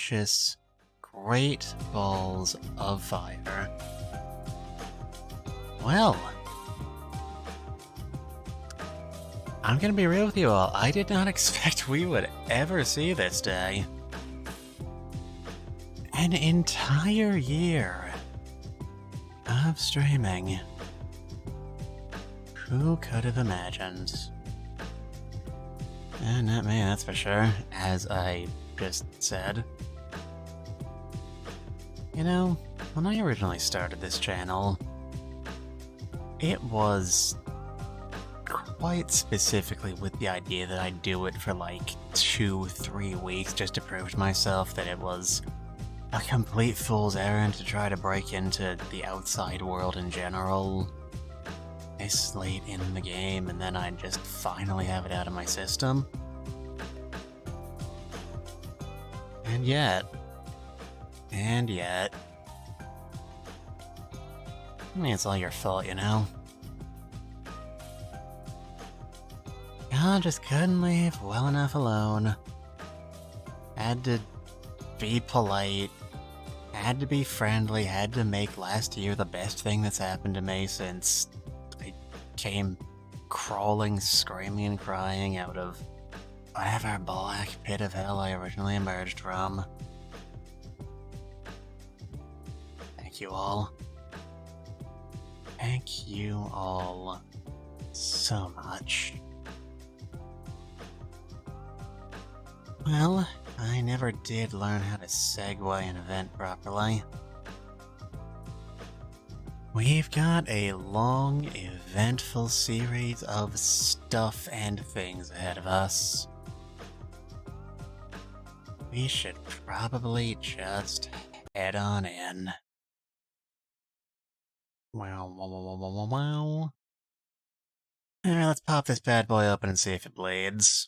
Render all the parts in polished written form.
delicious, great balls of fire. Well, I'm gonna be real with you all, I did not expect we would ever see this day. An entire year of streaming. Who could have imagined? Not me, that's for sure, as I just said. You know, when I originally started this channel, it was quite specifically with the idea that I'd do it for like 2-3 weeks just to prove to myself that it was a complete fool's errand to try to break into the outside world in general this late in the game, and then I'd just finally have it out of my system. And yet, I mean, it's all your fault, you know? I just couldn't leave well enough alone. Had to be polite, had to be friendly, had to make last year the best thing that's happened to me since I came crawling, screaming, and crying out of whatever black pit of hell I originally emerged from. Thank you all. Thank you all so much. Well, I never did learn how to segue an event properly. We've got a long, eventful series of stuff and things ahead of us. We should probably just head on in. Wow. Alright, let's pop this bad boy open and see if it bleeds.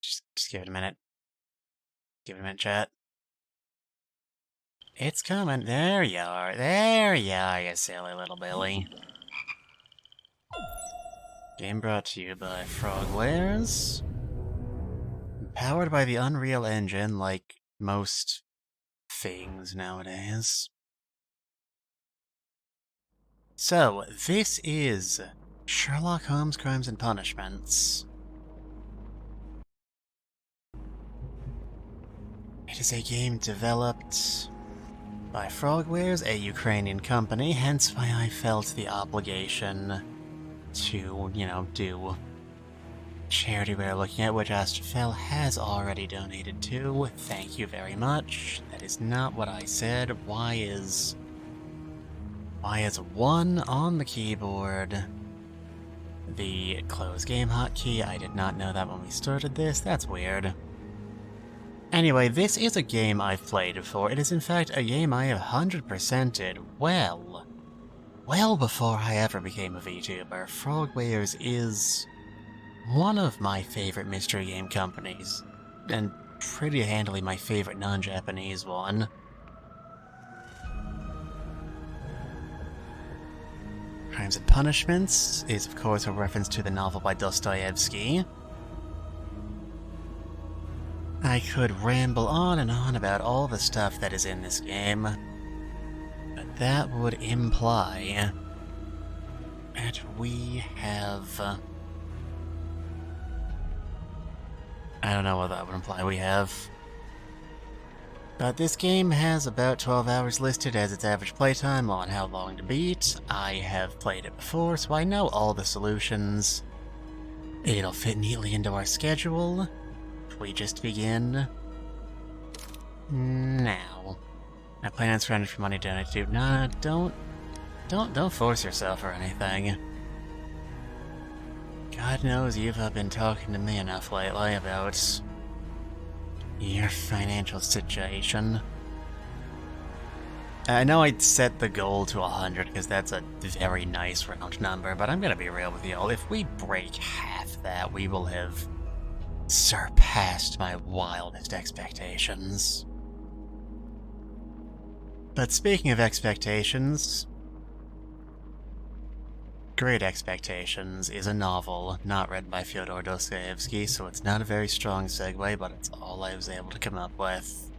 Just give it a minute. Give it a minute, chat. It's coming. There you are. There you are, you silly little Billy. Game brought to you by Frogwares. Powered by the Unreal Engine, like most things nowadays. So, this is Sherlock Holmes Crimes and Punishments. It is a game developed by Frogwares, a Ukrainian company, hence why I felt the obligation to, do charity we're looking at, which Astrophel has already donated to. Thank you very much. That is not what I said. Why is 1 on the keyboard the close game hotkey? I did not know that when we started this. That's weird. Anyway, this is a game I've played before. It is in fact a game I have 100%ed well before I ever became a VTuber. Frogwares is one of my favorite mystery game companies, and pretty handily my favorite non-Japanese one. Crimes and Punishments is of course a reference to the novel by Dostoevsky. I could ramble on and on about all the stuff that is in this game, but that would imply that we have... I don't know what that would imply we have. But this game has about 12 hours listed as its average playtime on how long to beat. I have played it before, so I know all the solutions. It'll fit neatly into our schedule. We just begin now. I plan on surrendering for money donated to. Nah, don't force yourself or anything. God knows you've been talking to me enough lately about your financial situation. I know I'd set the goal to 100 because that's a very nice round number, but I'm gonna be real with y'all. If we break half that, we will have surpassed my wildest expectations. But speaking of expectations, Great Expectations is a novel not read by Fyodor Dostoevsky, so it's not a very strong segue, but it's all I was able to come up with.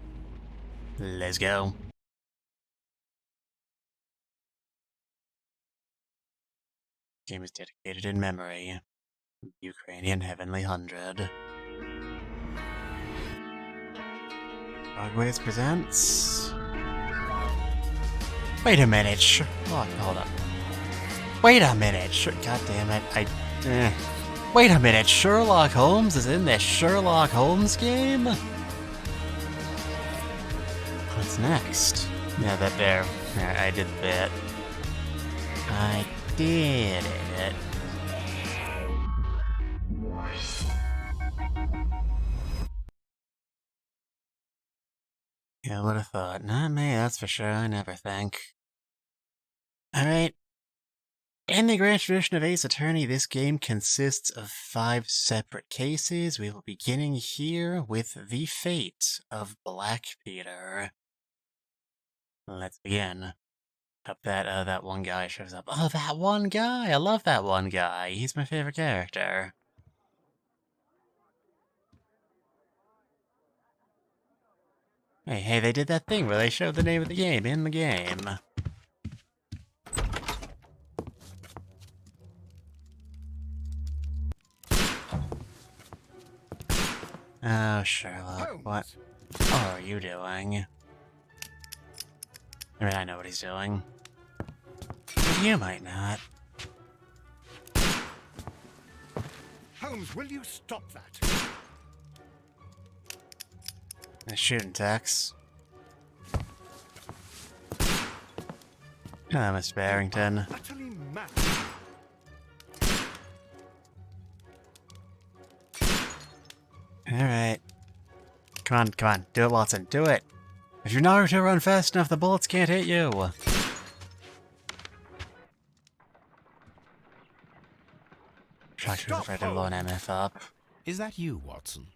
Let's go. Game is dedicated in memory. Ukrainian Heavenly 100. Frogways presents... Wait a minute, Sherlock, hold up. Wait a minute, god damn it, Wait a minute, Sherlock Holmes is in this Sherlock Holmes game? What's next? Yeah, that there. Yeah, I did the bit. I did it. Yeah, would have thought. Not me, that's for sure, I never think. Alright. In the grand tradition of Ace Attorney, this game consists of 5 separate cases. We will be beginning here with the fate of Black Peter. Let's begin. Hope that one guy shows up. Oh, that one guy! I love that one guy. He's my favorite character. Hey, they did that thing where they showed the name of the game in the game. Oh, Sherlock, what are you doing? I mean, I know what he's doing. But you might not. Holmes, will you stop that? Shooting Tex. Hello, Mr. Barrington. Utterly mad. Alright. Come on, do it, Watson, do it! If you're not to run fast enough, the bullets can't hit you! Shocked you afraid to blow an MF up. Is that you, Watson?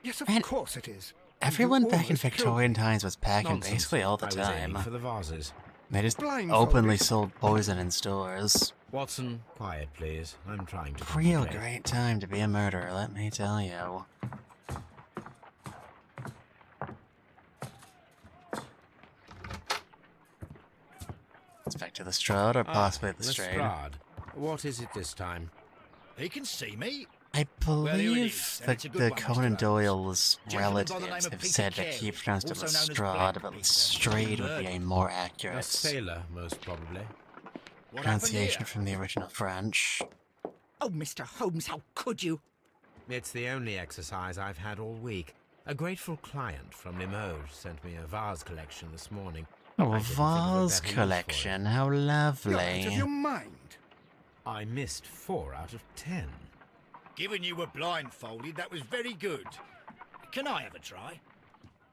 Yes, of Man, course it is. Everyone You back in almost killed Victorian me. times was packing Nonsense. basically all the I was time. aiming for the vases. They just Blindfolded. openly sold poison in stores. Watson, quiet, please. I'm trying to Real concentrate. great time to be a murderer, let me tell you. Inspector Lestrade, or possibly Lestrade. Lestrade. What is it this time? He can see me. I Well, here it believe is, and that it's a good the one, Mr. Conan Holmes. Doyle's Gentleman by the name relatives of have Peter said that Carey, he pronounced it also known as Lestrade, Black but Peter, Lestrade would be a more A accurate sailor, most probably. What happened pronunciation here? from the original French. Oh, Mr. Holmes, how could you? It's the only exercise I've had all week. A grateful client from Limoges sent me a vase collection this morning. Oh, I a didn't think of a vase better use for it. collection, how You're out of lovely. your mind. I missed 4 out of 10. Given you were blindfolded, that was very good. Can I have a try?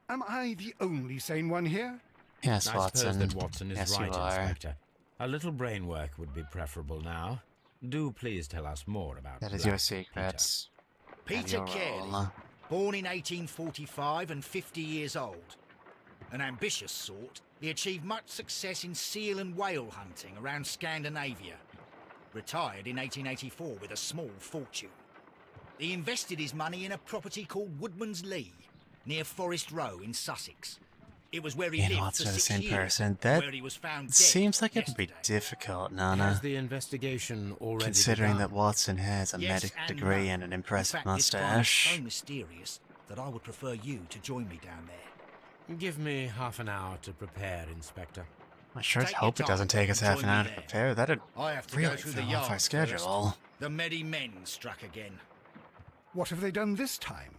Am I the only sane one here? Yes, I suppose Watson. that Watson is Yes, right, you are. Inspector. A little brain work would be preferable now. Do please tell us more about That is Black your secrets. And Peter your Carey, role. born in 1845 and 50 years old. An ambitious sort, he achieved much success in seal and whale hunting around Scandinavia. Retired in 1884 with a small fortune. He invested his money in a property called Woodman's Lee, near Forest Row in Sussex. It was where he Ian lived Watson for are the 6 same years, person. That where he was found dead seems like it would be yesterday. difficult, Has Nana. the investigation already Considering begun? that Watson has a Yes medical and degree no. and an In impressive fact, this crime is mustache. so mysterious that I would prefer you to join me down there. Give me half an hour to prepare, Inspector. I sure Take your hope it doesn't time take us and half an join me hour to there. prepare. That'd I have to really go through the throw yard off our first. schedule. The merry men struck again. What have they done this time?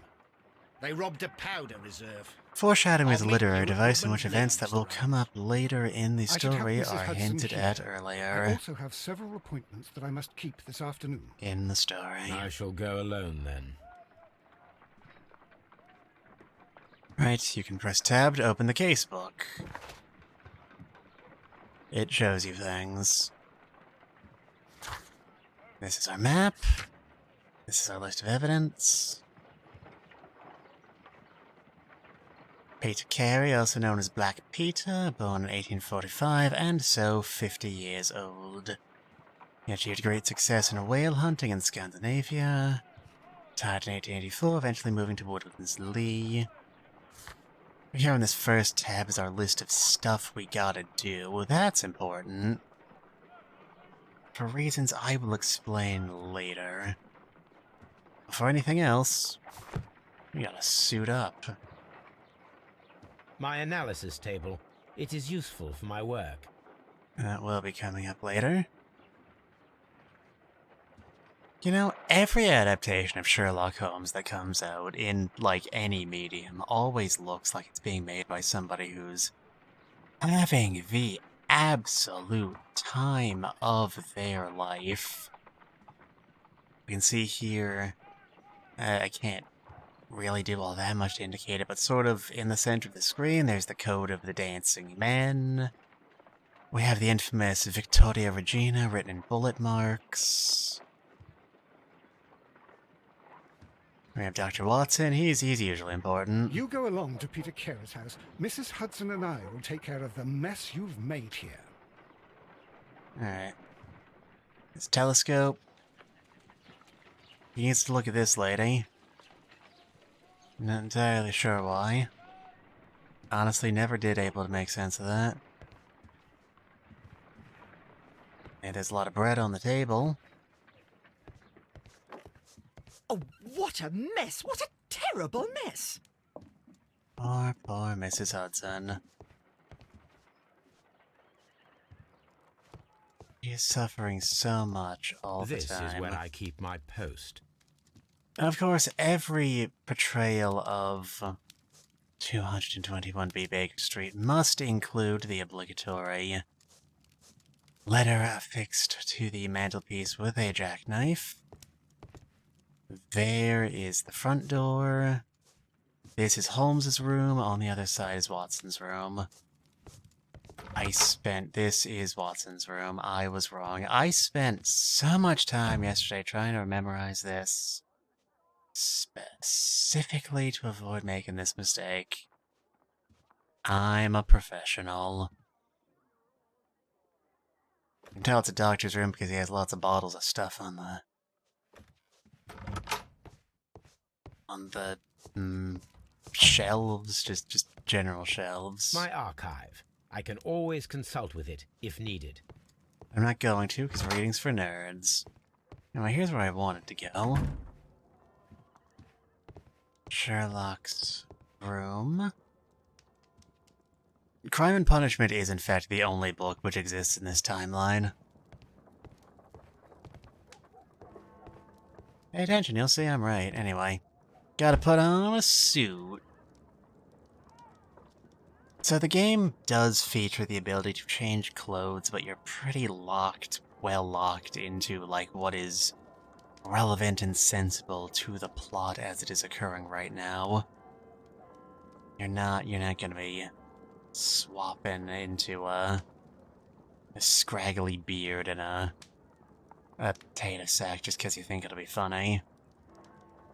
They robbed a powder reserve. Foreshadowing is a I'll meet literary you at device in Woodman's which Lee, events that Mr. will come up Holmes. later in the I should have story Mrs. are Hudson hinted here. at I earlier also have several appointments that I must keep this afternoon. in the story. I shall go alone then. Right, you can press tab to open the casebook. It shows you things. This is our map. This is our list of evidence. Peter Carey, also known as Black Peter, born in 1845, and so 50 years old. He achieved great success in whale hunting in Scandinavia. Retired in 1884, eventually moving to Woodlands Lee. Here on this first tab is our list of stuff we gotta do. That's important. For reasons I will explain later. Before anything else, we gotta suit up. My analysis table. It is useful for my work. That will be coming up later. You know, every adaptation of Sherlock Holmes that comes out in, like, any medium always looks like it's being made by somebody who's having the absolute time of their life. We can see here, I can't really do all that much to indicate it, but sort of in the center of the screen, there's the Code of the Dancing Men. We have the infamous Victoria Regina written in bullet marks. We have Dr. Watson. He's usually important. You go along to Peter Carer's house. Mrs. Hudson and I will take care of the mess you've made here. Alright. His telescope. He needs to look at this lady. Not entirely sure why. Honestly, never did able to make sense of that. And there's a lot of bread on the table. Oh, what a mess! What a terrible mess! Poor Mrs. Hudson. She is suffering so much all the time. This is where I keep my post. Of course, every portrayal of 221B Baker Street must include the obligatory letter affixed to the mantelpiece with a jackknife. There is the front door. This is Holmes's room. On the other side is Watson's room. This is Watson's room. I was wrong. I spent so much time yesterday trying to memorize this. Specifically to avoid making this mistake. I'm a professional. You can tell it's a doctor's room because he has lots of bottles of stuff on the shelves, just general shelves. My archive. I can always consult with it, if needed. I'm not going to, because reading's for nerds. Anyway, here's where I wanted to go. Sherlock's room. Crime and Punishment is, in fact, the only book which exists in this timeline. Pay attention, you'll see I'm right. Anyway, gotta put on a suit. So the game does feature the ability to change clothes, but you're pretty well locked into, like, what is relevant and sensible to the plot as it is occurring right now. You're not gonna be swapping into a scraggly beard and a potato sack just because you think it'll be funny.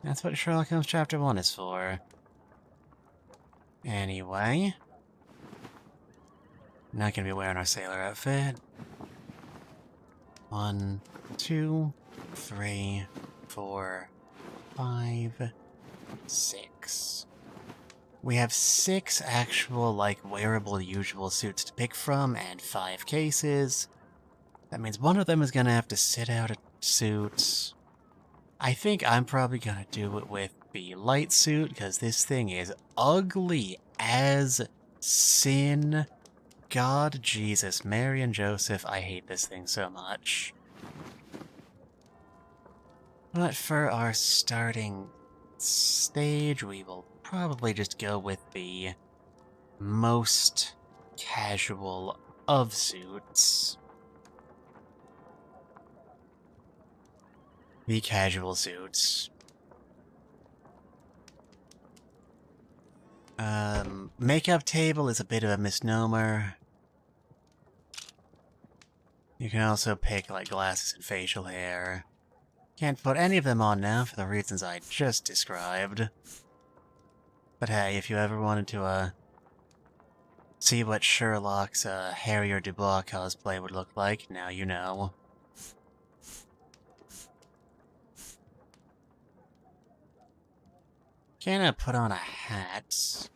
That's what Sherlock Holmes Chapter 1 is for. Anyway. Not gonna be wearing our sailor outfit. 1, 2, 3, 4, 5, 6. We have 6 actual, like, wearable usual suits to pick from, and 5 cases. That means one of them is gonna have to sit out a suit. I think I'm probably gonna do it with the light suit, because this thing is ugly as sin. God, Jesus, Mary and Joseph, I hate this thing so much. But for our starting stage, we will probably just go with the most casual of suits. The casual suits. Makeup table is a bit of a misnomer. You can also pick, like, glasses and facial hair. Can't put any of them on now for the reasons I just described. But hey, if you ever wanted to, see what Sherlock's, Harrier Dubois cosplay would look like, now you know. Can I put on a hat?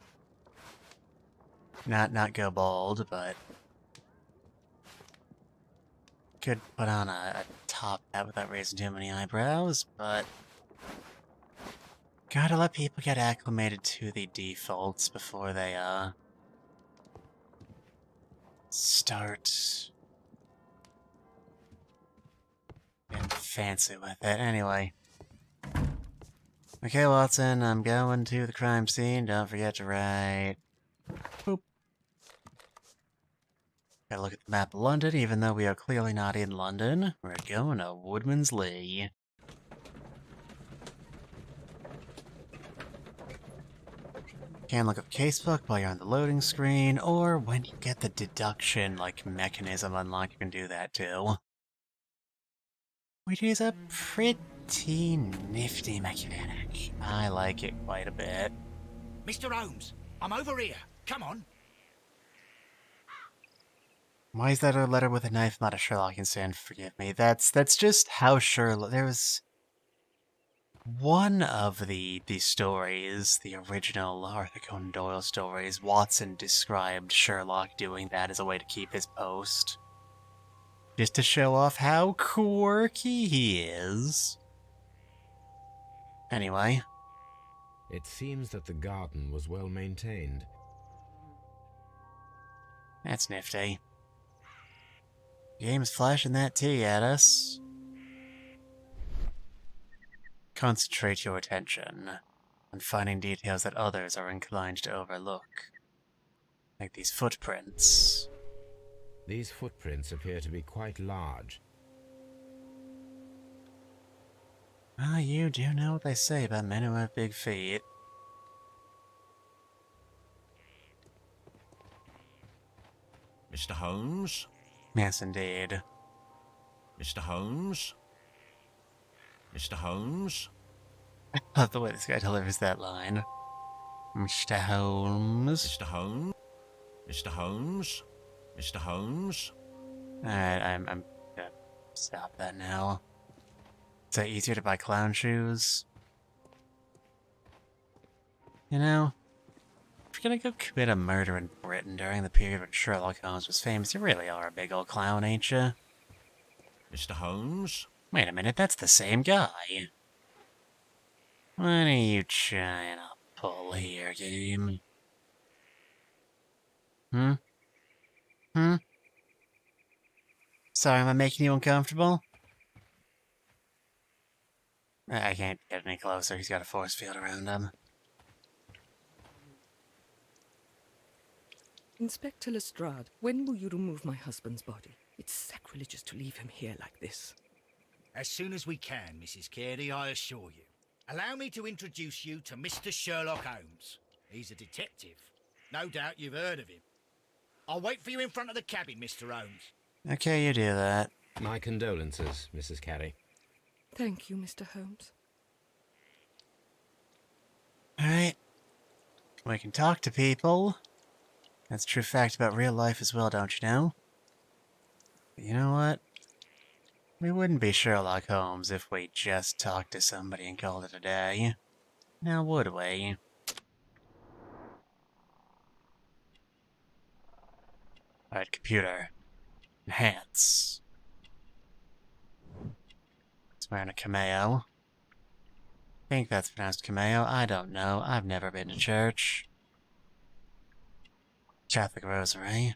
Not go bald, but could put on a top hat without raising too many eyebrows, but gotta let people get acclimated to the defaults before they, start getting fancy with it. Anyway. Okay, Watson, I'm going to the crime scene. Don't forget to write... Boop. Gotta look at the map of London, even though we are clearly not in London. We're going to Woodman's Lee. Can look up casebook while you're on the loading screen, or when you get the deduction, like, mechanism unlocked, you can do that too. Which is a pretty nifty mechanic. I like it quite a bit. Mr. Holmes, I'm over here. Come on. Why is that a letter with a knife, not a Sherlock instant? Forgive me. That's just how Sherlock... There was one of the stories, the original Arthur Conan Doyle stories, Watson described Sherlock doing that as a way to keep his post. Just to show off how quirky he is. Anyway. It seems that the garden was well maintained. That's nifty. Game's flashing that tea at us. Concentrate your attention on finding details that others are inclined to overlook. Like these footprints. These footprints appear to be quite large. Ah, you do know what they say about men who have big feet. Mr. Holmes? Yes, indeed. Mr. Holmes? Mr. Holmes? I love the way this guy delivers that line. Mr. Holmes. Mr. Holmes? Mr. Holmes? Mr. Holmes? Alright, I'm gonna stop that now. Is it easier to buy clown shoes? You know, if you're gonna go commit a murder in Britain during the period when Sherlock Holmes was famous, you really are a big old clown, ain't you? Mr. Holmes? Wait a minute, that's the same guy. What are you trying to pull here, game? Hmm? Sorry, am I making you uncomfortable? I can't get any closer, he's got a force field around him. Inspector Lestrade, when will you remove my husband's body? It's sacrilegious to leave him here like this. As soon as we can, Mrs. Carey, I assure you. Allow me to introduce you to Mr. Sherlock Holmes. He's a detective. No doubt you've heard of him. I'll wait for you in front of the cabin, Mr. Holmes. Okay, you do that. My condolences, Mrs. Carey. Thank you, Mr. Holmes. Alright. We can talk to people. That's a true fact about real life as well, don't you know? But you know what? We wouldn't be Sherlock Holmes if we just talked to somebody and called it a day. Now would we? Alright, computer. Enhance. It's wearing a cameo. I think that's pronounced cameo. I don't know. I've never been to church. Catholic Rosary.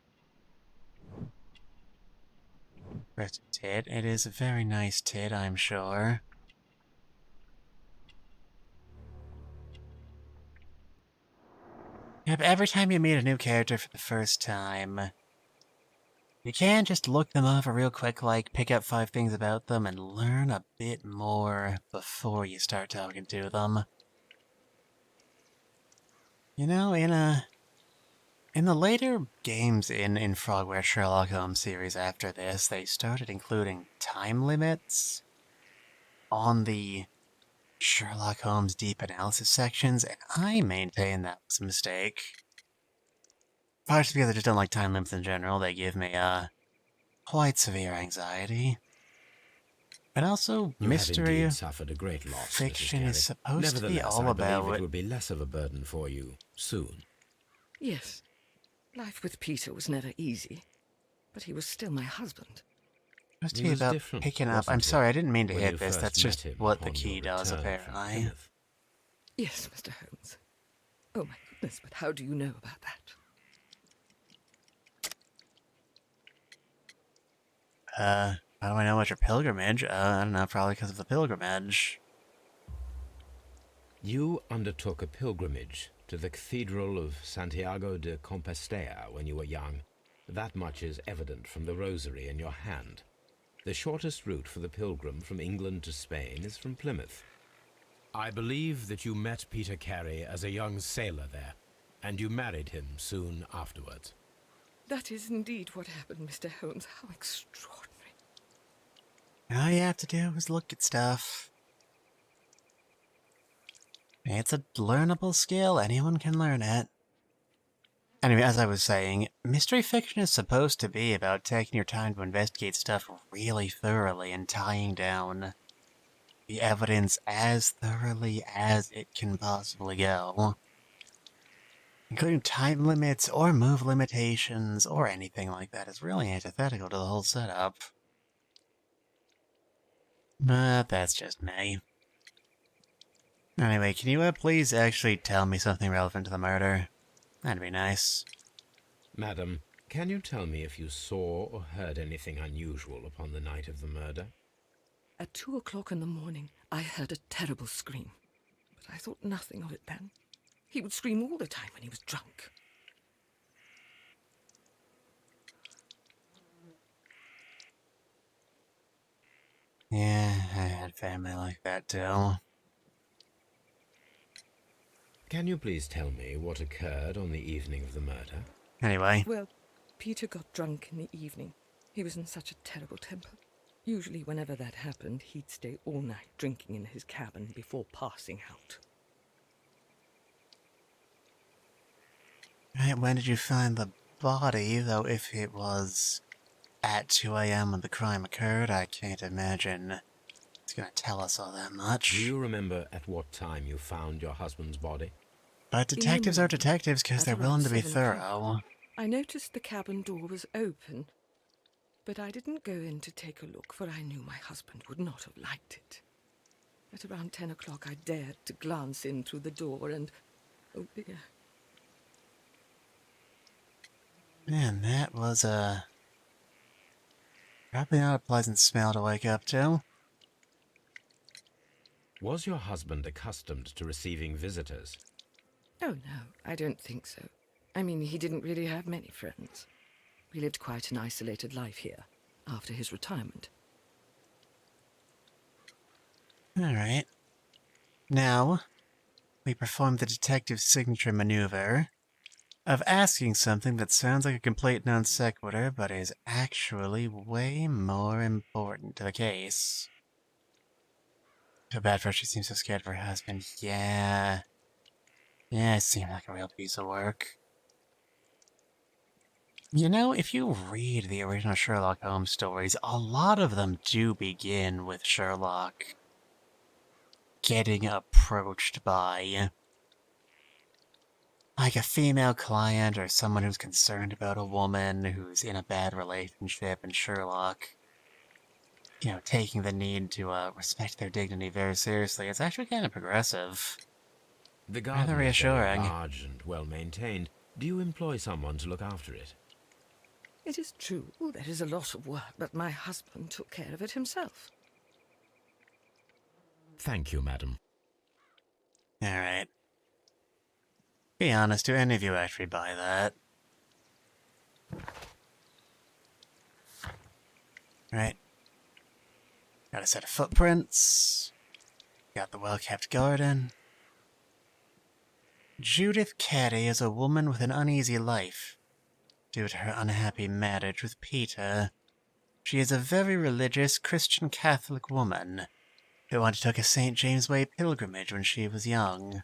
Where's a tit? It is a very nice tit, I'm sure. Yep, every time you meet a new character for the first time, you can just look them over real quick, like, pick up 5 things about them and learn a bit more before you start talking to them. You know, in the later games in Frogware Sherlock Holmes series after this, they started including time limits on the Sherlock Holmes deep analysis sections, and I maintain that was a mistake. Partially because I just don't like time limits in general, they give me, quite severe anxiety. And also, You mystery have indeed suffered a great loss, fiction Mrs. is Carey. supposed to be Nevertheless, all I believe about it will be less of a burden for you soon. Yes, life with Peter was never easy, but he was still my husband. supposed to He be was about different, picking up. wasn't I'm he, sorry, I didn't mean to when hit you this. first That's met just him what the upon your key does, return from apparently. Plymouth? Yes, Mr. Holmes. Oh my goodness, but how do you know about that? How do I know about your pilgrimage? I don't know, probably because of the pilgrimage. You undertook a pilgrimage to the Cathedral of Santiago de Compostela when you were young. That much is evident from the rosary in your hand. The shortest route for the pilgrim from England to Spain is from Plymouth. I believe that you met Peter Carey as a young sailor there, and you married him soon afterwards. That is indeed what happened, Mr. Holmes. How extraordinary. All you have to do is look at stuff. It's a learnable skill. Anyone can learn it. Anyway, as I was saying, mystery fiction is supposed to be about taking your time to investigate stuff really thoroughly and tying down the evidence as thoroughly as it can possibly go. Including time limits or move limitations or anything like that is really antithetical to the whole setup. But that's just me. Anyway, can you please actually tell me something relevant to the murder? That'd be nice. Madam, can you tell me if you saw or heard anything unusual upon the night of the murder? At 2 o'clock in the morning, I heard a terrible scream, but I thought nothing of it then. He would scream all the time when he was drunk. Yeah, I had family like that too. Can you please tell me what occurred on the evening of the murder? Anyway, Well, Peter got drunk in the evening. He was in such a terrible temper. Usually whenever that happened, he'd stay all night drinking in his cabin before passing out. right, when did you find the body? Though if it was at 2 a.m. when the crime occurred, I can't imagine it's gonna tell us all that much. Do you remember at what time you found your husband's body? But detectives are morning, detectives because at they're willing around to be 7 o'clock. thorough. I noticed the cabin door was open, but I didn't go in to take a look, for I knew my husband would not have liked it. At around 10 o'clock, I dared to glance in through the door and... oh dear. Man, that was probably not a pleasant smell to wake up to. Was your husband accustomed to receiving visitors? Oh, no, I don't think so. I mean, he didn't really have many friends. He lived quite an isolated life here, after his retirement. Alright. Now, we perform the detective's signature maneuver of asking something that sounds like a complete non sequitur, but is actually way more important to the case. Feel bad for her, she seems so scared for her husband. Yeah, it seemed like a real piece of work. You know, if you read the original Sherlock Holmes stories, a lot of them do begin with Sherlock getting approached by like a female client or someone who's concerned about a woman who's in a bad relationship, and Sherlock, you know, taking the need to respect their dignity very seriously. It's actually kind of progressive. The Rather garden is very reassuring. large and well maintained. Do you employ someone to look after it? It is true, there is a lot of work, but my husband took care of it himself. Thank you, madam. Alright. Be honest, do any of you actually buy that? Right. Got a set of footprints. Got the well-kept garden. Judith Carey is a woman with an uneasy life. Due to her unhappy marriage with Peter, she is a very religious Christian Catholic woman who undertook a St. James Way pilgrimage when she was young.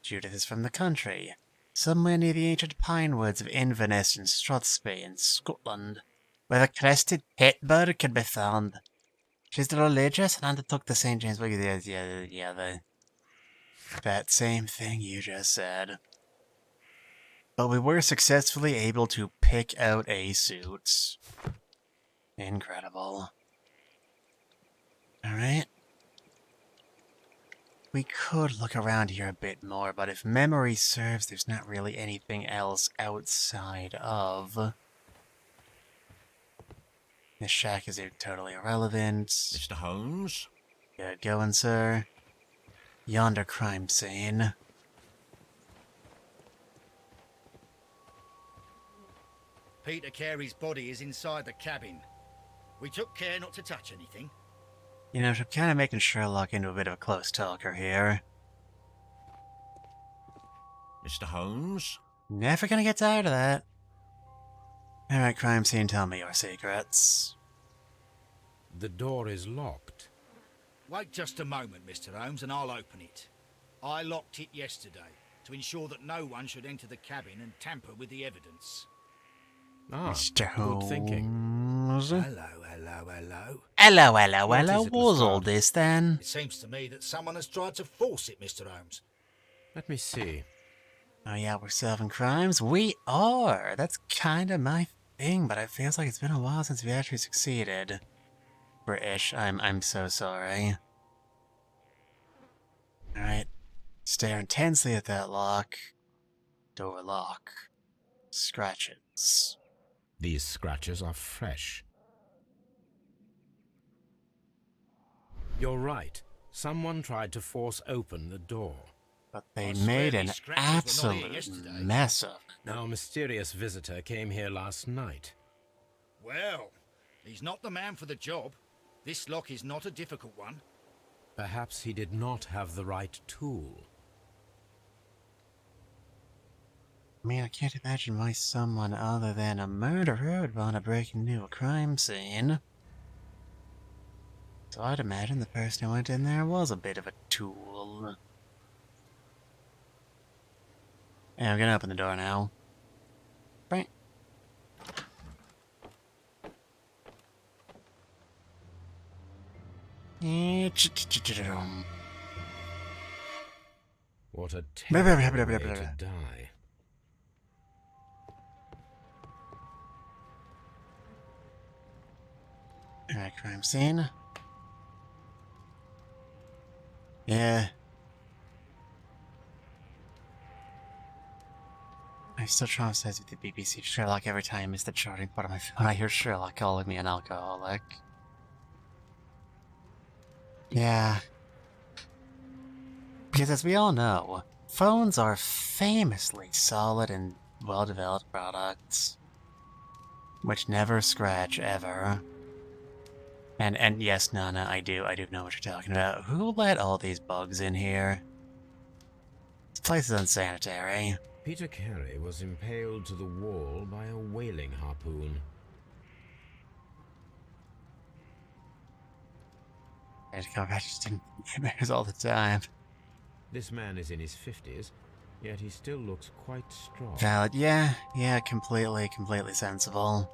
Judith is from the country, somewhere near the ancient pine woods of Inverness and Strathspey in Scotland. where the crested pit bird can be found. She's religious and undertook the St. James. That same thing you just said. But we were successfully able to pick out a suit. Incredible. Alright. We could look around here a bit more, but if memory serves, there's not really anything else outside of... This shack is totally irrelevant. Mr. Holmes? Good going, sir. Yonder crime scene. Peter Carey's body is inside the cabin. We took care not to touch anything. You know, I'm kind of making Sherlock into a bit of a close talker here. Mr. Holmes? Never gonna get tired of that. Alright, crime scene, tell me your secrets. The door is locked. Wait just a moment, Mr. Holmes, and I'll open it. I locked it yesterday to ensure that no one should enter the cabin and tamper with the evidence. Ah, Mr. Holmes. good thinking. Hello, hello, hello. Hello, What hello. is it, What's all Lestrade? this then? It seems to me that someone has tried to force it, Mr. Holmes. Let me see. Oh yeah, we're solving crimes? We are! That's kinda my thing, but it feels like it's been a while since we actually succeeded. British, I'm so sorry. Alright. Stare intensely at that lock. Door lock. Scratches. These scratches are fresh. You're right. Someone tried to force open the door. But they I swear made an these scratches were not here absolute yesterday. mess of it. Our mysterious visitor came here last night. Well, he's not the man for the job. This lock is not a difficult one. Perhaps he did not have the right tool. I mean, I can't imagine why someone other than a murderer would want to break into a crime scene. So I'd imagine the person who went in there was a bit of a tool. Yeah, I'm gonna open the door now. Right. What a terrible way to die. Alright, crime scene. Yeah. I'm still traumatized with the BBC Sherlock every time I miss the charging part of my phone. I hear Sherlock calling me an alcoholic. Yeah. Because as we all know, phones are famously solid and well-developed products. Which never scratch, ever. And yes, Nana, I do know what you're talking about. Who let all these bugs in here? This place is unsanitary. Peter Carey was impaled to the wall by a whaling harpoon. I had to go back to nightmares all the time. This man is in his 50s, yet he still looks quite strong. Valid, yeah, completely sensible.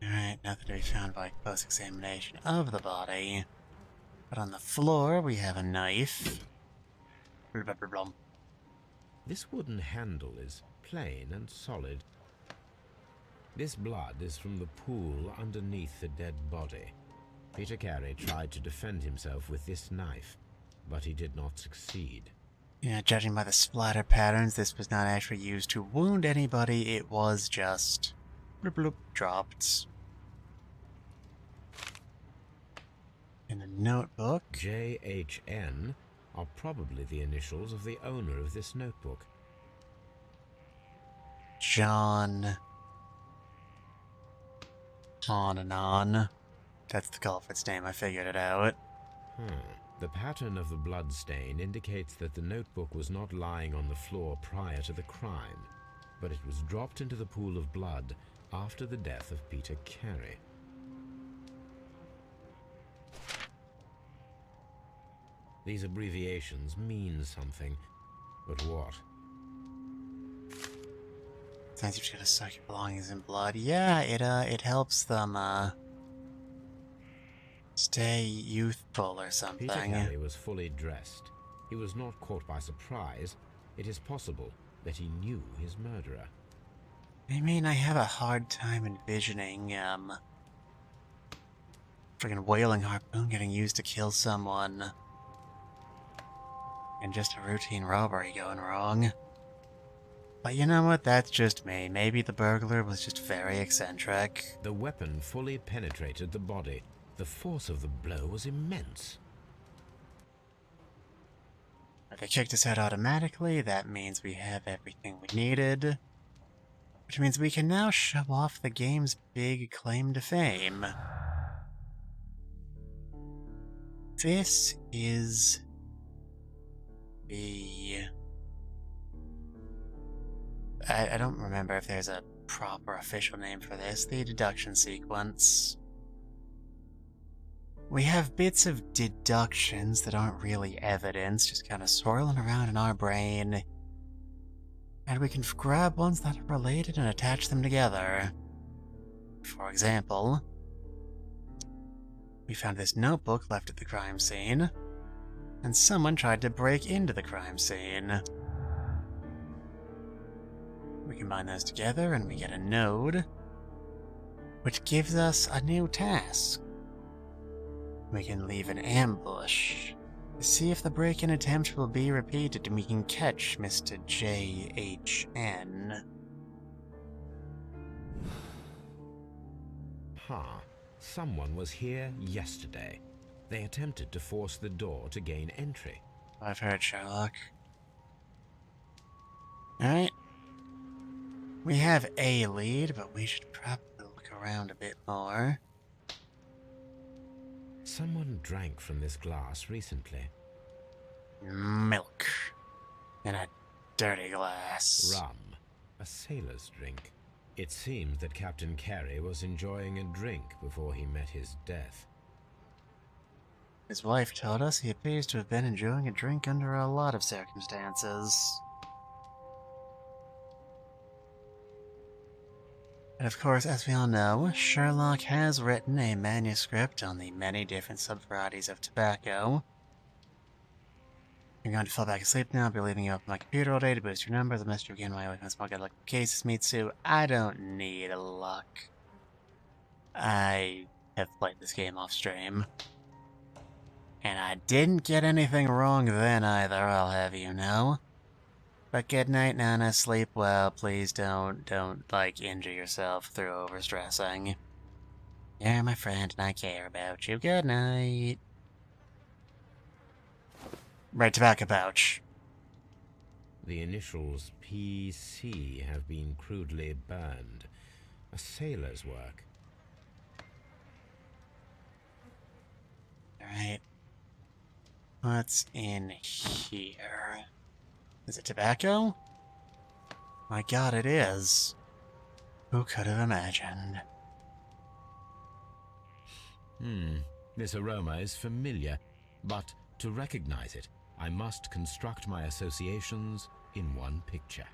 Alright, nothing to be found by close examination of the body. But on the floor, we have a knife. This wooden handle is plain and solid. This blood is from the pool underneath the dead body. Peter Carey tried to defend himself with this knife, but he did not succeed. Yeah, judging by the splatter patterns, this was not actually used to wound anybody, it was just... bloop bloop, dropped. In a notebook. JHN are probably the initials of the owner of this notebook. John... On and on. That's the culprit's name, I figured it out. The pattern of the blood stain indicates that the notebook was not lying on the floor prior to the crime, but it was dropped into the pool of blood after the death of Peter Carey. These abbreviations mean something, but what? Sometimes you just gotta suck your belongings in blood. Yeah, it helps them, stay youthful or something. Peter Carey was fully dressed. He was not caught by surprise. It is possible that he knew his murderer. I mean, I have a hard time envisioning, friggin' whaling harpoon getting used to kill someone. And just a routine robbery going wrong. But you know what? That's just me. Maybe the burglar was just very eccentric. The weapon fully penetrated the body. The force of the blow was immense. If they kicked us out automatically, that means we have everything we needed. Which means we can now show off the game's big claim to fame. This is the... I don't remember if there's a proper official name for this. The deduction sequence. We have bits of deductions that aren't really evidence, just kind of swirling around in our brain. And we can grab ones that are related and attach them together. For example, we found this notebook left at the crime scene, and someone tried to break into the crime scene. We combine those together and we get a node, which gives us a new task. We can leave an ambush to see if the break-in attempt will be repeated and we can catch Mr. JHN. Someone was here yesterday. They attempted to force the door to gain entry. I've heard, Sherlock. Alright. We have a lead, but we should probably look around a bit more. Someone drank from this glass recently. Milk. In a dirty glass. Rum. A sailor's drink. It seems that Captain Carey was enjoying a drink before he met his death. His wife told us he appears to have been enjoying a drink under a lot of circumstances. And of course, as we all know, Sherlock has written a manuscript on the many different subvarieties of tobacco. You're going to fall back asleep now. I'll be leaving you up on my computer all day to boost your numbers. I missed you again while I was smoking like cases, Mitsu. I don't need luck. I have played this game off stream. And I didn't get anything wrong then either, I'll have you know. But good night, Nana. Sleep well. Please don't, like, injure yourself through overstressing. You're my friend and I care about you. Good night. Red tobacco pouch. The initials PC have been crudely burned. A sailor's work. Alright. What's in here? Is it tobacco? My god, it is. Who could have imagined? This aroma is familiar, but to recognize it, I must construct my associations in one picture.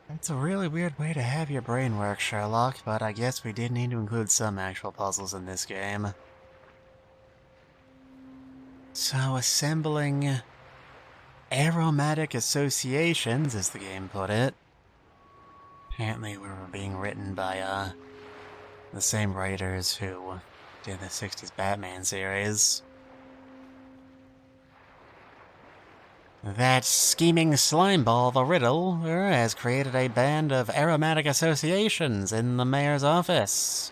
That's a really weird way to have your brain work, Sherlock, but I guess we did need to include some actual puzzles in this game. So, assembling aromatic associations, as the game put it. Apparently we were being written by, the same writers who did the 60s Batman series. That scheming slimeball, the Riddler, has created a band of aromatic associations in the mayor's office.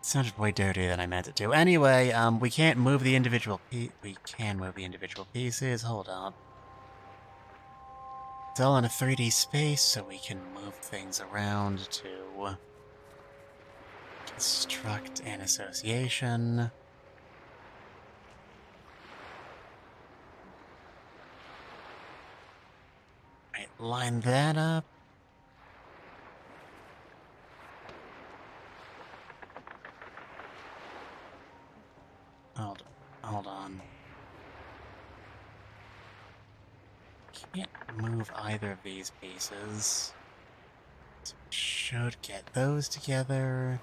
It sounded way dirtier than I meant it to. Anyway, we can't move the individual we can move the individual pieces. Hold up. It's all in a 3D space, so we can move things around to construct an association. Right, line that up. Hold on. Can't move either of these pieces. should get those together.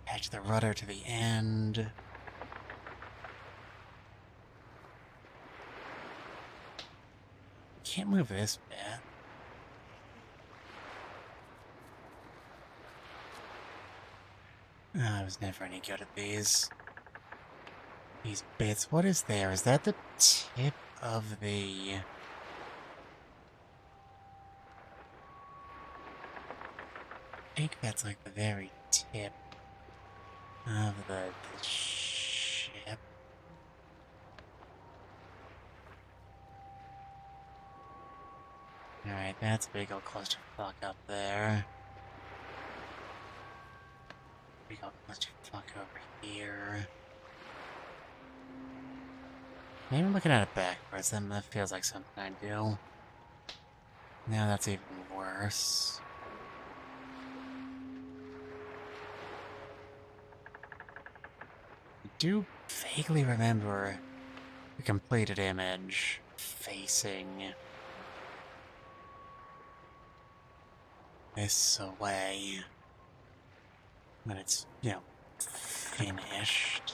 Attach the rudder to the end. Can't move this bit. Oh, I was never any good at these. These bits. What is there? Is that the tip of the... I think that's like the very tip of the ship. Alright, that's a big old clusterfuck up there. Big old clusterfuck over here. Maybe I'm looking at it backwards, then that feels like something I do. Now that's even worse. I do vaguely remember the completed image facing this way when it's, you know, finished.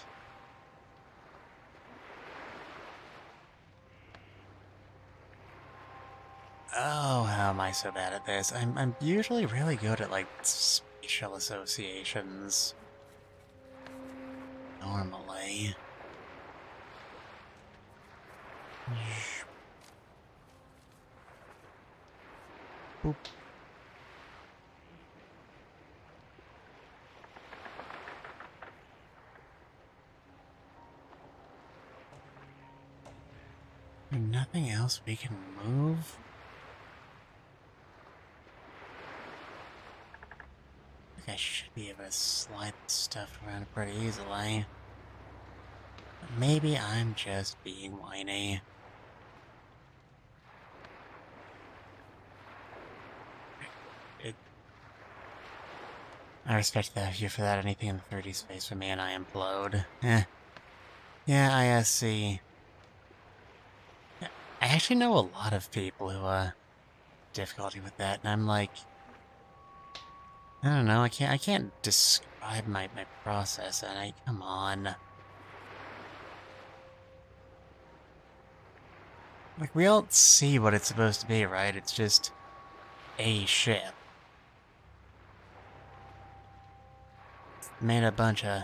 Oh, how am I so bad at this? I'm usually really good at, like, spatial associations. Normally. Boop. Nothing else we can move? I think I should be able to slide this stuff around pretty easily. But maybe I'm just being whiny. I respect you for that. Anything in the 30 space for me and I implode. Eh. Yeah, ISC. I actually know a lot of people who, difficulty with that, and I'm like... I don't know, I can't describe my process, and come on. Like, we all see what it's supposed to be, right? It's just a ship. It's made a bunch of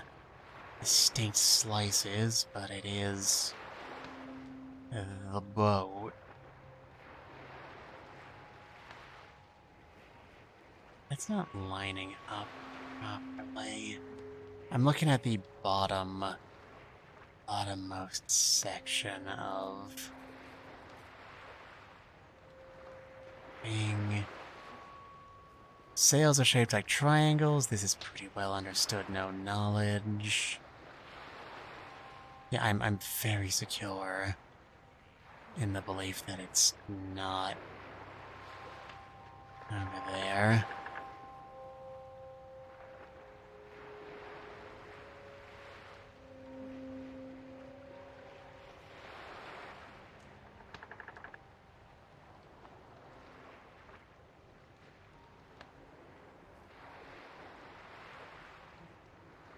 distinct slices, but it is the boat. It's not lining up properly. I'm looking at the bottommost section of thing. Sails are shaped like triangles. This is pretty well understood, no knowledge. Yeah, I'm very secure in the belief that it's not over there.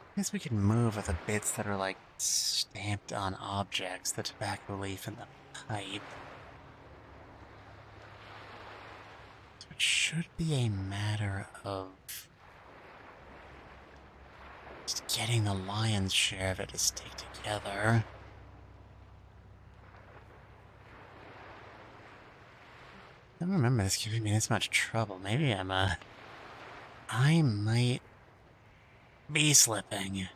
I guess we can move with the bits that are like stamped on objects, the tobacco leaf and the pipe. So it should be a matter of just getting the lion's share of it to stick together. I don't remember this giving me this much trouble. Maybe I might be slipping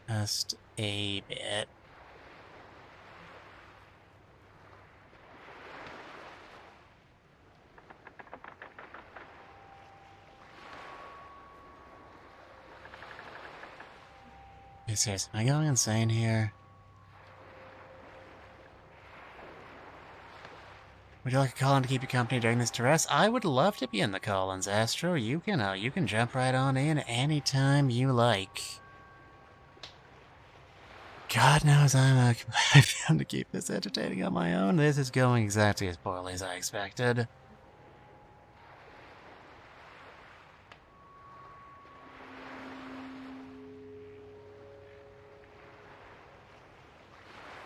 just a bit. Okay, seriously, am I going insane here? Would you like a call-in to keep you company during this duress? I would love to be in the call-ins, Astro. You can jump right on in anytime you like. God knows I'm bound to keep this entertaining on my own. This is going exactly as poorly as I expected.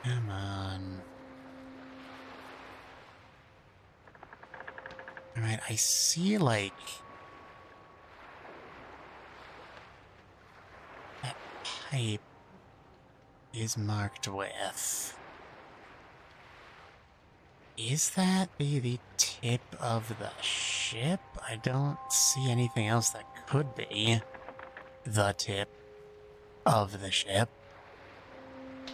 Come on. Alright, I see, like... that pipe is marked with... Is that the tip of the ship? I don't see anything else that could be the tip of the ship. I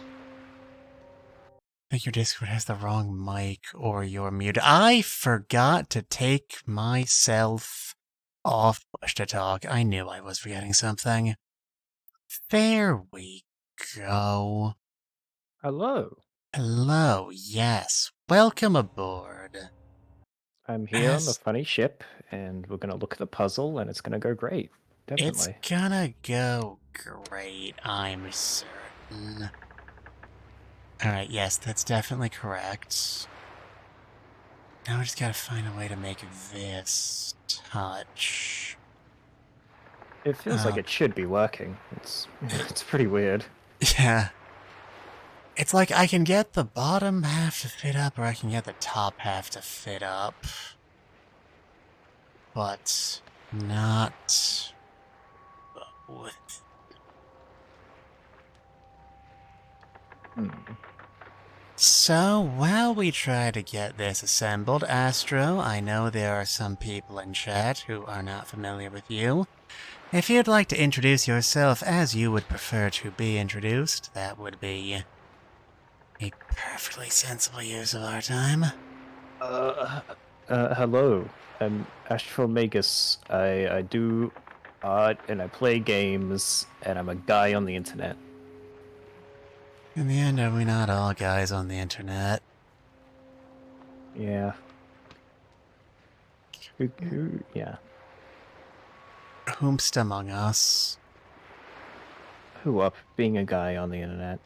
think your Discord has the wrong mic or you're muted. I forgot to take myself off push to talk. I knew I was forgetting something. There we go. Hello. Hello, yes. Welcome aboard. I'm here on the funny ship, and we're gonna look at the puzzle, and it's gonna go great. It's Definitely. gonna go great, I'm certain. Alright, yes, that's definitely correct. Now we just gotta find a way to make this touch. It feels like it should be working. It's pretty weird. Yeah. It's like I can get the bottom half to fit up, or I can get the top half to fit up. But not with... So, while we try to get this assembled, Astro, I know there are some people in chat who are not familiar with you. If you'd like to introduce yourself as you would prefer to be introduced, that would be a perfectly sensible use of our time. Hello. I'm AstrophelMagus. I do art, and I play games, and I'm a guy on the internet. In the end, are we not all guys on the internet? Yeah. Yeah. Whomst among us? Who up being a guy on the internet?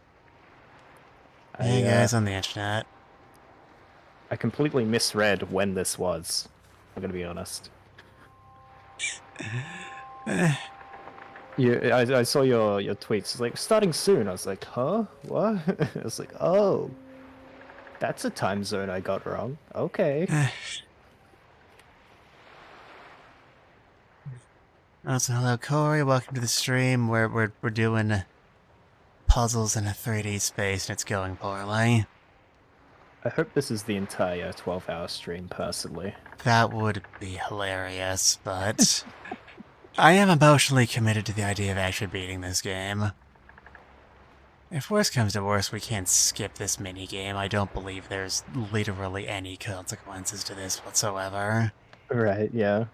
Hey guys on the internet. I completely misread when this was. I'm gonna be honest. Yeah, I saw your tweets. It's like, starting soon. I was like, huh? What? I was like, oh. That's a time zone I got wrong. Okay. Also, hello Corey, welcome to the stream. We're doing puzzles in a 3D space and it's going poorly. I hope this is the entire 12-hour stream, personally. That would be hilarious, but I am emotionally committed to the idea of actually beating this game. If worse comes to worse, we can't skip this minigame. I don't believe there's literally any consequences to this whatsoever. Right, yeah.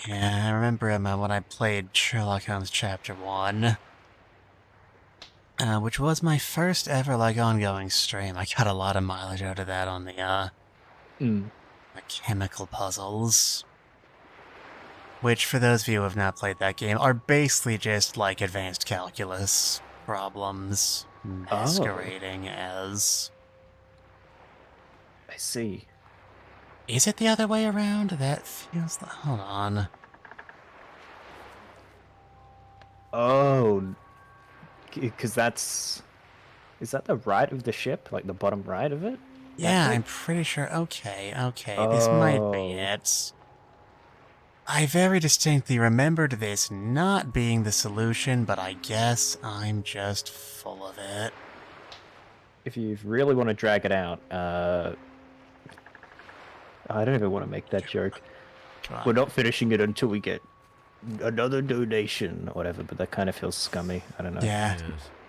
Yeah, I remember when I played Sherlock Holmes Chapter 1, which was my first ever, ongoing stream. I got a lot of mileage out of that on the chemical puzzles. Which, for those of you who have not played that game, are basically just, advanced calculus problems masquerading as... I see. Is it the other way around? That feels like... Hold on. Oh. Because that's... Is that the right of the ship? Like, the bottom right of it? Yeah, I'm pretty sure... Okay, this might be it. I very distinctly remembered this not being the solution, but I guess I'm just full of it. If you really want to drag it out, I don't even want to make that joke. We're not finishing it until we get another donation or whatever, but that kind of feels scummy. I don't know. Yeah.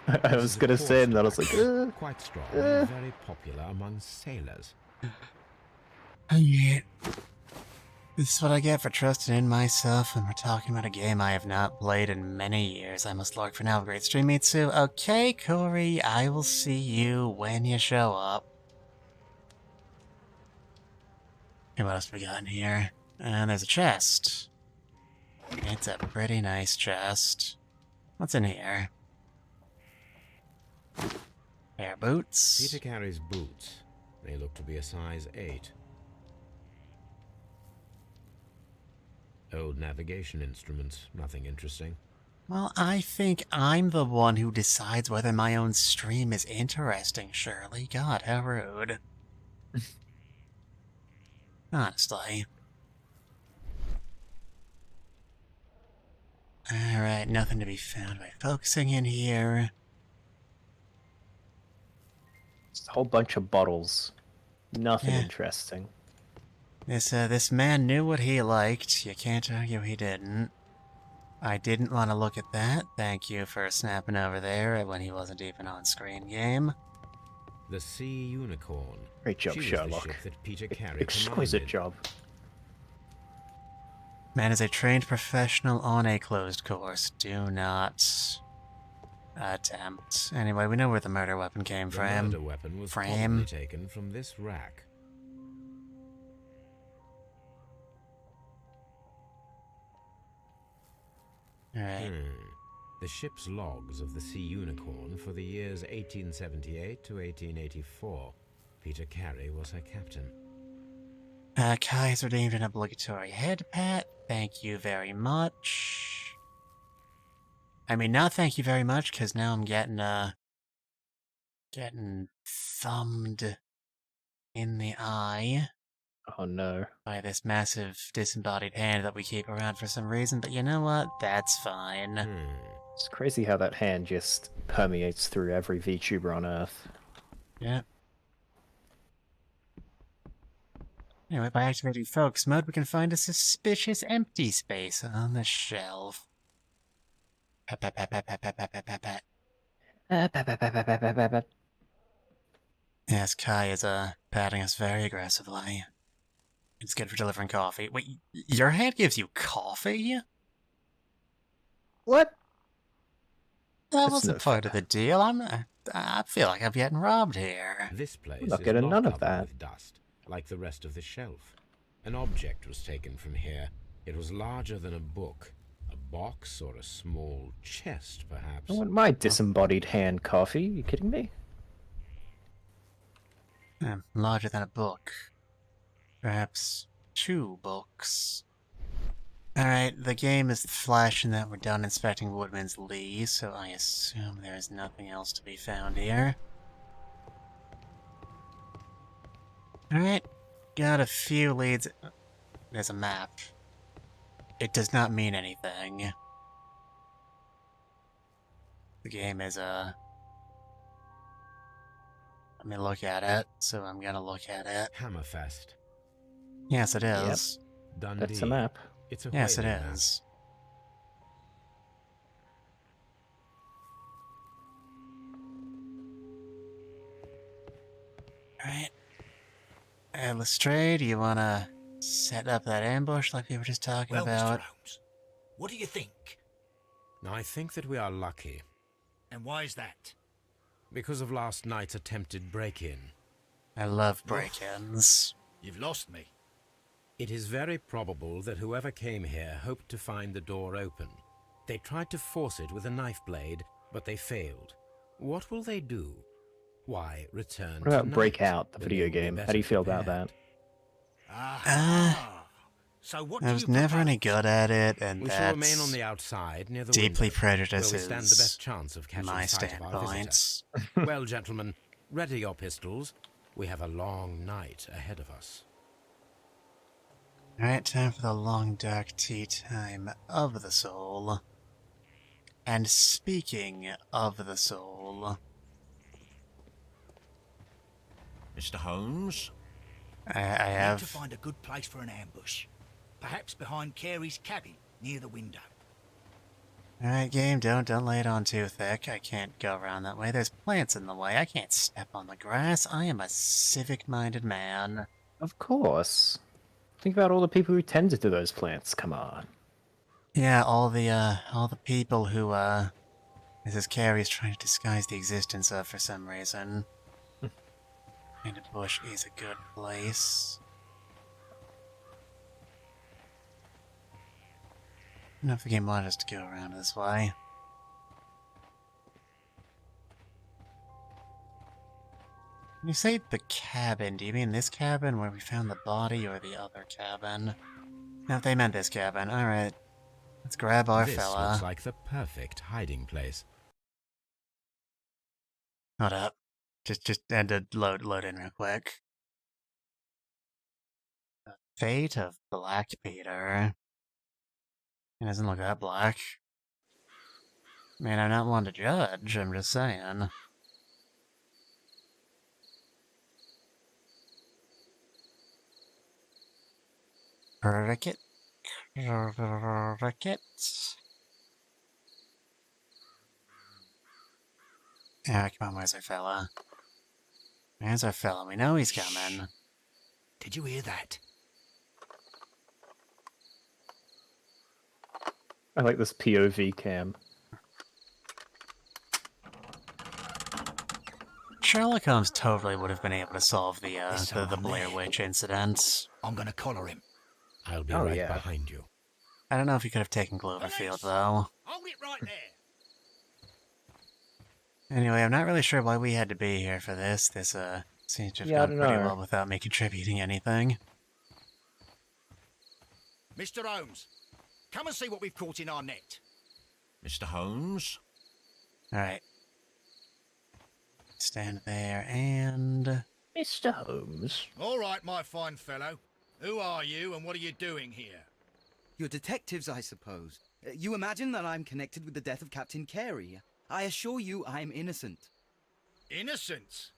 Yes. I was going to say it, and I was like, Quite strong and very popular among sailors. Yeah. This is what I get for trusting in myself when we're talking about a game I have not played in many years. I must lurk for now. Great stream, Mitsu. Okay, Corey, I will see you when you show up. Okay, what else have we got in here? And there's a chest. It's a pretty nice chest. What's in here? Pair of boots. Peter carries boots. They look to be a size 8. Old navigation instruments, nothing interesting. Well, I think I'm the one who decides whether my own stream is interesting, Shirley. God, how rude. Honestly. Alright, nothing to be found by focusing in here. Just a whole bunch of bottles. Nothing Yeah. interesting. This man knew what he liked. You can't argue he didn't. I didn't want to look at that. Thank you for snapping over there when he wasn't even on screen, game. The Sea Unicorn. Great job, She was Sherlock. the ship that Peter Carey Exquisite commanded. job. Man is a trained professional on a closed course. Do not attempt. Anyway, we know where the murder weapon came The from. murder weapon was Frame. probably taken from this rack. Alright. The ship's logs of the Sea Unicorn for the years 1878 to 1884. Peter Carey was her captain. Kai has redeemed an obligatory head pat. Thank you very much. I mean, not thank you very much, because now I'm getting thumbed in the eye Oh no. by this massive disembodied hand that we keep around for some reason, but you know what? That's fine. It's crazy how that hand just permeates through every VTuber on Earth. Yeah. Anyway, by activating focus mode, we can find a suspicious empty space on the shelf. Pat, pat, pat, pat, pat, pat, pat, pat, pat, pat. Yes, Kai is patting us very aggressively. It's good for delivering coffee. Wait, your hand gives you coffee? What? That That's wasn't no part of fair. the deal. I feel like I'm getting robbed here. This place not is getting not none of covered that. with dust, like the rest of the shelf. An object was taken from here. It was larger than a book. A box or a small chest, perhaps. I want my disembodied hand coffee. You kidding me? Larger than a book. Perhaps 2 books. Alright, the game is flashing that we're done inspecting Woodman's Lee, so I assume there's nothing else to be found here. Alright, got a few leads. There's a map. It does not mean anything. The game is, let me look at it, so I'm gonna look at it. Hammerfest. Yes, it is. Dundee. That's a map. It's a Yes, it whaling map. is. Alright. Lestrade, you wanna set up that ambush like we were just talking Well, about? Mr. Holmes, what do you think? I think that we are lucky, And why is that? because of last night's attempted break-in. I love break-ins. You've lost me. It is very probable that whoever came here hoped to find the door open. They tried to force it with a knife blade, but they failed. What will they do? Why, return What about tonight, Breakout, the when video they will be game? How better do you feel about prepared? that? Ah. So what I do was you never any propose? good at it, and We shall remain on that's the outside, near the deeply window, where we prejudices stand the best chance of catching my sight of our standpoints. visitor. Well, gentlemen, ready your pistols. We have a long night ahead of us. Alright, time for the long dark tea time of the soul. And speaking of the soul, Mr. Holmes? I We need to have... find a good place for an ambush. Perhaps behind Carey's cabin, near the window. Alright, game, don't lay it on too thick. I can't go around that way. There's plants in the way. I can't step on the grass. I am a civic-minded man. Of course. Think about all the people who tended to those plants. Come on. Yeah, all the people who, Mrs. Carey is trying to disguise the existence of for some reason. And a bush is a good place. I don't know if the game wanted us to go around this way. When you say the cabin, do you mean this cabin where we found the body or the other cabin? No, they meant this cabin. Alright. Let's grab our This fella. looks like the perfect hiding place. Hold up. Just had to load in real quick. The fate of Black Peter. He doesn't look that black. I mean, I'm not one to judge, I'm just saying. Cricket. Cricket. Yeah, come on, where's our fella? Where's our fella? We know he's coming. Did you hear that? I like this POV cam. Sherlock Holmes totally would have been able to solve the There's the someone Blair there. Witch incident. I'm gonna collar him. I'll be Oh, right yeah. behind you. I don't know if he could have taken Cloverfield, though. Hold it right there. Anyway, I'm not really sure why we had to be here for this. This, seems to have Yeah, I gone don't pretty know. well without me contributing anything. Mr. Holmes, come and see what we've caught in our net. Mr. Holmes? Alright. Stand there and... Mr. Holmes. All right, my fine fellow. Who are you and what are you doing here? You're detectives, I suppose. You imagine that I'm connected with the death of Captain Carey. I assure you I'm innocent. Innocent?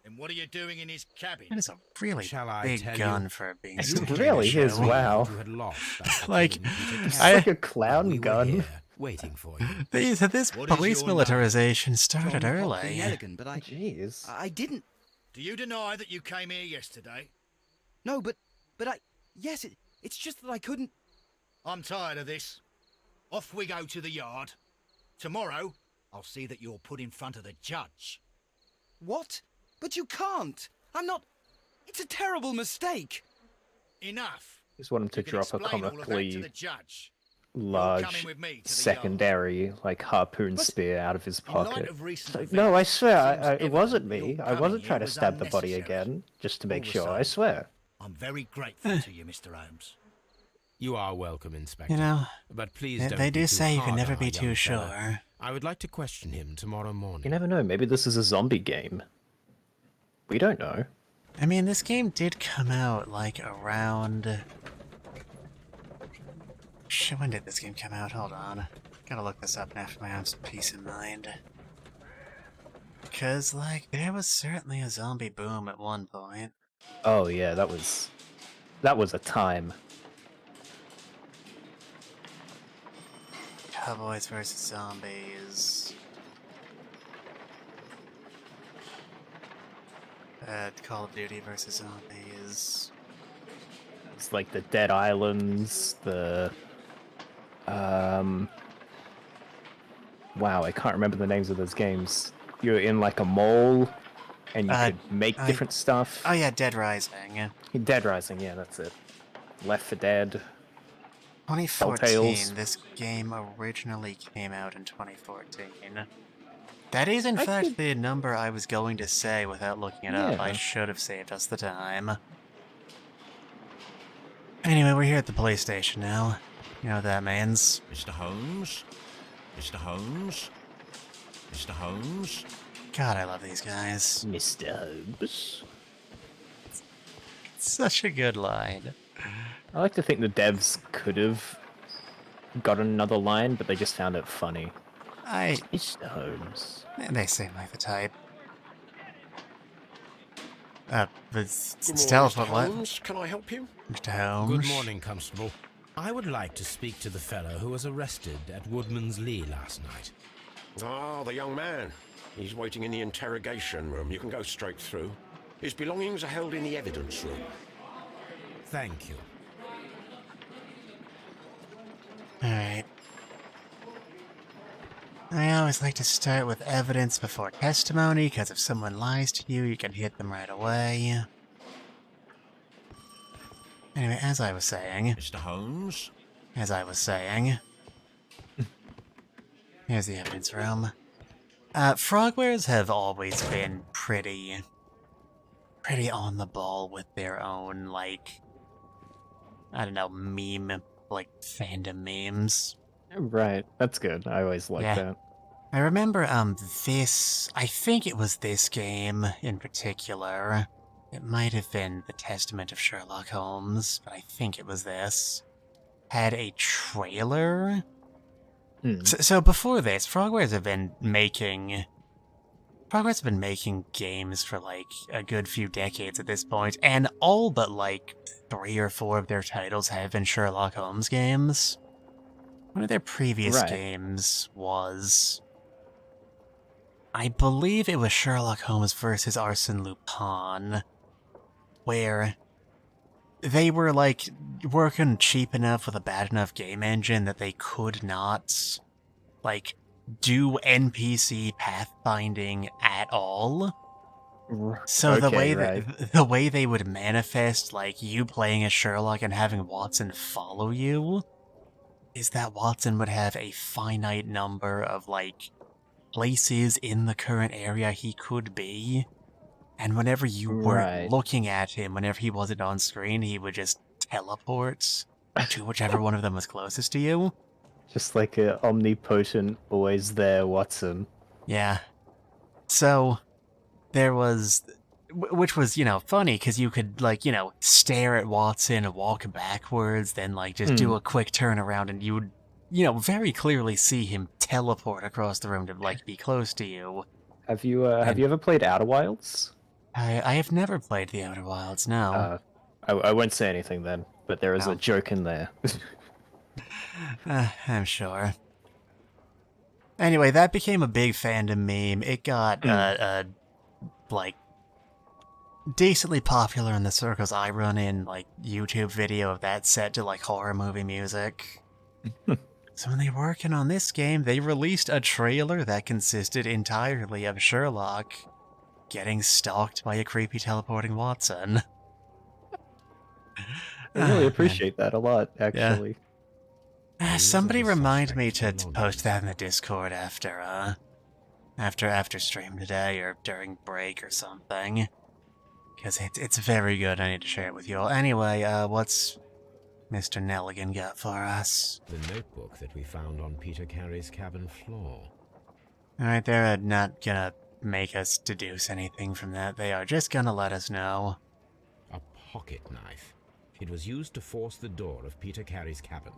And what are you doing in his cabin? That is a really Shall I big tell gun you? for being It sticking in really a is, show. wow. You had lost that Like, killing Peter It's Carey. like a clown We were gun. here, waiting for you. This What is police your name? militarization started John early. Hopkins Elegant, but Jeez. I didn't. Do you deny that you came here yesterday? No, but I. Yes, it's just that I couldn't. I'm tired of this. Off we go to the yard. Tomorrow, I'll see that you're put in front of the judge. What? But you can't. I'm not. It's a terrible mistake. Enough. Just want him to You can drop a explain all of that to comically the judge. large coming with me to the secondary, like, harpoon But spear out of his in light pocket. of recent It's like, events, no, I it swear, seems it wasn't evident me. your I wasn't coming trying to here was stab the body unnecessary. again, just to make All the sure, I same. swear. I'm very grateful to you, Mr. Holmes. You are welcome, Inspector. You know, but please they, don't they be do too say you can hard never on be our too young fella. sure. I would like to question him tomorrow morning. You never know, maybe this is a zombie game. We don't know. I mean, this game did come out, like, around... Shit, when did this game come out? Hold on. Gotta look this up now for my own peace of mind. Because, like, there was certainly a zombie boom at one point. Oh yeah, that was a time. Cowboys versus zombies. Call of Duty versus zombies. It's like the Dead Islands, the wow, I can't remember the names of those games. You're in like a mall and you could make different stuff. Oh yeah, Dead Rising. Dead Rising, yeah, that's it. Left 4 Dead. 2014. Telltales. This game originally came out in 2014. That is, in I fact, could- the number I was going to say without looking it up. I Yeah. should have saved us the time. Anyway, we're here at the police station now. You know what that means. Mr. Holmes? Mr. Holmes? Mr. Holmes? God, I love these guys. Mr. Holmes. Such a good line. I like to think the devs could have got another line, but they just found it funny. Mr. Holmes. They seem like the type. But Good still, morning, Mr. what? Holmes. Can I help you? Mr. Holmes? Good morning, Constable. I would like to speak to the fellow who was arrested at Woodman's Lee last night. Ah, the young man. He's waiting in the interrogation room. You can go straight through. His belongings are held in the evidence room. Thank you. Alright. I always like to start with evidence before testimony, because if someone lies to you, you can hit them right away. Anyway, as I was saying, Mr. Holmes? here's the evidence room. Frogwares have always been pretty on the ball with their own, like, I don't know, meme like, fandom memes. Right, that's good. I always like that. I remember, I think it was this game in particular. It might have been The Testament of Sherlock Holmes, but I think it was this. Had a trailer. So before this, Frogwares have been making games for like a good few decades at this point, and all but like 3 or 4 of their titles have been Sherlock Holmes games. One of their previous games was, I believe it was Sherlock Holmes versus Arsène Lupin, where they were like working cheap enough with a bad enough game engine that they could not like do NPC pathfinding at all. So the way they would manifest like you playing as Sherlock and having Watson follow you is that Watson would have a finite number of like places in the current area he could be. And whenever you weren't looking at him, whenever he wasn't on screen, he would just teleport to whichever one of them was closest to you. Just like a omnipotent, always there Watson. Yeah. So, there was... Which was, funny, because you could, like, stare at Watson and walk backwards, then, like, just do a quick turn around, and you would, very clearly see him teleport across the room to, like, be close to you. Have you ever played Outer Wilds? I have never played the Outer Wilds, no. I won't say anything then, but there is a joke in there. I'm sure. Anyway, that became a big fandom meme. It got, like, decently popular in the circles I run in, like, YouTube video of that set to, like, horror movie music. So when they were working on this game, they released a trailer that consisted entirely of Sherlock getting stalked by a creepy teleporting Watson. I really appreciate that a lot, actually. Yeah. Somebody remind me to post that in the Discord after stream today or during break or something. Because it's very good. I need to share it with you all. Anyway, what's Mr. Nelligan got for us? The notebook that we found on Peter Carey's cabin floor. Alright, they're not gonna make us deduce anything from that. They are just gonna let us know. A pocket knife. It was used to force the door of Peter Carey's cabin.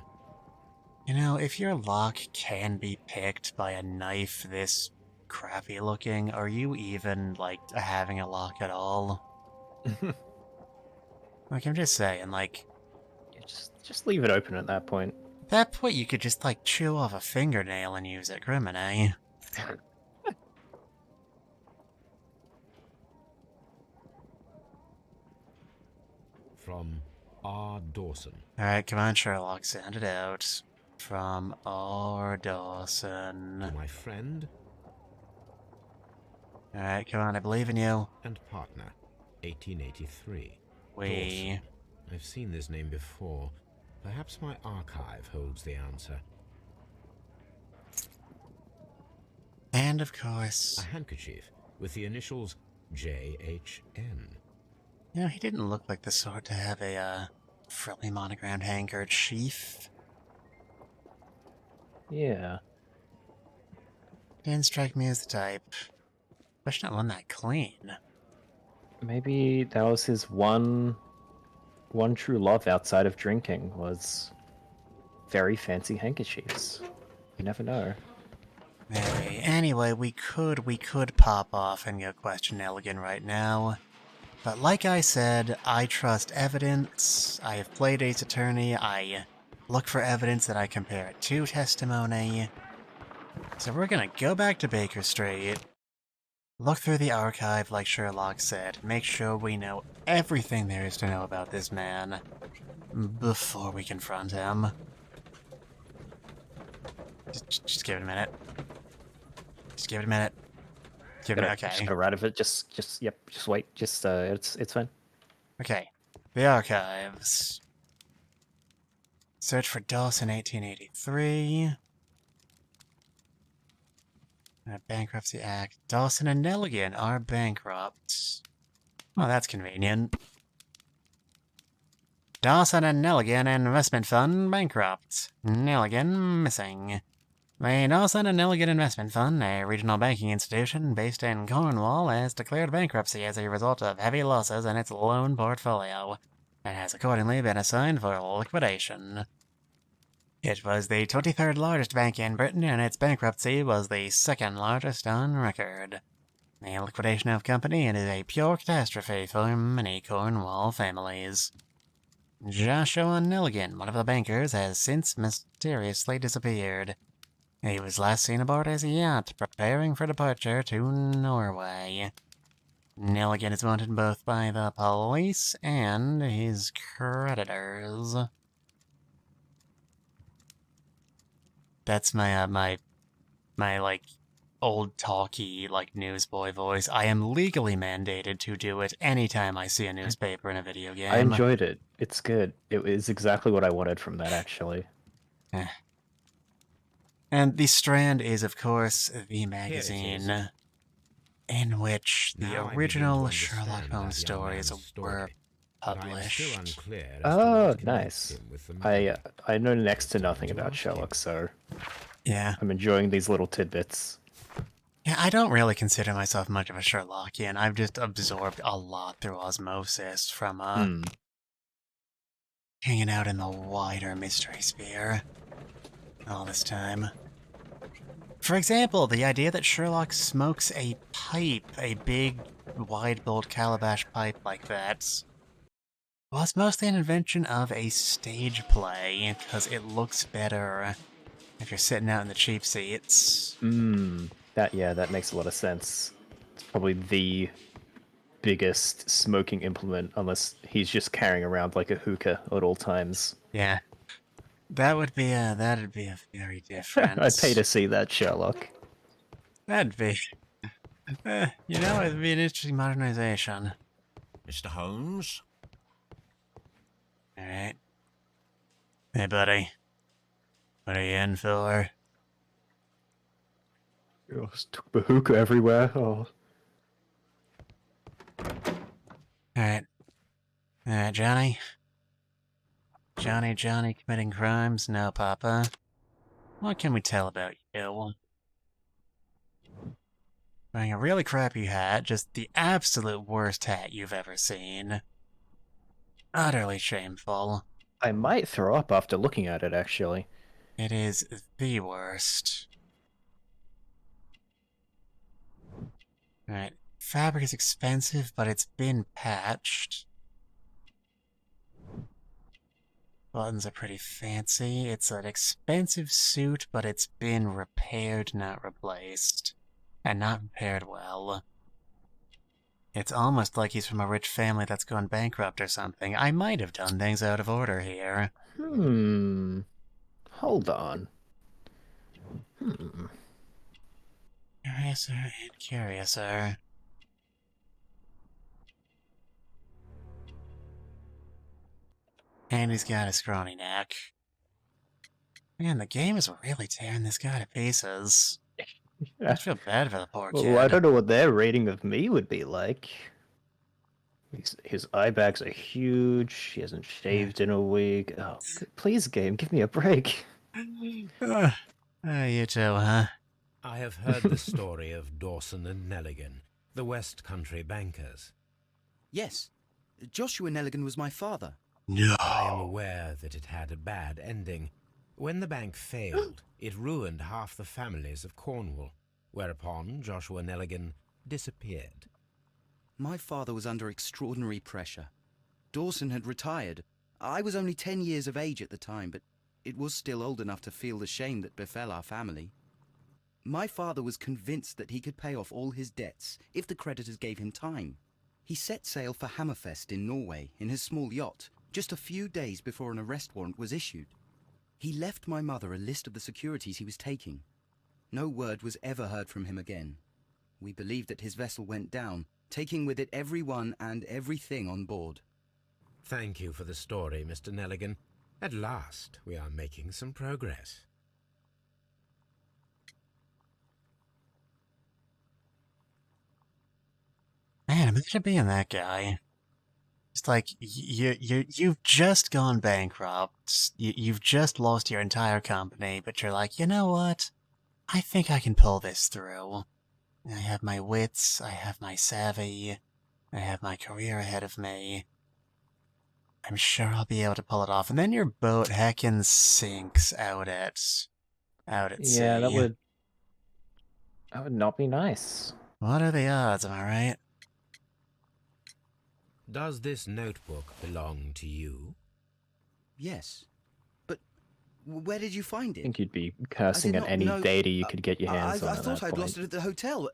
If your lock can be picked by a knife this crappy looking, are you even, like, having a lock at all? Like, I'm just saying, like... Just leave it open at that point. At that point, you could just, like, chew off a fingernail and use it, crimine. From R. Dawson. Alright, come on, Sherlock, send it out. From R. Dawson. To my friend. Alright, come on, I believe in you. And partner, 1883. Dawson. I've seen this name before. Perhaps my archive holds the answer. And of course... A handkerchief with the initials JHN. He didn't look like the sort to have a, frilly monogrammed handkerchief. Yeah. Didn't strike me as the type. Especially not one that clean. Maybe that was his one true love outside of drinking, was very fancy handkerchiefs. You never know. Maybe. Anyway, we could pop off and go question Nelligan right now. But like I said, I trust evidence. I have played Ace Attorney. I look for evidence that I compare it to testimony. So we're gonna go back to Baker Street, look through the archive like Sherlock said, make sure we know everything there is to know about this man before we confront him. Just give it a minute. Just give it a minute. Give it okay. Just go right of it. Just wait. It's fine. Okay. The archives. Search for Dawson 1883. Bankruptcy Act. Dawson and Nelligan are bankrupt. Oh, that's convenient. Dawson and Nelligan Investment Fund bankrupt. Nelligan missing. The Dawson and Nelligan Investment Fund, a regional banking institution based in Cornwall, has declared bankruptcy as a result of heavy losses in its loan portfolio, and has accordingly been assigned for liquidation. It was the 23rd largest bank in Britain, and its bankruptcy was the second largest on record. The liquidation of company is a pure catastrophe for many Cornwall families. Joshua Nelligan, one of the bankers, has since mysteriously disappeared. He was last seen aboard his yacht, preparing for departure to Norway. Nelligan is wanted both by the police and his creditors. That's my like, old talky, like, newsboy voice. I am legally mandated to do it anytime I see a newspaper in a video game. I enjoyed it. It's good. It was exactly what I wanted from that, actually. And The Strand is, of course, the magazine in which the Now I begin to original understand Sherlock that Holmes young stories man's were story, but I am still published. unclear as to Oh, what connects nice. him with the murder. I know next to nothing To about ask Sherlock, so Yeah. I'm enjoying these little tidbits. Yeah, I don't really consider myself much of a Sherlockian. I've just absorbed a lot through osmosis from, hanging out in the wider mystery sphere all this time. For example, the idea that Sherlock smokes a pipe, a big, wide-bowled calabash pipe like that, was mostly an invention of a stage play, because it looks better if you're sitting out in the cheap seats. That makes a lot of sense. It's probably the biggest smoking implement, unless he's just carrying around like a hookah at all times. Yeah. That'd be a very different... I'd pay to see that, Sherlock. That'd be... it'd be an interesting modernization. Mr. Holmes? Alright. Hey, buddy. What are you in for? Oh, just took the hookah everywhere. Oh. Alright. Alright, Johnny? Johnny committing crimes? No, Papa. What can we tell about you? Wearing a really crappy hat, just the absolute worst hat you've ever seen. Utterly shameful. I might throw up after looking at it, actually. It is the worst. Alright, fabric is expensive, but it's been patched. Buttons are pretty fancy. It's an expensive suit, but it's been repaired, not replaced. And not repaired well. It's almost like he's from a rich family that's gone bankrupt or something. I might have done things out of order here. Hold on. Curiouser and curiouser. And he's got a scrawny neck. Man, the game is really tearing this guy to pieces. I feel bad for the poor kid. Well, I don't know what their rating of me would be like. His eye bags are huge. He hasn't shaved in a week. Oh, please, game, give me a break. You too, huh? I have heard the story of Dawson and Nelligan, the West Country bankers. Yes, Joshua Nelligan was my father. No. I am aware that it had a bad ending. When the bank failed, it ruined half the families of Cornwall, whereupon Joshua Nelligan disappeared. My father was under extraordinary pressure. Dawson had retired. I was only 10 years of age at the time, but it was still old enough to feel the shame that befell our family. My father was convinced that he could pay off all his debts if the creditors gave him time. He set sail for Hammerfest in Norway in his small yacht, just a few days before an arrest warrant was issued. He left my mother a list of the securities he was taking. No word was ever heard from him again. We believe that his vessel went down, taking with it everyone and everything on board. Thank you for the story, Mr. Nelligan. At last, we are making some progress. Man, imagine being that guy. It's like, you've just gone bankrupt, you've just lost your entire company, but you're like, you know what? I think I can pull this through. I have my wits, I have my savvy, I have my career ahead of me. I'm sure I'll be able to pull it off. And then your boat heckin' sinks out at sea. Yeah, that would not be nice. What are the odds, am I right? Does this notebook belong to you? Yes. But where did you find I it? think you'd be cursing at any data you could get your hands on I at thought that I'd point. lost it at the hotel.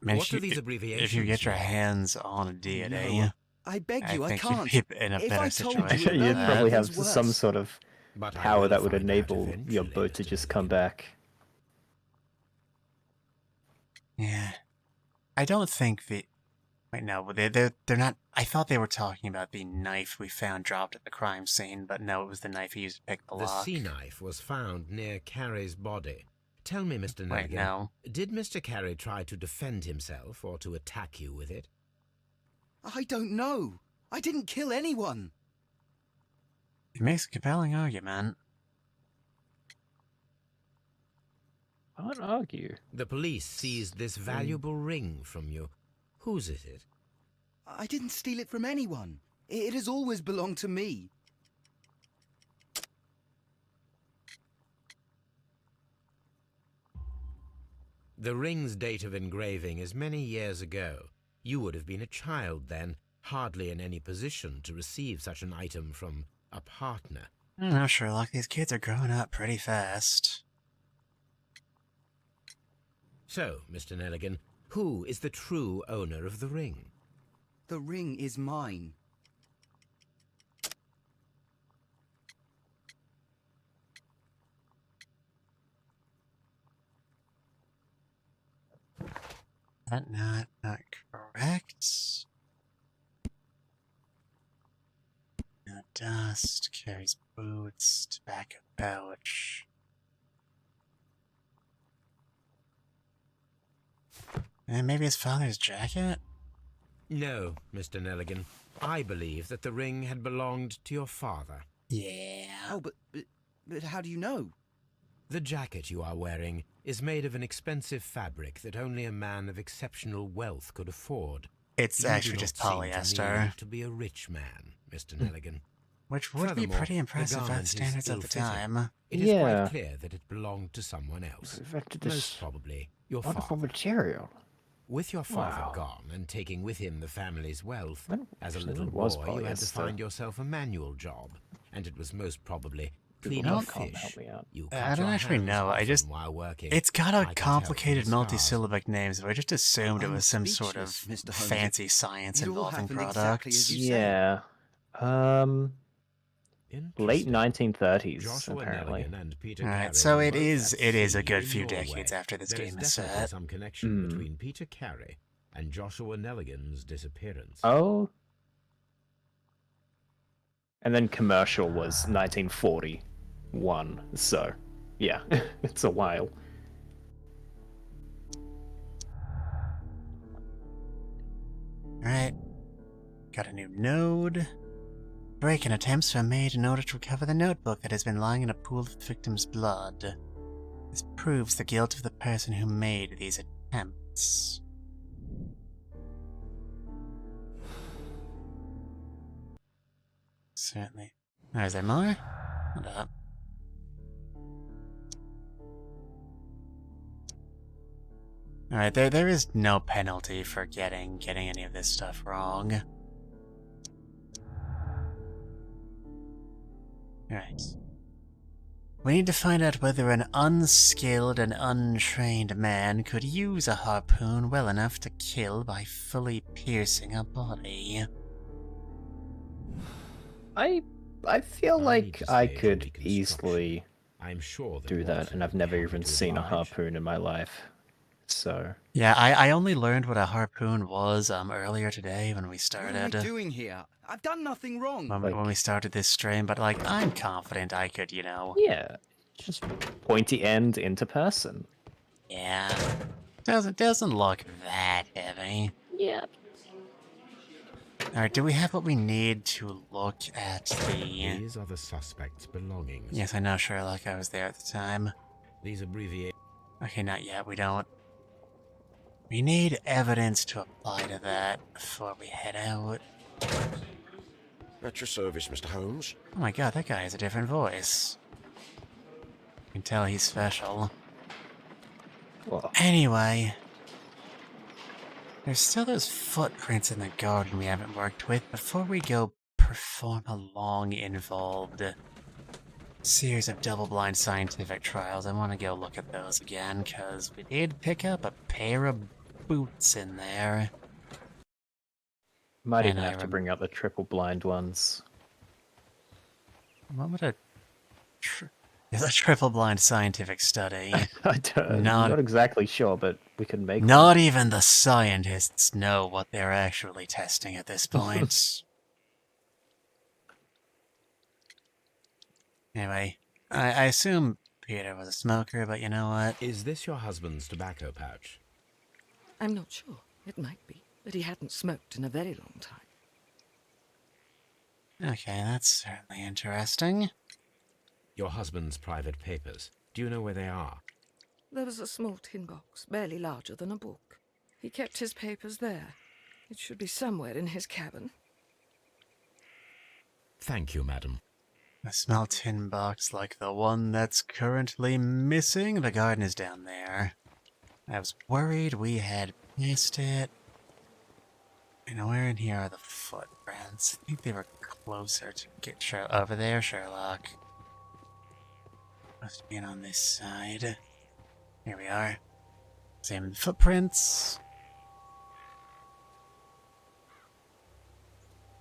Man, What do these abbreviations if you get your mean? hands on a DNA, No, I beg you, I think can't. you'd be in a If better I told you, situation. You'd than probably that. have Nothing's some worse. sort of But I power will that would find out enable your eventually, boat to Mr. just come Milligan. back. Yeah. I don't think the... Wait, no, they're not... I thought they were talking about the knife we found dropped at the crime scene, but no, it was the knife he used to pick the The lock. sea knife was found near Carey's body. Tell me, Mr. Wait, Nelligan, no. did Mr. Carey try to defend himself or to attack you with it? I don't know. I didn't kill anyone. It makes a compelling argument. I won't argue. The police seized this valuable ring from you. Whose is it? I didn't steal it from anyone. It has always belonged to me. The ring's date of engraving is many years ago. You would have been a child then, hardly in any position to receive such an item from a partner. I don't know, Sherlock, these kids are growing up pretty fast. So, Mr. Nelligan, who is the true owner of the ring? The ring is mine. That not correct. No dust, carries boots, tobacco pouch. And maybe his father's jacket? No, Mr. Nelligan. I believe that the ring had belonged to your father. Yeah. Oh, but how do you know? The jacket you are wearing is made of an expensive fabric that only a man of exceptional wealth could afford. It's You do actually not just seem to polyester. need to be a rich man, Mr. Nelligan. Which would be Furthermore, pretty the impressive by the garment is standards of the ill-fitting. time. It is Yeah. quite clear that it belonged to someone else. Affected Most this probably your wonderful father. material. With your father Wow. gone and taking with him the family's wealth, Well, as a actually, little it was boy you had to polyester. find yourself a manual job, and it was most probably People cleaning can't help fish. me out. You I cut don't your actually hands know, I often just- while working. It's got I a can tell complicated from the scars. multisyllabic name, so I just assumed it I'm was some sort of speechless, Mr. Holmes. fancy science It all involving happened products. exactly as you said. Yeah. Late Interesting. 1930s, Joshua apparently. Nelligan and Peter Alright, Carey so were it both is- at it is a sea good in few Norway. decades after this There game is is definitely set. some connection between Peter Carey and Joshua Nelligan's disappearance. Oh. And then commercial was 1941, so yeah, it's a while. Alright. Got a new node. Break-in attempts were made in order to recover the notebook that has been lying in a pool of the victim's blood. This proves the guilt of the person who made these attempts. Certainly. Oh, is there more? Hold up. Alright, there is no penalty for getting any of this stuff wrong. Alright. We need to find out whether an unskilled and untrained man could use a harpoon well enough to kill by fully piercing a body. I feel I need like to I stage a could reconstruction. easily I'm sure that do that, Watson and I've would be never happy even to seen a oblige. harpoon in my life. So Yeah, I only learned what a harpoon was earlier today when we What started. am I doing here? I've done nothing wrong. When we started this stream, but like I'm confident I could, you know. yeah, just pointy end into person. Yeah. Doesn't look that heavy. Yeah. Alright, do we have what we need to look at the... These are the suspect's belongings. Yes, I know, Sherlock. I was there at the time. These abbreviations. Okay, not yet. We don't. We need evidence to apply to that before we head out. At your service, Mr. Holmes. Oh my god, that guy has a different voice. You can tell he's special. Well, Anyway... There's still those footprints in the garden we haven't worked with. Before we go perform a long, involved series of double-blind scientific trials, I want to go look at those again, because we did pick up a pair of boots in there. might And even I have to bring out the triple blind ones. What would a... It's a triple-blind scientific study. I'm not exactly sure, but we can make Not even the scientists know what they're actually testing at this point. Anyway, I assume Peter was a smoker, but you know what? Is this your husband's tobacco pouch? I'm not sure. It might be, but he hadn't smoked in a very long time. Okay, that's certainly interesting. Your husband's private papers. Do you know where they are? There was a small tin box, barely larger than a book. He kept his papers there. It should be somewhere in his cabin. Thank you, madam. A small tin box like the one that's currently missing. The garden is down there. I was worried we had missed it. And where in here are the footprints? I think they were closer to get over there, Sherlock. Must have been on this side. Here we are. Examine the footprints.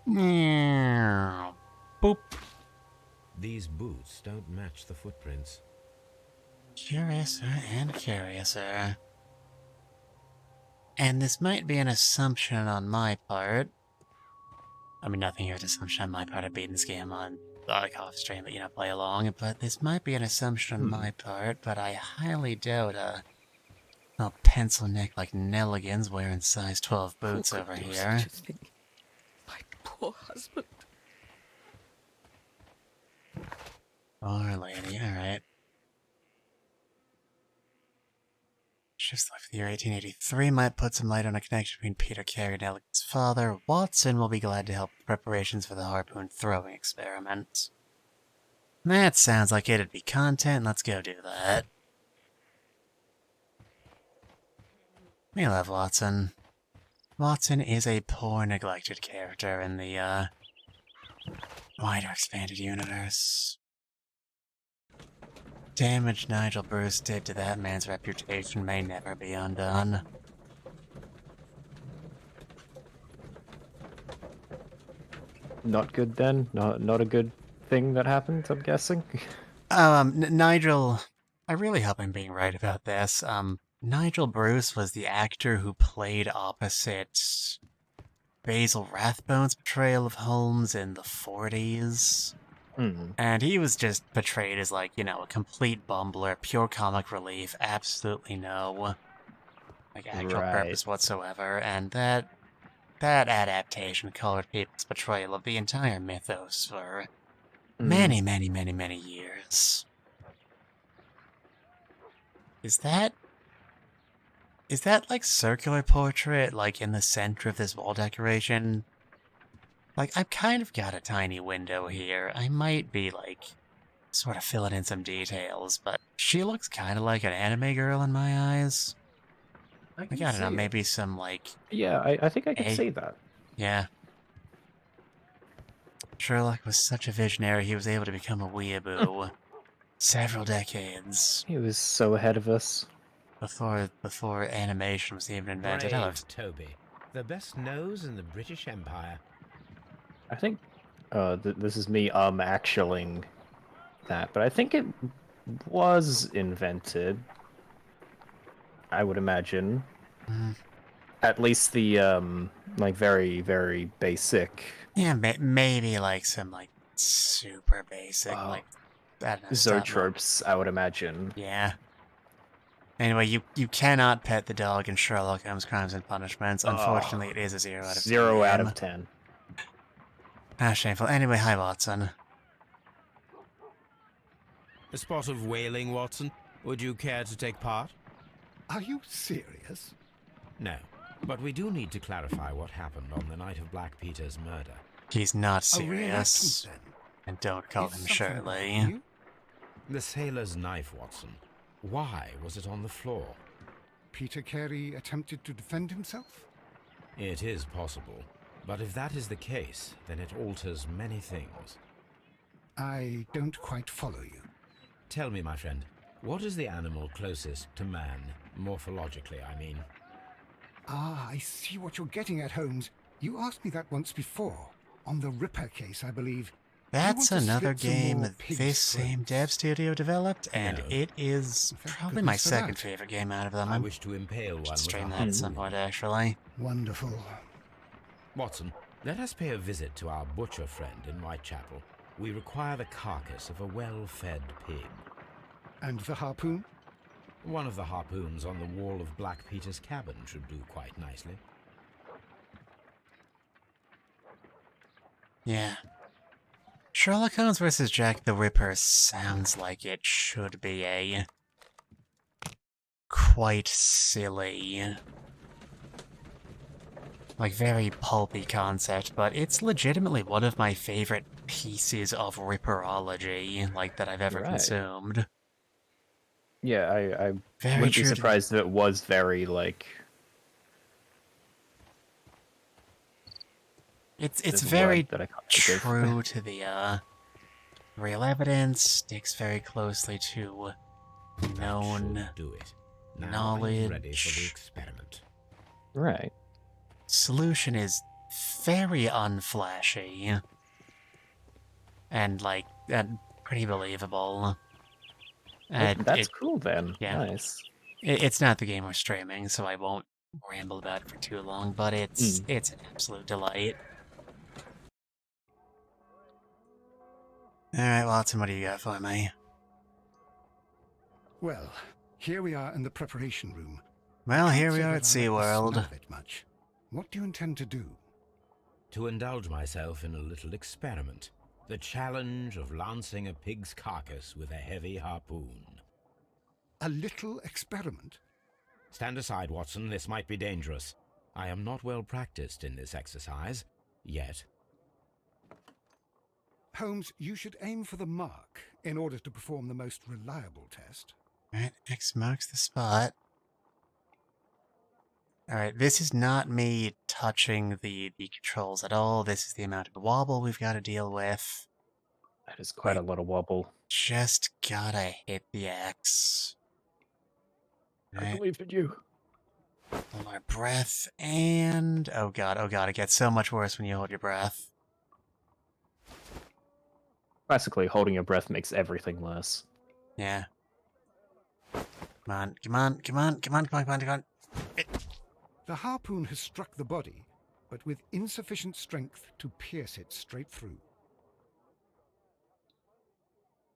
Boop. These boots don't match the footprints. Curiouser and curiouser. And this might be an assumption on my part. I mean, nothing here is an assumption on my part. I've beaten this game on off stream, but you know, play along. But this might be an assumption on my part, but I highly doubt a pencil neck like Nelligan's wearing size 12 boots Who could over do here. such a thing? My poor husband. Poor lady, alright. Just left the year 1883 might put some light on a connection between Peter Carey and Nelligan's father. Watson will be glad to help with preparations for the harpoon throwing experiment. That sounds like it'd be content. Let's go do that. We love Watson. Watson is a poor, neglected character in the, wider expanded universe. Damage Nigel Bruce did to that man's reputation may never be undone. Not good then? Not a good thing that happened, I'm guessing? Nigel... I really hope I'm being right about this. Nigel Bruce was the actor who played opposite Basil Rathbone's portrayal of Holmes in the 40s. And he was just portrayed as, like, you know, a complete bumbler, pure comic relief, absolutely no, like, actual purpose whatsoever, and that adaptation colored people's portrayal of the entire mythos for many, many, many, many years. Is that, like, circular portrait, like, in the center of this wall decoration? Like, I've kind of got a tiny window here. I might be, like, sort of filling in some details, but she looks kind of like an anime girl in my eyes. I don't know, maybe some, like... Yeah, I think I can see that. Yeah. Sherlock was such a visionary, he was able to become a weeaboo several decades. He was so ahead of us. Before animation was even invented. Brave Toby, the best nose in the British Empire. I think this is me actualing that, but I think it was invented. I would imagine. At least the like very, very basic. Yeah, maybe like some like super basic like I don't know, zoetropes, I would imagine. Yeah. Anyway, you cannot pet the dog in Sherlock Holmes Crimes and Punishments. Unfortunately, it is a 0 out of 10. 0 out of 10. Ah, shameful. Anyway, hi, Watson. A spot of whaling, Watson. Would you care to take part? Are you serious? No. But we do need to clarify what happened on the night of Black Peter's murder. He's not A reenactment, serious. then? And don't call Is him something Shirley. bothering you? The sailor's knife, Watson. Why was it on the floor? Peter Carey attempted to defend himself? It is possible. But if that is the case, then it alters many things. I don't quite follow you. Tell me, my friend, what is the animal closest to man, morphologically, I mean? Ah, I see what you're getting at, Holmes. You asked me that once before. On the Ripper case, I believe. That's You want to another slit some game more that pigs' this same throats? dev studio developed, and No. it is Thank probably my goodness for second that. favorite game out of them. I I'm wish to impale one should with stream a that at some harpoon. point, actually. Wonderful. Watson, let us pay a visit to our butcher friend in Whitechapel. We require the carcass of a well-fed pig. And the harpoon? One of the harpoons on the wall of Black Peter's cabin should do quite nicely. Yeah. Sherlock Holmes vs. Jack the Ripper sounds like it should be a quite silly, like very pulpy concept, but it's legitimately one of my favorite pieces of Ripperology, like, that I've ever Right. consumed. Yeah, I Very wouldn't be true to- surprised if it was very, like... It's there's a very word that I can't think of. true to the real evidence, sticks very closely to That known should do it. Now I am ready for the knowledge. experiment. Right. Solution is very unflashy and, like, pretty believable. And That's cool then. yeah. Nice. it's not the game we're streaming, so I won't ramble about it for too long, but it's an absolute delight. Alright, Watson, what do you got for me? Well, here we are in the preparation room. Well, Can't here we say are that at I like the smell SeaWorld. of it much. What do you intend to do? To indulge myself in a little experiment. The challenge of lancing a pig's carcass with a heavy harpoon. A little experiment? Stand aside, Watson. This might be dangerous. I am not well practiced in this exercise. Yet. Holmes, you should aim for the mark in order to perform the most reliable test. Alright, X marks the spot. Alright, this is not me touching the controls at all. This is the amount of wobble we've got to deal with. That is quite a lot of wobble. Just gotta hit the X. Alright, believe in you. hold our breath, and... oh god, it gets so much worse when you hold your breath. Classically, holding your breath makes everything worse. Yeah. Come on, come on, come on, come on, come on, come on, come on. The harpoon has struck the body, but with insufficient strength to pierce it straight through.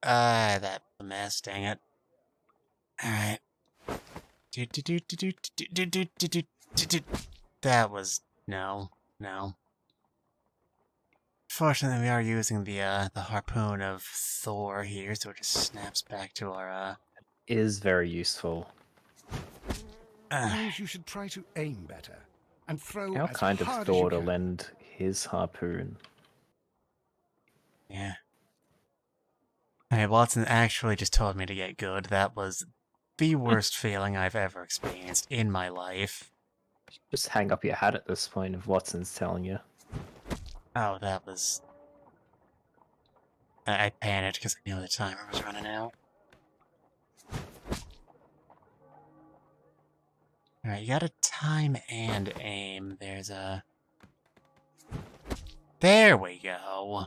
That's a mess, dang it. Alright. That was... no. Fortunately, we are using the harpoon of Thor here, so it just snaps back to our, Is very useful. Holmes, you should try to aim better and throw How as kind of hard as Thor you to can. lend his harpoon. yeah. Hey, Watson actually just told me to get good. That was the worst feeling I've ever experienced in my life. Just hang up your hat at this point if Watson's telling you. Oh, that was... I panicked because I knew the timer was running out. Alright, you gotta time and aim. There's a... there we go.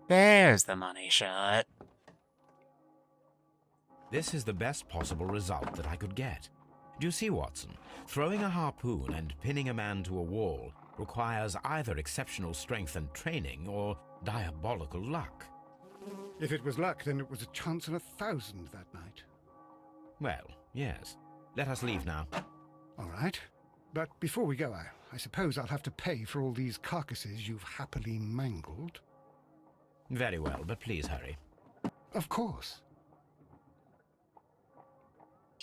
There's the money shot. This is the best possible result that I could get. Do you see, Watson? Throwing a harpoon and pinning a man to a wall requires either exceptional strength and training or diabolical luck. If it was luck, then it was a chance in 1,000 that night. Well, yes. Let us leave now. All right. But before we go, I suppose I'll have to pay for all these carcasses you've happily mangled. Very well, but please hurry. Of course.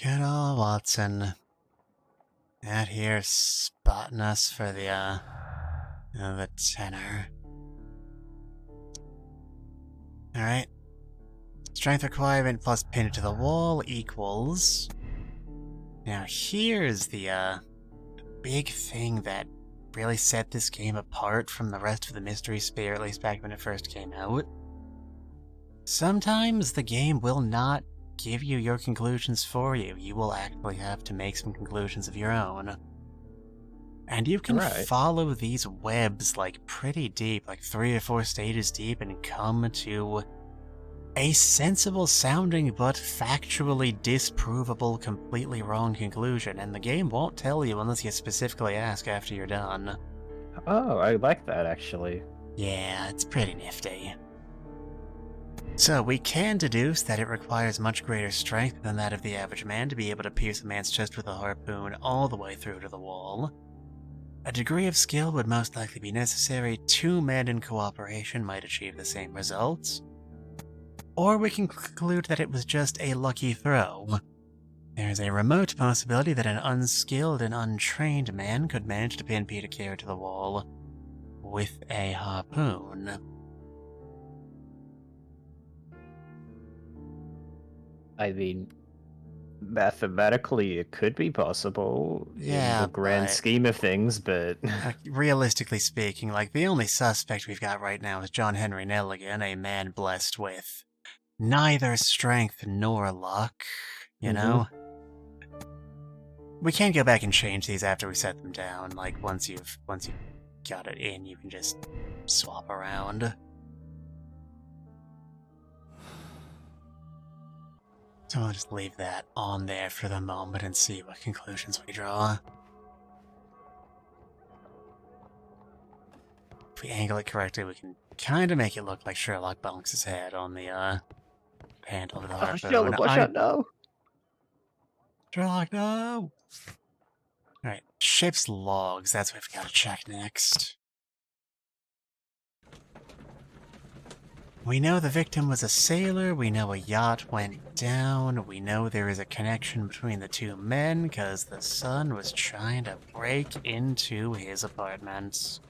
Good old Watson. Out here spotting us for the tenor. Alright. Strength requirement plus pin it to the wall equals... Now here's the big thing that really set this game apart from the rest of the Mystery Sphere, at least back when it first came out. Sometimes the game will not give you your conclusions for you. You will actually have to make some conclusions of your own. And you can follow these webs like pretty deep, like 3 or 4 stages deep, and come to a sensible sounding but factually disprovable, completely wrong conclusion, and the game won't tell you unless you specifically ask after you're done. Oh, I like that actually. Yeah, it's pretty nifty. So we can deduce that it requires much greater strength than that of the average man to be able to pierce a man's chest with a harpoon all the way through to the wall. A degree of skill would most likely be necessary. 2 men in cooperation might achieve the same results. Or we can conclude that it was just a lucky throw. There is a remote possibility that an unskilled and untrained man could manage to pin Peter Carey to the wall with a harpoon. I mean, mathematically it could be possible in the grand scheme of things, but... realistically speaking, like, the only suspect we've got right now is John Henry Nelligan, a man blessed with neither strength nor luck, you know? We can't go back and change these after we set them down. Like, once you've got it in, you can just swap around. So I'll just leave that on there for the moment and see what conclusions we draw. If we angle it correctly, we can kind of make it look like Sherlock bonks his head on the handle of the harpoon. Sherlock, watch out, no! Sherlock, no! Alright, ship's logs, that's what we've got to check next. We know the victim was a sailor, we know a yacht went down, we know there is a connection between the 2 men because the son was trying to break into his apartment.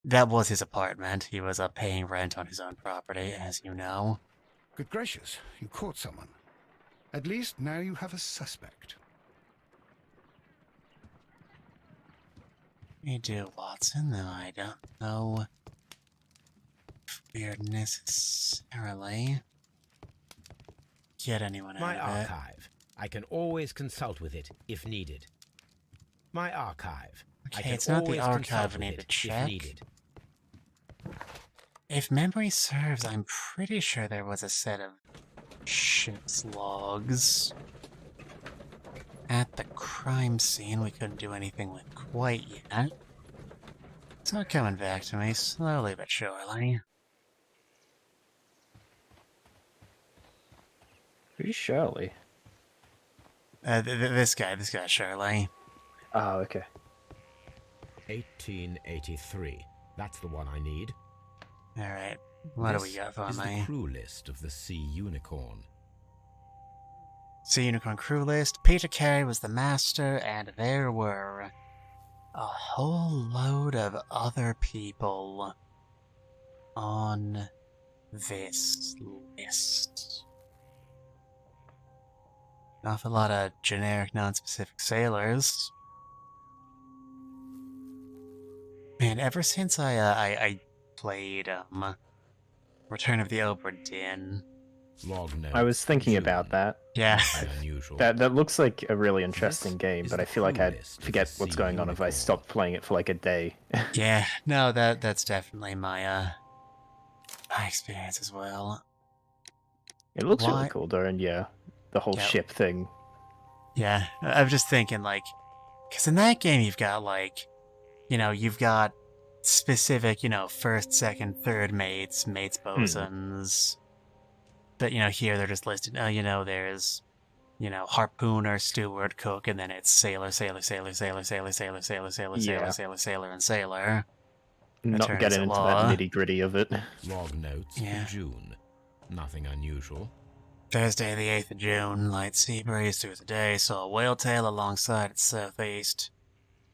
That was his apartment. He was paying rent on his own property, as you know. Good gracious, you caught someone. At least now you have a suspect. We do, Watson, though I don't know if we're necessarily get anyone out of it. My archive. I can always consult with it if needed. My archive. Okay, it's not the archive we need to check. If memory serves, I'm pretty sure there was a set of ship's logs at the crime scene we couldn't do anything with quite yet. It's not coming back to me, slowly but surely. Who's Shirley? This guy, Shirley. Oh, okay. 1883. That's the one I need. Alright, what do we got for me? me? This is the crew list of the Sea Unicorn. Sea Unicorn crew list. Peter Carey was the master, and there were a whole load of other people on this list. An awful lot of generic, non-specific sailors. Man, ever since I played Return of the Obra Dinn. I was thinking about that. Yeah. that looks like a really interesting game, but I feel like I'd forget what's going on if I stopped playing it for like a day. Yeah, no, that's definitely my experience as well. It looks really cool, though, and yeah, the whole ship thing. Yeah, I was just thinking, like, because in that game you've got, like, you know, you've got specific, you know, first, second, third mates, bosuns. But, you know, here they're just listed. Oh, you know, there's you know, harpooner, steward, cook, and then it's sailor, sailor, sailor, sailor, sailor, sailor, sailor, sailor, Yeah. sailor, sailor, and sailor. Not Attorneys getting at into law. that nitty-gritty of it. Log notes Yeah. for June. Nothing unusual. Thursday, the 8th of June, light sea breeze through the day, saw a whale tail alongside its southeast.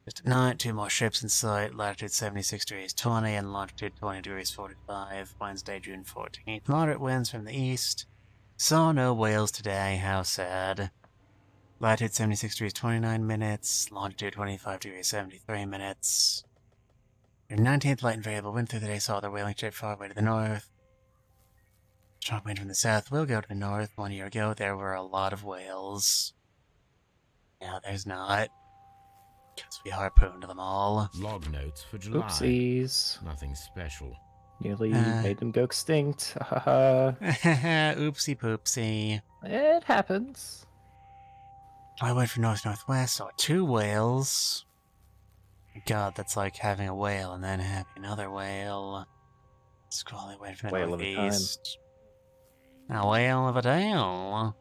Just at night, 2 more ships in sight, latitude 76 degrees 20 and longitude 20 degrees 45, Wednesday, June 14th. Moderate winds from the east. Saw no whales today, how sad. Latitude 76 degrees 29 minutes, longitude 25 degrees 73 minutes. Your 19th, light and variable wind through the day, saw the whaling ship far away to the north. Strong wind from the south will go to the north. 1 year ago, there were a lot of whales. Now there's not. Because we harpooned them all. Log notes for July. Oopsies. Nothing special. Nearly made them go extinct. Haha. Oopsie poopsie. It happens. I went for north-northwest, saw 2 whales. God, that's like having a whale and then having another whale. Squally went from the Whale of a time. northeast. A whale of a tail.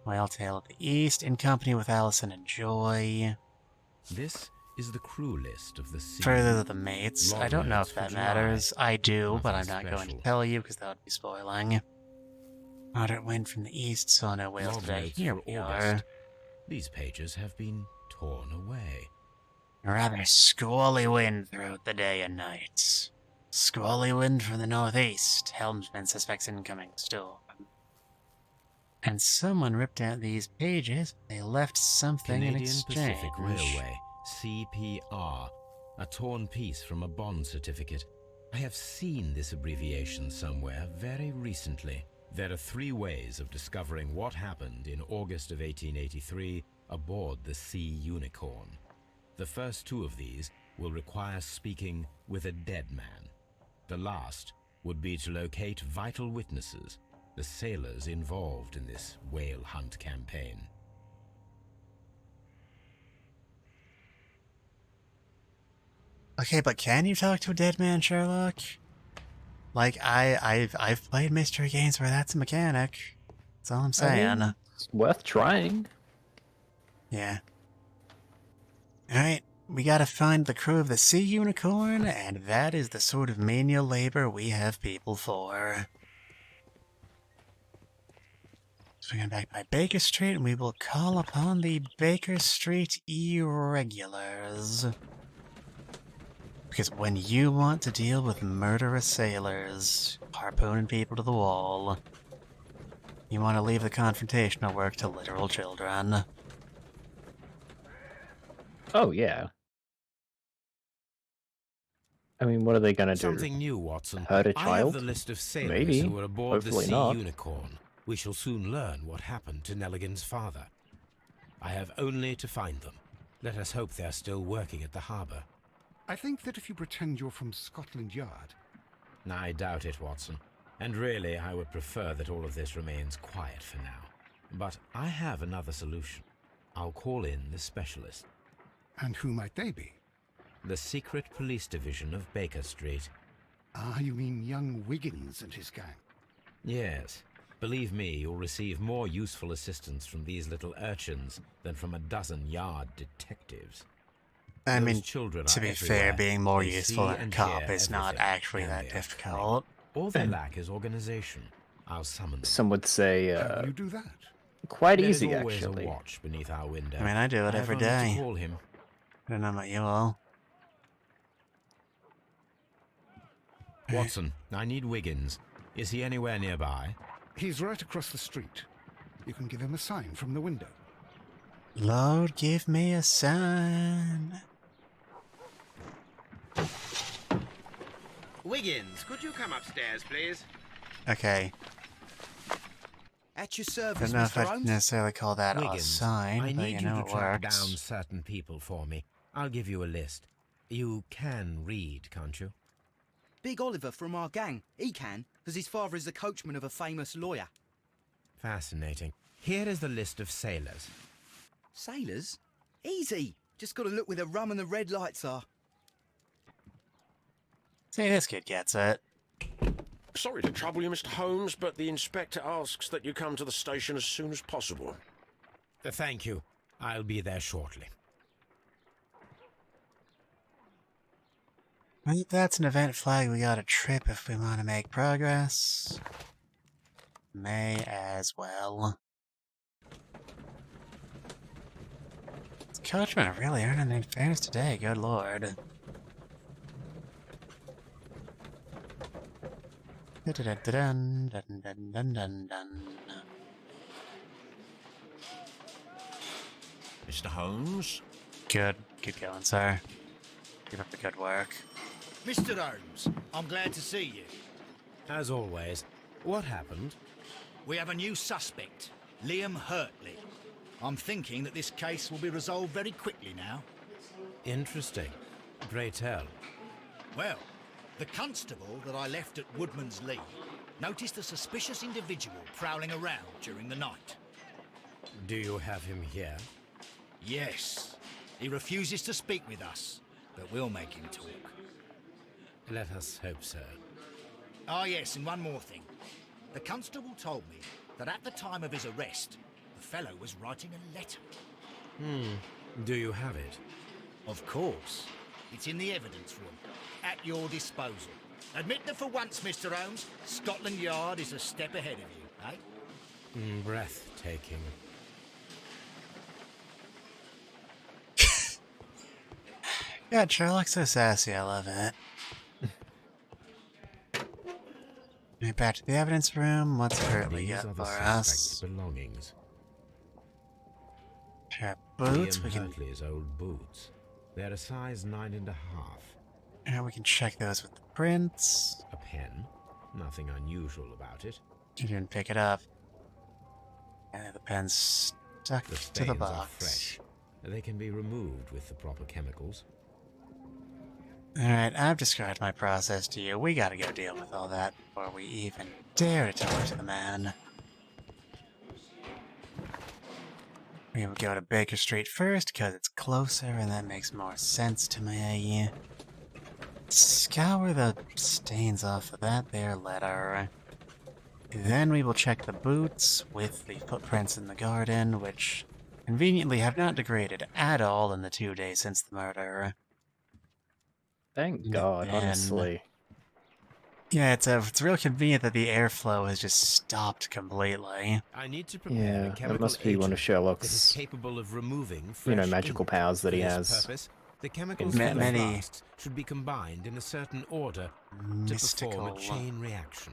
Whale tail at the east, in company with Allison and Joy. This is the crew list of the sea. Further to the mates. Log I don't know notes if for that July. matters. I do, but I'm Nothing not going to special. tell you because that would be spoiling. Moderate wind from the east, saw no whales Log today. notes Here for we August. are. These pages have been torn away. A rather squally wind throughout the day and night. Squally wind from the northeast. Helmsman suspects incoming storm. And someone ripped out these pages. They left something in Canadian exchange. Pacific Railway, CPR. A torn piece from a bond certificate. I have seen this abbreviation somewhere very recently. There are 3 ways of discovering what happened in August of 1883 aboard the Sea Unicorn. The first 2 of these will require speaking with a dead man. The last would be to locate vital witnesses, the sailors involved in this whale hunt campaign. Okay, but can you talk to a dead man, Sherlock? Like, I've played mystery games where that's a mechanic. That's all I'm saying. It's worth trying. Yeah. Alright, we gotta find the crew of the Sea Unicorn, and that is the sort of menial labor we have people for. Swinging back by Baker Street, and we will call upon the Baker Street Irregulars. Because when you want to deal with murderous sailors, harpooning people to the wall, you want to leave the confrontational work to literal children. Oh, yeah. I mean, what are they gonna do? Something new, Watson. Hurt a I have child? the list of sailors Maybe. who were aboard the Hopefully Sea not. Unicorn. We shall soon learn what happened to Nelligan's father. I have only to find them. Let us hope they are still working at the harbour. I think that if you pretend you're from Scotland Yard, I doubt it, Watson. And really, I would prefer that all of this remains quiet for now. But I have another solution. I'll call in the specialist. and who might they be? The secret police division of Baker Street. Ah, you mean young Wiggins and his gang? Yes. Believe me, you'll receive more useful assistance from these little urchins than from a dozen yard detectives. I Those mean, children to are be everywhere. fair, being more They useful see than a and cop hear is not everything, actually and that they are difficult. All they lack is organization. I'll summon them. Some would say, How do you do that? quite There's easy, always actually. a watch beneath our window. I mean, I do it I every have only day. to call him. I don't know about you all. Watson, I need Wiggins. Is he anywhere nearby? He's right across the street. You can give him a sign from the window. Lord, give me a sign. Wiggins, could you come upstairs, please? Okay, At your I service, don't know if Mr. I'd Holmes. necessarily call that a Wiggins, sign, I but need you know you it to track works. down certain people for me. I'll give you a list. You can read, can't you? Big Oliver from our gang. He can, because his father is the coachman of a famous lawyer. Fascinating. Here is the list of sailors. Sailors? Easy. Just got to look where the rum and the red lights are. See, this kid gets it. Sorry to trouble you, Mr. Holmes, but the inspector asks that you come to the station as soon as possible. Thank you. I'll be there shortly. Well, if that's an event flag, we got a trip if we want to make progress. May as well. This coachman really earning their fares today, good lord. Dun, dun, dun, dun, dun, dun, dun. Mr. Holmes? Good. Keep going, sir. Keep up the good work. Mr. Holmes, I'm glad to see you. As always, what happened? We have a new suspect, Liam Hurtley. I'm thinking that this case will be resolved very quickly now. Interesting. Pray tell. Well, the constable that I left at Woodman's Lee noticed a suspicious individual prowling around during the night. Do you have him here? Yes. He refuses to speak with us, but we'll make him talk. Let us hope so. Ah, yes, and one more thing. The constable told me that at the time of his arrest, the fellow was writing a letter. Do you have it? Of course. It's in the evidence room, at your disposal. Admit that for once, Mr. Holmes, Scotland Yard is a step ahead of you, eh? Breathtaking. God, Sherlock's so sassy, I love it. Right, back to the evidence room. What's Hurtley These got are the for suspect's us? belongings. Pair of boots. Liam We can, Hurtley's old boots. They're a size 9.5. we can check those with the prints. A pen. Nothing unusual about it. You didn't pick it up. And the pen's stuck The to stains the are box. fresh. They can be removed with the proper chemicals. Alright, I've described my process to you. We gotta go deal with all that before we even dare to talk to the man. We will go to Baker Street first, because it's closer and that makes more sense to me. Scour the stains off of that there letter. Then we will check the boots with the footprints in the garden, which conveniently have not degraded at all in the 2 days since the murder. Thank God, And- honestly. Yeah, it's real convenient that the airflow has just stopped completely. I need to prepare Yeah, a that chemical must be one of agent that is Sherlock's, capable of removing you know, fresh magical ink. powers that For he this has. purpose, the chemicals Ma- from the many- flasks should be combined in a certain order to perform Mystical. a chain reaction.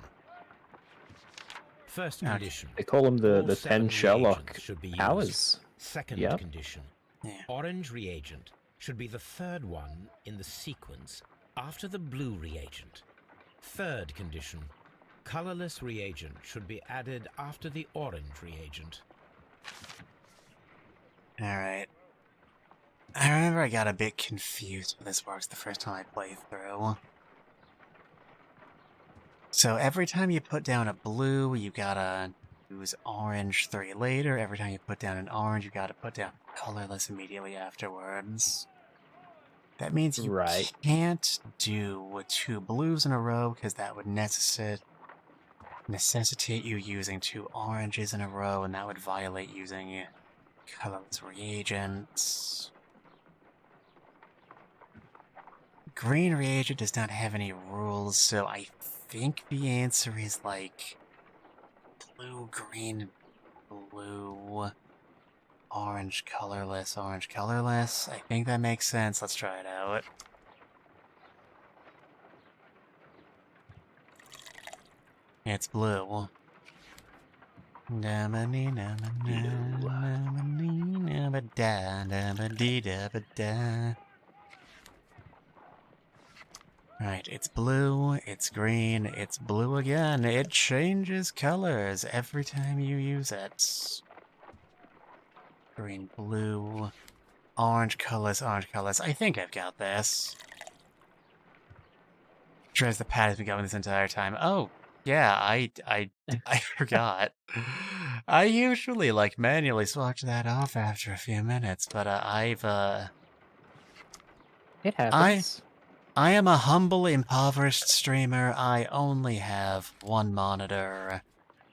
First Okay. condition. They call him the all 10 7 Sherlock reagents should be used. powers. Second Yep. condition. Yeah. Orange reagent should be the third one in the sequence after the blue reagent. Third condition. Colorless reagent should be added after the orange reagent. Alright. I remember I got a bit confused when this works the first time I played through. So every time you put down a blue, you gotta use orange 3 later. Every time you put down an orange, you gotta put down colorless immediately afterwards. That means you Right. can't do 2 blues in a row, because that would necessitate you using 2 oranges in a row, and that would violate using colorless reagents. Green reagent does not have any rules, so I think the answer is like blue, green, blue, orange, colorless, orange, colorless. I think that makes sense. Let's try it out. It's blue. Right, it's blue, it's green, it's blue again. It changes colors every time you use it. Green, blue, orange colors, orange colors. I think I've got this. Sure as the pad has been going this entire time. Oh, yeah, I forgot. I usually like manually swatch that off after a few minutes, but It happens. I am a humble, impoverished streamer. I only have one monitor.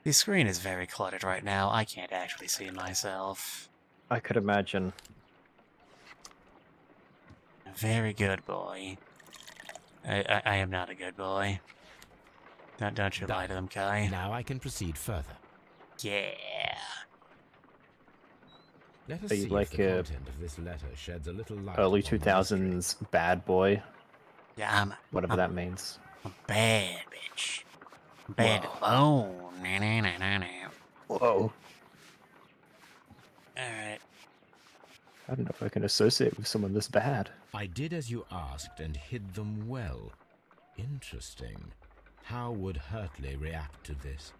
The screen is very cluttered right now. I can't actually see myself. I could imagine. Very good boy. I am not a good boy. Don't you lie to them, Kai. Now I can proceed further. Yeah. Let us Are you see like if the a content of this letter sheds a little light early upon the mystery. 2000s bad boy? Yeah, Whatever that means. I'm a bad bitch. Bad to the bone. Nah. Whoa. Alright. I don't know if I can associate with someone this bad. I did as you asked and hid them well. Interesting. How would Hurtley react to this?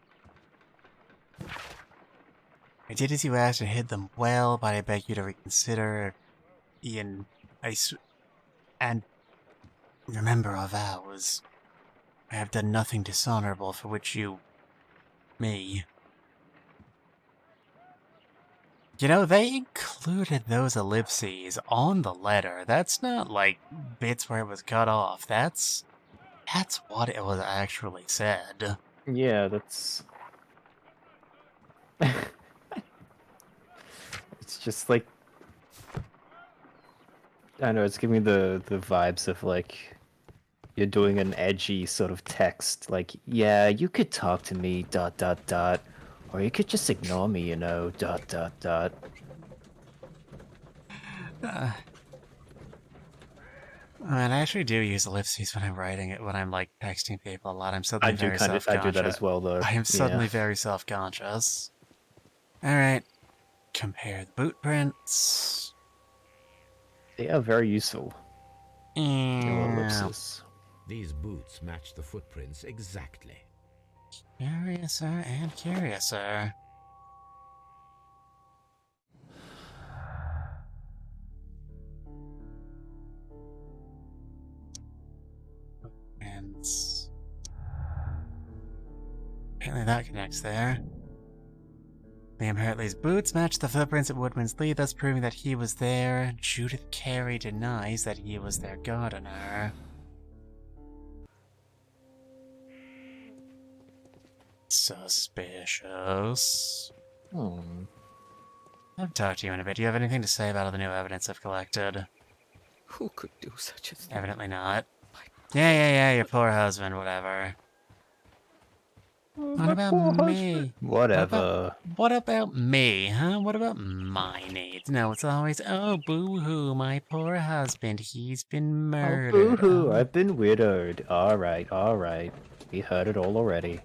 I did as you asked and hid them well, but I beg you to reconsider. Ian, and remember our vows. I have done nothing dishonorable for which me. You know, they included those ellipses on the letter. That's not like bits where it was cut off. That's what it was actually said. Yeah, that's... It's just like... I don't know, it's giving me the vibes of like... You're doing an edgy sort of text, like, yeah, you could talk to me, ... Or you could just ignore me, you know, ... I actually do use ellipses when I'm writing it, when I'm like texting people a lot. I'm suddenly very self-conscious. I do that as well, though. I am suddenly very self-conscious. Alright. Compare the boot prints. They are very useful. Yeah. Ellipses. These boots match the footprints exactly. Curiouser and curiouser. And apparently that connects there. Liam Hartley's boots match the footprints at Woodman's Lee, thus proving that he was there. Judith Carey denies that he was their gardener. Suspicious. I'll talk to you in a bit. Do you have anything to say about all the new evidence I've collected? Who could do such a thing? Evidently not. Yeah, your poor husband, whatever. What about me? Whatever. What about me, huh? What about my needs? No, it's always, oh, boo-hoo, my poor husband, he's been murdered. Oh, boo-hoo, I've been widowed. Alright. We heard it all already.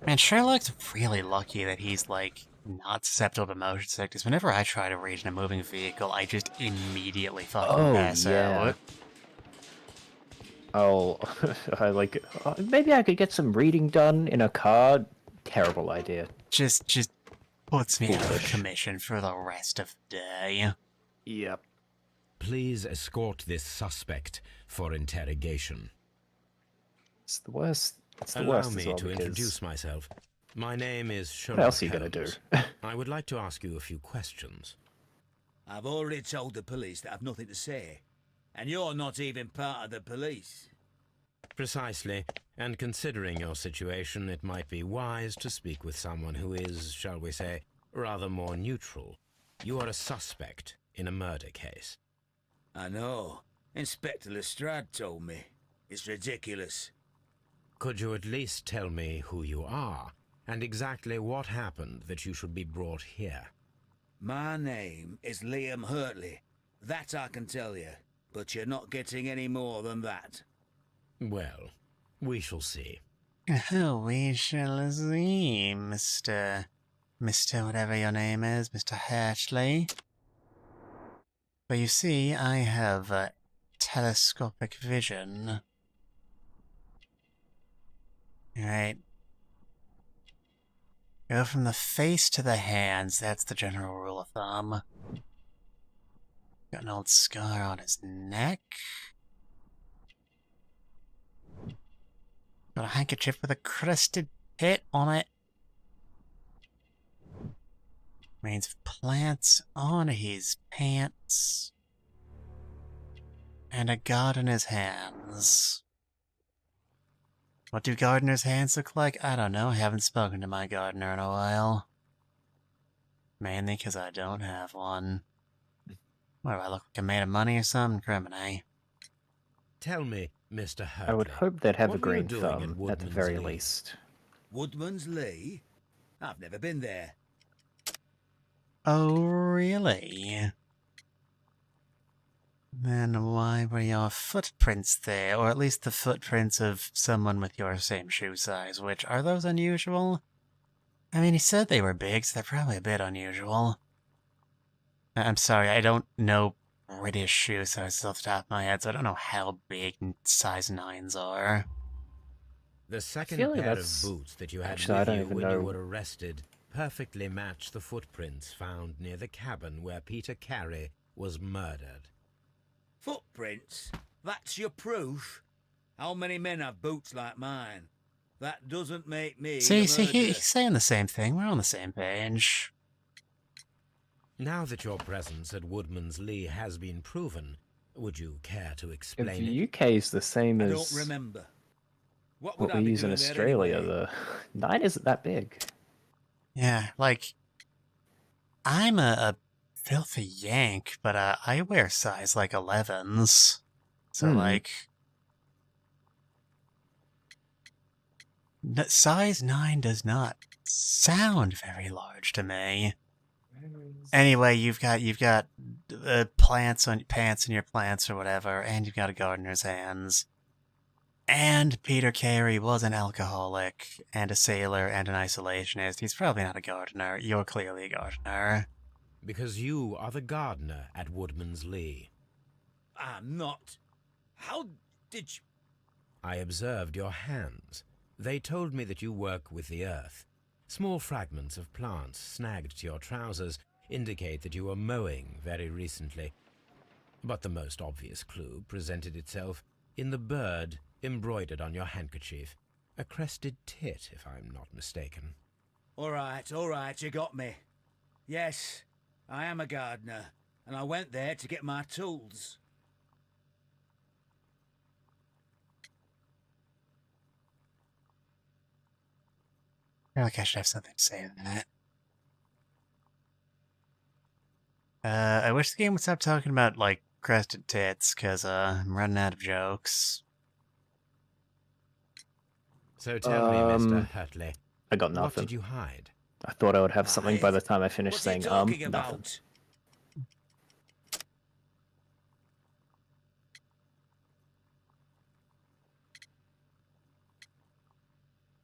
Man, Sherlock's really lucky that he's, like, not susceptible to motion sickness. Whenever I try to read in a moving vehicle, I just immediately fucking pass out. Maybe I could get some reading done in a car. Terrible idea. Just puts me out of commission for the rest of the day. Yep. Please escort this suspect for interrogation. It's the worst. It's the Allow worst me as well, to introduce myself. My name is Sherlock. What else are you gonna Holmes. do? I would like to ask you a few questions. I've already told the police that I've nothing to say. And you're not even part of the police. Precisely. And considering your situation, it might be wise to speak with someone who is, shall we say, rather more neutral. You are a suspect in a murder case. I know. Inspector Lestrade told me. It's ridiculous. Could you at least tell me who you are, and exactly what happened that you should be brought here? My name is Liam Hurtley. That I can tell you. But you're not getting any more than that. Well, we shall see. Oh, we shall see, Mr. whatever your name is, Mr. Hatchley. But you see, I have telescopic vision. Alright. Go from the face to the hands, that's the general rule of thumb. Got an old scar on his neck. Got a handkerchief with a crusted pit on it. Remains of plants on his pants. And a god in his hands. What do gardener's hands look like? I don't know. I haven't spoken to my gardener in a while. Mainly because I don't have one. What do I look like? I'm made of money or something? Criminy. Tell me, Mr. Hurtley. I would hope they'd have a what were you green doing thumb, at the Woodman's very Lee? least. Woodman's Lee? I've never been there. Oh, really? Then why were your footprints there? Or at least the footprints of someone with your same shoe size, which, are those unusual? I mean, he said they were big, so they're probably a bit unusual. I'm sorry, I don't know British shoe sizes off the top of my head, so I don't know how big size 9s are. The second feel like pair of that's- boots that you had actually, I with don't you even when you know. were arrested perfectly match the footprints found near the cabin where Peter Carey was murdered. Footprints? That's your proof? How many men have boots like mine? That doesn't make me See, the murderer. he's saying the same thing. We're on the same page. Now that your presence at Woodman's Lee has been proven, would you care to If explain the it? UK is the same I as don't remember. What would what I we be use in doing there Australia, anyway? the 9 isn't that big. Yeah, like, I'm a filthy yank, but I wear size like 11s. So, like, size 9 does not sound very large to me. Anyway, you've got pants in your plants or whatever, and you've got a gardener's hands. And Peter Carey was an alcoholic, and a sailor, and an isolationist. He's probably not a gardener. You're clearly a gardener. Because you are the gardener at Woodman's Lee. I'm not. How did you... I observed your hands. They told me that you work with the earth. Small fragments of plants snagged to your trousers indicate that you were mowing very recently. But the most obvious clue presented itself in the bird embroidered on your handkerchief. A crested tit, if I'm not mistaken. All right, you got me. Yes, I am a gardener, and I went there to get my tools. I feel like I should have something to say to that. I wish the game would stop talking about, like, crested tits, because, I'm running out of jokes. So tell me, Mr. Hurtley, I got what nothing. did you hide? I thought I would have something by the time I finished What's he saying, talking nothing. about?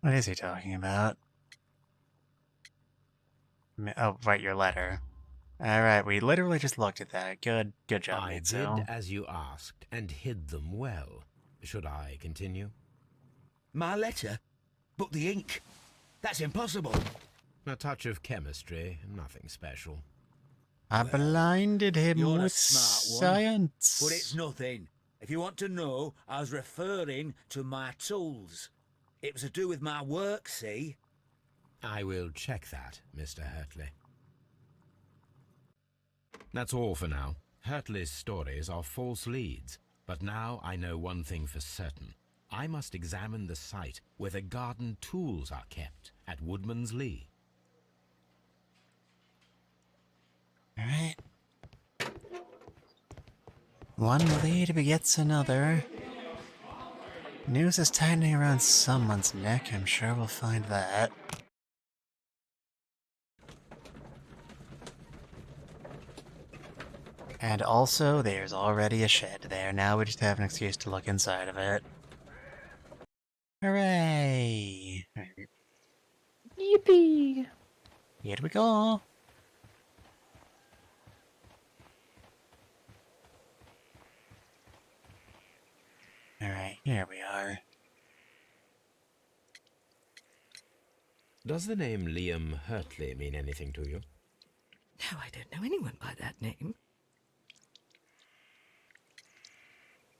What is he talking about? Oh, right, your letter. Alright, we literally just looked at that. Good job, I Mitsu. did as you asked, and hid them well. Should I continue? My letter? But the ink? That's impossible. A touch of chemistry, nothing special. I blinded him You're a with smart one, science. but it's nothing. If you want to know, I was referring to my tools. It was to do with my work, see? I will check that, Mr. Hurtley. That's all for now. Hurtley's stories are false leads, but now I know one thing for certain. I must examine the site where the garden tools are kept at Woodman's Lee. Alright. One lead begets another. News is tightening around someone's neck. I'm sure we'll find that. And also, there's already a shed there. Now we just have an excuse to look inside of it. Hooray! Yippee! Here we go! Alright, here we are. Does the name Liam Hurtley mean anything to you? No, I don't know anyone by that name.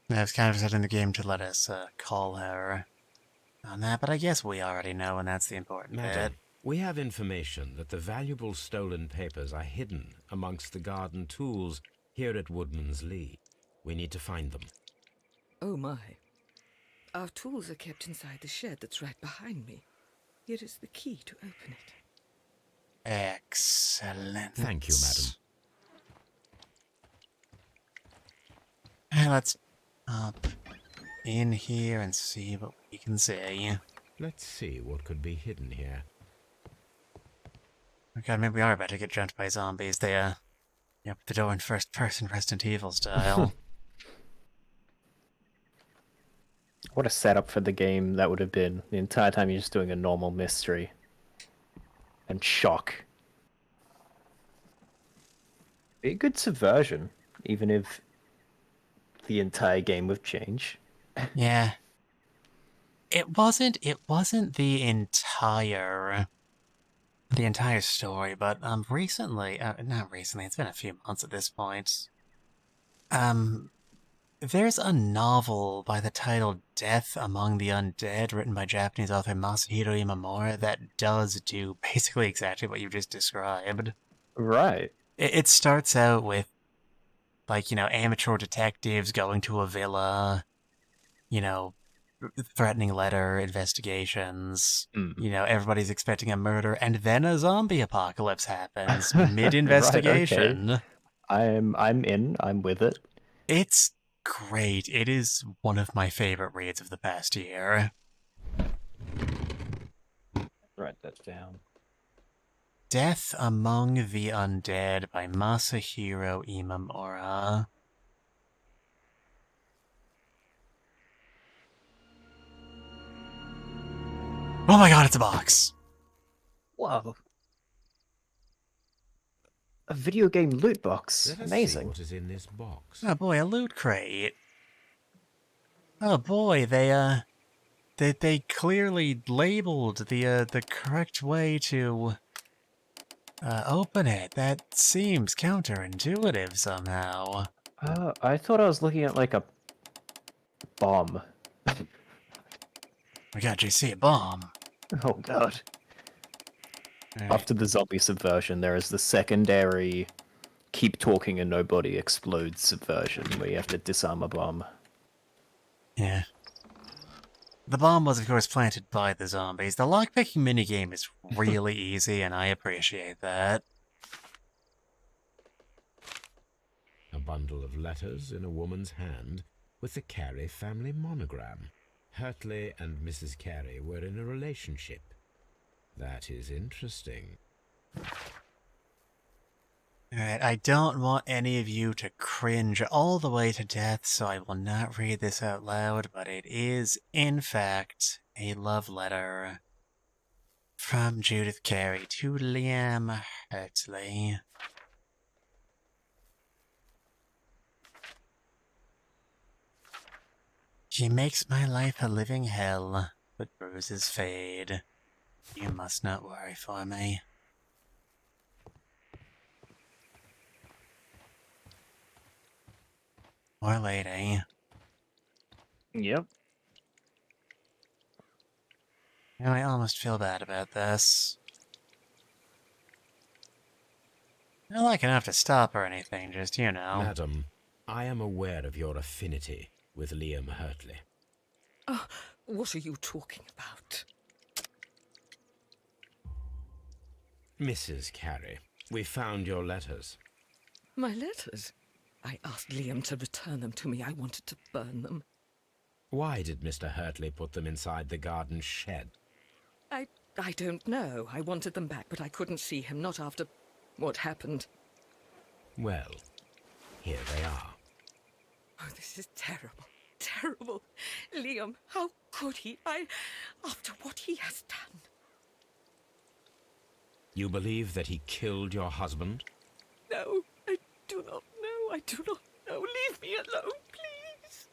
I was kind of setting the game to let us call her on that, but I guess we already know, and that's the important bit. Madam, we have information that the valuable stolen papers are hidden amongst the garden tools here at Woodman's Lee. We need to find them. Oh my. Our tools are kept inside the shed that's right behind me. Here is the key to open it. Excellent. Thank you, madam. And let's up in here and see what we can see. Let's see what could be hidden here. Oh god, maybe we are about to get jumped by zombies. They, put the door in first person Resident Evil style. What a setup for the game that would have been. The entire time you're just doing a normal mystery. And shock. Be a good subversion, even if the entire game would change. Yeah. It wasn't the entire story, but recently, not recently, it's been a few months at this point. There's a novel by the title Death Among the Undead, written by Japanese author Masahiro Imamura, that does do basically exactly what you just described. Right. It starts out with, like, amateur detectives going to a villa, threatening letter investigations, everybody's expecting a murder, and then a zombie apocalypse happens mid-investigation. Right, okay. I'm with it. It's great. It is one of my favorite reads of the past year. Write that down. Death Among the Undead by Masahiro Imamura. Oh my god, it's a box! Whoa. A video game loot box. Let us Amazing. see what is in this box. Oh boy, a loot crate. Oh boy, they clearly labeled the correct way to open it. That seems counterintuitive somehow. I thought I was looking at like a bomb. We got JC a bomb. Oh god. Right. After the zombie subversion, there is the secondary keep talking and nobody explodes subversion, where you have to disarm a bomb. Yeah. The bomb was, of course, planted by the zombies. The lockpicking minigame is really easy, and I appreciate that. A bundle of letters in a woman's hand with the Carey family monogram. Hurtley and Mrs. Carey were in a relationship. That is interesting. Alright, I don't want any of you to cringe all the way to death, so I will not read this out loud, but it is, in fact, a love letter from Judith Carey to Liam Hurtley. She makes my life a living hell, but bruises fade. You must not worry for me. Poor lady. Yep. I almost feel bad about this. Not like enough to stop or anything, just, Madam, I am aware of your affinity with Liam Hurtley. Oh, what are you talking about? Mrs. Carey, we found your letters. My letters? I asked Liam to return them to me. I wanted to burn them. Why did Mr. Hurtley put them inside the garden shed? I don't know. I wanted them back, but I couldn't see him, not after what happened. Well, here they are. Oh, this is terrible. Terrible. Liam, how could he? After what he has done. You believe that he killed your husband? No, I do not know. I do not know. Leave me alone, please.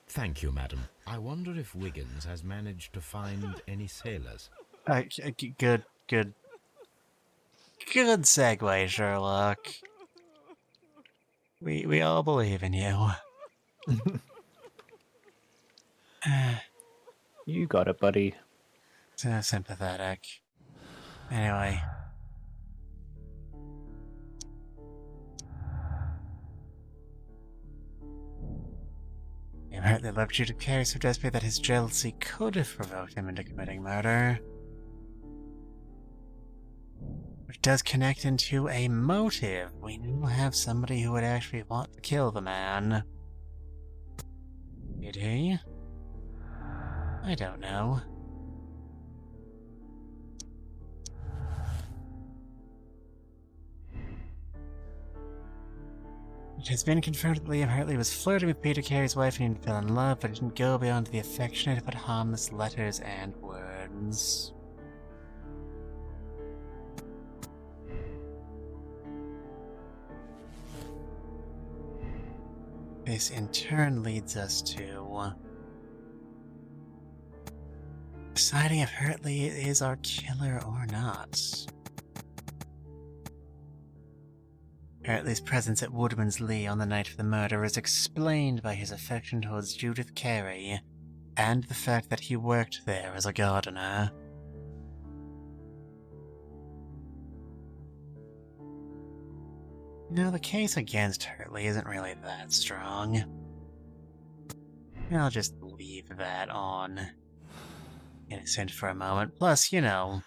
Thank you, madam. I wonder if Wiggins has managed to find any sailors. Good segue, Sherlock. We all believe in you. You got it, buddy. So sympathetic. Anyway. William Hartley loved Judith Carey so desperately that his jealousy could have provoked him into committing murder. Which does connect into a motive. We now have somebody who would actually want to kill the man. Did he? I don't know. It has been confirmed that William Hartley was flirting with Peter Carey's wife and fell in love, but didn't go beyond the affectionate but harmless letters and words. This in turn leads us to deciding if Hartley is our killer or not. Hartley's presence at Woodman's Lee on the night of the murder is explained by his affection towards Judith Carey and the fact that he worked there as a gardener. Now, the case against Hartley isn't really that strong. I'll just leave that on innocent for a moment. Plus, you know,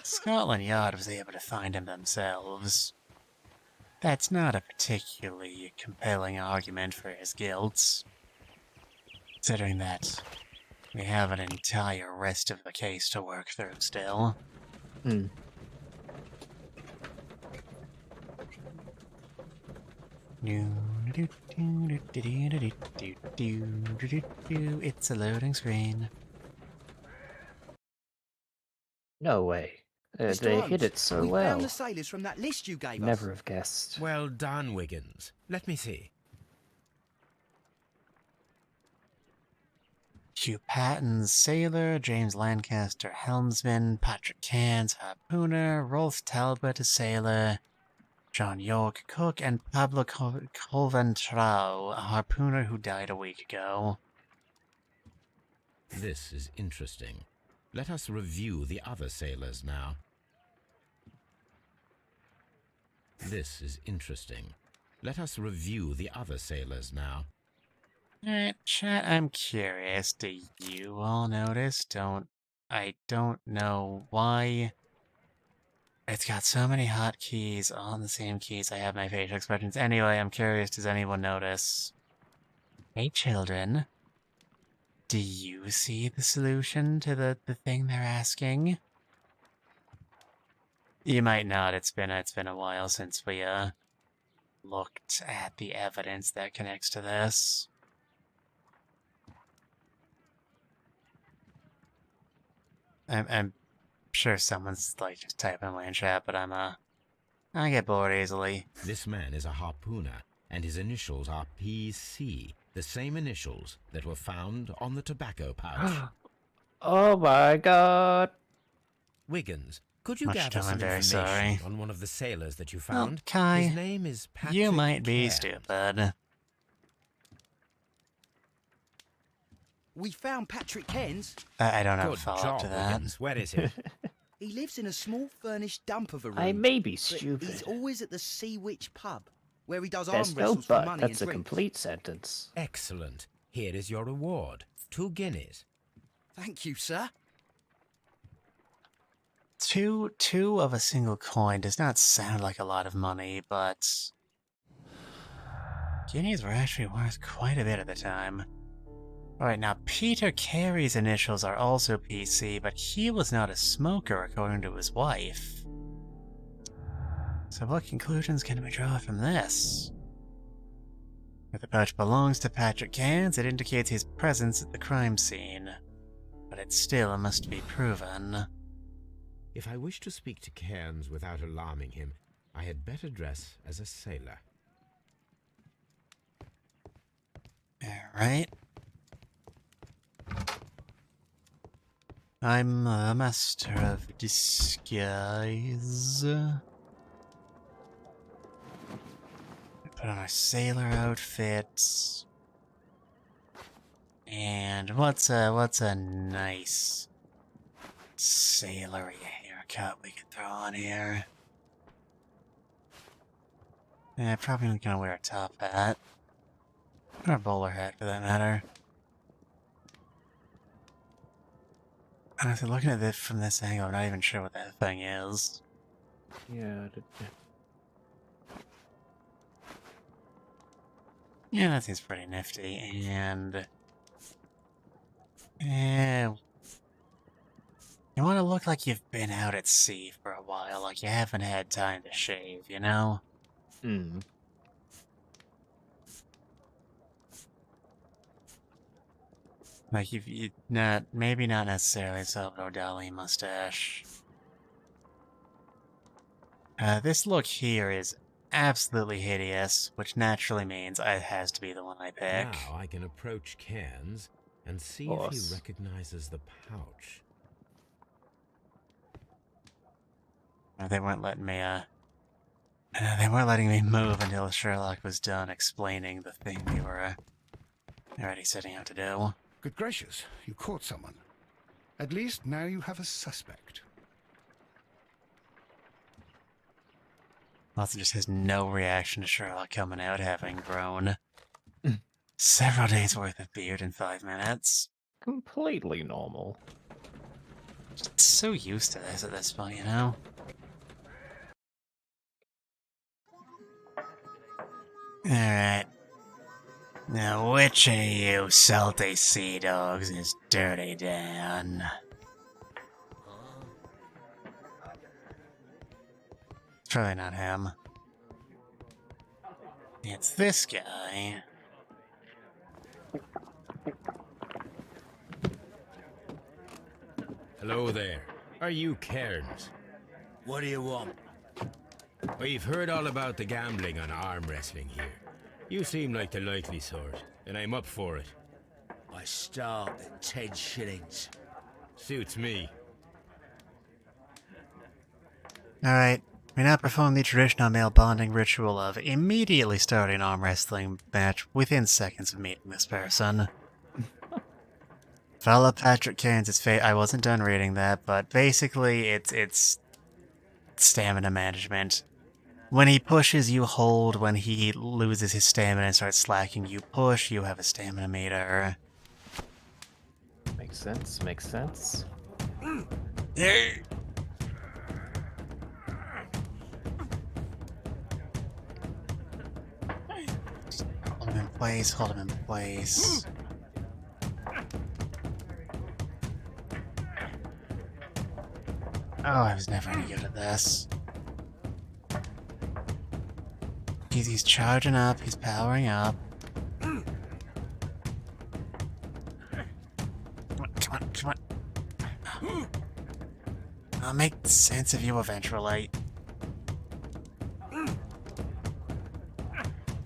Scotland Yard was able to find him themselves. That's not a particularly compelling argument for his guilt, considering that we have an entire rest of the case to work through still. It's a loading screen. No way. They hit it so we well. found the sailors from that list you gave us. Never have guessed. Well done, Wiggins. Let me see. Hugh Patton's sailor, James Lancaster helmsman, Patrick Cairns harpooner, Rolf Talbot a sailor, John York cook, and Pablo Colventrao, a harpooner who died a week ago. This is interesting. Let us review the other sailors now. This is interesting. Let us review the other sailors now. Chat, I'm curious, do you all notice? I don't know why. It's got so many hotkeys on the same keys I have my facial expressions. Anyway, I'm curious, does anyone notice? Hey children, do you see the solution to the thing they're asking? You might not, it's been a while since we looked at the evidence that connects to this. I'm sure someone's like just typing away in chat, but I get bored easily. This man is a harpooner, and his initials are PC, the same initials that were found on the tobacco pouch. Oh my god. Wiggins, could you Much gather too, some I'm very information sorry. on one of the sailors that you found? Kai, His name is Patrick you might be Cairns. stupid. We found Patrick Cairns. I don't have a Good follow-up job, to that. Wiggins. Where is he? He lives in a small furnished dump of a room. I may be but stupid. he's always at the Sea Witch pub, where he does There's arm no wrestles for but. money That's a and drinks. complete sentence. Excellent. Here is your reward. 2 guineas. Thank you, sir. Two of a single coin does not sound like a lot of money, but guineas were actually worth quite a bit at the time. Alright, now Peter Carey's initials are also PC, but he was not a smoker according to his wife. So what conclusions can we draw from this? If the pouch belongs to Patrick Cairns, it indicates his presence at the crime scene. But it still must be proven. If I wish to speak to Cairns without alarming him, I had better dress as a sailor. Alright. I'm a master of disguise. Put on our sailor outfits. And what's a nice sailory haircut we could throw on here? Probably not gonna wear a top hat. Or a bowler hat, for that matter. Honestly, looking at this from this angle, I'm not even sure what that thing is. Yeah. Yeah, that seems pretty nifty, and... you want to look like you've been out at sea for a while, like you haven't had time to shave, you know? Hmm. Like, you not, maybe not necessarily Salvador Dali mustache. This look here is absolutely hideous, which naturally means it has to be the one I pick. Now I can approach Cairns and see if he recognizes the pouch. They weren't letting me, they weren't letting me move until Sherlock was done explaining the thing we were already setting out to do. Good gracious, you caught someone. At least now you have a suspect. Watson just has no reaction to Sherlock coming out having grown several days worth of beard in 5 minutes. Completely normal. So used to this at this point, you know? Alright. Now, which of you salty sea dogs is Dirty Dan? It's probably not him. It's this guy. Hello there. Are you Cairns? What do you want? We've heard all about the gambling on arm wrestling here. You seem like the likely sort, and I'm up for it. I start at 10 shillings. Suits me. Alright, we now perform the traditional male bonding ritual of immediately starting an arm wrestling match within seconds of meeting this person. Follow Patrick Cairns' fate. I wasn't done reading that, but basically it's stamina management. When he pushes, you hold. When he loses his stamina and starts slacking, you push. You have a stamina meter. Makes sense, makes sense. Hold him in place, hold him in place. Oh, I was never any good at this. He's charging up, he's powering up. Come on. I'll make sense of you eventually.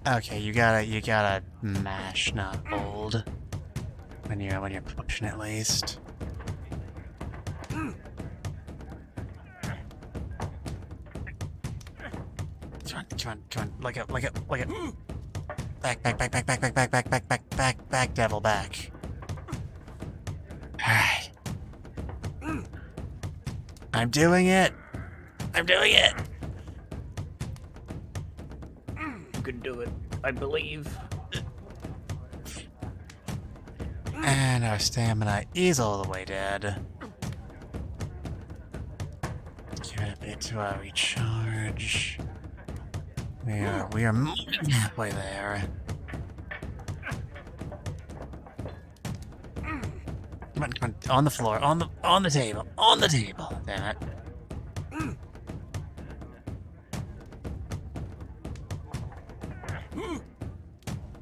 Okay, you gotta mash, not hold. When you're pushing at least. Come on. Like it. Back, devil, back. Alright. I'm doing it. You can do it, I believe. And our stamina is all the way dead. Give it a bit to our recharge. We are halfway there. Come on. On the floor. On the table. Damn it.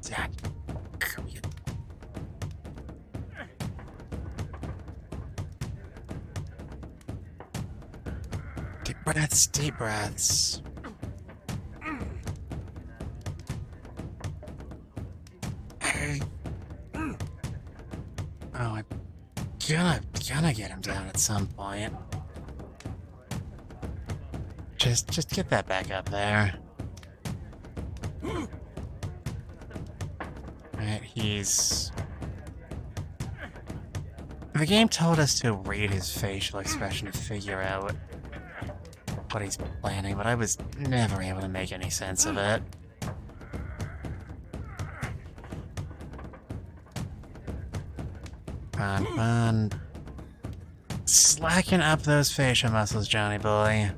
Dad. Come here. Deep breaths. Oh, I'm gonna get him down at some point. Just get that back up there. Right, he's... The game told us to read his facial expression to figure out what he's planning, but I was never able to make any sense of it. Come on. Slacken up those facial muscles, Johnny boy.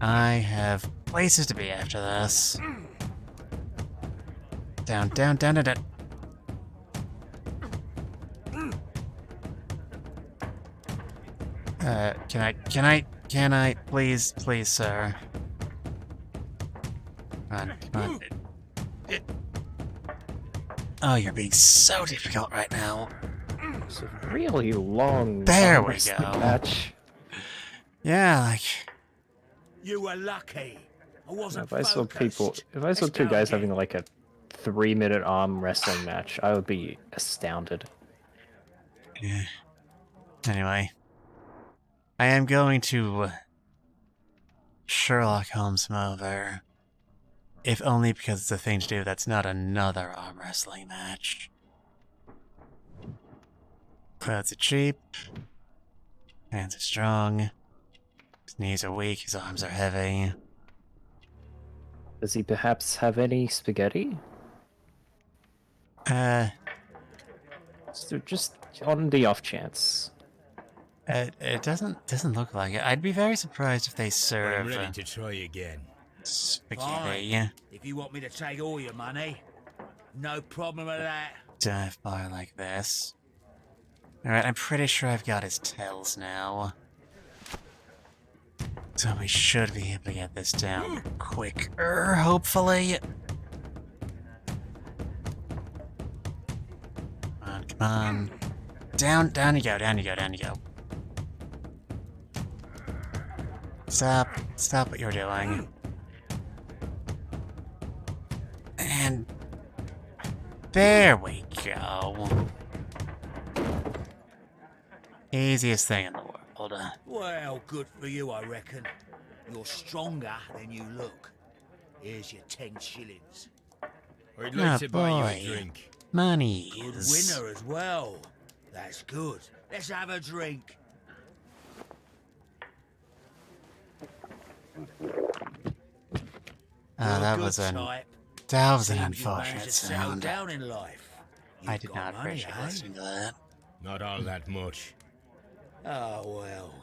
I have places to be after this. Down, down, down, down, down. Can I, please, sir? Come on. Oh, you're being so difficult right now. It's a really long There we wrestling go. match. Yeah, like... You were lucky. I wasn't If I saw focused. two guys having like a 3-minute arm wrestling match, I would be astounded. Yeah. Anyway. I am going to Sherlock Holmes him over. If only because it's a thing to do that's not another arm wrestling match. Clothes are cheap. Hands are strong. His knees are weak, his arms are heavy. Does he perhaps have any spaghetti? So just on the off chance. It doesn't look like it. I'd be very surprised if they I'm serve ready to try again. spaghetti. Fine. If you want me to take all your money, no problem with that. Dive bar like this. Alright, I'm pretty sure I've got his tells now. So we should be able to get this down quicker, hopefully. Come on. Down you go, down you go, down you go. Stop what you're doing. And there we go. Easiest thing in the world. Well, good for you, I reckon. You're stronger than you look. Here's your 10 shillings. I'd like to buy you a drink. Money. Good winner as well. That's good. Let's have a drink. That was an unfortunate sound. Down in life. I did not appreciate listening to that. Not all that much. Oh, well.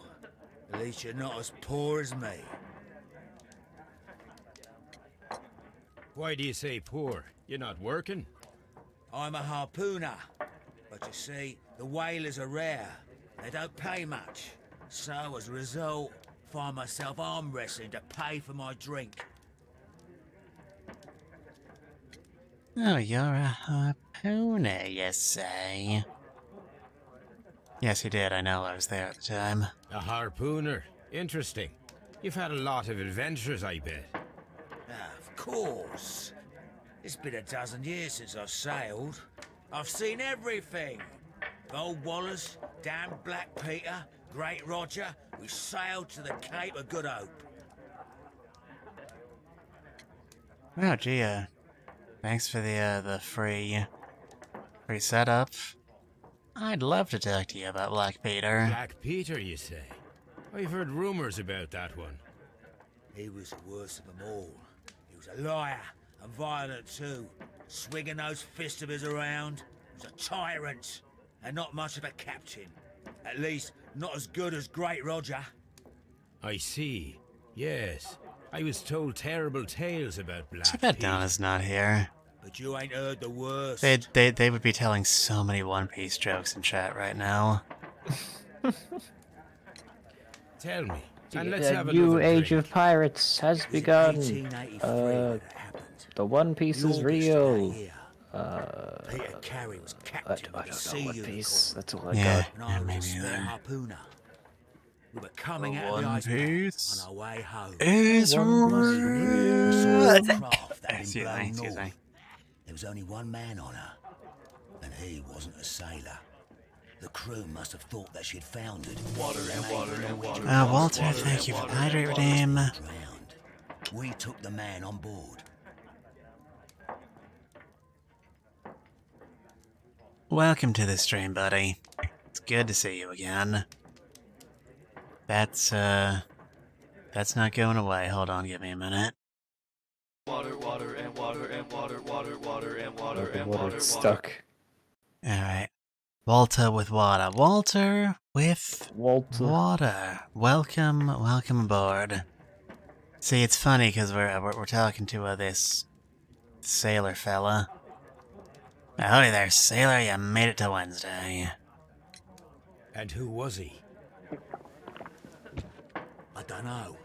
At least you're not as poor as me. Why do you say poor? You're not working? I'm a harpooner. But you see, the whalers are rare. They don't pay much. So, as a result, find myself arm wrestling to pay for my drink. Oh, you're a harpooner, you say? Yes, you did. I know. I was there at the time. A harpooner? Interesting. You've had a lot of adventures, I bet. Of course. It's been a dozen years since I've sailed. I've seen everything. Gold Wallace, damn Black Peter, Great Roger. We sailed to the Cape of Good Hope. Oh, gee, thanks for the free setup. I'd love to talk to you about Black Peter. Black Peter, you say? I've heard rumors about that one. He was the worst of them all. He was a liar, and violent too. Swinging those fists of his around. He was a tyrant, and not much of a captain. At least, not as good as Great Roger. I see. Yes. I was told terrible tales about Black Too bad Peter. Donna's not here. But you ain't heard the worst. They would be telling so many One Piece jokes in chat right now. Tell me. And let's The have new another age drink. of pirates has begun. 1883 that it happened. The One Piece In is August real. that year, Peter Carey was I captain of the don't Sea know One Unicorn, Piece. That's all I Yeah. got. and I was me a spare neither. harpooner. We were coming The out of the One iceberg Piece on our way home. Is We saw real. a craft that had Excuse been me, blown excuse north. me. There was only one man on her, and he wasn't a sailor. The crew must have thought that she'd foundered. Walter, thank you for the hydrate redeem. drowned. We took the man on board. Welcome to the stream, buddy. It's good to see you again. That's not going away. Hold on, give me a minute. The water's stuck. Alright. Walter with water. Walter with Walter. water. Welcome, welcome aboard. See, it's funny because we're talking to this sailor fella. Howdy there, sailor. You made it to Wednesday. And who was he? I don't know.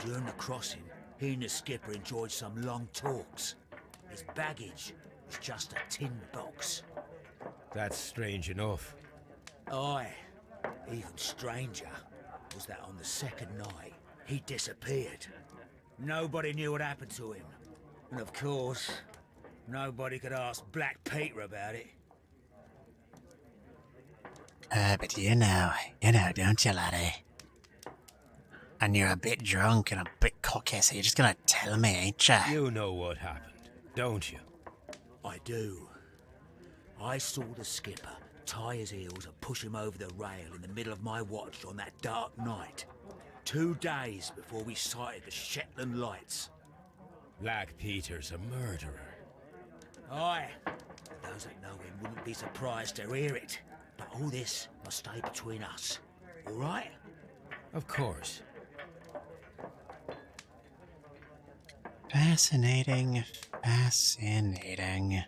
During the crossing, he and the skipper enjoyed some long talks. His baggage was just a tin box. That's strange enough. Aye. Even stranger was that on the second night, he disappeared. Nobody knew what happened to him. And of course, nobody could ask Black Peter about it. But you know, don't you, laddie? And you're a bit drunk and a bit cocky, so you're just gonna tell me, ain't ya? You know what happened, don't you? I do. I saw the skipper tie his heels and push him over the rail in the middle of my watch on that dark night. 2 days before we sighted the Shetland lights. Black Peter's a murderer. Aye. Those that know him wouldn't be surprised to hear it. But all this must stay between us. All right? Of course. Fascinating, fascinating.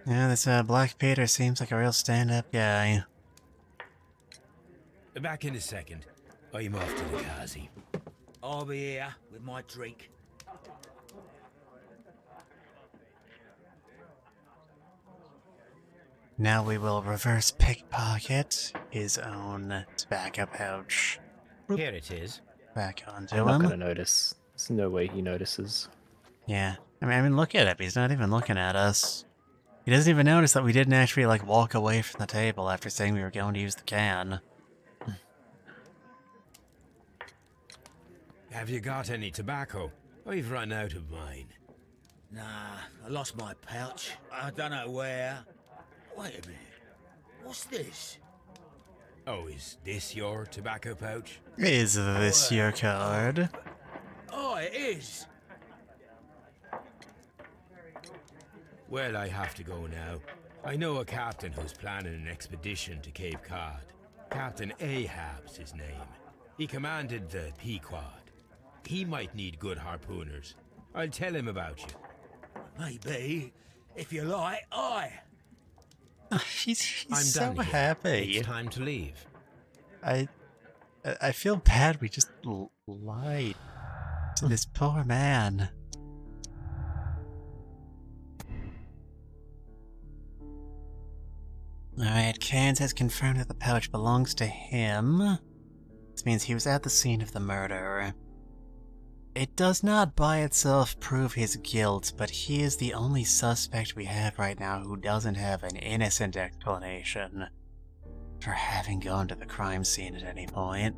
Yeah, this Black Peter seems like a real stand-up guy. Back in a second. I'm off to the Kazi. I'll be here with my drink. Now we will reverse pickpocket his own tobacco pouch. Here it is. Back onto I'm not him. gonna notice. There's no way he notices. Yeah. I mean, look at him. He's not even looking at us. He doesn't even notice that we didn't actually, like, walk away from the table after saying we were going to use the can. Have you got any tobacco? I've run out of mine. Nah, I lost my pouch. I don't know where. Wait a minute. What's this? Oh, is this your tobacco pouch? Is this your card? Oh, it is. Well, I have to go now. I know a captain who's planning an expedition to Cape Cod. Captain Ahab's his name. He commanded the Pequod. He might need good harpooners. I'll tell him about you. Maybe. If you like, aye. He's I'm so done here. happy. It's time to leave. I feel bad we just lied to this poor man. Alright, Cairns has confirmed that the pouch belongs to him. This means he was at the scene of the murder. It does not by itself prove his guilt, but he is the only suspect we have right now who doesn't have an innocent explanation for having gone to the crime scene at any point.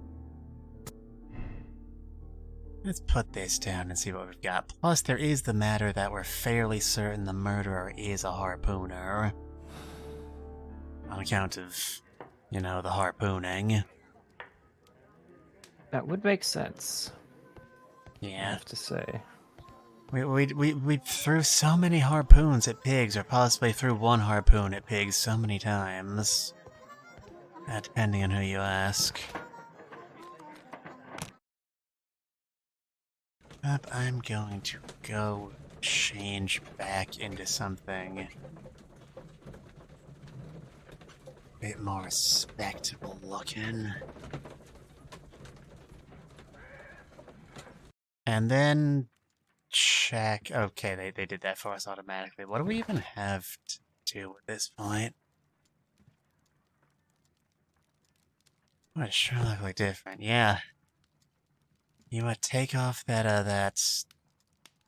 Let's put this down and see what we've got. Plus, there is the matter that we're fairly certain the murderer is a harpooner. On account of, you know, the harpooning. That would make sense. I Yeah. have to say. We threw so many harpoons at pigs, or possibly threw one harpoon at pigs so many times. Depending on who you ask. But I'm going to go change back into something a bit more respectable looking. And then check. Okay, they did that for us automatically. What do we even have to do at this point? What does Sherlock look different? Yeah. You would take off that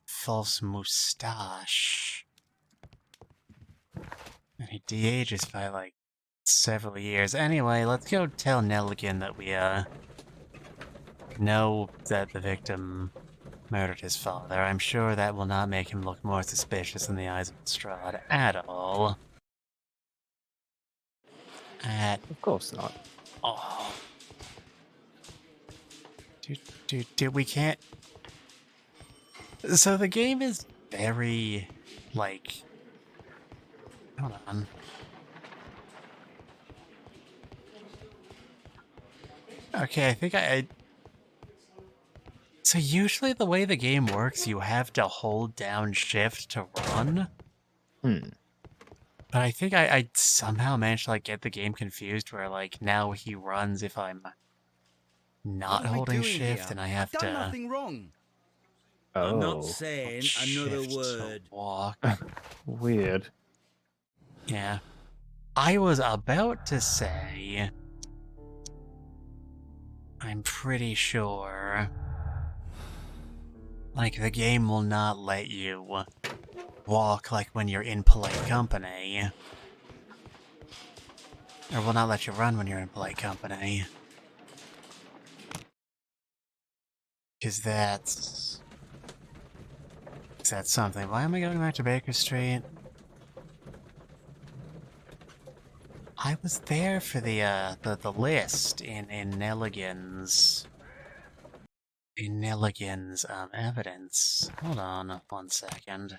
false moustache. And he de-ages by like several years. Anyway, let's go tell Nelligan that we know that the victim murdered his father. I'm sure that will not make him look more suspicious in the eyes of Strahd at all. Of course not. Oh. Dude, we can't... So the game is very, like... Hold on. Okay, I think So usually the way the game works, you have to hold down shift to run. Hmm. But I think I somehow managed to like get the game confused where like now he runs if I'm not What am I holding doing shift here? and I have I've done to nothing wrong. I'm not Oh, saying shift another to word. walk. weird. Yeah. I was about to say I'm pretty sure like the game will not let you walk like when you're in polite company. Or will not let you run when you're in polite company. Because that's something. Why am I going back to Baker Street? I was there for the list in Nelligan's evidence. Hold on 1 second.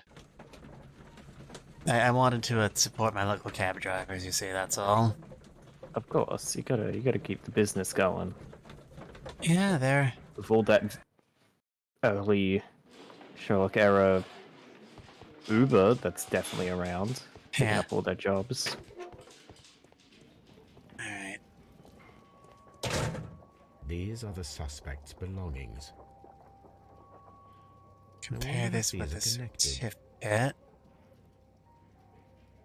I wanted to support my local cab drivers, you see, that's all. Of course, you gotta keep the business going. Yeah, they're... With all that early Sherlock era Uber that's definitely around, picking Yeah. up all their jobs. Alright. These are the suspect's belongings. Compare this with a these are connected. certificate.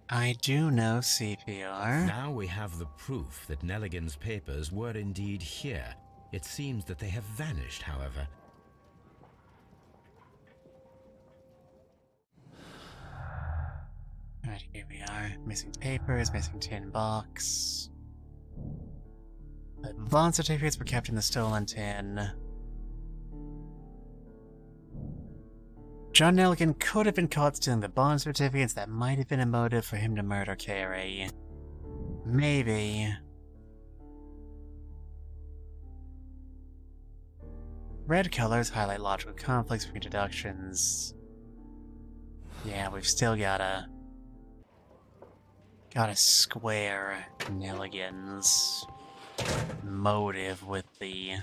I do know CPR. Now we have the proof that Nelligan's papers were indeed here. It seems that they have vanished, however. Right, here we are. Missing papers, missing tin box. The bond certificates were kept in the stolen tin. John Nelligan could have been caught stealing the bond certificates. That might have been a motive for him to murder Carrie. Maybe. Red colors highlight logical conflicts between deductions. Yeah, we've still gotta square Nelligan's motive with the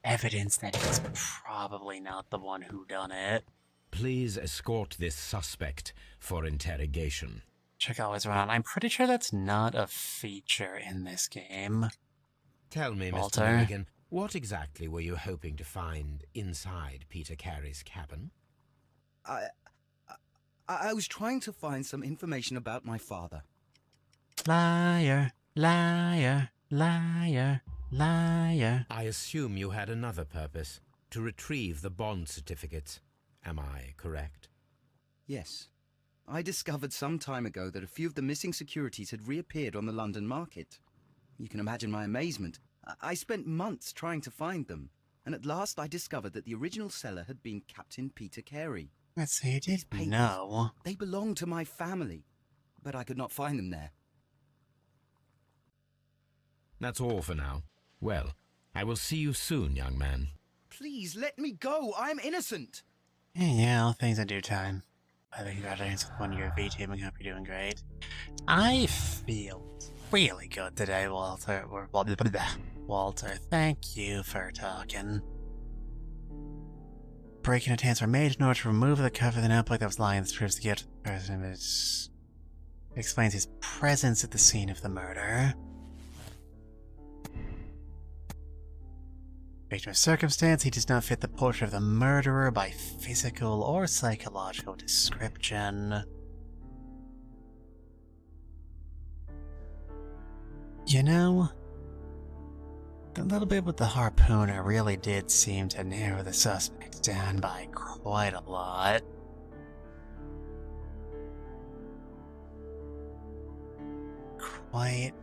evidence that he's probably not the one who done it. Please escort this suspect for interrogation. Check always around. I'm pretty sure that's not a feature in this game. Tell me, Walter. Mr. Nelligan, what exactly were you hoping to find inside Peter Carey's cabin? I was trying to find some information about my father. Liar, liar, liar, liar. I assume you had another purpose, to retrieve the bond certificates. Am I correct? Yes. I discovered some time ago that a few of the missing securities had reappeared on the London market. You can imagine my amazement. I spent months trying to find them, and at last I discovered that the original seller had been Captain Peter Carey. Let's see, you These did papers, know. they belonged to my family, but I could not find them there. That's all for now. Well, I will see you soon, young man. Please, let me go! I'm innocent! Yeah, all things in due time. I think congratulations with 1 year of VTubing. Hope you're doing great. I feel really good today, Walter. Walter, thank you for talking. Breaking attempts were made in order to remove the cover of the notebook that was lying. This proves the guilt of the person. It explains his presence at the scene of the murder. Victim of circumstance, he does not fit the portrait of the murderer by physical or psychological description. You know, the little bit with the harpooner really did seem to narrow the suspect down by quite a lot. Quite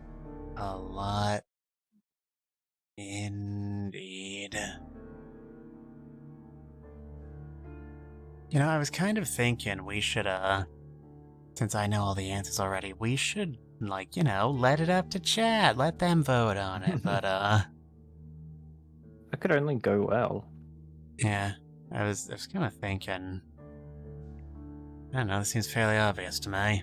a lot. Indeed. You know, I was kind of thinking we should, since I know all the answers already, we should, like, you know, let it up to chat, let them vote on it, but, That could only go well. yeah, I was kind of thinking, I don't know, this seems fairly obvious to me.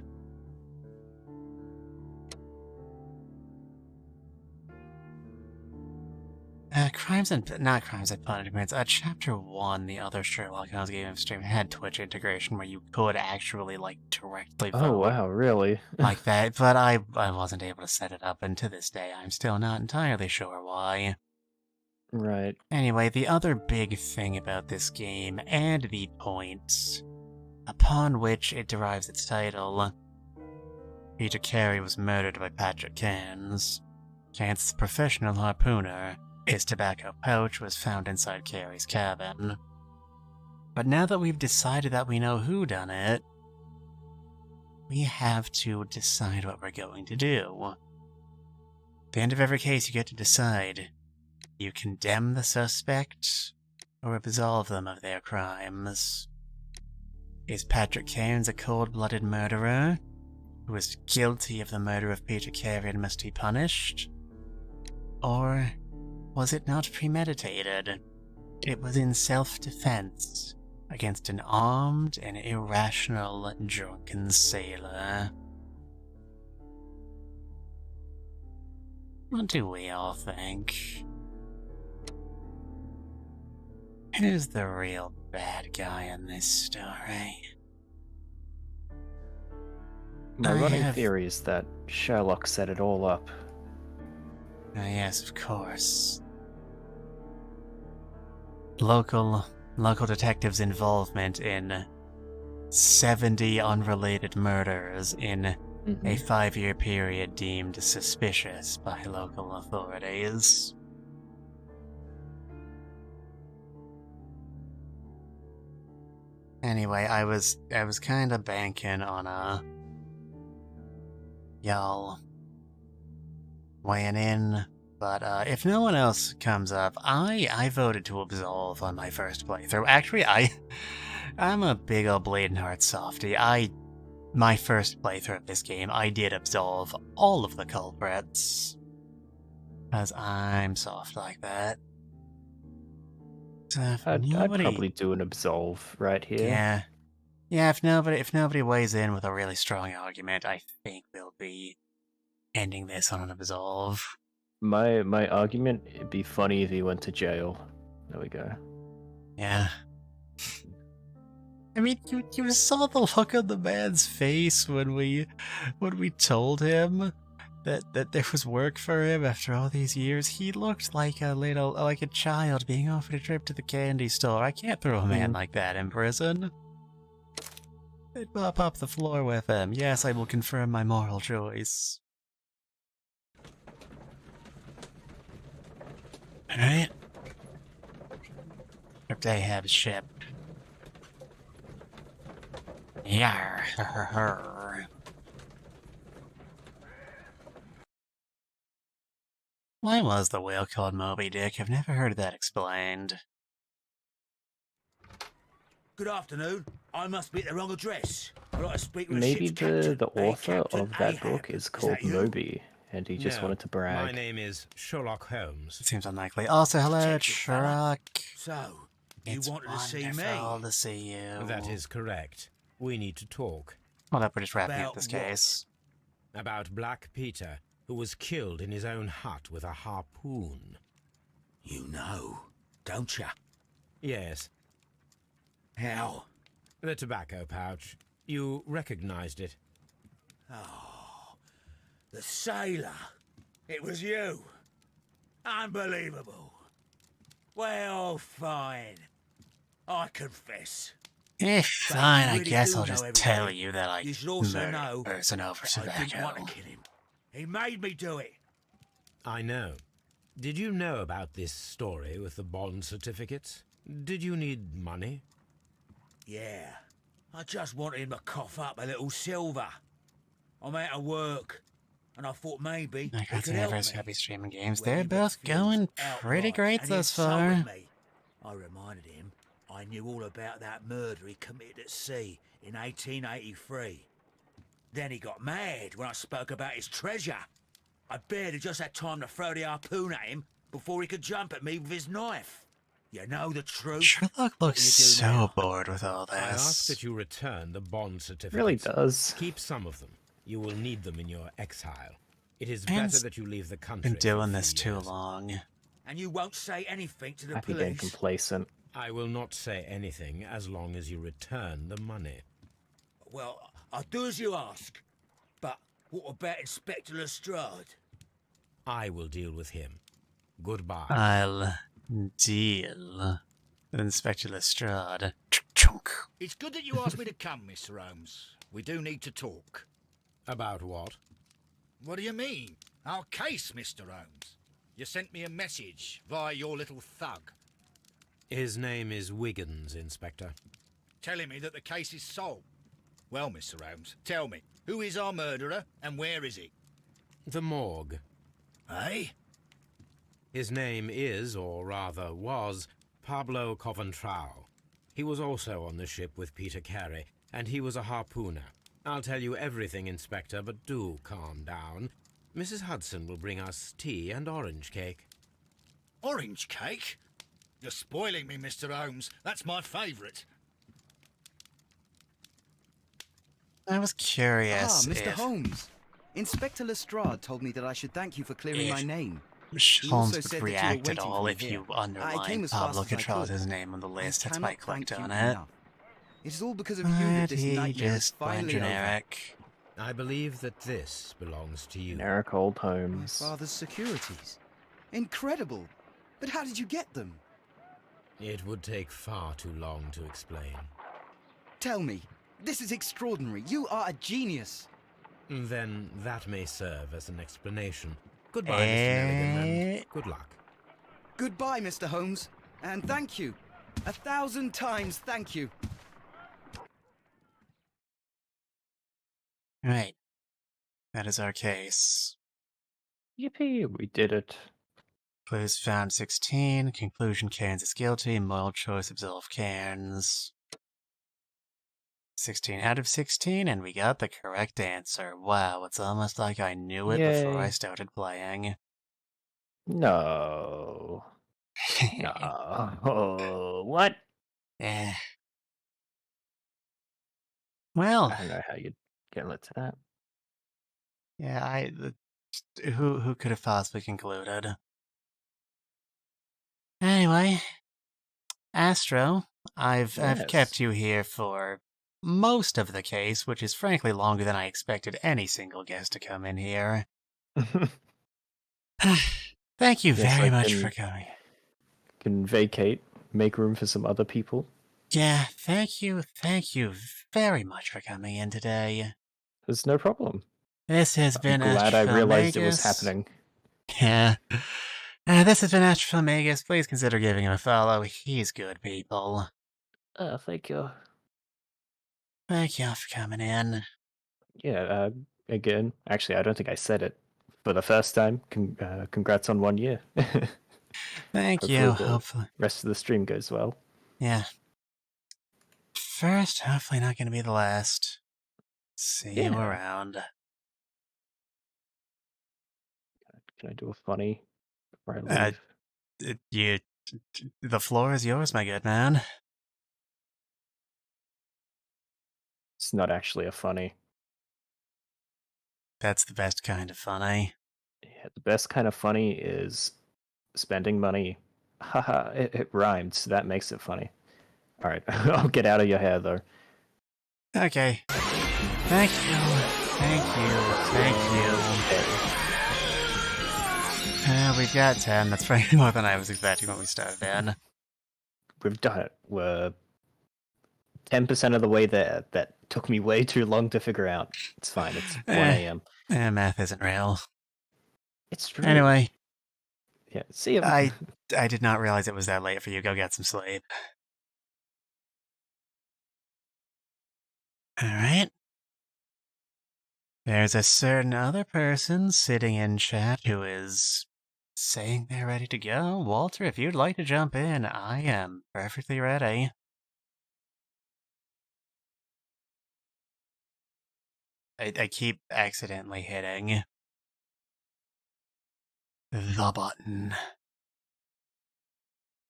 not Crimes and Punishments. Chapter 1, the other Sherlock Holmes game stream, had Twitch integration where you could actually, like, directly vote. Oh, wow, really? Like that, but I wasn't able to set it up, and to this day, I'm still not entirely sure why. Right. Anyway, the other big thing about this game, and the point upon which it derives its title, Peter Carey was murdered by Patrick Cairns. Cairns' professional harpooner. His tobacco pouch was found inside Carey's cabin. But now that we've decided that we know who done it, we have to decide what we're going to do. At the end of every case, you get to decide. You condemn the suspect, or absolve them of their crimes. Is Patrick Cairns a cold-blooded murderer, who is guilty of the murder of Peter Carey and must be punished? Or was it not premeditated? It was in self-defense against an armed and irrational drunken sailor. What do we all think? Who's the real bad guy in this story? My running theory is that Sherlock set it all up. Yes, of course. Local detectives' involvement in 70 unrelated murders in a 5-year period deemed suspicious by local authorities. Anyway, I was kind of banking on y'all weighing in, but if no one else comes up, I voted to absolve on my first playthrough. Actually, I'm a big old Bleeding Heart softy. My first playthrough of this game, I did absolve all of the culprits, because I'm soft like that. So I'd probably do an absolve right here. Yeah. If nobody weighs in with a really strong argument, I think we'll be ending this on an absolve. My argument, it'd be funny if he went to jail. There we go. Yeah. I mean, you saw the look on the man's face when we told him that there was work for him after all these years. He looked like a child being offered a trip to the candy store. I can't throw a man like that in prison. I'd mop up the floor with him. Yes, I will confirm my moral choice. Alright. Trip to Ahab's ship. Yarr. Why was the whale called Moby Dick? I've never heard that explained. Good afternoon. I must be at the wrong address. I'd like to speak with Maybe ship's captain. the author Captain of that Ahab. book is Is called that you? Moby, and he just No, wanted to brag. My name is Sherlock Holmes. It seems unlikely. Also, hello, Detective fella. Sherlock. So, you It's wanted to see wonderful me? to see you. That is correct. We need to talk Hold up, we're just wrapping up About this what? case. about Black Peter, who was killed in his own hut with a harpoon. You know, don't you? Yes, How? the tobacco pouch. You recognized it. Oh, the sailor. It was you. Unbelievable. Well, fine. I confess. Fine, I really guess do I'll know just everything. tell you that I You should also murdered know a person over I didn't want tobacco. to kill him. He made me do it. I know. Did you know about this story with the bond certificates? Did you need money? Yeah. I just wanted him to cough up a little silver. I'm out of work, and I thought maybe he Congrats could on help anniversary, me. happy streaming games. when They're he both refused going pretty outright, great and he thus insulted far. me. I reminded him I knew all about that murder he committed at sea in 1883. Then he got mad when I spoke about his treasure. I barely just had time to throw the harpoon at him before he could jump at me with his knife. You know the truth. Sherlock What looks will you do so now? bored with all I ask this. that you return the bond certificates. Really does. Keep some of them. You will need them in your exile. It is Man's better that you leave the country. Been for a doing few this too years. long. And you won't say anything to the Happy getting police? complacent. I will not say anything as long as you return the money. Well, I'll do as you ask. But what about Inspector Lestrade? I will deal with him. Goodbye. I'll deal with Inspector Lestrade. Chunk. It's good that you asked me to come, Mr. Holmes. We do need to talk. About what? What do you mean? Our case, Mr. Holmes. You sent me a message via your little thug. His name is Wiggins, Inspector. Telling me that the case is solved. Well, Mr. Holmes, tell me, who is our murderer and where is he? The morgue. Eh? His name is, or rather was, Pablo Coventrao. He was also on the ship with Peter Carey, and he was a harpooner. I'll tell you everything, Inspector, but do calm down. Mrs. Hudson will bring us tea and orange cake. Orange cake? You're spoiling me, Mr. Holmes. That's my favourite. I was curious Mr. if Holmes. Inspector Lestrade told me that I should thank you for clearing my name. He Holmes also said would that you were react at waiting all for me if here. you I came underlined as fast Pablo as I Contral's could. name on the list. I That's why I cannot clicked thank on you it. enough. It is all because of you that But this he nightmare is just went finally over. generic. I believe that this belongs to you. Generic old My Holmes. father's securities. Incredible. But how did you get them? It would take far too long to explain. Tell me. This is extraordinary. You are a genius. Then that may serve as an explanation. Goodbye, Mr. Nelligan, and good luck. Goodbye, Mr. Holmes. And thank you. 1,000 times thank you. Right. That is our case. Yippee, we did it. Clues found 16. Conclusion Cairns is guilty. Moral choice absolve Cairns. 16 out of 16, and we got the correct answer. Wow, it's almost like I knew it before I Yay. started playing. No. No. Oh, what? Eh. Well, I don't know how you'd get lit to that. yeah, who could have possibly concluded? Anyway, Astro, I've Yes. kept you here for most of the case, which is frankly longer than I expected any single guest to come in here. Thank you Yes, very I much can- for coming. Can vacate, make room for some other people. Yeah, thank you very much for coming in today. There's no problem. This has been I'm glad I realized it was AstrophelMagus. happening. Yeah. This has been AstrophelMagus. Please consider giving him a follow. He's good, people. Thank you. Thank y'all for coming in. Yeah, again, actually, I don't think I said it. For the first time, congrats on 1 year. Thank Hopefully you. the Hopefully. rest of the stream goes well. Yeah. First, hopefully not going to be the last. See you Yeah. around. Can I do a funny before I leave? The floor is yours, my good man. It's not actually a funny. That's the best kind of funny. Yeah, the best kind of funny is spending money. Haha, it rhymed, so that makes it funny. Alright, I'll get out of your hair, though. Okay. Thank you. We've got 10. That's probably more than I was expecting when we started in. We've done it. We're 10% of the way there. That took me way too long to figure out. It's fine. It's 1 a.m. Math isn't real. It's true. Anyway. Yeah, see you. I did not realize it was that late for you. Go get some sleep. Alright. There's a certain other person sitting in chat who is saying they're ready to go. Walter, if you'd like to jump in, I am perfectly ready. I keep accidentally hitting the button.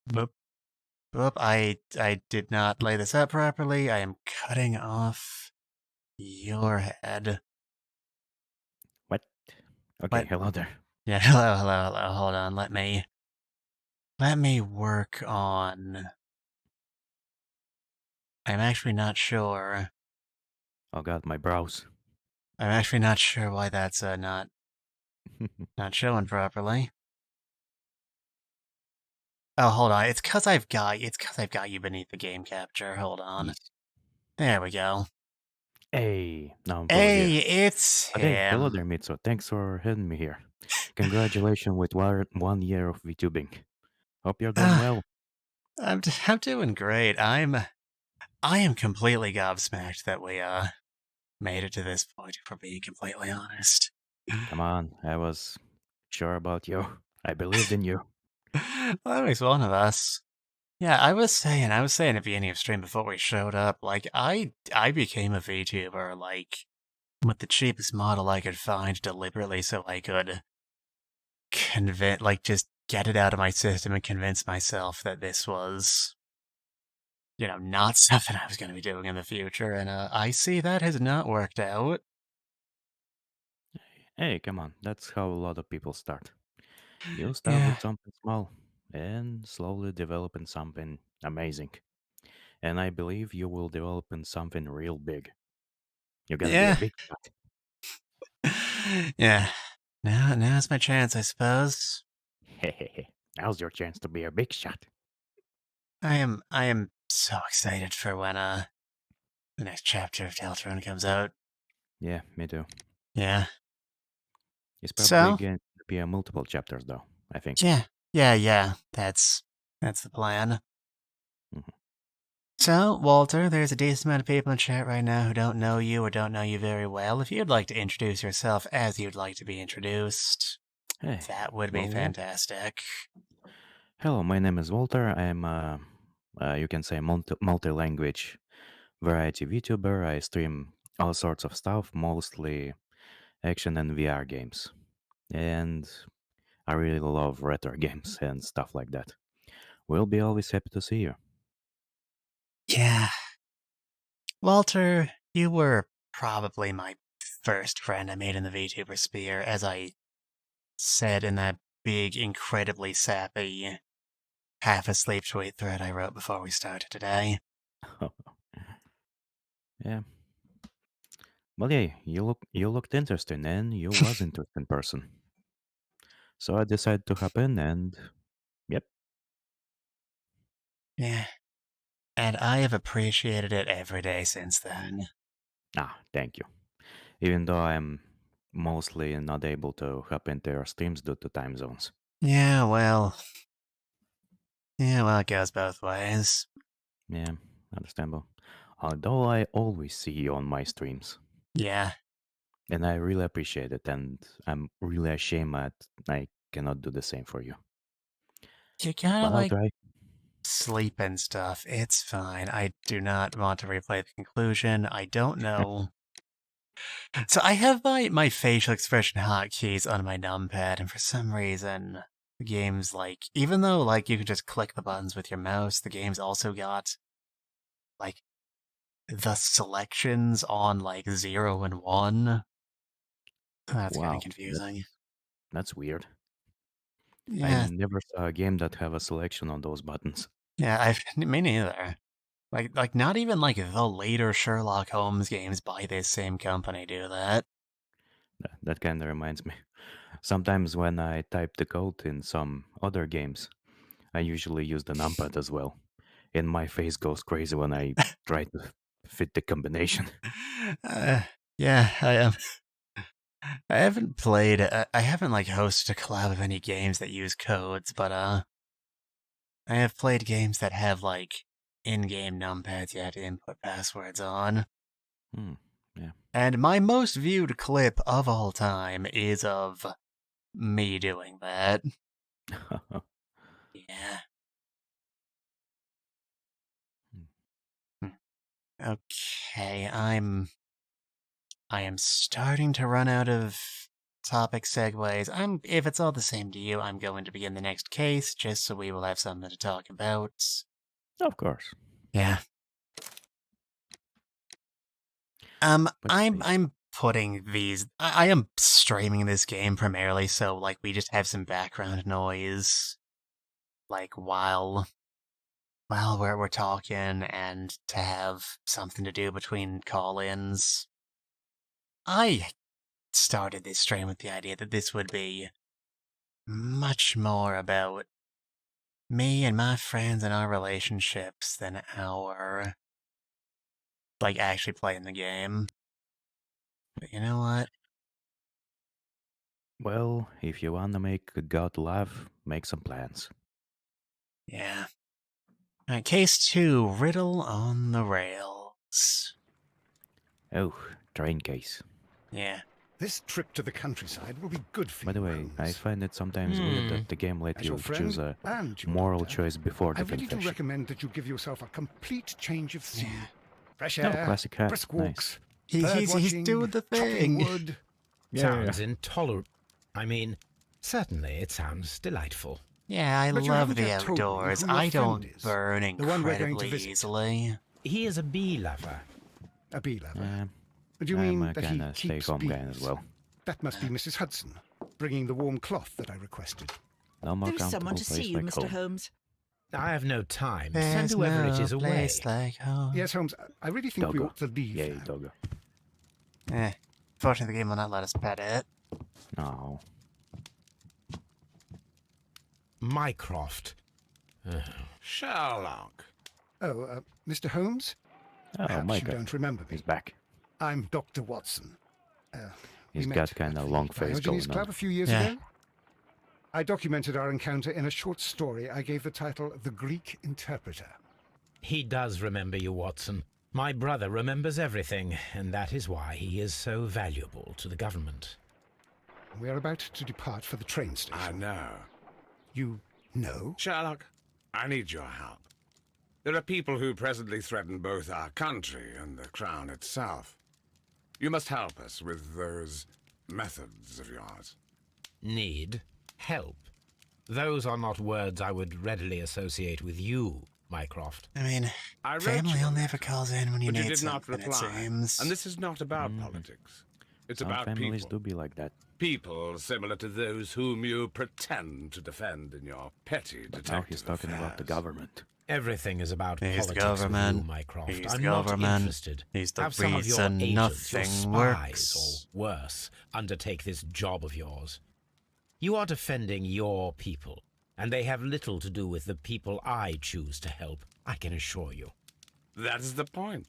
Boop. Boop. I did not lay this up properly. I am cutting off your head. What? Okay, hello there. Yeah, hello. Hold on, let me Let me work on... I'm actually not sure. Oh god, my brows. I'm actually not sure why that's not showing properly. Oh, hold on. It's cause I've got you beneath the game capture. Hold on. Yes. There we go. Hey, now I'm fully Hey, here. it's Hey, hello him. there, Mitsuda. Thanks for having me here. Congratulations with 1 year of VTubing. Hope you're doing well. I'm doing great. I am completely gobsmacked that we made it to this point, if we're being completely honest. Come on, I was sure about you. I believed in you. Well, that makes one of us. Yeah, I was saying at the beginning of stream before we showed up, like, I became a VTuber, like, with the cheapest model I could find deliberately so I could just get it out of my system and convince myself that this was, not something I was going to be doing in the future, and I see that has not worked out. Hey, come on, that's how a lot of people start. You start with something small and slowly develop in something amazing. And I believe you will develop in something real big. You're gonna be a Yeah. big shot. Yeah. Now's my chance, I suppose. Now's your chance to be a big shot. I am so excited for when the next chapter of Deltarune comes out. Yeah, me too. Yeah. It's probably going to be multiple chapters, though, I think. Yeah. That's the plan. Mhm. So, Walter, there's a decent amount of people in chat right now who don't know you or don't know you very well. If you'd like to introduce yourself as you'd like to be introduced, Hey, that would be well, fantastic. Hello, my name is Walter. I'm, you can say, multi-language variety VTuber. I stream all sorts of stuff, mostly action and VR games. And I really love retro games and stuff like that. We'll be always happy to see you. Yeah. Walter, you were probably my first friend I made in the VTuber sphere, as I said in that big, incredibly sappy, half-asleep tweet thread I wrote before we started today. Yeah. Well, yeah, you looked interesting, and you was interesting person. So I decided to hop in, and yep. Yeah. And I have appreciated it every day since then. Ah, thank you. Even though I'm mostly not able to hop into your streams due to time zones. Yeah, well, it goes both ways. Yeah, understandable. Although I always see you on my streams. Yeah. And I really appreciate it, and I'm really ashamed that I cannot do the same for you. You kind of But I'll like try. sleep and stuff. It's fine. I do not want to replay the conclusion. I don't know. So I have my facial expression hotkeys on my numpad, and for some reason, the game's like, even though like you can just click the buttons with your mouse, the game's also got like the selections on like 0 and 1. That's kind of confusing. That's weird. Yeah. I never saw a game that have a selection on those buttons. Yeah, me neither. Like not even like the later Sherlock Holmes games by this same company do that. That kind of reminds me. Sometimes when I type the code in some other games, I usually use the numpad as well. And my face goes crazy when I try to fit the combination. Yeah, I haven't played. I haven't like hosted a collab of any games that use codes, but I have played games that have like in-game numpads you have to input passwords on. Yeah. And my most viewed clip of all time is of me doing that. Yeah. Okay, I am starting to run out of topic segues. If it's all the same to you, I'm going to begin the next case, just so we will have something to talk about. Of course. Yeah. I'm putting these. I am streaming this game primarily, so like we just have some background noise. like, while we're talking and to have something to do between call-ins. I started this stream with the idea that this would be much more about me and my friends and our relationships than our, like, actually playing the game. But you know what? Well, if you wanna make God laugh, make some plans. Yeah. Alright, case 2, Riddle on the Rails. Oh, train case. Yeah. This trip to the countryside will be good for By the you, way, I Holmes. find it sometimes weird that the game let As you your friend choose a and your moral doctor, choice before I the really do confession. recommend that you give yourself a complete change of scene. Yeah. Fresh Oh, air, classic hat, brisk nice. walks, He's watching, doing the chopping thing. wood. Sounds intolerable. I mean, certainly it sounds delightful. Yeah, I But you love haven't the yet told me outdoors. who your I friend don't is. burn The one we're going to incredibly visit. easily. He is a bee lover. A bee lover. Yeah, Do you I'm mean a that he kinda keeps stay-home bees? guy as well. That must be Mrs. Hudson, bringing the warm cloth that I requested. No more There is someone to comfortable see place you, like Mr. home. Holmes. I have no time. Send There's whoever no it is away. place like home. Yes, Holmes, I really think we Doggo. ought to leave Yay, now. doggo. Fortunately, the game will not let us pet it. No. Mycroft. Sherlock. Oh, Mr. Holmes? Oh, Perhaps my you God. don't remember me. He's back. I'm Dr. Watson. He's we got met kinda at the long face Diogenes going Club on. a few years Yeah. ago. I documented our encounter in a short story I gave the title The Greek Interpreter. He does remember you, Watson. My brother remembers everything, and that is why he is so valuable to the government. We are about to depart for the train station. I know. You know? Sherlock, I need your help. There are people who presently threaten both our country and the crown itself. You must help us with those methods of yours. Need? Help? Those are not words I would readily associate with you, Mycroft. I mean, I wrote family you a only ever letter, calls in when you but you need did not something, it reply. seems. And this is not about politics. It's Some about families people. do be like that. People similar to those whom you pretend to defend in your petty But detective now he's talking about the affairs. government. Everything is about He's the politics government. with you, Mycroft. He's I'm the not government. interested. He's the Have some of your reason agents, your nothing spies, works. or worse, undertake this job of yours. You are defending your people, and they have little to do with the people I choose to help, I can assure you. That's the point.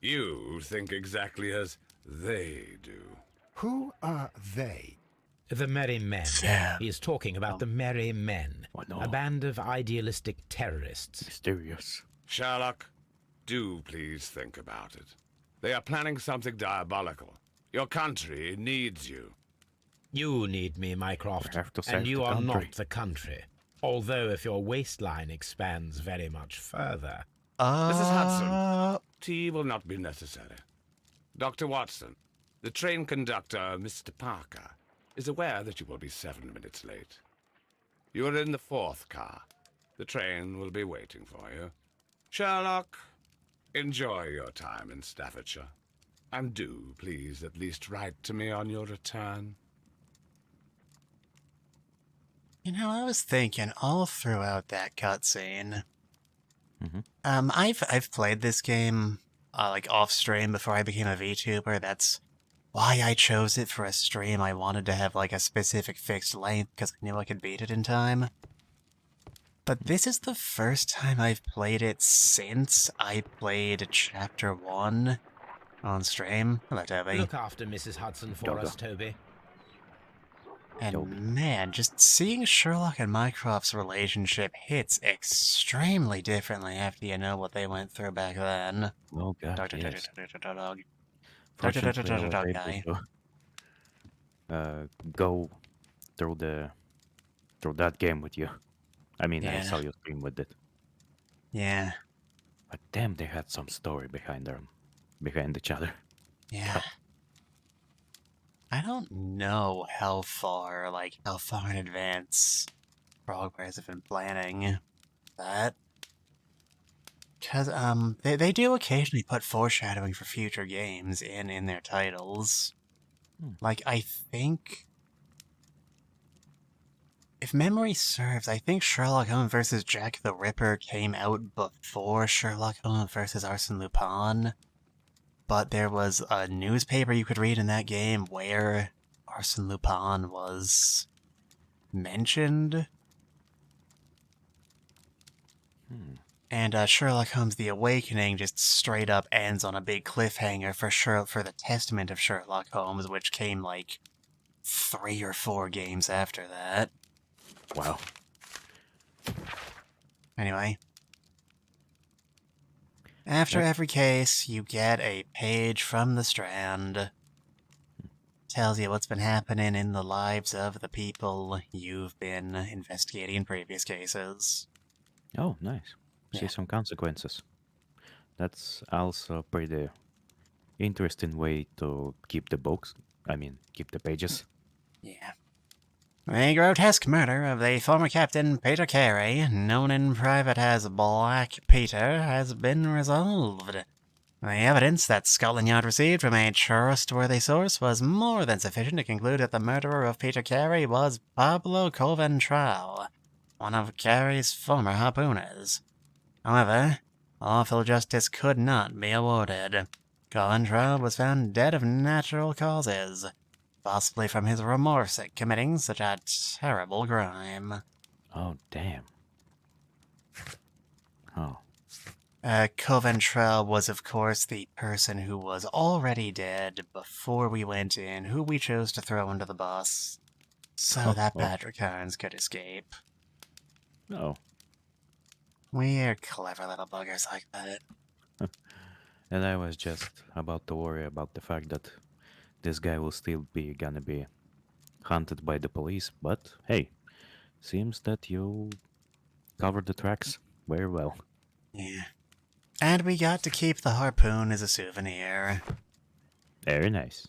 You think exactly as they do. Who are they? The Merry Men. Yeah. He is talking about the Merry Men, Oh, no. a band of idealistic terrorists. Mysterious. Sherlock, do please think about it. They are planning something diabolical. Your country needs you. You need me, Mycroft, We have to save and you the are country. not the country. Although if your waistline expands very much further... Mrs. Hudson, tea will not be necessary. Dr. Watson, the train conductor, Mr. Parker, is aware that you will be 7 minutes late. You are in the 4th car. The train will be waiting for you. Sherlock, enjoy your time in Staffordshire. And do, please, at least write to me on your return. You know, I was thinking all throughout that cutscene. Mm-hmm. I've played this game like off stream before I became a VTuber. That's why I chose it for a stream. I wanted to have like a specific fixed length because I knew I could beat it in time. But this is the first time I've played it since I played Chapter 1 on stream. Hello, Toby. Look after Mrs. Hudson for us, Toby. And man, just seeing Sherlock and Mycroft's relationship hits extremely differently after you know what they went through back then. Oh god, Dog. yes. Dog Fortunately, I was guy. able to go through that game with you. I mean, I Yeah. saw you stream with it. Yeah. But damn, they had some story behind each other. Yeah. I don't know how far in advance Frogwares have been planning that. Because, they do occasionally put foreshadowing for future games in their titles. Like, I think... if memory serves, I think Sherlock Holmes versus Jack the Ripper came out before Sherlock Holmes versus Arsène Lupin. But there was a newspaper you could read in that game where Arsène Lupin was mentioned. And Sherlock Holmes The Awakening just straight up ends on a big cliffhanger for the Testament of Sherlock Holmes, which came like 3 or 4 games after that. Wow. Anyway. After every case, you get a page from the Strand. Tells you what's been happening in the lives of the people you've been investigating in previous cases. Oh, nice. See some consequences. That's also a pretty interesting way to keep the books. I mean, keep the pages. Yeah. The grotesque murder of the former Captain Peter Carey, known in private as Black Peter, has been resolved. The evidence that Scotland Yard received from a trustworthy source was more than sufficient to conclude that the murderer of Peter Carey was Pablo Coventral, one of Carey's former harpooners. However, lawful justice could not be awarded. Coventral was found dead of natural causes, possibly from his remorse at committing such a terrible crime. Oh, damn. Oh. Coventral was, of course, the person who was already dead before we went in, who we chose to throw under the bus, so that Patrick Carnes could escape. Oh. We're clever little buggers like that. And I was just about to worry about the fact that this guy will still gonna be hunted by the police, but hey, seems that you covered the tracks very well. Yeah. And we got to keep the harpoon as a souvenir. Very nice.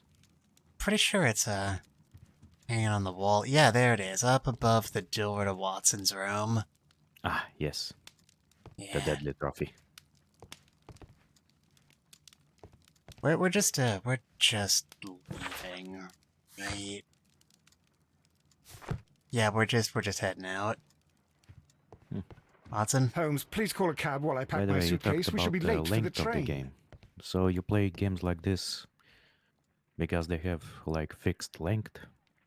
Pretty sure it's, hanging on the wall. Yeah, there it is, up above the door to Watson's room. Ah, yes. Yeah. The deadly trophy. We're just leaving, right? Yeah, we're just heading out. Watson? Holmes, please call a cab while I By pack the my way, you suitcase. talked We shall about be the late for the length of the train. game. So you play games like this because they have like fixed length,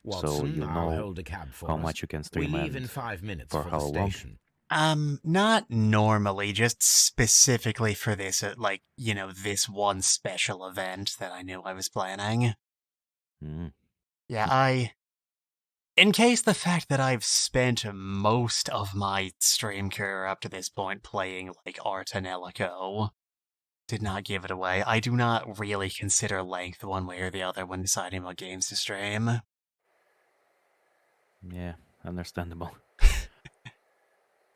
Watson, so you I'll know hold a cab for how us. much you can We stream leave and in 5 minutes for for how the long. station. Not normally, just specifically for this, like, you know, this one special event that I knew I was planning. Yeah, in case the fact that I've spent most of my stream career up to this point playing, like, Art and Ellico did not give it away, I do not really consider length one way or the other when deciding what games to stream. Yeah, understandable.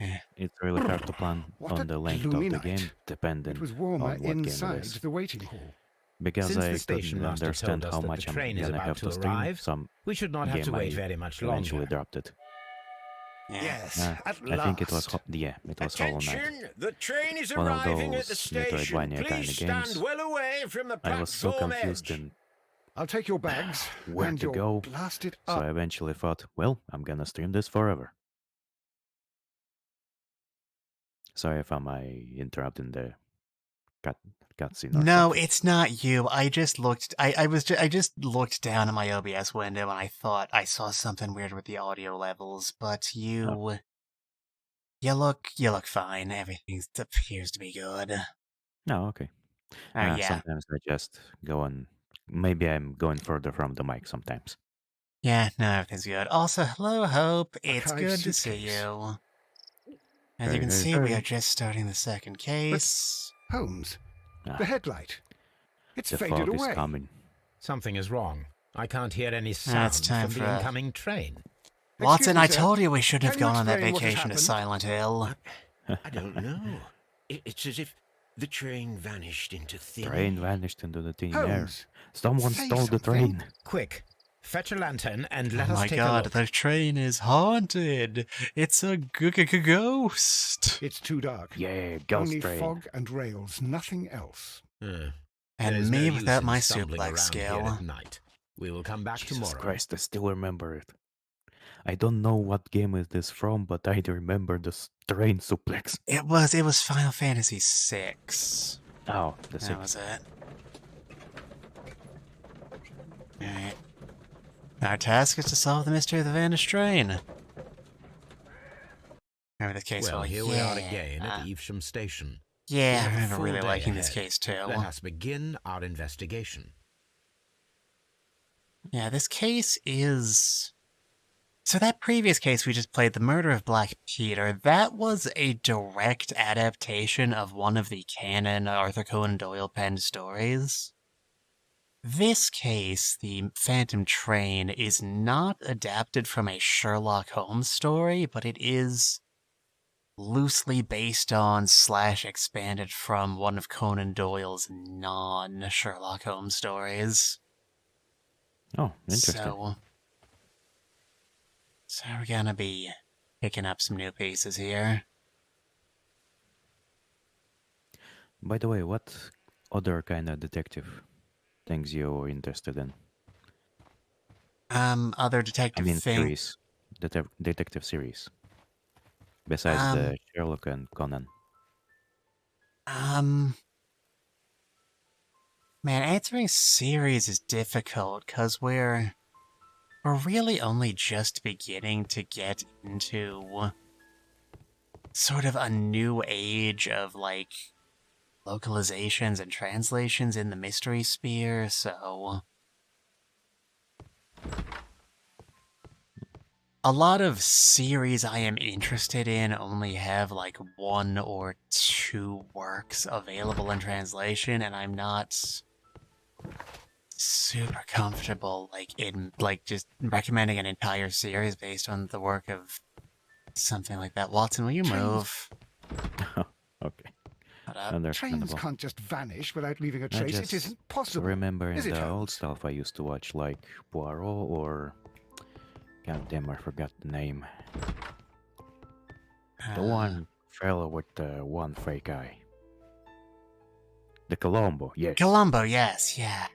Yeah. It's really hard to plan on the length of the game, depending It was on warmer what game it inside is. the waiting hall. Because Since I the station couldn't master understand told us how that much the I'm train is gonna about have to to stream, arrive, some we should not have game to wait I very much eventually longer. dropped it. Yes, at I think it was last. it was Hollow Knight. Attention! The train is One of arriving at the those station. Metroidvania kind Please of stand games. well away from the I was so platform confused edge. in I'll take your bags where and to your go, blasted so I eventually thought, well, I'm gonna stream this forever. Sorry if I'm interrupting the cutscene or No, something. it's not you. I just looked. I just looked down at my OBS window and I thought I saw something weird with the audio levels. But you look fine. Everything appears to be good. No, okay. Oh yeah. Sometimes I just go on. Maybe I'm going further from the mic sometimes. Yeah, no, everything's good. Also, hello, Hope. It's Archive good to see suitcase. you. As Very, you can very, see, we very. are just starting the second case. Holmes, Ah, the headlight. It's the faded fog is away. coming. Something is wrong. I can't hear any it's sound time from for the incoming train. Watson, I Excuse me, sir. told you we shouldn't have Can you gone on that explain what has vacation to happened? Silent Hill. I don't know. It's as if the train vanished into thin Train air. vanished into the thin air. Holmes, Someone say stole the something. train. Quick, fetch a lantern and let Oh us my take god, a look. the train is haunted. It's a ghost. It's too dark. Yeah, ghost Only train. fog and rails, nothing else. There's And no me use without in my stumbling suplex around here skill. at night. We will come back Jesus tomorrow. Christ, I still remember it. I don't know what game is this from, but I remember the train suplex. It was Final Fantasy VI. Oh, the That 6. was it. Alright. Our task is to solve the mystery of the vanished train. Remember this case? Well, Oh, here yeah. we are again at Evesham Station. We Yeah, I have a remember full really day liking this ahead. case too. Let us begin our investigation. Yeah, this case is... So that previous case we just played, the murder of Black Peter, that was a direct adaptation of one of the canon Arthur Conan Doyle penned stories. This case, the Phantom Train, is not adapted from a Sherlock Holmes story, but it is loosely based on / expanded from one of Conan Doyle's non-Sherlock Holmes stories. Oh, interesting. So we're gonna be picking up some new pieces here. By the way, what other kind of detective things you're interested in? Other detective series. Detective series. Besides the Sherlock and Conan. Man, answering series is difficult, because we're really only just beginning to get into sort of a new age of, like, localizations and translations in the mystery sphere, so... A lot of series I am interested in only have, like, 1 or 2 works available in translation, and I'm not super comfortable, like, in, like, just recommending an entire series based on the work of something like that. Watson, will you move? Okay. Trains Understandable. can't just vanish without leaving a I trace. just It isn't possible. remember in Is it, the old Holmes? stuff I used to watch, like Poirot or... God damn, I forgot the name. The one fellow with the one fake eye. The Colombo, yes. Colombo, yes, yeah.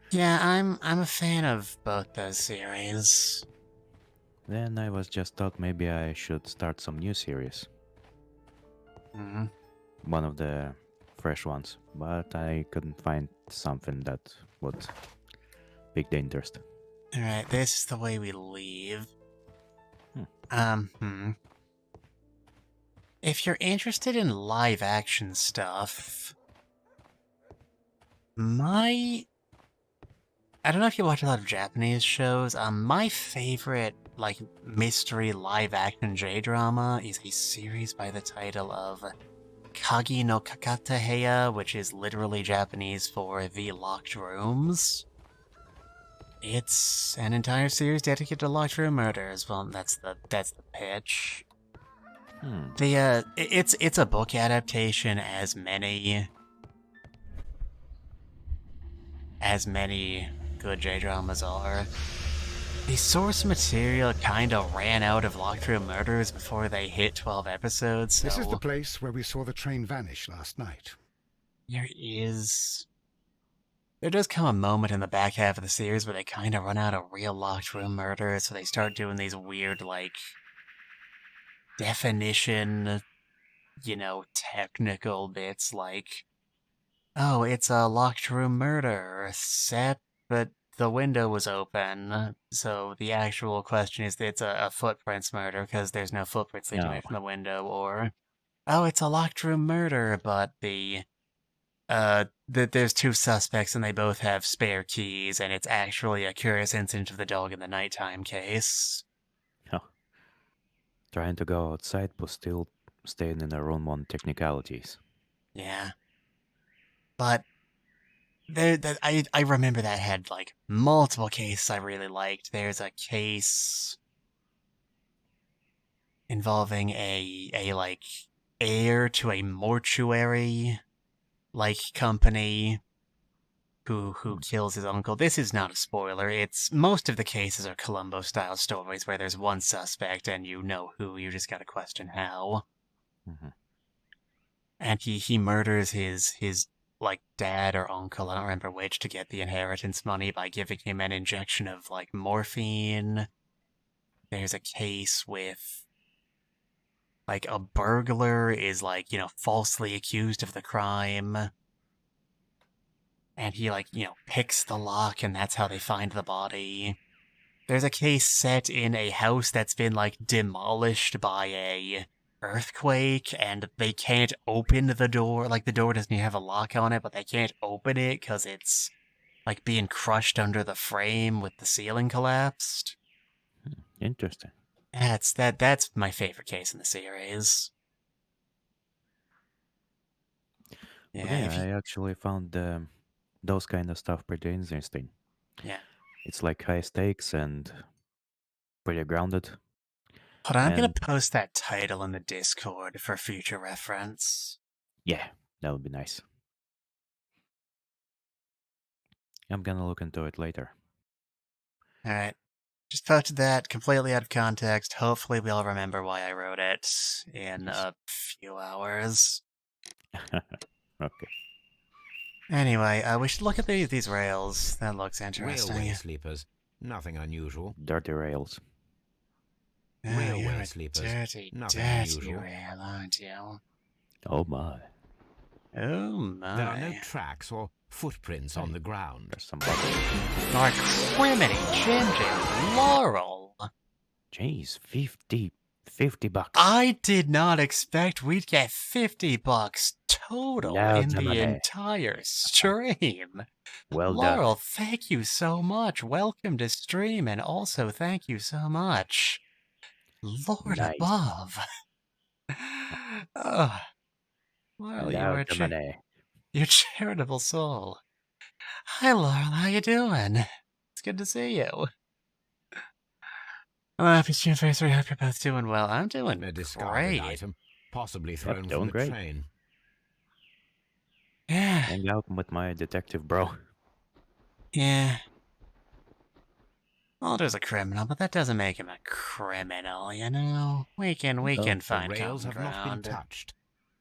Yeah, I'm a fan of both those series. Then I was just thought maybe I should start some new series. Mm-hmm. One of the fresh ones, but I couldn't find something that would pique the interest. Alright, this is the way we leave. If you're interested in live action stuff, I don't know if you watch a lot of Japanese shows. My favorite, like, mystery live-action J-drama is a series by the title of Kagi no Kakata Heya, which is literally Japanese for The Locked Rooms. It's an entire series dedicated to locked room murders. Well, that's the pitch. It's a book adaptation, as many good J-dramas are. The source material kinda ran out of locked room murders before they hit 12 episodes, so... This is the place where we saw the train vanish last night. There does come a moment in the back half of the series where they kinda run out of real locked room murders, so they start doing these weird, like, definition, technical bits like, oh, it's a locked room murder, set, but the window was open, so the actual question is it's a footprints murder because there's no footprints leading away from the window, or, oh, it's a locked room murder, but there's 2 suspects and they both have spare keys, and it's actually a curious incident of the dog in the nighttime case. Trying to go outside, but still staying in their own one technicalities. Yeah. But I remember that had, like, multiple cases I really liked. There's a case involving a like, heir to a mortuary, like, company who kills his uncle. This is not a spoiler. Most of the cases are Columbo-style stories where there's one suspect and you know who, you just gotta question how. And he murders his like, dad or uncle, I don't remember which, to get the inheritance money by giving him an injection of, like, morphine. there's a case with, like, a burglar is, like, falsely accused of the crime. And he, like, picks the lock, and that's how they find the body. There's a case set in a house that's been, like, demolished by a earthquake, and they can't open the door. Like, the door doesn't even have a lock on it, but they can't open it because it's, like, being crushed under the frame with the ceiling collapsed. Interesting. That's my favorite case in the series. Yeah, I actually found those kind of stuff pretty interesting. Yeah. It's like high stakes and pretty grounded. Hold on, I'm gonna post that title in the Discord for future reference. Yeah, that would be nice. I'm gonna look into it later. Alright. Just posted that completely out of context. Hopefully we'll remember why I wrote it in a few hours. Okay. Anyway, we should look at these rails. That looks interesting. Railway sleepers. Nothing unusual. Dirty rails. Oh, Railway you're a sleepers. dirty, Nothing dirty unusual. rail, aren't you? Oh my. Oh my. There are no tracks or footprints on the ground. There's some buttons. Our criminy Ginger Laurel. Jeez, 50 bucks. I did not expect we'd get $50 total in the money. entire stream. Well Laurel, done. thank you so much. Welcome to stream, and also thank you so much. Lord Nice. above. Oh, Laurel, Love the money. you're a charitable soul. Hi, Laurel. How you doing? It's good to see you. Well, happy stream anniversary. Hope you're both doing well. I'm doing A discarded great. item, possibly thrown doing from the great. train. Yeah. Hang out with my detective bro. Yeah. Mulder's a criminal, but that doesn't make him a criminal, you know? We can The find rails common have not been ground. touched.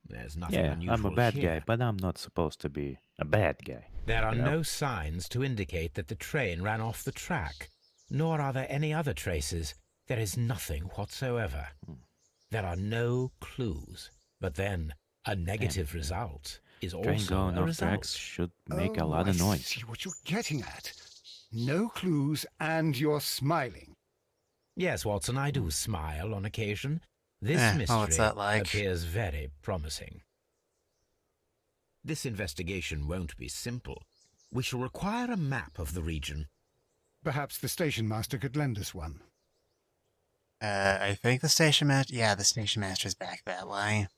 There's nothing Yeah, unusual I'm a bad here. guy, but I'm not supposed to be a bad guy. There are you know? no signs to indicate that the train ran off the track, nor are there any other traces. There is nothing whatsoever. There are no clues. But then, a negative result is Train also going a off result. tracks should make a lot I of noise. see what you're getting at. No clues, and you're smiling. Yes, Watson, I do smile on occasion. This well, mystery what's that like? appears very promising. This investigation won't be simple. We shall require a map of the region. Perhaps the station master could lend us one. I think the station master... Yeah, the station master's back that way.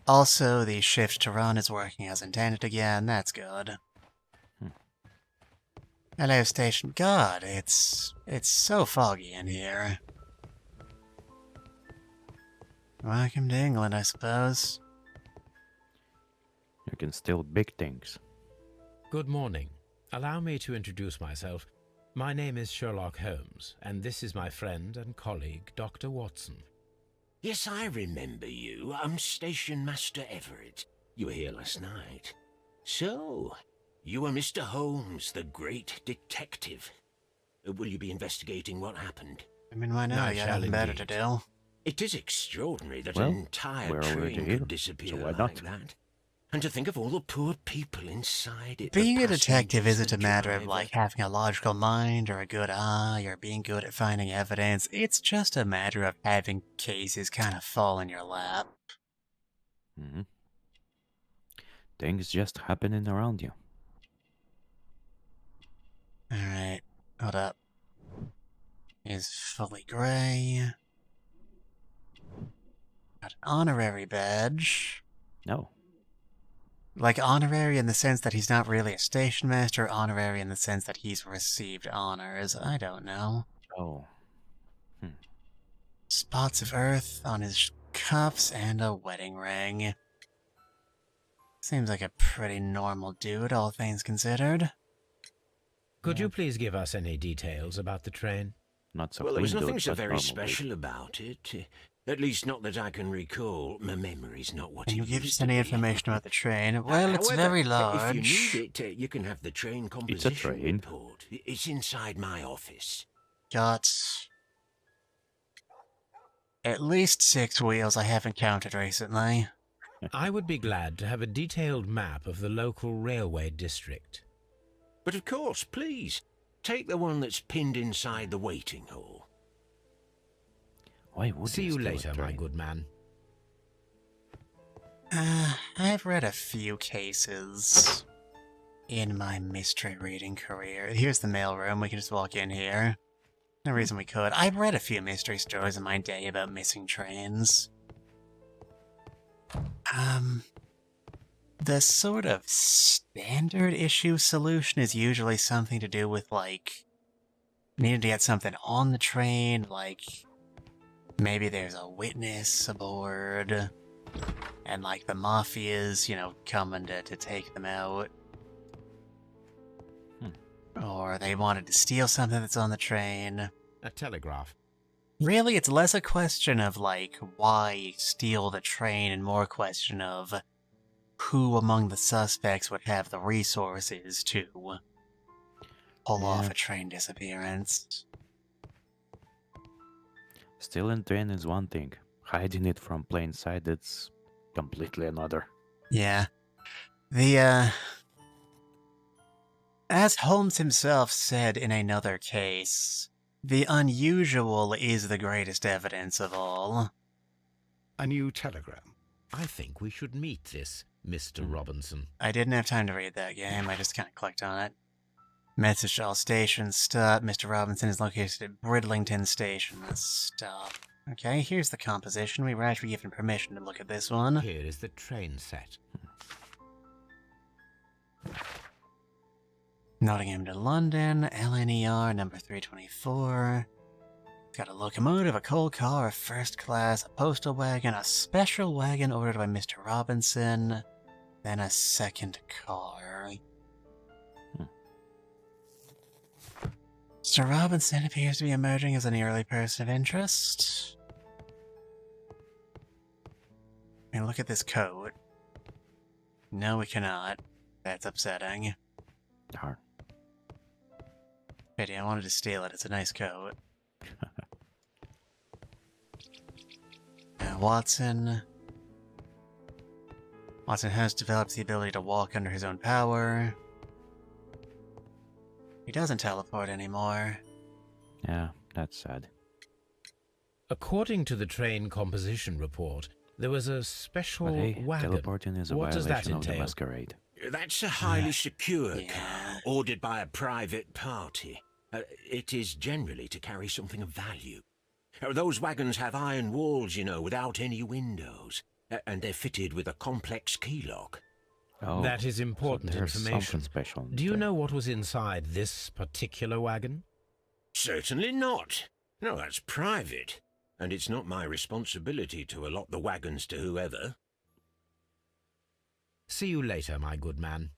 Also, the shift to run is working as intended again. That's good. Hello, station. God, it's so foggy in here. Welcome to England, I suppose. You can steal big things. Good morning. Allow me to introduce myself. My name is Sherlock Holmes, and this is my friend and colleague, Dr. Watson. Yes, I remember you. I'm Station Master Everett. You were here last night. So, you are Mr. Holmes, the great detective. Will you be investigating what happened? I mean, why not? I You got shall nothing better to indeed. do. It is extraordinary that Well, an entire we're already train here, could disappear so why like not? that. And to think of all the poor people inside it. Being the a detective passengers, isn't a the matter of, driver. like, having a logical mind or a good eye or being good at finding evidence. It's just a matter of having cases kind of fall in your lap. Hmm. Things just happening around you. Alright, hold up. Is fully gray. Got an honorary badge. No. Like, honorary in the sense that he's not really a station master, honorary in the sense that he's received honors. I don't know. Oh. Spots of earth on his cuffs and a wedding ring. Seems like a pretty normal dude, all things considered. Could you please give us any details about the train? Not so Well, there was clean, nothing dude, so but very normal, special about it. At least not that I can recall. My memory's not what Can you it give used us to any be. information about the train? Well, it's However, very If large. you need it, you can have the train composition train. report. It's inside my office. Got At least 6 wheels I haven't counted recently. I would be glad to have a detailed map of the local railway district. But of course, please, take the one that's pinned inside the waiting hall. Why would See you later, my good man. I've read a few cases in my mystery reading career. Here's the mailroom, we can just walk in here. No reason we could. I've read a few mystery stories in my day about missing trains. The sort of standard issue solution is usually something to do with, like, needing to get something on the train, like, maybe there's a witness aboard, and, like, the mafia's, you know, coming to take them out. Or they wanted to steal something that's on the train. A telegraph. Really, it's less a question of, like, why steal the train and more a question of who among the suspects would have the resources to pull off a train disappearance. Stealing train is one thing. Hiding it from plain sight, it's completely another. Yeah. As Holmes himself said in another case, the unusual is the greatest evidence of all. A new telegram. I think we should meet this Mr. Robinson. I didn't have time to read that game, I just kind of clicked on it. Message to all stations, stop. Mr. Robinson is located at Bridlington Station. Stop. Okay, here's the composition. We were actually given permission to look at this one. Here is the train set. Nottingham to London, LNER, number 324. Got a locomotive, a coal car, a first class, a postal wagon, a special wagon ordered by Mr. Robinson, then a second car. Mr. Robinson appears to be emerging as an early person of interest. I mean, look at this coat. No, we cannot. That's upsetting. Darn. Pity, I wanted to steal it. It's a nice coat. Watson. Watson has developed the ability to walk under his own power. He doesn't teleport anymore. Yeah, that's sad. According to the train composition report, there was a special But hey, wagon. teleporting is a What does that violation of the entail? masquerade. That's a highly secure car, ordered by a private party. It is generally to carry something of value. Those wagons have iron walls, you know, without any windows. And they're fitted with a complex key lock. Oh, That is important so there's information. something special. Do you know what was inside this particular wagon? Certainly not. No, that's private. And it's not my responsibility to allot the wagons to whoever. See you later, my good man.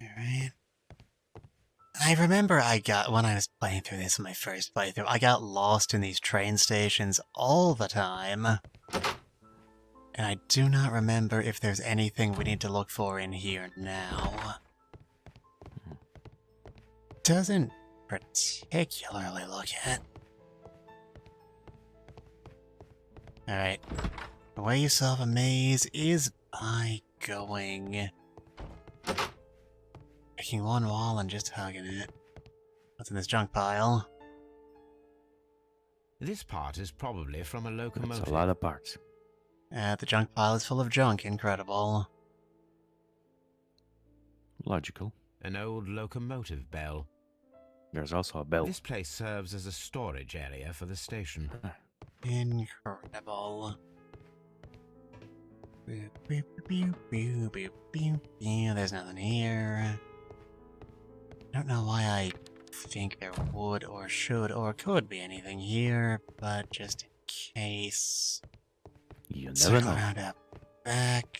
Alright. I remember when I was playing through this in my first playthrough, I got lost in these train stations all the time. And I do not remember if there's anything we need to look for in here now. Doesn't particularly look it. Alright. The way you solve a maze is by going... picking one wall and just hugging it. What's in this junk pile? This part is probably from a locomotive. That's a lot of parts. The junk pile is full of junk. Incredible. Logical. An old locomotive bell. There's also a bell. This place serves as a storage area for the station. Incredible. There's nothing here. I don't know why I think there would or should or could be anything here, but just in case... You never Circle know. around up back.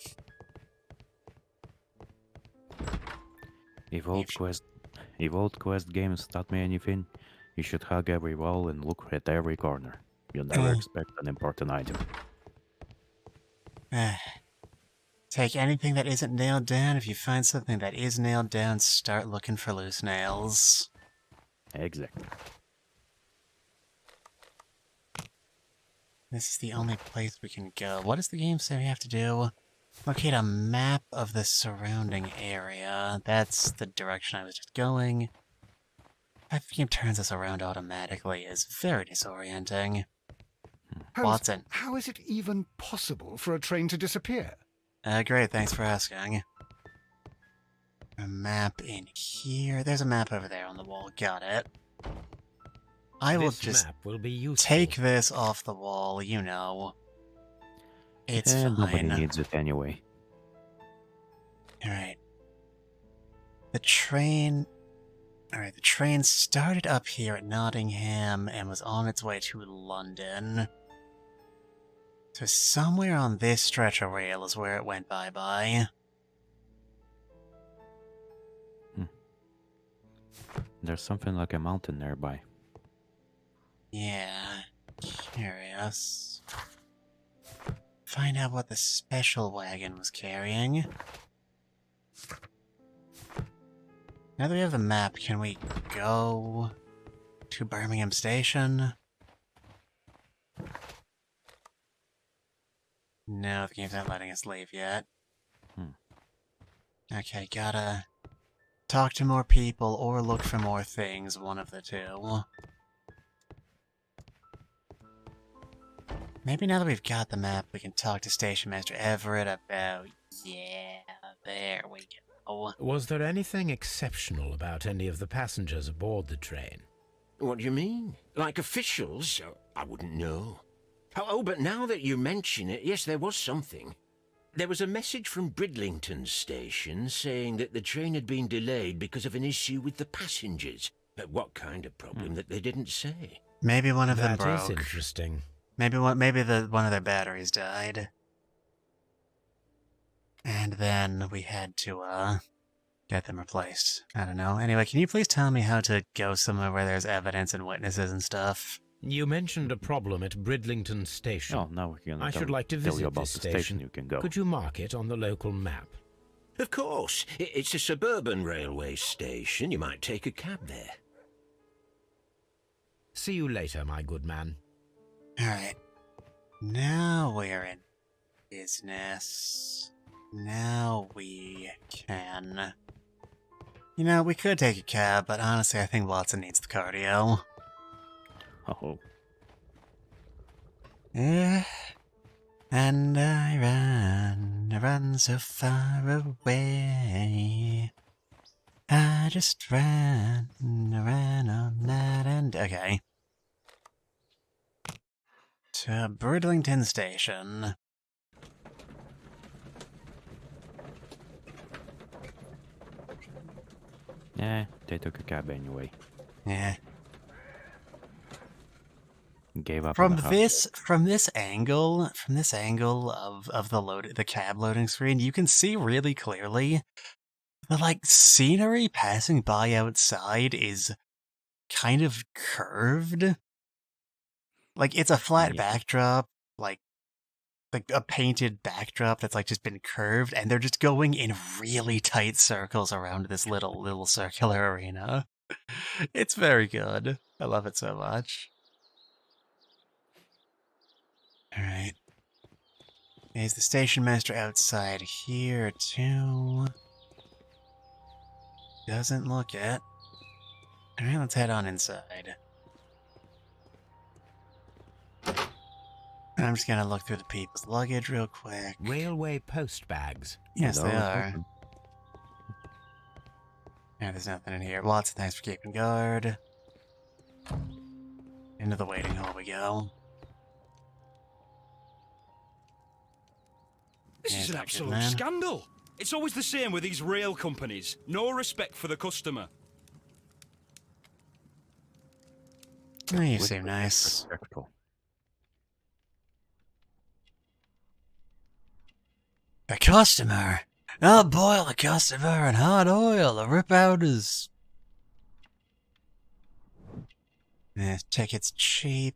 If old quest games taught me anything, you should hug every wall and look at every corner. You'll never expect an important item. Take anything that isn't nailed down. If you find something that is nailed down, start looking for loose nails. Exactly. This is the only place we can go. What does the game say we have to do? Locate a map of the surrounding area. That's the direction I was just going. If the game turns us around automatically is very disorienting. Holmes, Watson. how is it even possible for a train to disappear? Great, thanks for asking. A map in here. There's a map over there on the wall. Got it. I will This just map will be useful. take this off the wall, you know. It's And nobody fine. needs it anyway. Alright. The train... Alright, the train started up here at Nottingham and was on its way to London. So somewhere on this stretch of rail is where it went bye-bye. There's something like a mountain nearby. Yeah, curious. Find out what the special wagon was carrying. Now that we have the map, can we go to Birmingham Station? No, the game's not letting us leave yet. Okay, gotta talk to more people or look for more things, one of the two. Maybe now that we've got the map, we can talk to Station Master Everett about... Yeah, there we go. Was there anything exceptional about any of the passengers aboard the train? What do you mean? Like officials? I wouldn't know. Oh, but now that you mention it, yes, there was something. There was a message from Bridlington Station saying that the train had been delayed because of an issue with the passengers. But what kind of problem that they didn't say? Maybe one of them broke. That is interesting. Maybe one of their batteries died. And then we had to, get them replaced. I don't know. Anyway, can you please tell me how to go somewhere where there's evidence and witnesses and stuff? You mentioned a problem at Bridlington Station. Oh, now we're gonna I should like to tell you visit about this the station you can go. Could you mark it on the local map? Of course. It's a suburban railway station. You might take a cab there. See you later, my good man. Alright. Now we're in business. Now we can... You know, we could take a cab, but honestly I think Watson needs the cardio. Oh. And I run so far away. I just ran all night and... Okay. To Bridlington Station. Yeah, they took a cab anyway. Yeah. Gave up From on the house. from this angle of the cab loading screen, you can see really clearly the like scenery passing by outside is kind of curved. Like it's a flat backdrop, like a painted backdrop that's like just been curved, and they're just going in really tight circles around this little circular arena. It's very good. I love it so much. Alright. Is the station master outside here too? Doesn't look it. Alright, let's head on inside. I'm just gonna look through the people's luggage real quick. Railway post bags. Yes, they Hello. are. Yeah, there's nothing in here. Watson, thanks for keeping guard. Into the waiting hall we go. This is an Good absolute man. scandal. It's always the same with these rail companies. No respect for the customer. Oh, you seem nice. Respectful. A customer! I'll boil a customer in hot oil. The rip out is... ticket's cheap.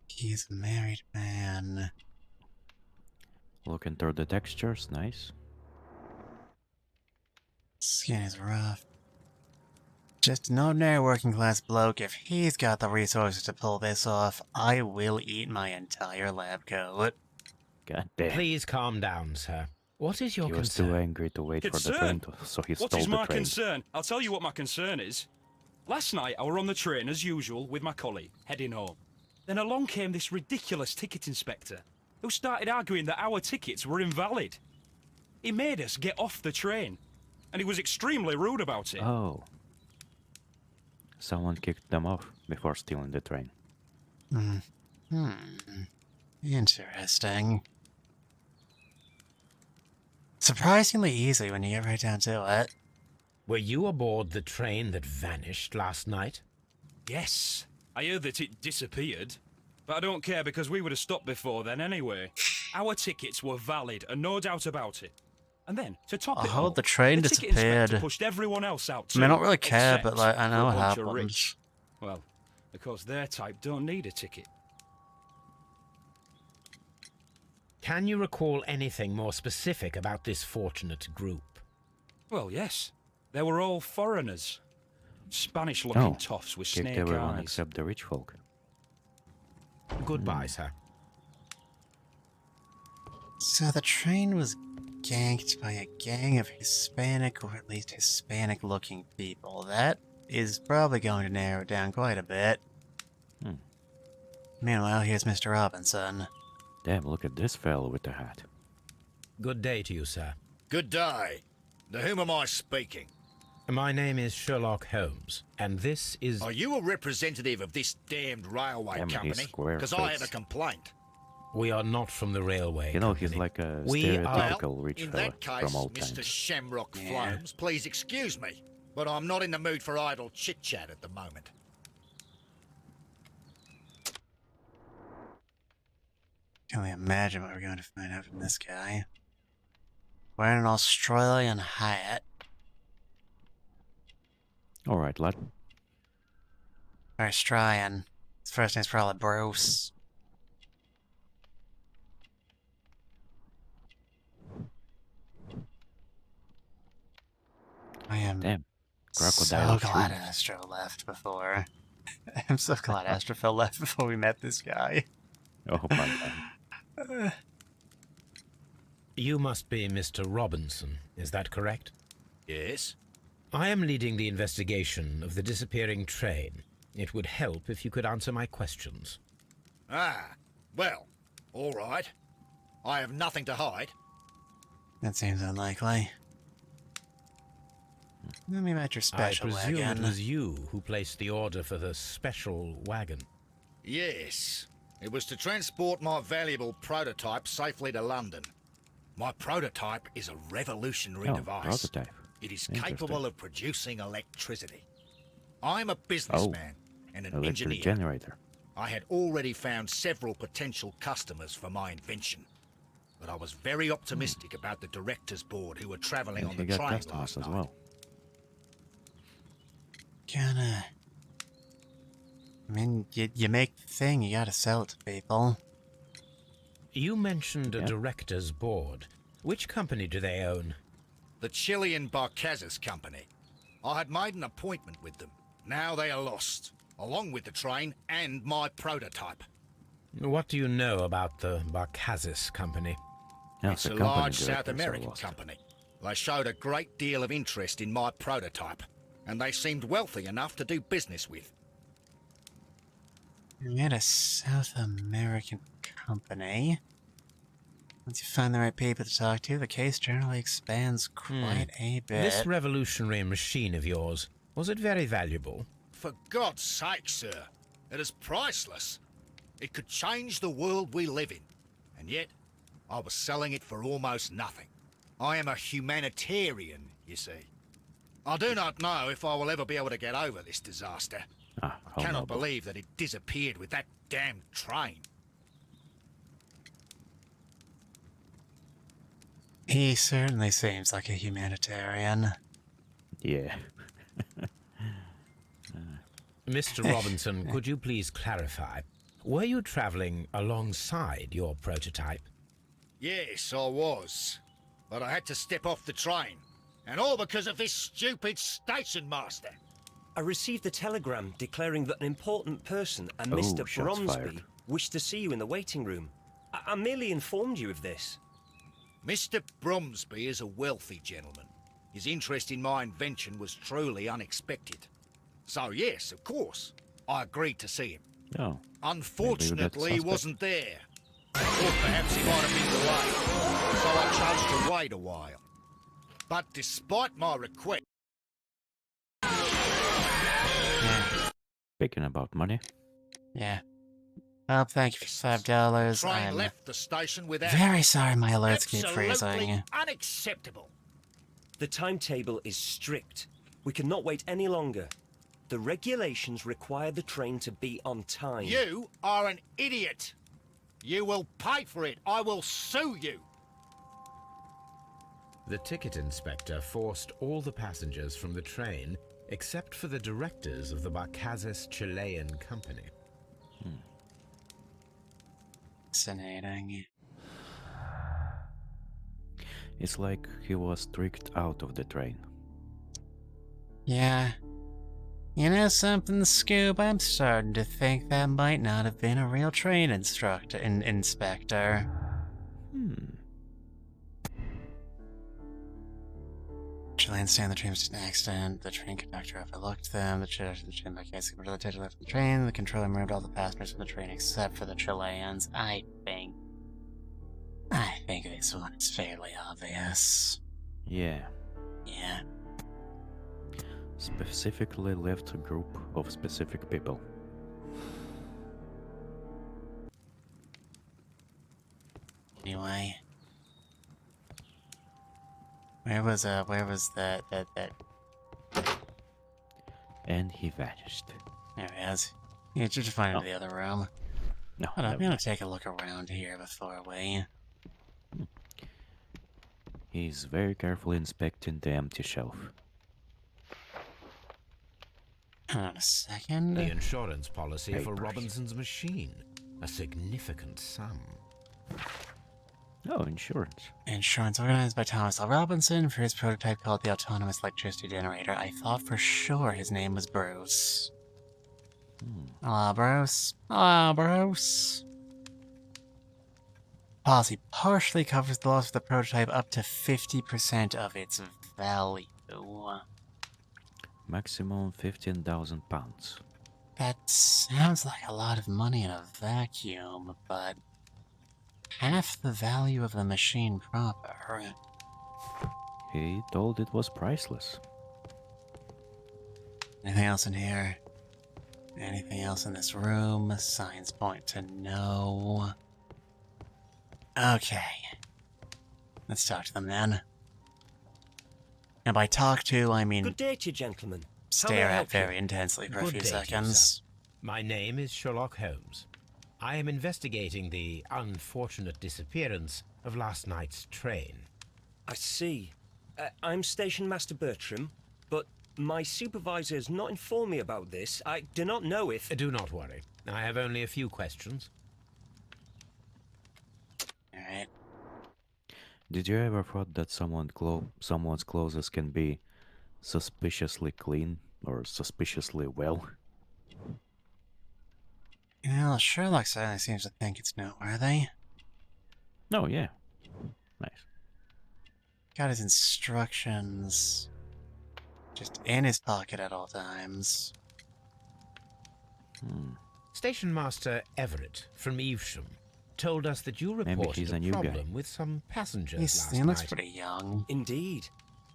He's a married man. Looking through the textures, nice. Skin is rough. Just an ordinary working class bloke. If he's got the resources to pull this off, I will eat my entire lab coat. God damn. Please calm down, sir. What is your He was concern? too angry to wait for the train, so he stole What is the my train. concern? I'll tell you what my concern is. Last night, I were on the train as usual with my colleague, heading home. Then along came this ridiculous ticket inspector, who started arguing that our tickets were invalid. He made us get off the train, and he was extremely rude about it. Oh. Someone kicked them off before stealing the train. Interesting. Surprisingly easy when you get right down to it. Were you aboard the train that vanished last night? Yes, I heard that it disappeared. But I don't care because we would have stopped before then anyway. Our tickets were valid and no doubt about it. And then, to top it all, the train the ticket inspector disappeared. pushed everyone else out I mean, I too, don't really care, except but like, I know for a what bunch of happens. rich. Well, because their type don't need a ticket. Can you recall anything more specific about this fortunate group? Well, yes. They were all foreigners. Spanish-looking Oh, toffs with kicked snake everyone eyes. except the rich folk. Goodbye, sir. So the train was ganked by a gang of Hispanic, or at least Hispanic-looking people. That is probably going to narrow it down quite a bit. Meanwhile, here's Mr. Robinson. Damn, look at this fellow with the hat. Good day to you, sir. Good day. To whom am I speaking? My name is Sherlock Holmes, and this is... Are you a representative of this damned railway Damn, he's company? square Because I have a face. complaint. We are not from the railway You know, company. he's like a We are- stereotypical rich In fella that case, from old Mr. times. Shamrock Yeah. Flomes, please excuse me, but I'm not in the mood for idle chit-chat at the moment. Can only imagine what we're going to find out from this guy. Wearing an Australian hat. Alright, lad. Australian. His first name's probably Bruce. I am Damn. so Crocodile glad trees. Astro left before. I'm so glad Astrophel left before we met this guy. Oh my god. You must be Mr. Robinson, is that correct? Yes? I am leading the investigation of the disappearing train. It would help if you could answer my questions. Ah, well, all right. I have nothing to hide. That seems unlikely. Tell me about your special I presume wagon. it was you who placed the order for the special wagon. Yes. It was to transport my valuable prototype safely to London. My prototype is a revolutionary device. Prototype. It is Interesting. capable of producing electricity. I'm a businessman and an Electric engineer. generator. I had already found several potential customers for my invention. But I was very optimistic about the director's board who were travelling And on he the got train customers last as night. well. I mean, you make the thing, you gotta sell it to people. You mentioned a director's board. Which company do they own? The Chilean Barcazas Company. I had made an appointment with them. Now they are lost, along with the train and my prototype. What do you know about the Barcazas company? Yeah, It's the a company large South directors are American lost. company. They showed a great deal of interest in my prototype, and they seemed wealthy enough to do business with. We had a South American company. Once you find the right people to talk to, the case generally expands quite a bit. This revolutionary machine of yours, was it very valuable? For God's sake, sir, it is priceless. It could change the world we live in, and yet I was selling it for almost nothing. I am a humanitarian, you see. I do not know if I will ever be able to get over this disaster. Ah, I how cannot noble. believe that it disappeared with that damned train. He certainly seems like a humanitarian. Yeah. Mr. Robinson, could you please clarify? Were you traveling alongside your prototype? Yes, I was. But I had to step off the train. And all because of this stupid station master. I received a telegram declaring that an important person, a Oh, Mr. shots Bromsby, fired. wished to see you in the waiting room. I merely informed you of this. Mr. Bromsby is a wealthy gentleman. His interest in my invention was truly unexpected. So yes, of course, I agreed to see him. Oh. Unfortunately, he wasn't there. Or perhaps he might have been delayed, so I chose to wait a while. But despite my request... Speaking about money. Yeah. Oh, thank you for $5. Train I'm left the station without... very sorry my alerts keep Absolutely freezing. unacceptable. The timetable is strict. We cannot wait any longer. The regulations require the train to be on time. You are an idiot. You will pay for it. I will sue you. The ticket inspector forced all the passengers from the train except for the directors of the Barcazes Chilean Company. Fascinating. It's like he was tricked out of the train. Yeah. You know something, Scoob? I'm starting to think that might not have been a real train inspector. Chilean stand the train was an accident. The train conductor overlooked them. The train back the left the train. The controller removed all the passengers from the train except for the Chileans. I think this one is fairly obvious. Yeah. Yeah. Specifically left a group of specific people. Anyway. Where was that? And he vanished. There he is. You should just find him in the other room. No. Hold on, I'm gonna take a look around here before we... He's very carefully inspecting the empty shelf. Hold on a second. The insurance policy for Papers. Robinson's machine. A significant sum. Oh, insurance. Insurance organized by Thomas L. Robinson for his prototype called the Autonomous Electricity Generator. I thought for sure his name was Bruce. Hello, Bruce. Hello, Bruce. Policy partially covers the loss of the prototype up to 50% of its value. Maximum 15,000 pounds. That sounds like a lot of money in a vacuum, but half the value of the machine proper. He told it was priceless. Anything else in here? Anything else in this room? Signs point to no. Okay. Let's talk to them then. And by talk to, I mean Good day to you, gentlemen. How may stare I at help you? very intensely for a Good few day to you, seconds. sir. My name is Sherlock Holmes. I am investigating the unfortunate disappearance of last night's train. I see. I'm Station Master Bertram, but my supervisor has not informed me about this. I do not know if... Do not worry. I have only a few questions. Alright. Did you ever thought that someone's clothes can be suspiciously clean or suspiciously well? You know, Sherlock certainly seems to think it's noteworthy. Oh, yeah. Nice. Got his instructions just in his pocket at all times. Station Master Everett from Evesham told us that you Maybe reported he's a a new guy. problem with some passengers last He looks night. pretty young. Indeed.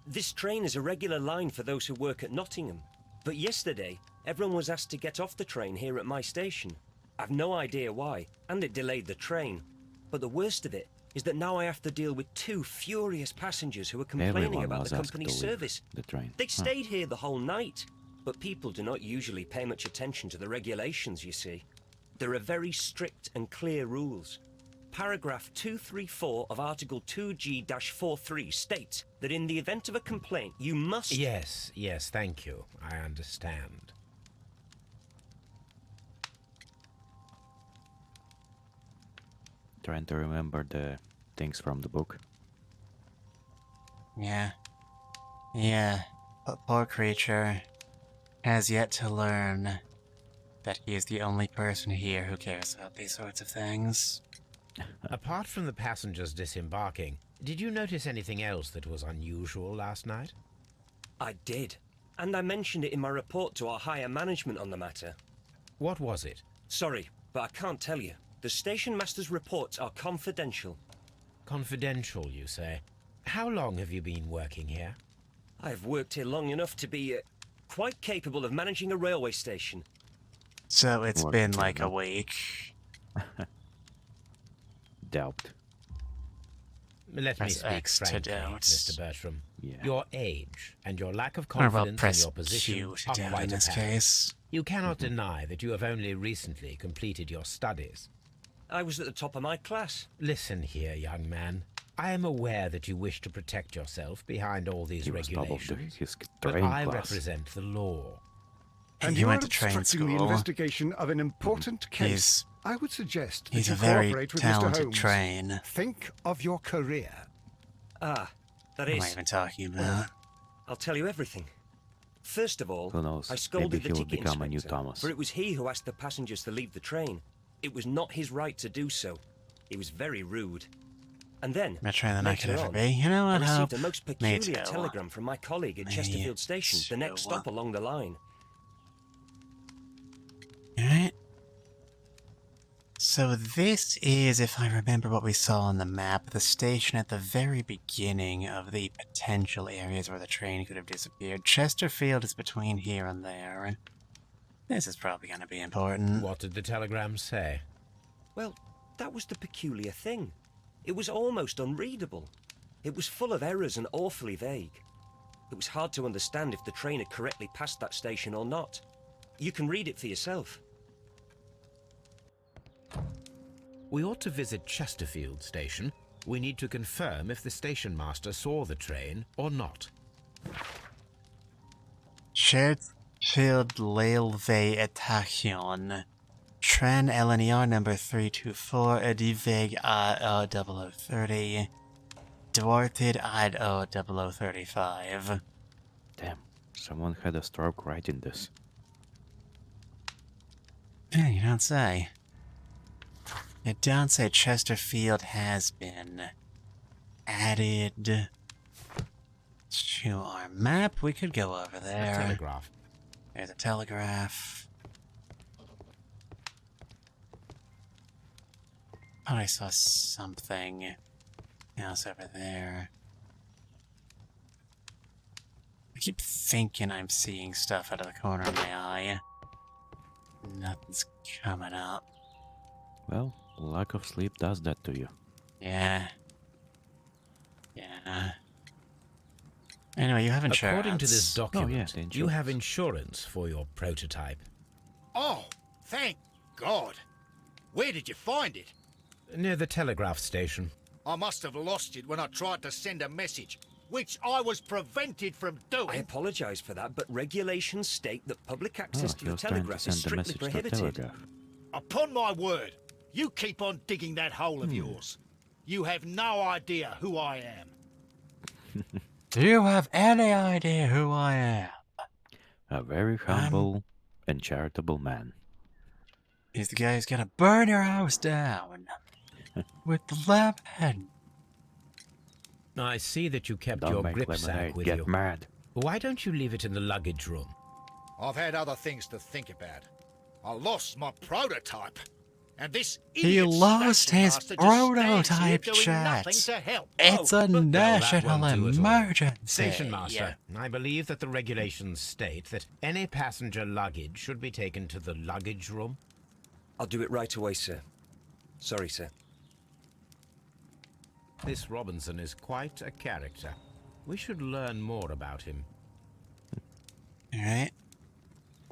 This train is a regular line for those who work at Nottingham. But yesterday, everyone was asked to get off the train here at my station. I've no idea why, and it delayed the train. But the worst of it is that now I have to deal with two furious passengers who are complaining Everyone about was the asked to company's leave service. the train. They Huh. stayed here the whole night. But people do not usually pay much attention to the regulations, you see. There are very strict and clear rules. Paragraph 234 of Article 2G-43 states that in the event of a complaint, you must... Yes, thank you. I understand. Trying to remember the things from the book. Yeah. Yeah. Poor creature. has yet to learn that he is the only person here who cares about these sorts of things. Apart from the passengers disembarking, did you notice anything else that was unusual last night? I did. And I mentioned it in my report to our higher management on the matter. What was it? Sorry, but I can't tell you. The station master's reports are confidential. Confidential, you say? How long have you been working here? I have worked here long enough to be quite capable of managing a railway station. So it's been like a week. Doubt. Let me That's speak X to frankly, doubt. Mr. Bertram. Yeah. Your age and your lack of Or about confidence in press your position Q to are doubt quite in this apparent. case. You cannot deny that you have only recently completed your studies. I was at the top of my class. Listen here, young man. I am aware that you wish to protect yourself behind all these He was top of regulations, his but train I class. represent the law. And He you went are to train obstructing the school. investigation of an important case. He's- I would suggest that He's you a very cooperate with Mr. talented Holmes. train. Think of your career. Ah, that What am I is. even talking about? I'll tell you everything. First of all, Who knows? I scolded Maybe the he will ticket become a new inspector, Thomas. for it was he who asked the passengers to leave the train. It was not his right to do so. He was very rude. And then, Better than I could later ever on, be. You know I what, received Hope? a most Me peculiar too. telegram from my colleague at Me Chesterfield Station, the next too. stop along the line. Alright. So this is, if I remember what we saw on the map, the station at the very beginning of the potential areas where the train could have disappeared. Chesterfield is between here and there. This is probably going to be important. What did the telegram say? Well, that was the peculiar thing. It was almost unreadable. It was full of errors and awfully vague. It was hard to understand if the train had correctly passed that station or not. You can read it for yourself. We ought to visit Chesterfield Station. We need to confirm if the station master saw the train or not. Sheffield Railway Station. Tren LNER number 324, Ediveg IO 0030. Dwarted IO 0035. Damn, someone had a stroke writing this. Yeah, you don't say. It don't say Chesterfield has been added to our map. We could go over A there. telegraph. There's a telegraph. Oh, I saw something else over there. I keep thinking I'm seeing stuff out of the corner of my eye. Nothing's coming up. Well, lack of sleep does that to you. Yeah. Yeah. Anyway, you have insurance. According to this document, Oh, yeah, the you have insurance. insurance for your prototype. Oh, thank God. Where did you find it? Near the telegraph station. I must have lost it when I tried to send a message, which I was prevented from doing. I apologise for that, but regulations state that public access Oh, to he the was trying to telegraph is send the strictly message to the prohibited. telegraph. Upon my word, you keep on digging that hole of yours. You have no idea who I am. Do you have any idea who I am? A very humble and charitable man. He's the guy who's gonna burn your house down with the lamp head. I see that you kept Don't your make grip sack lemonade, with get you. mad. Why don't you leave it in the luggage room? I've had other things to think about. I lost my prototype. And this He idiot lost station his master just stands here prototype, doing nothing chat. to help. It's a That national won't do at all. emergency. Station master, I believe that the regulations state that any passenger luggage should be taken to the luggage room. I'll do it right away, sir. Sorry, sir. This Robinson is quite a character. We should learn more about him. Alright.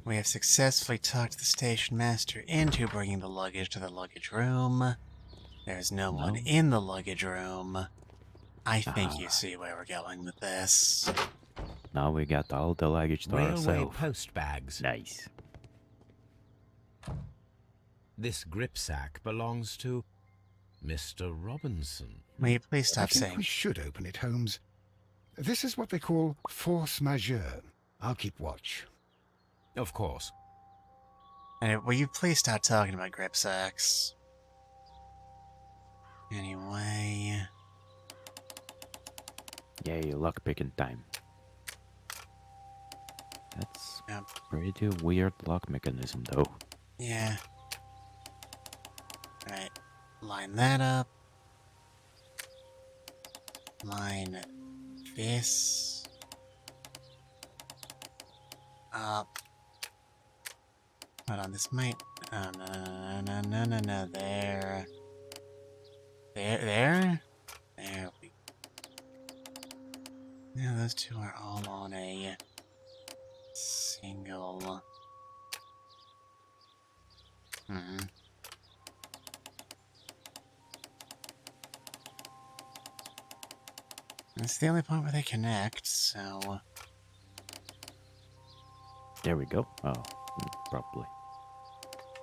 We have successfully talked the station master into bringing the luggage to the luggage room. There's no one in the luggage room. I think you see where we're going with this. Now we got all the luggage to Railway ourselves. post bags. Nice. This grip sack belongs to Mr. Robinson. Will you please I stop think saying? we should open it, Holmes. This is what they call force majeure. I'll keep watch. Of course. And will you please stop talking about grip sacks? Anyway... Yay, lockpicking time. That's a pretty weird lock mechanism, though. Yeah. Alright, line that up. Line this up. Hold on, this might... Oh, no, there. There? There we... Yeah, those two are all on a single... That's the only point where they connect, so... There we go. Oh, probably.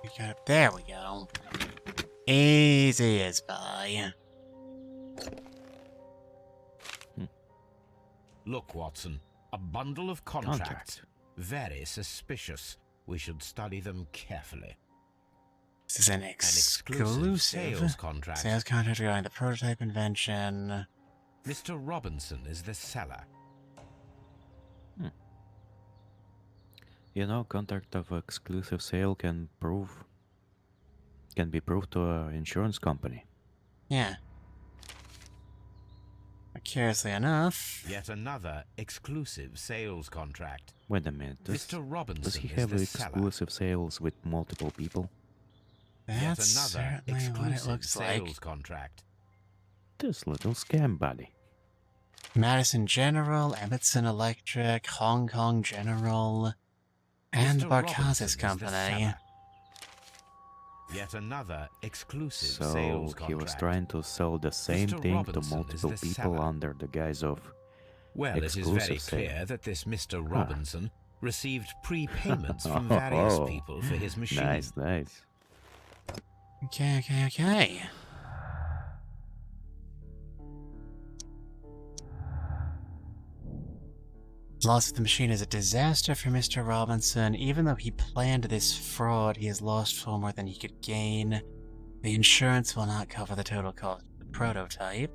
We got... There we go. Easy as pie. Look, Watson. A bundle of contracts. Very suspicious. We should study them carefully. This is an exclusive sales contract. Sales contract regarding the prototype invention. Mr. Robinson is the seller. You know, contract of exclusive sale can be proved to an insurance company. Yeah. But curiously enough... Yet another exclusive sales contract. Wait a minute. Mr. Robinson does he is have the exclusive sales with multiple people? That's Yet another certainly what it looks sales like. contract. This little scam buddy. Madison General, Emerson Electric, Hong Kong General, and Mr. Barkazis Robinson is the Company. seller. Yet another exclusive sales So contract. he was trying to sell the same Mr. thing Robinson to is multiple the people seller. under the guise of Well, it is exclusive very sale. clear that this Mr. Robinson received prepayments from various Oh, people for his machine. Nice, nice. Okay. Loss of the machine is a disaster for Mr. Robinson. Even though he planned this fraud, he has lost far more than he could gain. The insurance will not cover the total cost of the prototype.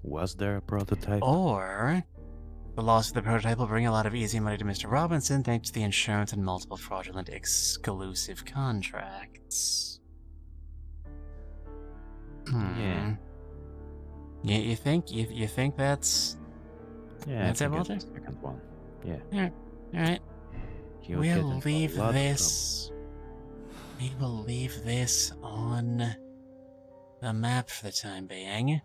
Was there a prototype? Or, the loss of the prototype will bring a lot of easy money to Mr. Robinson thanks to the insurance and multiple fraudulent exclusive contracts. Yeah. You think that's... Yeah, That's I it, think it's Walter? the second one. Yeah. Alright. He'll We'll get into a leave lot of this... We will leave this on the map for the time being.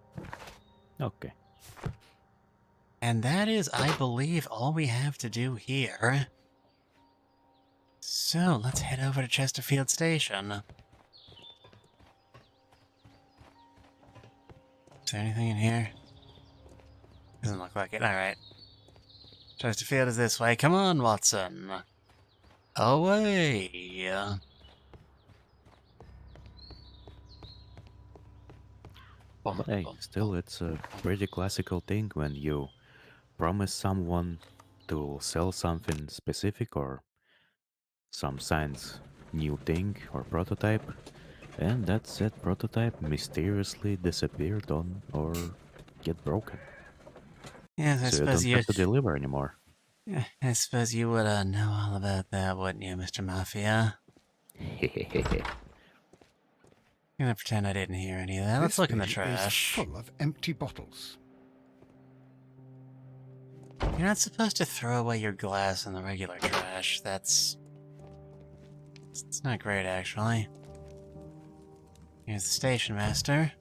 trouble. Okay. And that is, I believe, all we have to do here. So, let's head over to Chesterfield Station. Is there anything in here? Doesn't look like it. Alright. Chesterfield is this way. Come on, Watson. Away. But hey, still, it's a pretty classical thing when you promise someone to sell something specific or some science new thing or prototype, and that said prototype mysteriously disappeared on or get broken. Yes, I So you suppose don't have to deliver anymore. Yeah, I suppose you would know all about that, wouldn't you, Mr. Mafia? I'm gonna pretend I didn't hear any of that. Let's This look in the bin trash. is full of empty bottles. You're not supposed to throw away your glass in the regular trash. It's not great, actually. Here's the station master.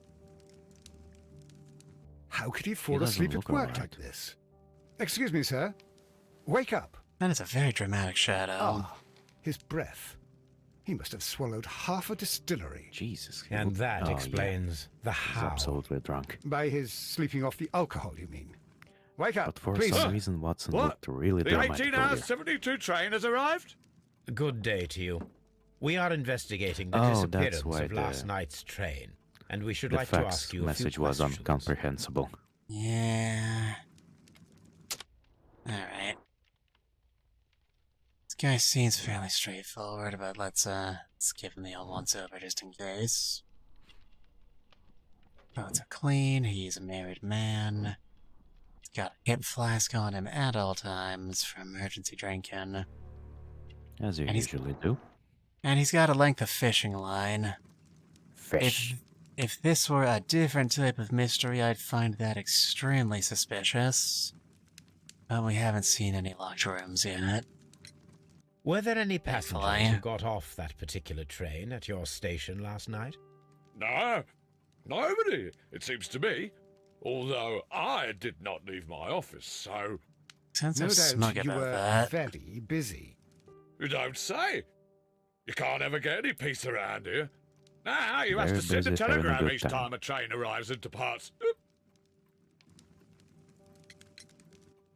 How could he fall doesn't asleep at look work alright. like this? Excuse me, sir. Wake up. That is a very dramatic shadow. Ah, his breath. He must have swallowed half a distillery. Jesus. And that Oh, explains the He's how. absolutely drunk. By his sleeping off the alcohol, you mean? Wake up, But for please. some reason, Watson What? looked really The dramatic 18 hours earlier. 72 train has arrived? Good day to you. We are investigating the Oh, that's disappearance why of last night's train, and we should The like to fax ask you a few message was questions. incomprehensible. Yeah. Alright. This guy seems fairly straightforward, but let's give him the old once-over just in case. Clothes are clean, he's a married man. He's got a hip flask on him at all times for emergency drinking. As you usually do. And he's got a length of fishing line. Fish. If this were a different type of mystery, I'd find that extremely suspicious. But we haven't seen any locked rooms yet. Were there any passengers Thankfully. who got off that particular train at your station last night? No, nobody, it seems to me. Although I did not leave my office, so... Sounds No so doubt smug you about were that. very busy. You don't say. You can't ever get any peace around here. Now you have Very to send a busy, having a telegram good each time. time a train arrives and departs.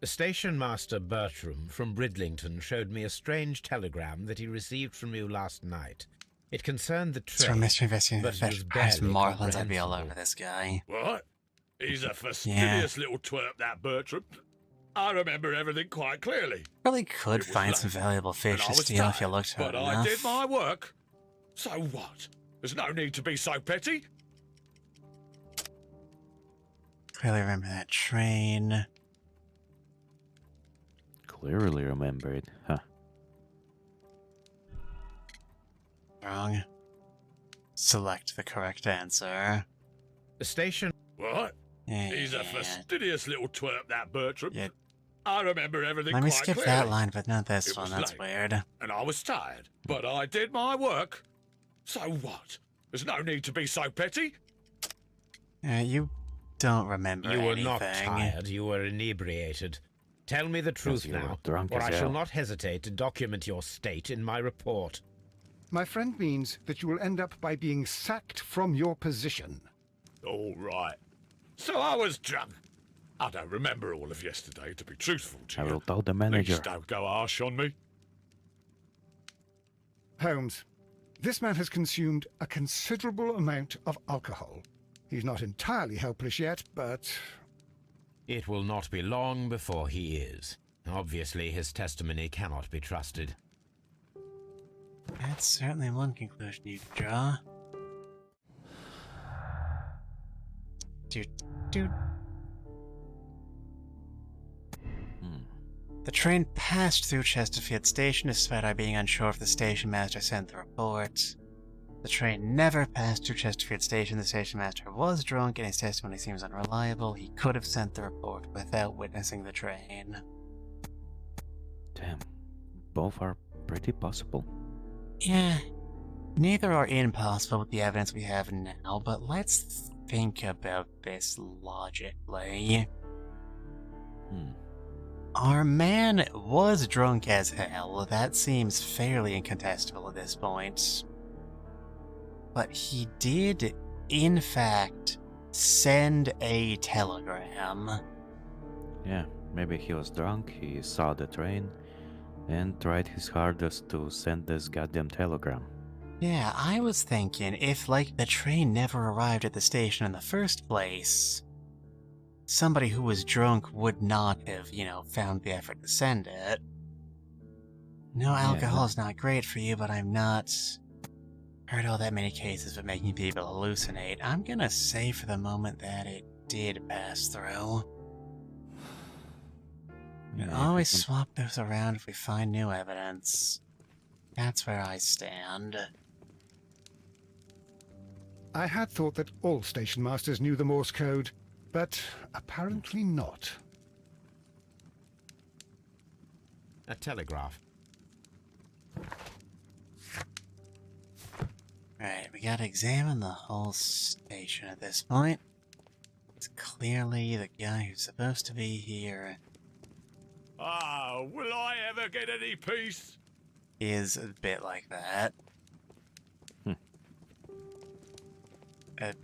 Station Master Bertram from Bridlington showed me a strange telegram that he received from you last night. It concerned the It's train, from Mystery Investigating but it was Past barely Marlins, I'd be all over comprehensible. this guy. What? He's a fastidious little twerp, that Bertram. I remember everything quite clearly. Really could It was find late, some valuable and fish I to was steal if you tired, looked hard but enough. I did my work. So what? There's no need to be so petty. Clearly remember that train. Clearly remembered, huh? Wrong. Select the correct answer. The station... What? He's a fastidious little twerp, that Bertram. I remember everything Let me quite skip clearly. that line, but not this It one. was That's late, weird. And I was tired, but I did my work. So what? There's no need to be so petty. You don't remember You were anything. not tired, you were inebriated. Tell me the truth you were now, drunk or as I shall hell. not hesitate to document your state in my report. My friend means that you will end up by being sacked from your position. All right. So I was drunk. I don't remember all of yesterday, to be truthful to I you. will tell the Please manager. don't go harsh on me. Holmes, this man has consumed a considerable amount of alcohol. He's not entirely helpless yet, but... It will not be long before he is. Obviously, his testimony cannot be trusted. That's certainly one conclusion you could draw. Dude. The train passed through Chesterfield Station despite our being unsure if the station master sent the report. The train never passed through Chesterfield Station. The station master was drunk and his testimony seems unreliable. He could have sent the report without witnessing the train. Damn. Both are pretty possible. Yeah, neither are impossible with the evidence we have now, but let's think about this logically. Our man was drunk as hell. That seems fairly incontestable at this point. But he did, in fact, send a telegram. Yeah, maybe he was drunk, he saw the train, and tried his hardest to send this goddamn telegram. Yeah, I was thinking if, like, the train never arrived at the station in the first place, somebody who was drunk would not have, found the effort to send it. No, alcohol's not great for you, but I'm not... heard all that many cases of making people hallucinate. I'm gonna say for the moment that it did pass through. We can always swap those around if we find new evidence. That's where I stand. I had thought that all station masters knew the Morse code, but apparently not. A telegraph. Right, we gotta examine the whole station at this point. It's clearly the guy who's supposed to be here Ah, will I ever get any peace? is a bit like that.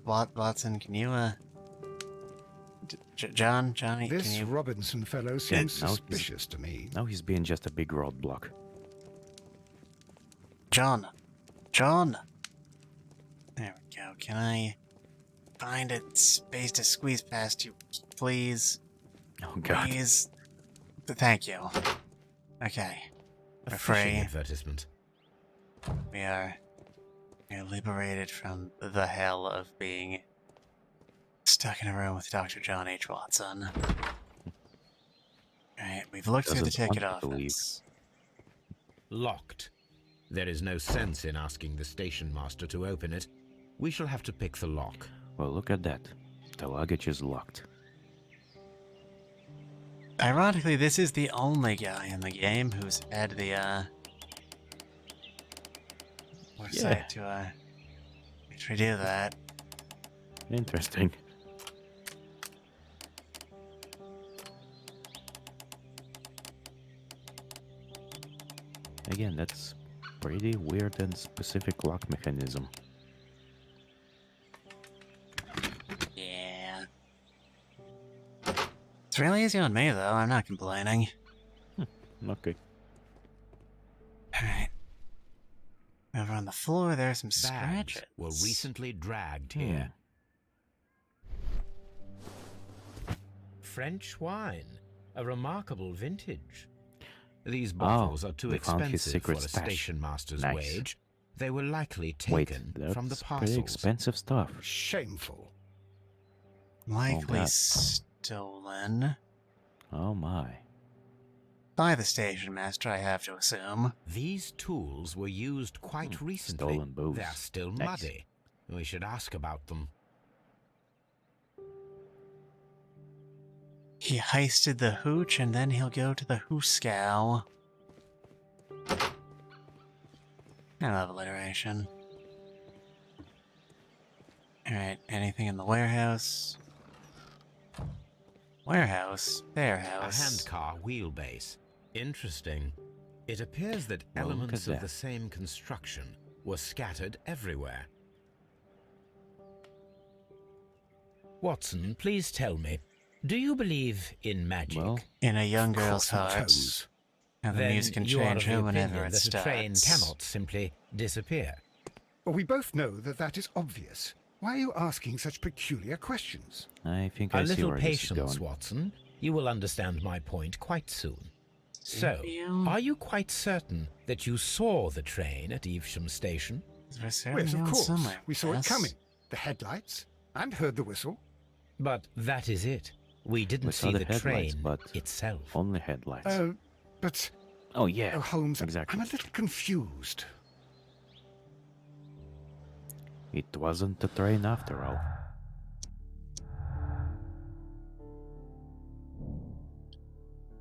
Watson, can you, Johnny, This can you... Robinson fellow Yeah, seems now he's- suspicious to me. Now he's being just a big roadblock. John! There we go. Can I find a space to squeeze past you, please? Oh god. Thank you. Okay. A We're fishing free. advertisement. We are liberated from the hell of being stuck in a room with Dr. John H. Watson. Alright, we've looked through the Doesn't ticket want to leave. office. Locked. There is no sense in asking the station master to open it. We shall have to pick the lock. Well, look at that. The luggage is locked. Ironically, this is the only guy in the game who's had the, foresight to, actually do that. Interesting. Again, that's pretty weird and specific lock mechanism. Yeah. It's really easy on me, though. I'm not complaining. Okay. Alright. Over on the floor, there's some Bags scratches. were recently dragged here. French wine, a remarkable vintage. These bottles are too we found his expensive secret for a stash. station master's Nice. wage. They were likely Wait, taken that's from the pretty parcels. expensive stuff. Shameful. Likely God. stolen. Oh my. By the station master, I have to assume. These tools were used quite recently. stolen booze. They're still Nice. muddy. We should ask about them. He heisted the hooch, and then he'll go to the hooskow. I love alliteration. Alright, anything in the warehouse? Warehouse? A Warehouse. handcar wheelbase. Interesting. It appears that Well, look elements at of that. the same construction were scattered everywhere. Watson, please tell me, do you believe in magic? Well, In a young Of girl's course he heart. does. And the then music can you are change of the her whenever opinion it that starts. a train cannot simply disappear. Well, we both know that that is obvious. Why are you asking such peculiar questions? I think A I see little where this is patience, going. Watson. You will understand my point quite soon. So, are you quite certain that you saw the train at Evesham Station? Yes, of course. We saw it coming. The headlights, and heard the whistle. But that is it. We didn't We saw see the the headlights, train but itself. only headlights. But... Oh yeah, Oh, Holmes, exactly. I'm a little confused. It wasn't a train after all.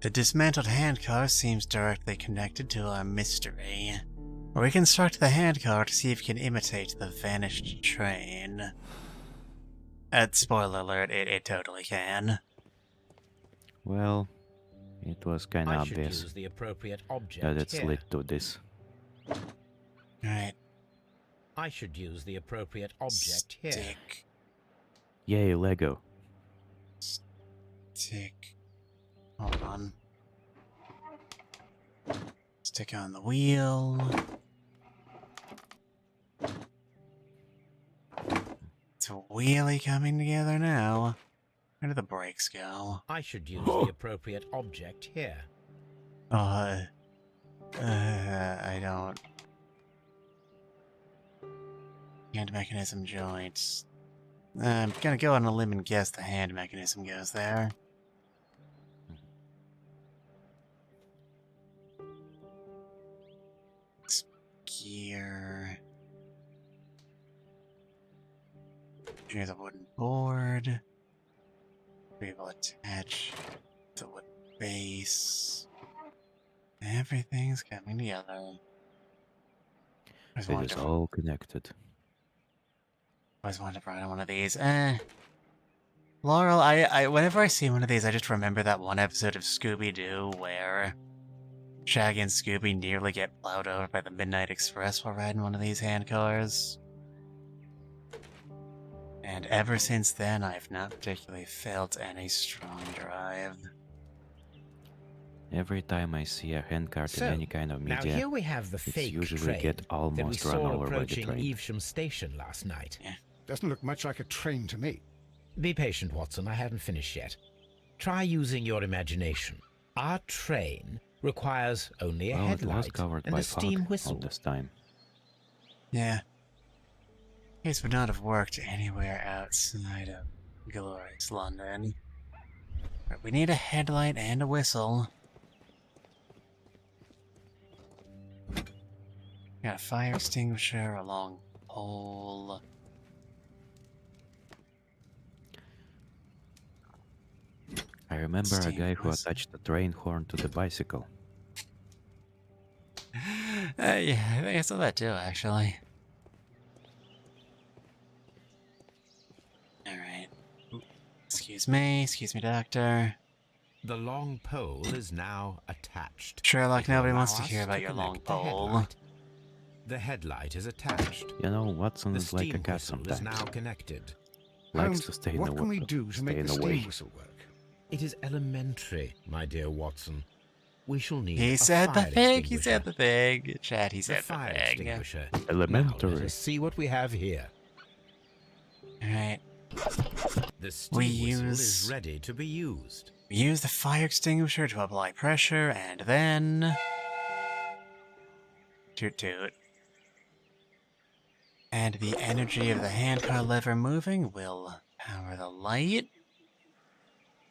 The dismantled handcar seems directly connected to our mystery. Reconstruct the handcar to see if you can imitate the vanished train. Spoiler alert, it totally can. Well, it was kind I of should obvious use the appropriate object that it's here. led to this. Alright. I should use the appropriate object here. Stick. Yay, Lego. Stick. Hold on. Stick on the wheel. It's a wheelie coming together now. Where do the brakes go? I should use the appropriate object here. I don't. Hand mechanism joints. I'm gonna go on a limb and guess the hand mechanism goes there. Gear. Here's a wooden board. We will attach the wooden base. Everything's coming together. It is all connected. Always wanted to ride on one of these. Laurel, whenever I see one of these, I just remember that one episode of Scooby-Doo where Shaggy and Scooby nearly get plowed over by the Midnight Express while riding one of these handcars. And ever since then, I've not particularly felt any strong drive. Every time I see a handcart in any kind of now media, here we have the it's fake usually train get that we almost run saw over by the approaching train. Evesham Station last night. Doesn't look much like a train to me. Be patient, Watson. I haven't finished yet. Try using your imagination. Our train requires only a Well, it was headlight covered and by a steam fog all whistle. this time. Yeah. Case would not have worked anywhere outside of glorious London. But we need a headlight and a whistle. Got a fire extinguisher, a long pole. I remember a Steam guy who whistle. attached the train horn to the bicycle. Yeah, I think I saw that too, actually. Alright. Excuse me, doctor. The long pole is now attached. Sherlock, It will nobody allow wants to us hear about your connect long the pole. headlight. The headlight is attached. You know, Watson The is like a steam cat whistle sometimes. is now connected. Likes Holmes, to stay in what the can we wa- do to stay make in the the steam way. whistle work? It is elementary, my dear Watson. We shall need He a said the fire thing, he said extinguisher. the thing. Chad, he The said the fire thing. extinguisher. Elementary. Now let us see what we have here. Alright. The steam whistle is ready to be used. We use the fire extinguisher to apply pressure, and then... Toot toot. And the energy of the handcar lever moving will power the light.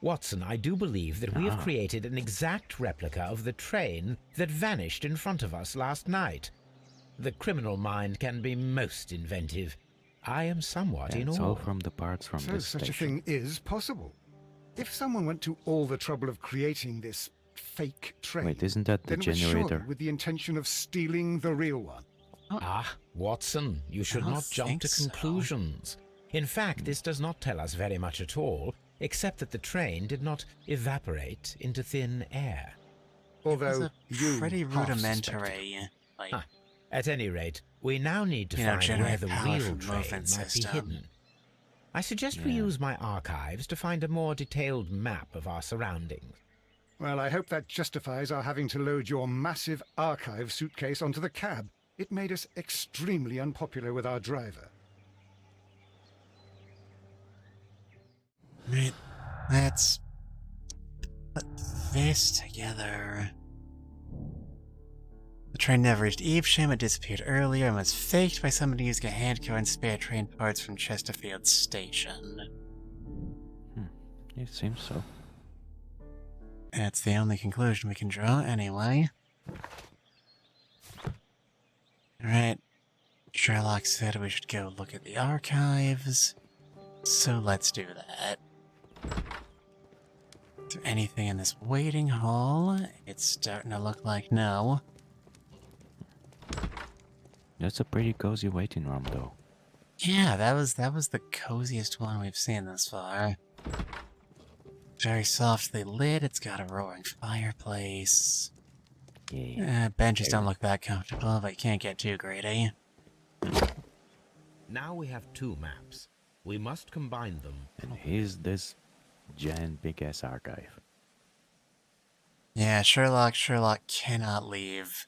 Watson, I do believe that we have created an exact replica of the train that vanished in front of us last night. The criminal mind can be most inventive. I am somewhat in It's awe. all from the parts from So this such a station. thing is possible. If someone went to all the trouble of creating this fake train, Wait, isn't that the then it was surely generator? with the intention of stealing the real one. Ah, Watson, you should don't not jump think to so. conclusions. In fact, this does not tell us very much at all, except that the train did not evaporate into thin air. Although It's you a pretty half rudimentary, like, Ah, at any rate, we now need to You know, find where generate the power real from train movement might system. be hidden. I suggest we use my archives to find a more detailed map of our surroundings. Well, I hope that justifies our having to load your massive archive suitcase onto the cab. It made us extremely unpopular with our driver. right, let's put this together. The train never reached Evesham, it disappeared earlier and was faked by somebody using a handcar and spare train parts from Chesterfield Station. It seems so. That's the only conclusion we can draw, anyway. Alright. Sherlock said we should go look at the archives. So let's do that. Is there anything in this waiting hall? It's starting to look like no. That's a pretty cozy waiting room, though. Yeah, that was the coziest one we've seen thus far. Very softly lit, it's got a roaring fireplace. Yeah. Benches don't look that comfortable, but you can't get too greedy. Now we have two maps. We must combine them. And here's this giant big-ass archive. Yeah, Sherlock cannot leave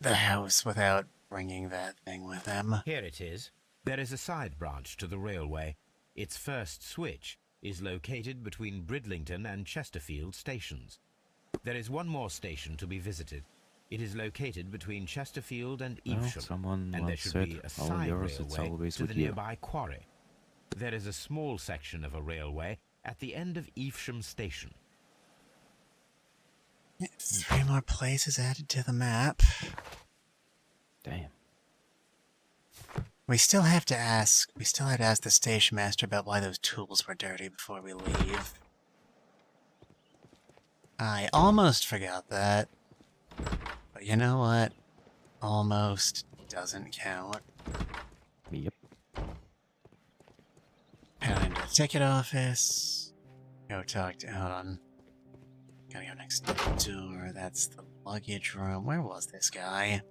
the house without bringing that thing with him. Here it is. There is a side branch to the railway. Its first switch is located between Bridlington and Chesterfield stations. There is one more station to be visited. It is located between Chesterfield and Well, Evesham, someone and there once should said, be a "All side yours, it's railway always to the with you." nearby quarry. There is a small section of a railway at the end of Evesham station. 3 more places added to the map. Damn. We still have to ask the station master about why those tools were dirty before we leave. I almost forgot that. But you know what? Almost doesn't count. Yep. Head into the ticket office. Go talk to... Hold on. Gotta go next door. That's the luggage room. Where was this guy?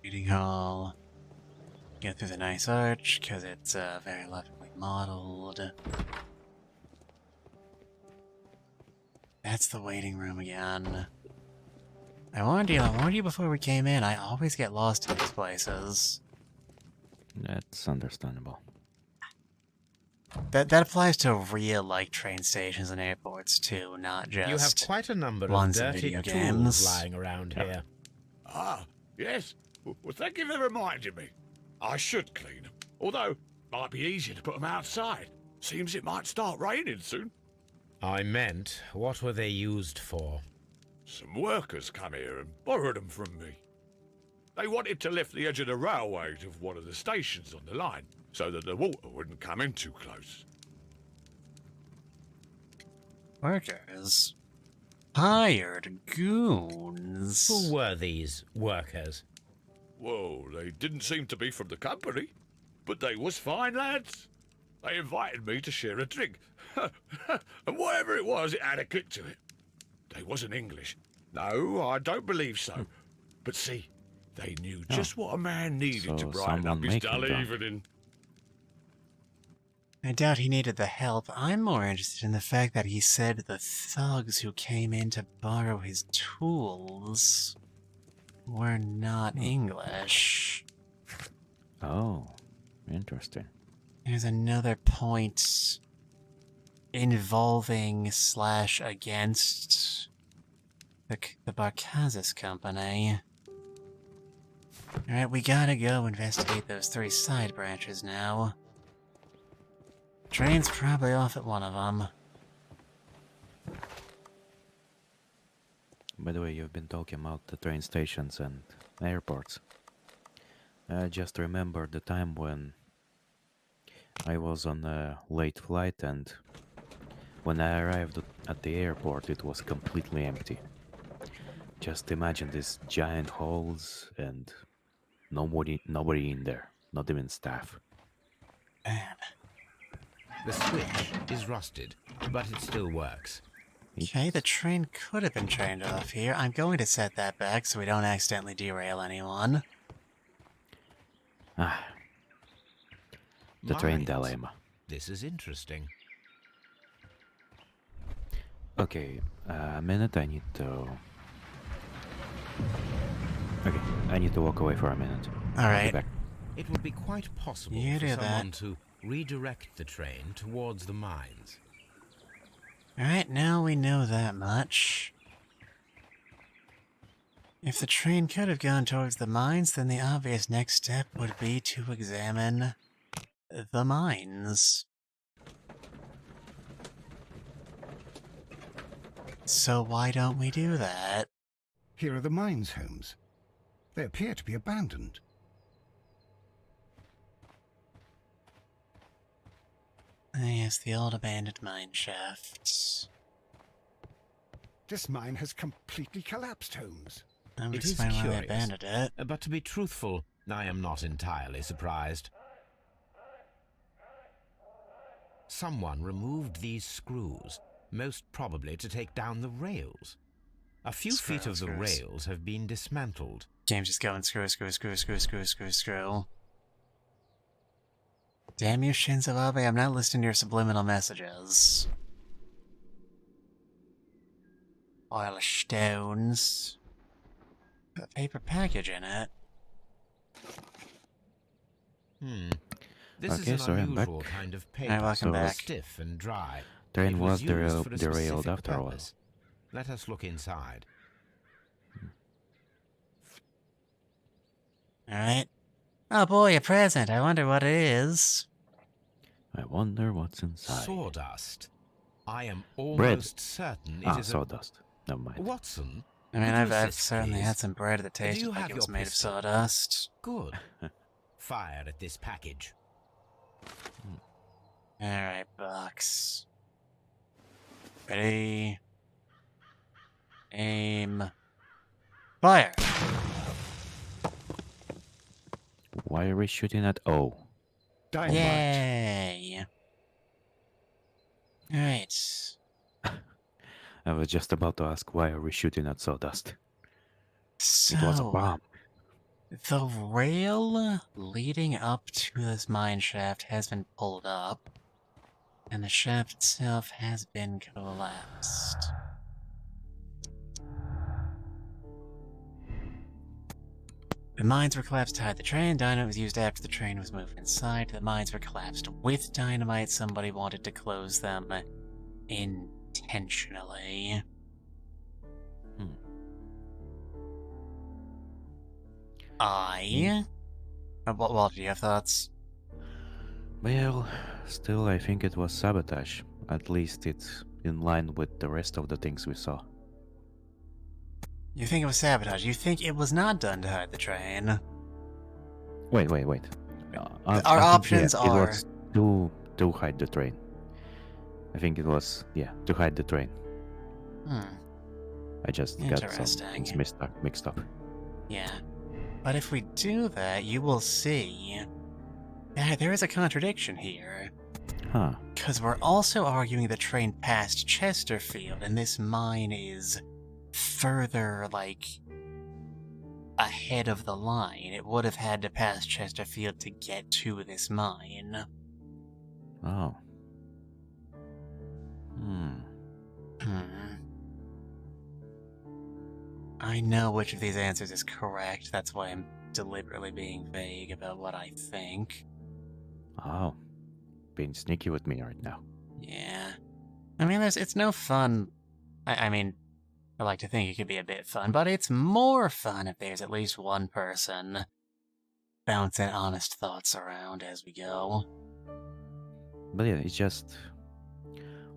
Meeting hall. Get through the nice arch, because it's very lovely modeled. That's the waiting room again. I warned you before we came in, I always get lost in these places. That's understandable. That applies to real, like, train stations and airports, too, not just You have quite a number of ones in dirty video tools games. lying around here. Ah, yes. Well, thank you for reminding me. I should clean them. Although, might be easier to put them outside. Seems it might start raining soon. I meant, what were they used for? Some workers come here and borrowed them from me. They wanted to lift the edge of the railway to one of the stations on the line, so that the water wouldn't come in too close. Workers? Hired goons? Who were these workers? Well, they didn't seem to be from the company, but they was fine lads. They invited me to share a drink, and whatever it was, it had a kick to it. They wasn't English. No, I don't believe so. But see, they knew just what a man needed to brighten up his dull evening. I doubt he needed the help. I'm more interested in the fact that he said the thugs who came in to borrow his tools were not English. Oh, interesting. There's another point involving / against the Barkazis company. Alright, we gotta go investigate those 3 side branches now. Train's probably off at one of them. By the way, you've been talking about the train stations and airports. I just remembered the time when I was on a late flight, and when I arrived at the airport it was completely empty. Just imagine these giant halls and nobody in there, not even staff. Man. The switch is rusted, but it still works. Okay, the train could have been trained off here. I'm going to set that back so we don't accidentally derail anyone. Ah. The train dilemma. This is interesting. Okay, a minute, I need to... Okay, I need to walk away for a minute. Alright. It would be quite possible You for do someone that. to redirect the train towards the mines. Alright, now we know that much. If the train could have gone towards the mines, then the obvious next step would be to examine the mines. So why don't we do that? Here are the mines, Holmes. They appear to be abandoned. Yes, the old abandoned mine shafts. This mine has completely collapsed, Holmes. That would It is explain why they curious, abandoned it. but to be truthful, I am not entirely surprised. Someone removed these screws, most probably to take down the rails. A few feet of the rails have been dismantled. Game's just going screw, screw, screw, screw, screw, screw, screw. Damn you, Shinzo Abe, I'm not listening to your subliminal messages. Oil stones. Put a paper package in it. This Okay, is so an I'm back. unusual kind of paper, Alright, welcome back. stiff and dry. Train It was used for a derailed specific after all. purpose. Let us look inside. Alright. Oh boy, a present. I wonder what it is. I wonder what's inside. Sawdust. I am Bread. almost certain it is sawdust. Never mind. Watson? I mean, could you I've assist, certainly please? had some bread that Do you tasted like have it was your made pistol? of sawdust. Good. Fire at this package. Alright, box. Ready. Aim. Fire! Why are we shooting at O? Dynamite. Yay! Alright. I was just about to ask why are we shooting at sawdust? It was a So, bomb. the rail leading up to this mine shaft has been pulled up, and the shaft itself has been collapsed. The mines were collapsed to hide the train. Dynamite was used after the train was moved inside. The mines were collapsed with dynamite. Somebody wanted to close them intentionally. Walter, do you have thoughts? Well, still, I think it was sabotage. At least it's in line with the rest of the things we saw. You think it was sabotage? You think it was not done to hide the train? Wait. Our I think, options It are... was to hide the train. I think it was, to hide the train. I just got some things mixed up. Yeah. But if we do that, you will see that there is a contradiction here. Huh. Because we're also arguing the train passed Chesterfield, and this mine is further, ahead of the line. It would have had to pass Chesterfield to get to this mine. Oh. I know which of these answers is correct. That's why I'm deliberately being vague about what I think. Oh. Being sneaky with me right now. Yeah. I mean, it's no fun. I mean, I like to think it could be a bit fun, but it's more fun if there's at least one person bouncing honest thoughts around as we go. But yeah, it's just...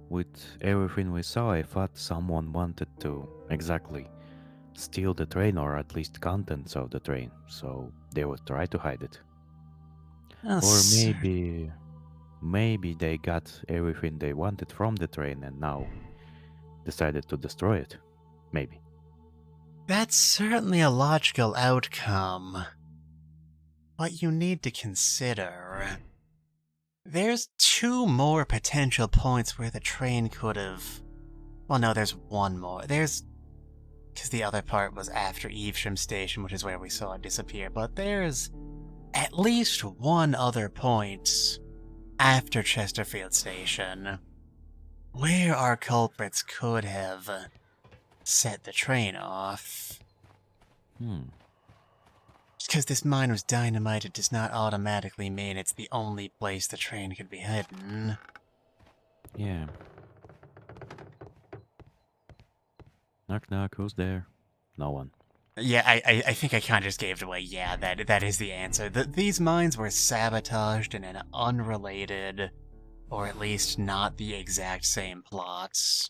With everything we saw, I thought someone wanted to exactly steal the train, or at least contents of the train, so they would try to hide it. Or maybe they got everything they wanted from the train and now decided to destroy it. Maybe. That's certainly a logical outcome. But you need to consider... There's two more potential points where the train could have... Well, no, there's one more. Because the other part was after Evesham Station, which is where we saw it disappear. But there's at least one other point after Chesterfield Station where our culprits could have set the train off. Because this mine was dynamited does not automatically mean it's the only place the train could be hidden. Yeah. Knock knock, who's there? No one. Yeah, I think I kind of just gave it away. Yeah, that is the answer. These mines were sabotaged in an unrelated, or at least not the exact same plots.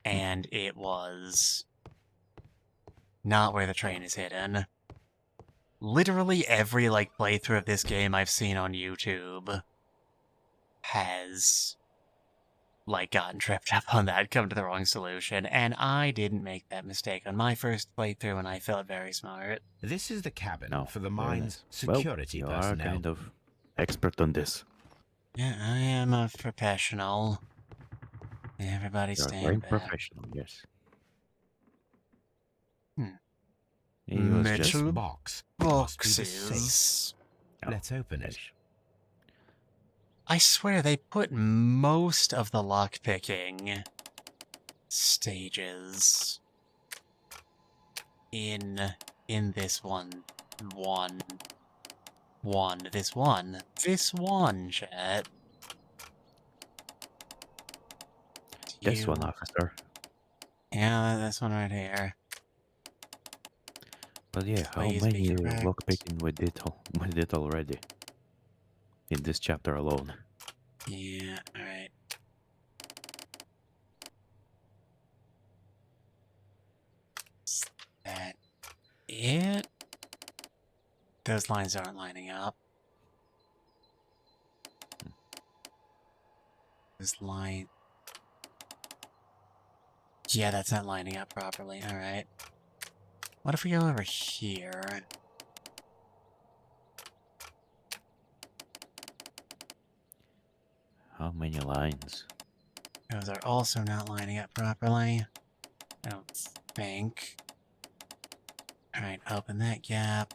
And it was not where the train is hidden. Literally every, playthrough of this game I've seen on YouTube has, gotten tripped up on that, come to the wrong solution, and I didn't make that mistake on my first playthrough, and I felt very smart. This is the cabin for the very mine's nice. security Well, you personnel. are kind of expert on this. Yeah, I am a professional. Everybody You're stand very back. professional, yes. He was Metal just... box. boxes. Let's open it. I swear they put most of the lockpicking stages in this one, this one, chat. This one, officer. Yeah, this one right here. But yeah, how Please many be correct. lockpicking we did already in this chapter alone? Yeah, alright. Is that it? Those lines aren't lining up. This line... Yeah, that's not lining up properly. Alright. What if we go over here? How many lines? Those are also not lining up properly. I don't think. Alright, open that gap.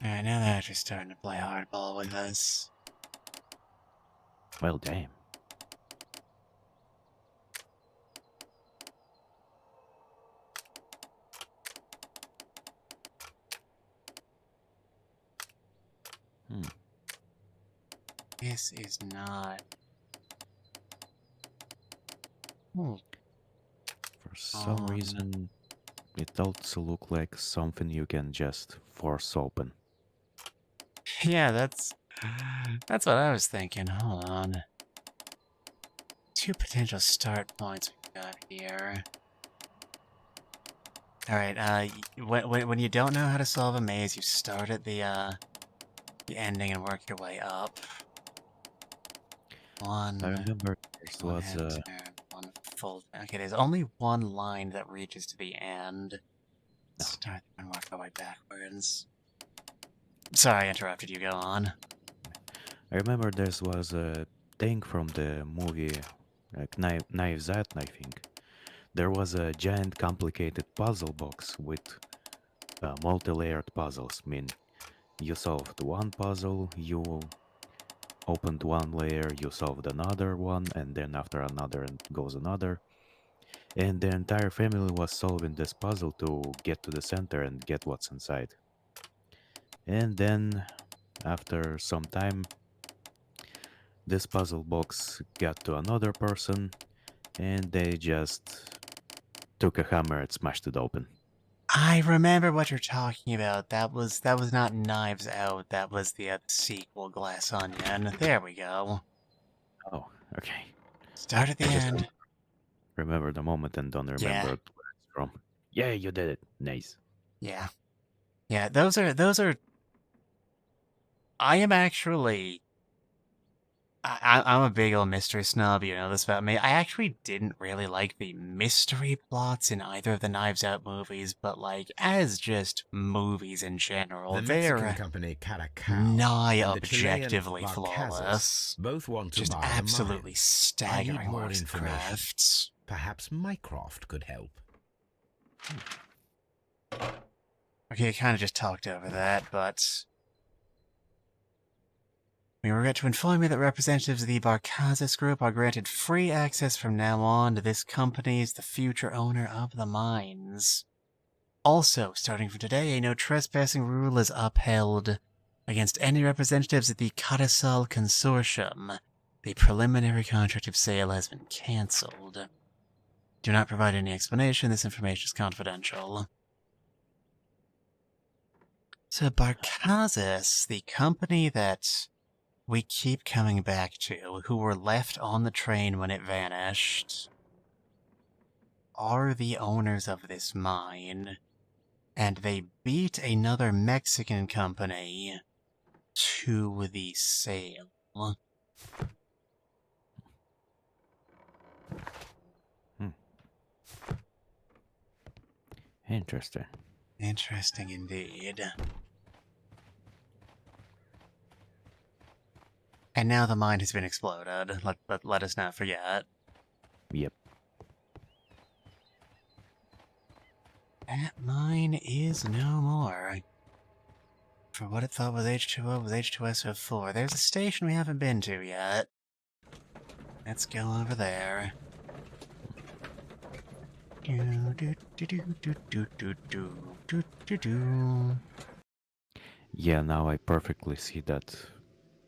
Alright, now they're actually starting to play hardball with us. Well, damn. This is not... Hmm. For some reason, it also look like something you can just force open. Yeah, that's what I was thinking. Hold on. 2 potential start points we got here. Alright, when you don't know how to solve a maze, you start at the ending and work your way up. I remember this one was hand turn, one full... Okay, there's only one line that reaches to the end. Start and work our way backwards. Sorry I interrupted you, go on. I remember this was a thing from the movie like Knives Out, I think. There was a giant complicated puzzle box with multi-layered puzzles. I mean, you solved one puzzle, you opened one layer, you solved another one, and then after another and goes another. And the entire family was solving this puzzle to get to the center and get what's inside. And then, after some time, this puzzle box got to another person, and they just took a hammer and smashed it open. I remember what you're talking about. That was not Knives Out. That was the sequel, Glass Onion. There we go. Oh, okay. Start at the end. Remember the moment and don't remember where it's from. Yeah, you did it. Nice. Yeah. Yeah, those are... I am actually... I'm a big old mystery snob, you know this about me. I actually didn't really like the mystery plots in either of the Knives Out movies, but like, as just movies in general, The they're Mexican company Caracao nigh and the Chilean objectively Barcazas flawless. both want to Just buy the absolutely mine. staggering I need more works of information. crafts. Perhaps Mycroft could help. Okay, I kind of just talked over that, but... We regret to inform you that representatives of the Barcazas Group are granted free access from now on to this company as the future owner of the mines. Also, starting from today, a no trespassing rule is upheld against any representatives of the Carasal Consortium. The preliminary contract of sale has been cancelled. Do not provide any explanation. This information is confidential. So Barcazas, the company that we keep coming back to, who were left on the train when it vanished, are the owners of this mine, and they beat another Mexican company to the sale. Interesting. Interesting indeed. And now the mine has been exploded. Let us not forget. Yep. That mine is no more. For what it thought was H2O was H2SO4. There's a station we haven't been to yet. Let's go over there. Yeah, now I perfectly see that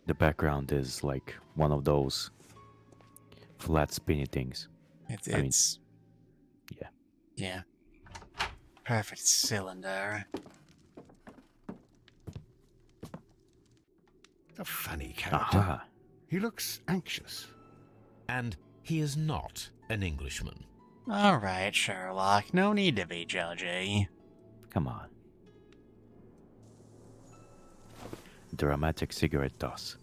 the background is like one of those flat spinny things. It's yeah. Yeah. Perfect cylinder. A funny character. Aha. He looks anxious. And he is not an Englishman. Alright, Sherlock. No need to be judgy. Come on. Dramatic cigarette toss.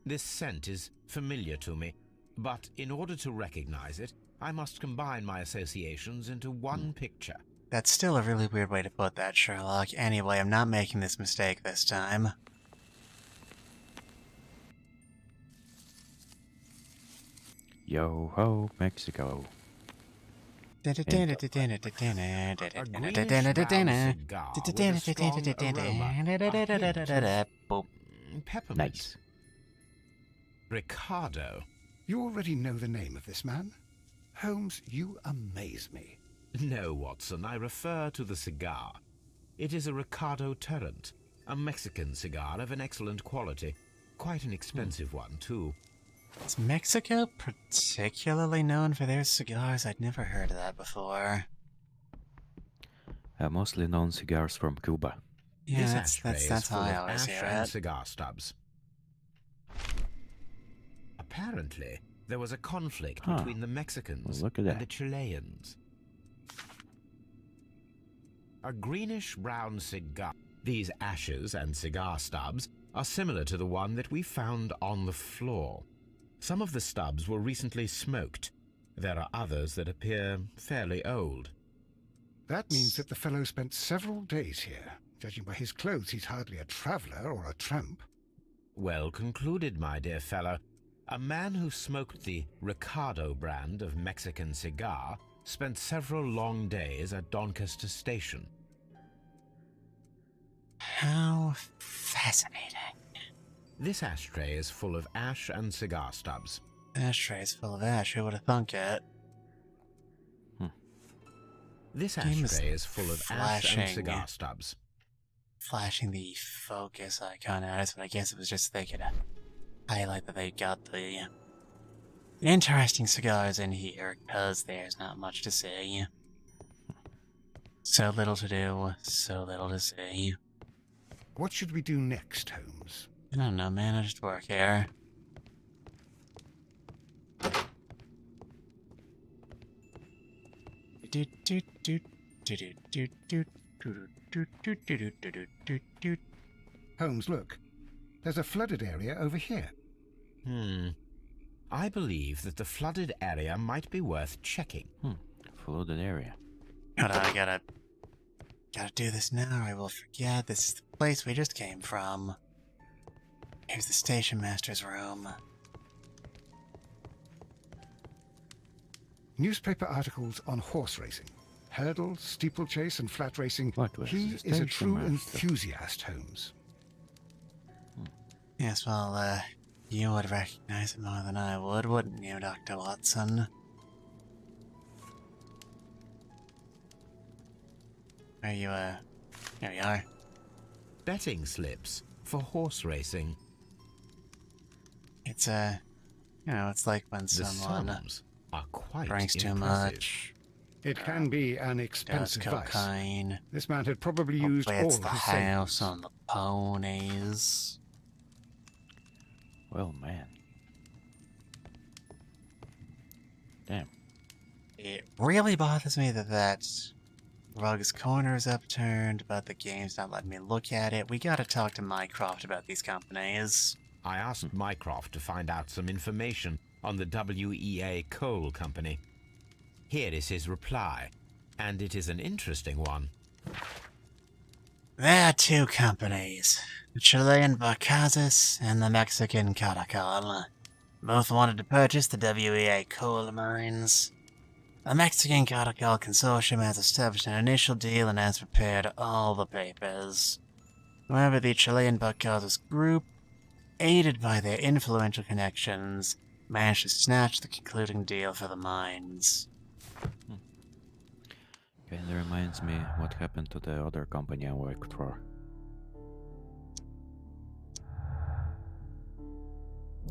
This scent is familiar to me, but in order to recognize it, I must combine my associations into one picture. That's still a really weird way to put that, Sherlock. Anyway, I'm not making this mistake this time. Yo ho, Mexico. Peppermint. Nice. Ricardo. You already know the name of this man? Holmes, you amaze me. No, Watson, I refer to the cigar. It is a Ricardo Turrent, a Mexican cigar of an excellent quality. Quite an expensive one, too. Is Mexico particularly known for their cigars? I'd never heard of that before. Mostly known cigars from Cuba. Yeah, This that's ashtray is how full I of always ash hear and it. cigar stubs. Apparently, there was a conflict between the Mexicans Look at and that. the Chileans. A greenish-brown cigar. These ashes and cigar stubs are similar to the one that we found on the floor. Some of the stubs were recently smoked. There are others that appear fairly old. That means that the fellow spent several days here. Judging by his clothes, he's hardly a traveller or a tramp. Well concluded, my dear fellow. A man who smoked the Ricardo brand of Mexican cigar spent several long days at Doncaster Station. How fascinating. This ashtray is full of ash and cigar stubs. Ashtray's full of ash, who would have thunk it? This Game ashtray is full of ash and cigar stubs. Flashing the focus icon at us, but I guess it was just they could highlight that they got the interesting cigars in here, because there's not much to see. So little to do, so little to see. What should we do next, Holmes? I don't know, man, I just work here. Holmes, look. There's a flooded area over here. I believe that the flooded area might be worth checking. Flooded area. I gotta do this now, or I will forget. This is the place we just came from. Here's the station master's room. Newspaper articles on horse racing. Hurdle, steeplechase, and flat racing. What was He the is a station true master? enthusiast, Holmes. Yes, well, you would recognize it more than I would, wouldn't you, Dr. Watson? Are you, here we are. Betting slips for horse racing. It's, it's like when The someone sums are quite drinks too impressive. much, It can be an does expensive vice. cocaine, This man had probably used hopefully all it's of the his house savings. on the ponies. Well, man. Damn. It really bothers me that rug's corner is upturned, but the game's not letting me look at it. We gotta talk to Mycroft about these companies. I asked Mycroft to find out some information on the WEA Coal Company. Here is his reply, and it is an interesting one. There are two companies, the Chilean Barcazas and the Mexican Caracol. Both wanted to purchase the WEA coal mines. The Mexican Caracol Consortium has established an initial deal and has prepared all the papers. However, the Chilean Barcazas group, aided by their influential connections, managed to snatch the concluding deal for the mines. Kinda reminds me what happened to the other company I worked for.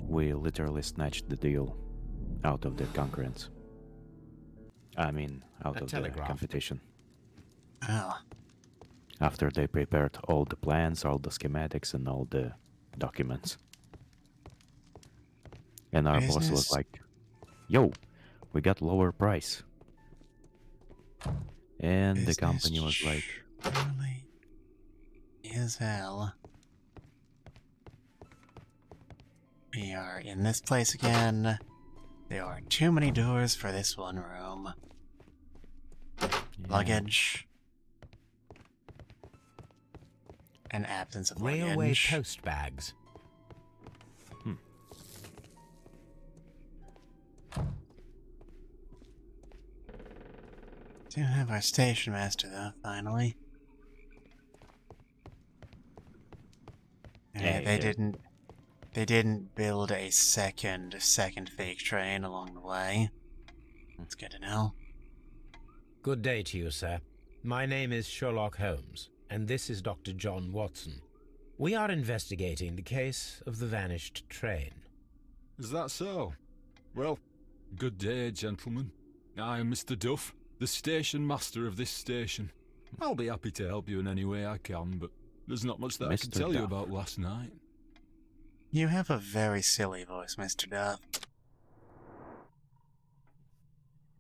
We literally snatched the deal out of the concurrence. I mean, out of the competition. Oh. After they prepared all the plans, all the schematics, and all the documents. And our boss was Business. like, yo, we got lower price. And the company was like, Truly is hell. We are in this place again. There are too many doors for this one room. Luggage. An absence of Railway luggage. post bags. Do have our station master though, finally. Yeah, they didn't build a second fake train along the way. That's good to know. Good day to you, sir. My name is Sherlock Holmes, and this is Dr. John Watson. We are investigating the case of the vanished train. Is that so? Well, good day, gentlemen. I am Mr. Duff, the station master of this station. I'll be happy to help you in any way I can, but there's not much that I can tell you about last night. You have a very silly voice, Mr. Duff.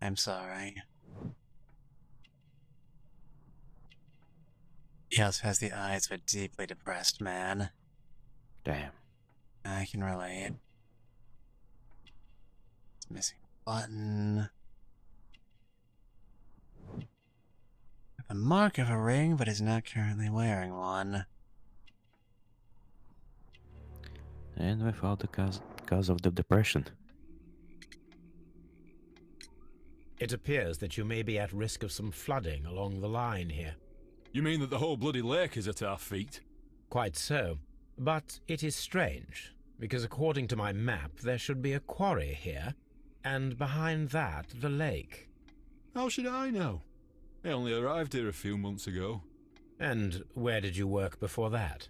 I'm sorry. He also has the eyes of a deeply depressed man. Damn. I can relate. It's missing a button. The mark of a ring, but is not currently wearing one. And we found the cause of the depression. It appears that you may be at risk of some flooding along the line here. You mean that the whole bloody lake is at our feet? Quite so. But it is strange, because according to my map, there should be a quarry here, and behind that, the lake. How should I know? I only arrived here a few months ago. And where did you work before that?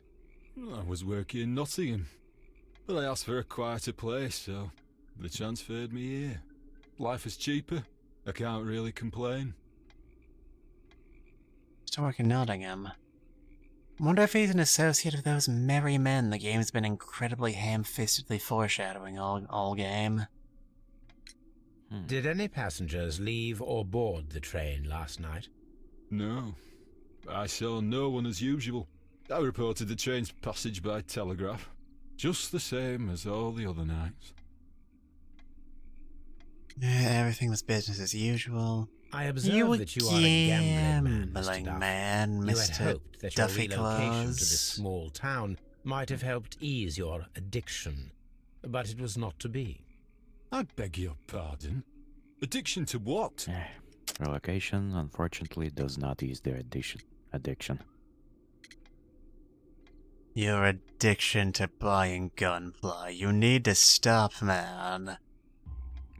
I was working in Nottingham, but I asked for a quieter place, so they transferred me here. Life is cheaper. I can't really complain. To work in Nottingham. Wonder if he's an associate of those merry men the game's been incredibly ham-fistedly foreshadowing all game. Did any passengers leave or board the train last night? No. I saw no one as usual. I reported the train's passage by telegraph, just the same as all the other nights. Yeah, everything was business as usual. I observe that you are a gambling man, Mr. You had hoped that your Duffy relocation to Claus. this small town might have helped ease your addiction, but it was not to be. I beg your pardon? Addiction to what? Relocation, unfortunately, does not ease their addiction. Your addiction to buying gunpla. You need to stop, man.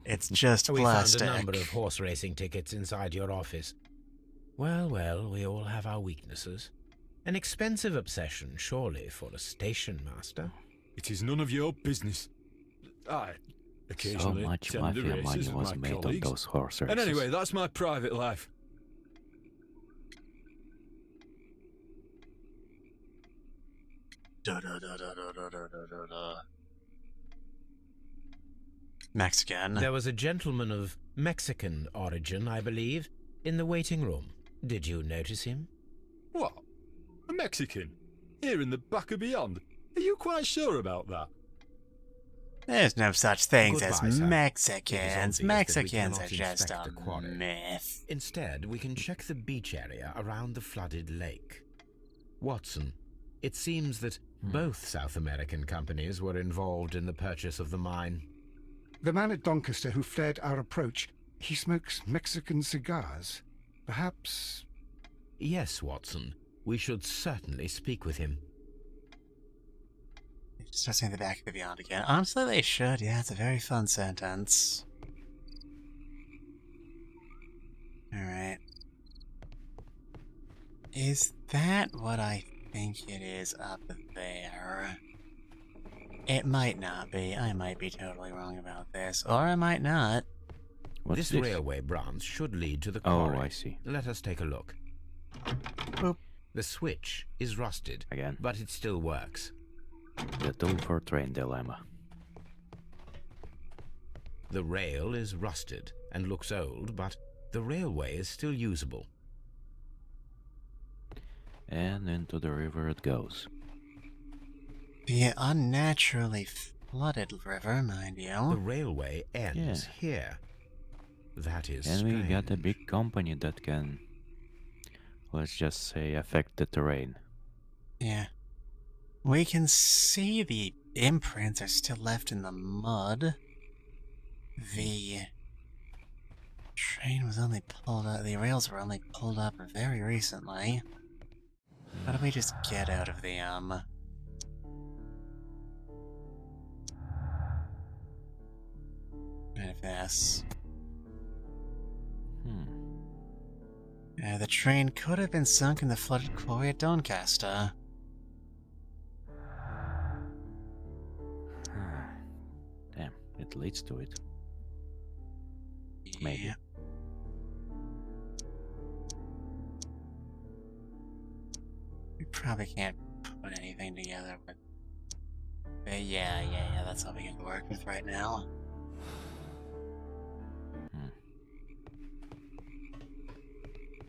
It's just We plastic. found a number of horse racing tickets inside your office. Well, we all have our weaknesses. An expensive obsession, surely, for a station master. It is none of your business. I occasionally So much attend the mafia races money with was my made on colleagues. those horse And races. anyway, that's my private life. Mexican. There was a gentleman of Mexican origin, I believe, in the waiting room. Did you notice him? What? A Mexican? Here in the back of beyond? Are you quite sure about that? There's no such things as Goodbye, sir. It is Mexicans. obvious that we Mexicans are cannot just inspect a the quarry. myth. Instead, we can check the beach area around the flooded lake. Watson, it seems that both South American companies were involved in the purchase of the mine. The man at Doncaster who flared our approach, he smokes Mexican cigars. Perhaps... Yes, Watson. We should certainly speak with him. Just in the back of the beyond again. Honestly, they should. Yeah, it's a very fun sentence. Alright. Is that what I think it is up there? It might not be. I might be totally wrong about this. Or I might not. This railway branch should lead to the quarry. Oh, I see. Let us take a look. Boop. The switch is rusted, Again. but it still works. The tool for train dilemma. The rail is rusted and looks old, but the railway is still usable. And into the river it goes. The unnaturally flooded river, mind you. The railway ends here. That is And strange. we got a big company that can, let's just say, affect the terrain. Yeah. We can see the imprints are still left in the mud. The train was only pulled up, the rails were only pulled up very recently. How do we just get out of the, Kind of this. The train could have been sunk in the flooded quarry at Doncaster. Damn, it leads to it. Maybe. Yeah. We probably can't put anything together, but yeah, that's all we can work with right now.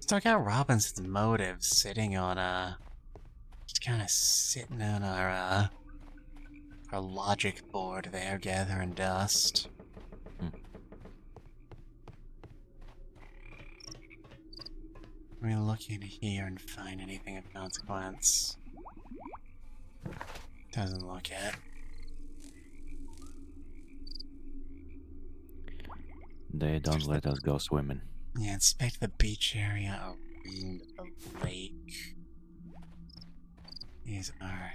Stuck out Robinson's motives sitting on just kind of sitting on our logic board there, gathering dust. Let me look in here and find anything of consequence. Doesn't look it. They don't let us go swimming. Yeah, inspect the beach area around the lake. Is our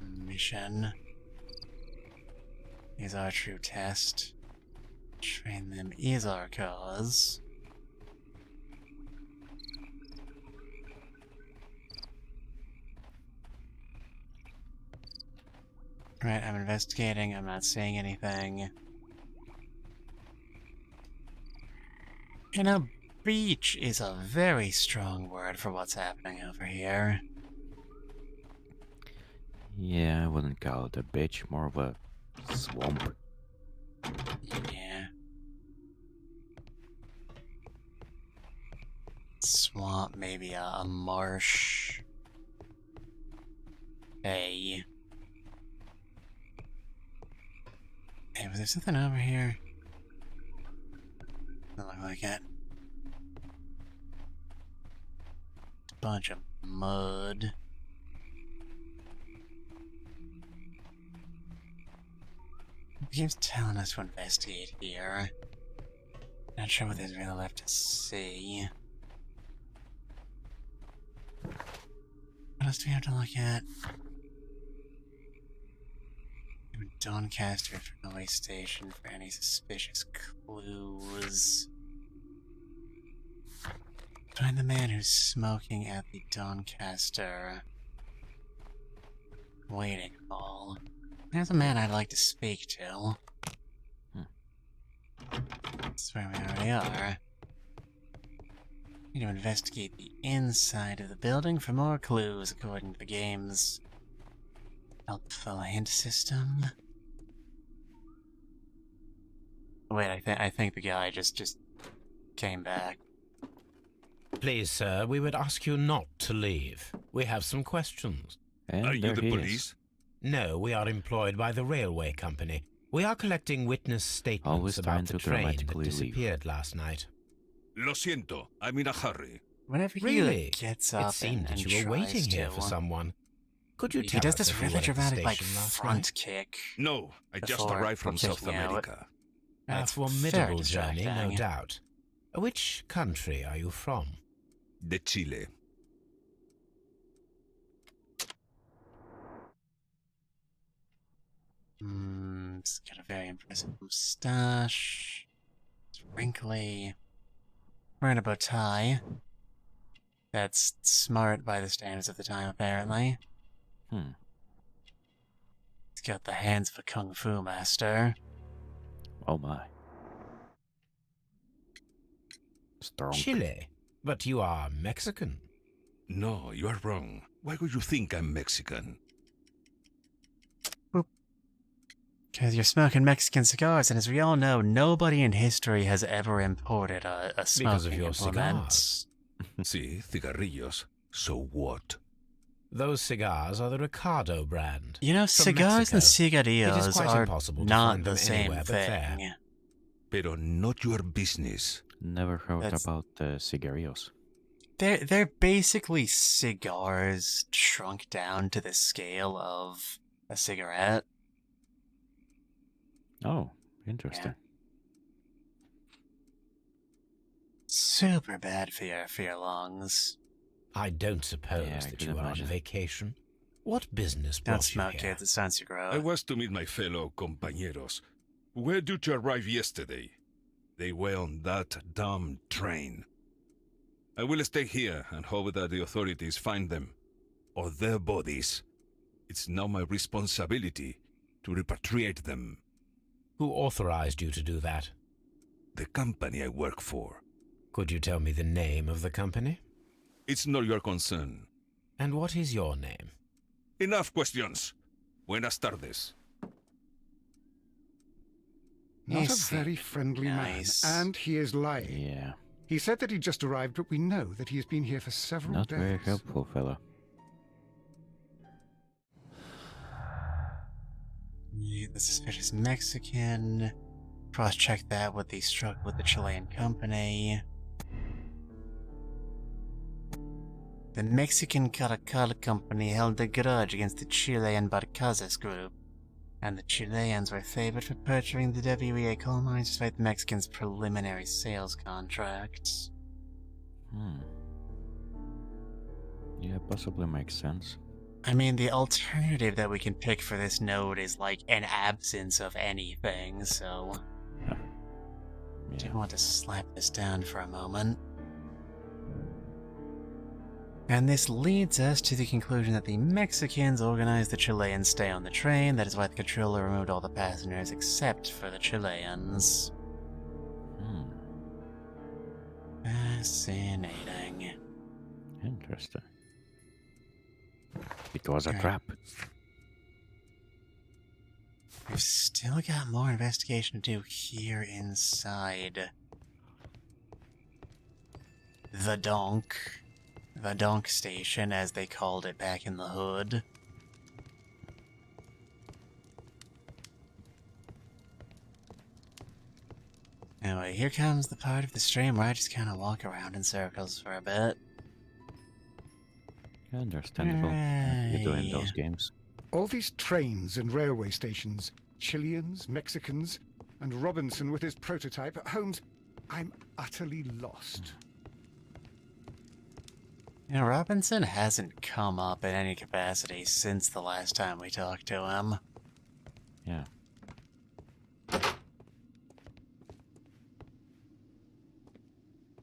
mission. Is our true test. Train them is our cause. Right, I'm investigating, I'm not saying anything. You know, beach is a very strong word for what's happening over here. Yeah, I wouldn't call it a beach, more of a swamp. Yeah. Swamp, maybe a marsh. Hey, was there something over here? Doesn't look like it. Bunch of mud. It keeps telling us to investigate here. Not sure what there's really left to see. What else do we have to look at? Doncaster railway station for any suspicious clues. Find the man who's smoking at the Doncaster waiting hall. There's a man I'd like to speak to. That's where we already are. Need to investigate the inside of the building for more clues according to the game's helpful hint system. Wait, I think the guy just came back. Please, sir, we would ask you not to leave. We have some questions. And are you the police? No, we are employed by the railway company. We are collecting witness statements about the train that disappeared last night. Lo siento, I'm in a hurry. Whenever he Really? gets up It seemed that and you were waiting tries here to, for someone. Could you he tell does us this if you really were at the dramatic, like, station last front night? kick. No, I just before arrived from South kicking out. America. A That's formidable very journey, no distracting. doubt. Which country are you from? De Chile. He's got a very impressive moustache. It's wrinkly. Wearing a bow tie. That's smart by the standards of the time, apparently. He's got the hands of a kung fu master. Oh my. Strong. Chile? But you are Mexican. No, you are wrong. Why would you think I'm Mexican? Because you're smoking Mexican cigars, and as we all know, nobody in history has ever imported a smoking Because of your implement. cigars. See, cigarrillos. So what? Those cigars are the Ricardo brand. You know, From cigars and Mexico. It is cigarillos quite are impossible to not find the them same anywhere but there. thing. Pero not your business. Never heard That's- about cigarillos. They're basically cigars shrunk down to the scale of a cigarette. Oh, interesting. Super bad for your lungs. I don't suppose Yeah, I that can you are on imagine. vacation. What business Don't brought you smoke, here? kids. It sounds you grow. I was to meet my fellow compañeros. Where did you arrive yesterday? They were on that damn train. I will stay here and hope that the authorities find them, or their bodies. It's now my responsibility to repatriate them. Who authorized you to do that? The company I work for. Could you tell me the name of the company? It's not your concern. And what is your name? Enough questions. Buenas tardes. Not a very friendly man, and he is lying. Yeah. He said that he just arrived, but we know that he has been here for several Not days. very helpful, fella. The suspicious Mexican. Cross-check that with the struggle with the Chilean company. The Mexican Caracal company held a grudge against the Chilean Barcazas group, and the Chileans were favored for purchasing the WEA coal mines despite the Mexicans' preliminary sales contracts. Yeah, possibly makes sense. I mean, the alternative that we can pick for this node is like an absence of anything, so... I do want to slap this down for a moment. And this leads us to the conclusion that the Mexicans organized the Chileans stay on the train. That is why the controller removed all the passengers except for the Chileans. Fascinating. Interesting. It was a trap. We've still got more investigation to do here inside. The Donk Station, as they called it back in the hood. Anyway, here comes the part of the stream where I just kind of walk around in circles for a bit. Understandable. You do in those games. All these trains and railway stations, Chileans, Mexicans, and Robinson with his prototype. Holmes, I'm utterly lost. You know, Robinson hasn't come up in any capacity since the last time we talked to him. Yeah.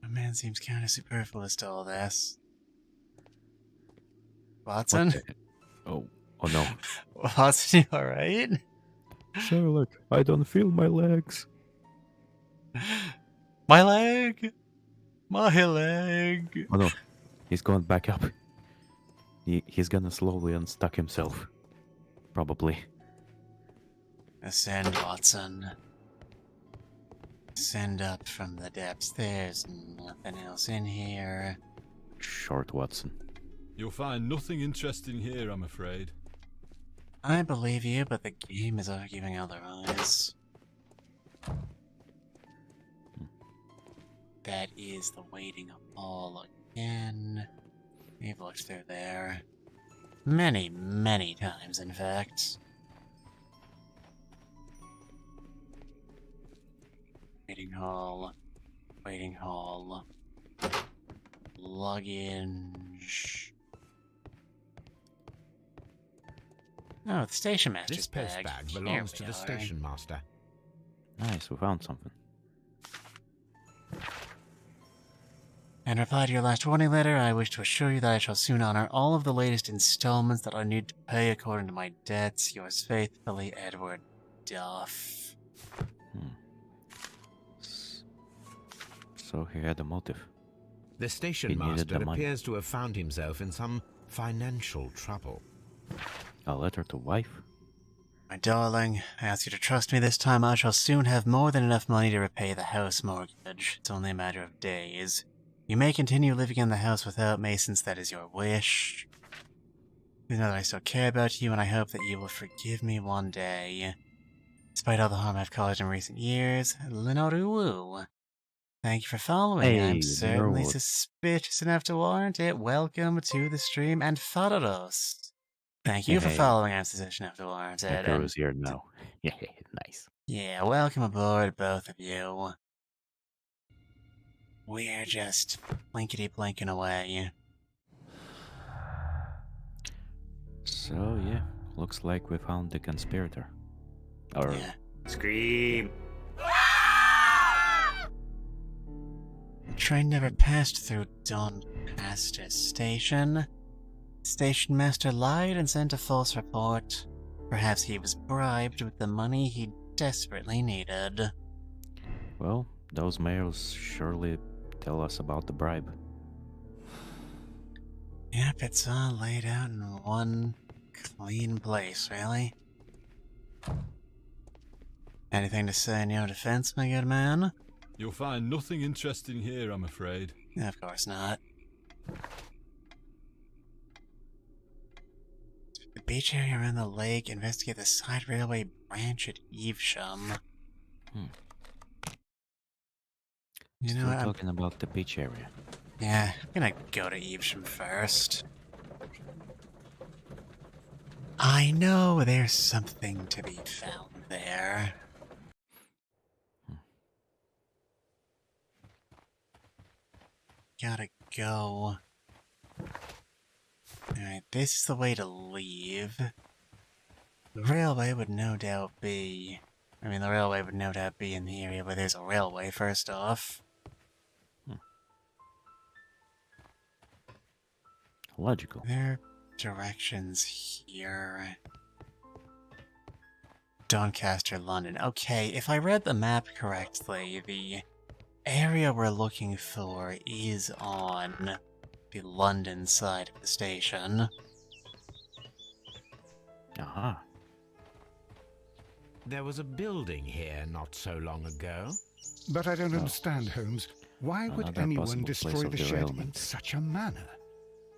My man seems kind of superfluous to all this. Watson? Oh no. Watson, you alright? Sherlock, I don't feel my legs. My leg! My leg! Oh no, he's going back up. He's gonna slowly unstuck himself. Probably. Ascend, Watson. Ascend up from the depths. There's nothing else in here. Short, Watson. You'll find nothing interesting here, I'm afraid. I believe you, but the game is arguing otherwise. That is the waiting hall again. We've looked through there. Many, many times, in fact. Waiting hall. Waiting hall. Luggage. Oh, the station master's This post bag Here belongs we to the are. station master. Nice, we found something. In reply to your last warning letter, I wish to assure you that I shall soon honor all of the latest installments that I need to pay according to my debts. Yours faithfully, Edward Duff. So he had a motive. The station He needed master the money. appears to have found himself in some financial trouble. A letter to wife? My darling, I ask you to trust me this time. I shall soon have more than enough money to repay the house mortgage. It's only a matter of days. You may continue living in the house without me, since that is your wish. You know that I still care about you, and I hope that you will forgive me one day. Despite all the harm I've caused in recent years, Lenoru. Thank you for following. Hey, I'm certainly Lord. suspicious enough to warrant it. Welcome to the stream, and Farados. Thank you for Hey. following. I'm suspicious enough to warrant it. Echo and- is here now. Yeah, nice. Yeah, welcome aboard, both of you. We're just blinkety-blinking away. So yeah, looks like we found the conspirator. Or Scream! The train never passed through Doncaster Station. Station master lied and sent a false report. Perhaps he was bribed with the money he desperately needed. Well, those mails surely tell us about the bribe. Yep, it's all laid out in one clean place, really. Anything to say in your defense, my good man? You'll find nothing interesting here, I'm afraid. Of course not. The beach area around the lake, investigate the side railway branch at Evesham. You know Still what? talking about the beach area. Yeah, I'm gonna go to Evesham first. I know there's something to be found there. Gotta go. Alright, this is the way to leave. The railway would no doubt be... the railway would no doubt be in the area where there's a railway, first off. Logical. There are directions here. Doncaster, London. Okay, if I read the map correctly, the area we're looking for is on the London side of the station. Aha. There was a building here not so long ago. But I don't understand, Holmes. Why would Another anyone possible place destroy of the shed in derailment. such a manner?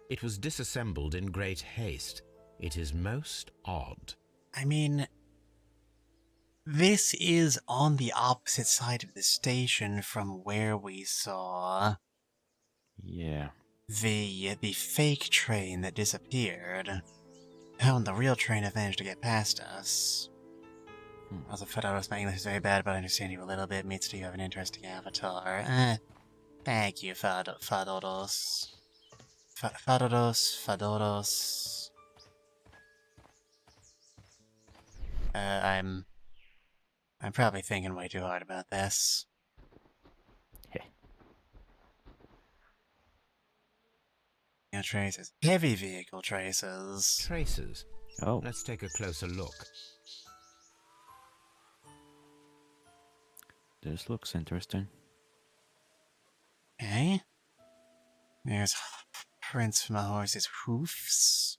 It was disassembled in great haste. It is most odd. I mean, this is on the opposite side of the station from where we saw Yeah. the fake train that disappeared. Oh, and the real train have managed to get past us. Also, Fedoros, my English is very bad, but I understand you a little bit. Mitsuda, you have an interesting avatar. Thank you, Fadoros. Fadoros. I'm probably thinking way too hard about this. No traces. Heavy vehicle traces. Traces? Oh. Let's take a closer look. This looks interesting. Okay. There's prints from a horse's hoofs.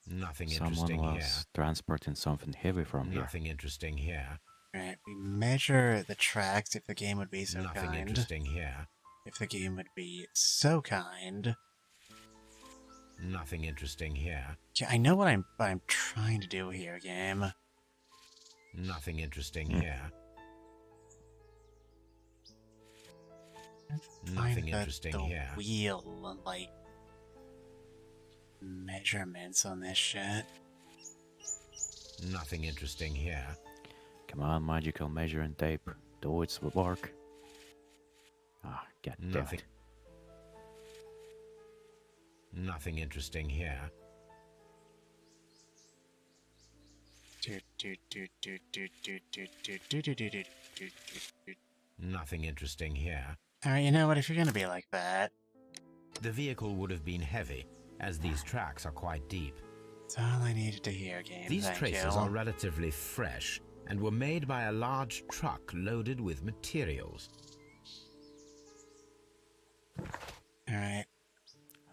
Nothing Someone interesting was here. transporting something heavy from here. Nothing interesting here. Right, we measure the tracks if the game would be so Nothing kind. interesting here. If the game would be so kind. Nothing interesting here. Yeah, I know what I'm trying to do here, game. Nothing interesting here. Nothing interesting the here. wheel, like, measurements on this shit. Nothing interesting here. Come on, magical measuring tape. Do its work. Ah, god damn Nothing. it. Nothing interesting here. Nothing interesting here. Alright, you know what, if you're gonna be like that... The vehicle would have been heavy, as these tracks are quite deep. That's all I needed to hear, game. These Thank traces you. are relatively fresh, and were made by a large truck loaded with materials. Alright.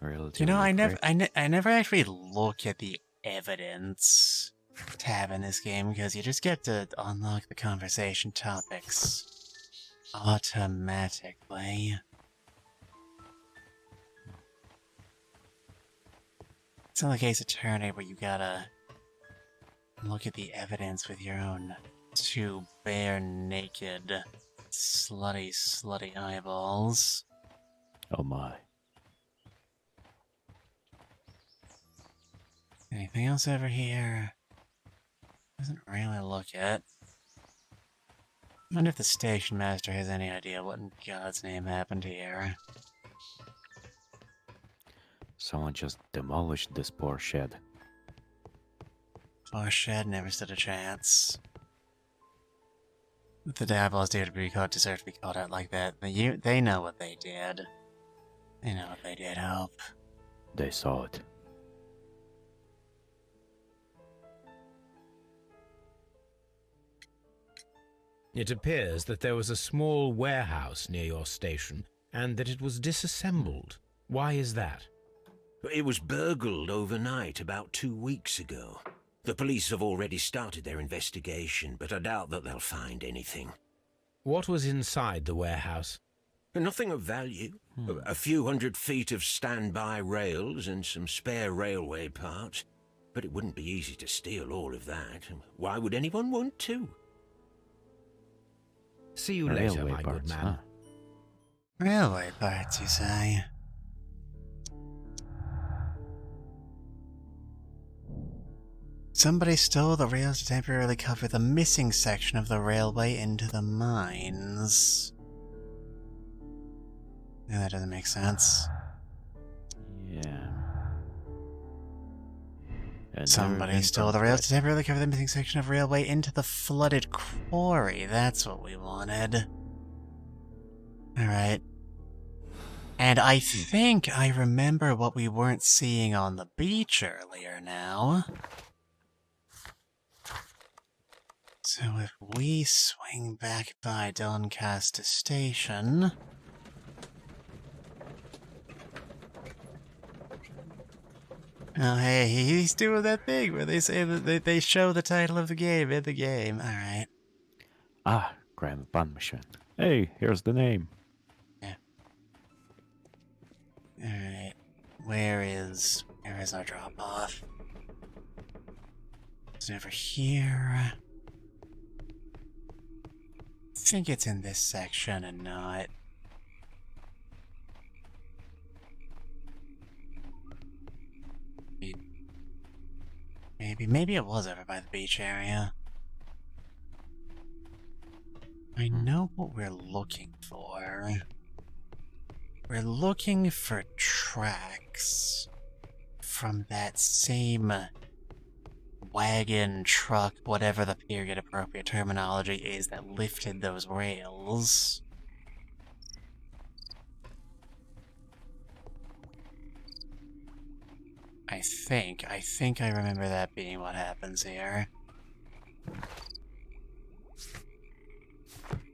Relatively You know, I quick. never actually look at the evidence tab in this game, because you just get to unlock the conversation topics automatically. It's not like Ace Attorney where you gotta look at the evidence with your own two bare naked slutty eyeballs. Oh my. Anything else over here? Doesn't really look it. I wonder if the station master has any idea what in God's name happened here. Someone just demolished this poor shed. Poor Shed never stood a chance. The Diabolos deserve to be called out like that. They know what they did. They know what they did, Hope. They saw it. It appears that there was a small warehouse near your station, and that it was disassembled. Why is that? It was burgled overnight about 2 weeks ago. The police have already started their investigation, but I doubt that they'll find anything. What was inside the warehouse? Nothing of value. A few 100 feet of standby rails and some spare railway parts. But it wouldn't be easy to steal all of that. Why would anyone want to? See you later, my good man. Huh? Railway parts, you say? Somebody stole the rails to temporarily cover the missing section of the railway into the mines. Yeah, that doesn't make sense. Yeah. Somebody stole the rails to temporarily cover the missing section of railway into the flooded quarry. That's what we wanted. Alright. And I think I remember what we weren't seeing on the beach earlier now. So if we swing back by Doncaster Station... Oh hey, he's doing that thing where they say that they show the title of the game in the game. Alright. Ah, Grand Pan Machine. Hey, here's the name. Yeah. Alright. Where is our drop-off? It's over here. I think it's in this section and not... Maybe it was over by the beach area. I know what we're looking for. We're looking for tracks from that same wagon, truck, whatever the period appropriate terminology is that lifted those rails. I think I remember that being what happens here.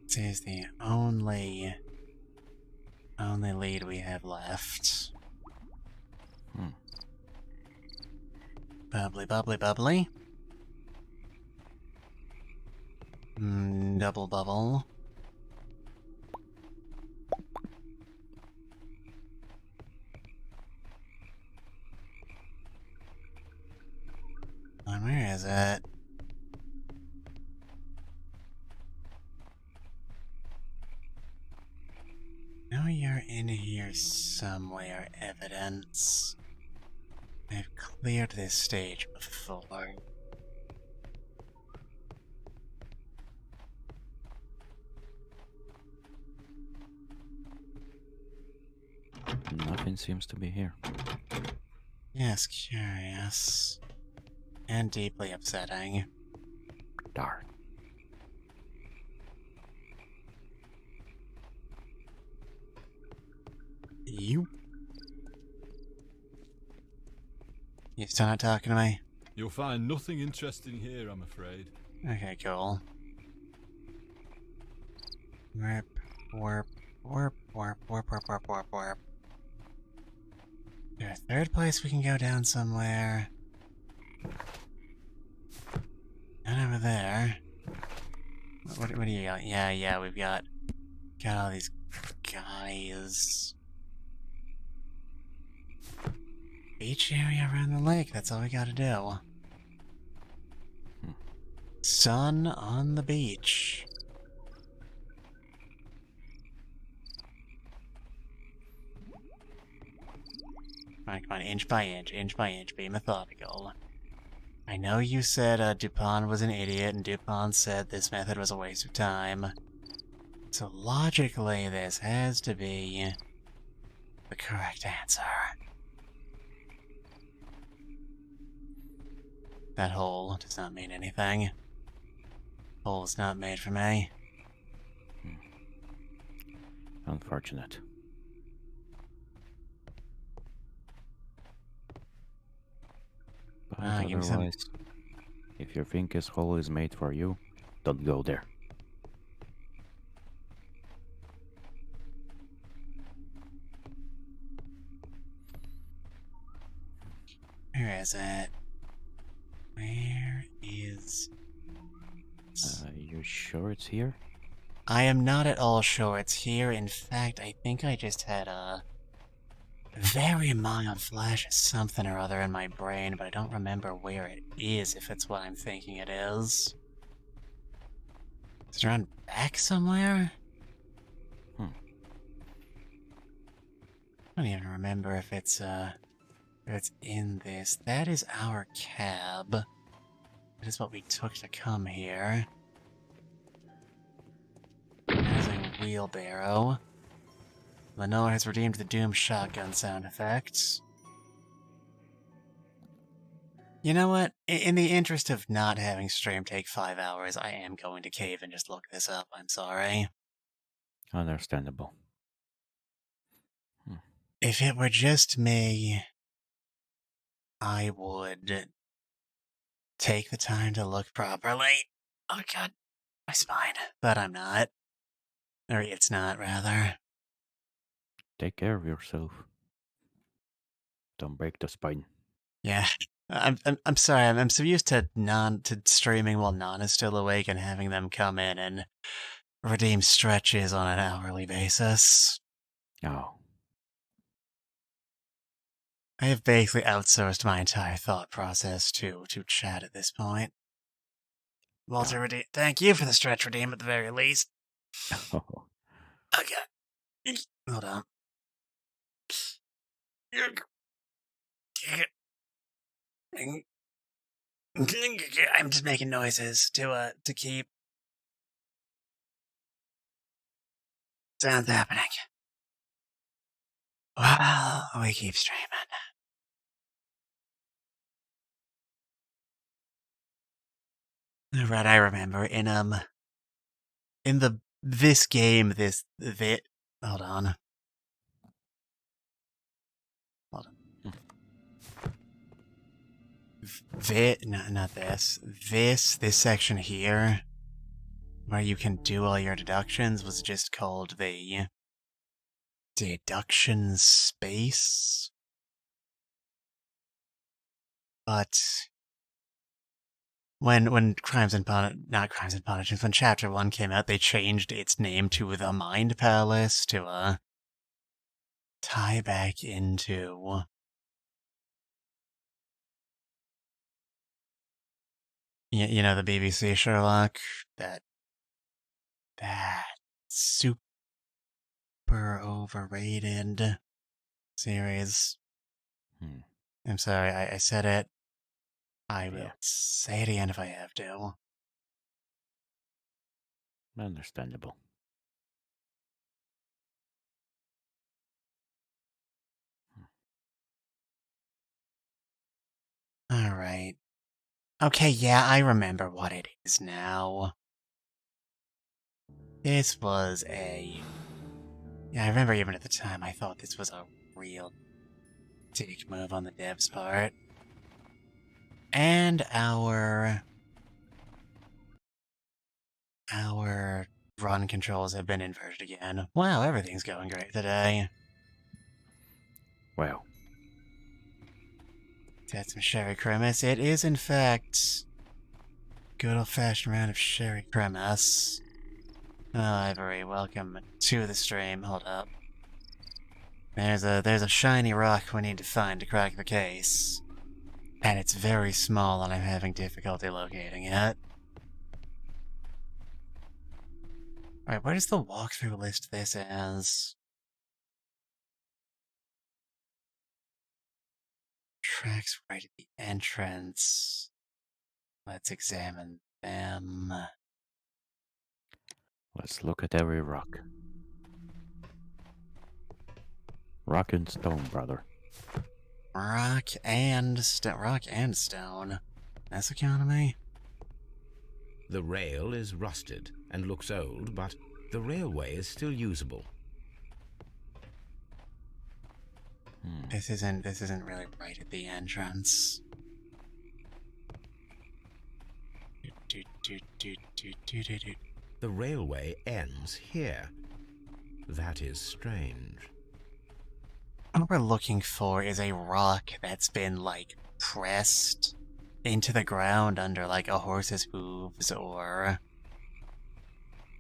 This is the only lead we have left. Bubbly, bubbly, bubbly. Double bubble. Where is it? No, you're in here somewhere, evidence. I've cleared this stage before. Nothing seems to be here. Yes, curious. And deeply upsetting. Darn. You still not talking to me? You'll find nothing interesting here, I'm afraid. Okay, cool. Warp, warp, warp, warp, warp, warp, warp, warp, warp. Is there a third place we can go down somewhere? None over there. What do you got? Yeah, we've got all these guys. Beach area around the lake, that's all we gotta do. Sun on the beach. Come on, inch by inch, be methodical. I know you said Dupont was an idiot, and Dupont said this method was a waste of time. So logically, this has to be the correct answer. That hole does not mean anything. Hole is not made for me. Unfortunate. But otherwise, if you think this hole is made for you, don't go there. Where is it? Where is... You sure it's here? I am not at all sure it's here. In fact, I think I just had a very mild flash of something or other in my brain, but I don't remember where it is, if it's what I'm thinking it is. Is it around back somewhere? I don't even remember if it's in this. That is our cab. That is what we took to come here. There's a wheelbarrow. Lenore has redeemed the Doom shotgun sound effects. You know what? In the interest of not having stream take 5 hours, I am going to cave and just look this up. I'm sorry. Understandable. If it were just me, I would take the time to look properly. Oh god, my spine. But I'm not. Or it's not, rather. Take care of yourself. Don't break the spine. Yeah. I'm sorry, I'm so used to streaming while Non is still awake and having them come in and redeem stretches on an hourly basis. Oh. I have basically outsourced my entire thought process to chat at this point. Walter, thank you for the stretch redeem at the very least. Okay. Hold on. I'm just making noises to keep sounds happening. Well, we keep streaming. Right, I remember in this game, hold on. No, not this. This section here, where you can do all your deductions, was just called the deduction space. But when when Chapter 1 came out, they changed its name to the Mind Palace to tie back into you know, the BBC Sherlock, that super overrated series. I'm sorry, I said it. I will say it again if I have to. Understandable. Alright. Okay, yeah, I remember what it is now. This was a... Yeah, I remember even at the time I thought this was a real dick move on the devs' part. And our run controls have been inverted again. Wow, everything's going great today. Wow. Got some sherry cremas. It is, in fact, good old-fashioned round of sherry cremas. Oh, Ivory, welcome to the stream. Hold up. There's a shiny rock we need to find to crack the case. And it's very small and I'm having difficulty locating it. Alright, where does the walkthrough list this as? Tracks right at the entrance. Let's examine them. Let's look at every rock. Rock and stone, brother. Rock and stone. this economy? The rail is rusted and looks old, but the railway is still usable. This isn't really right at the entrance. The railway ends here. That is strange. What we're looking for is a rock that's been, like, pressed into the ground under, like, a horse's hooves, or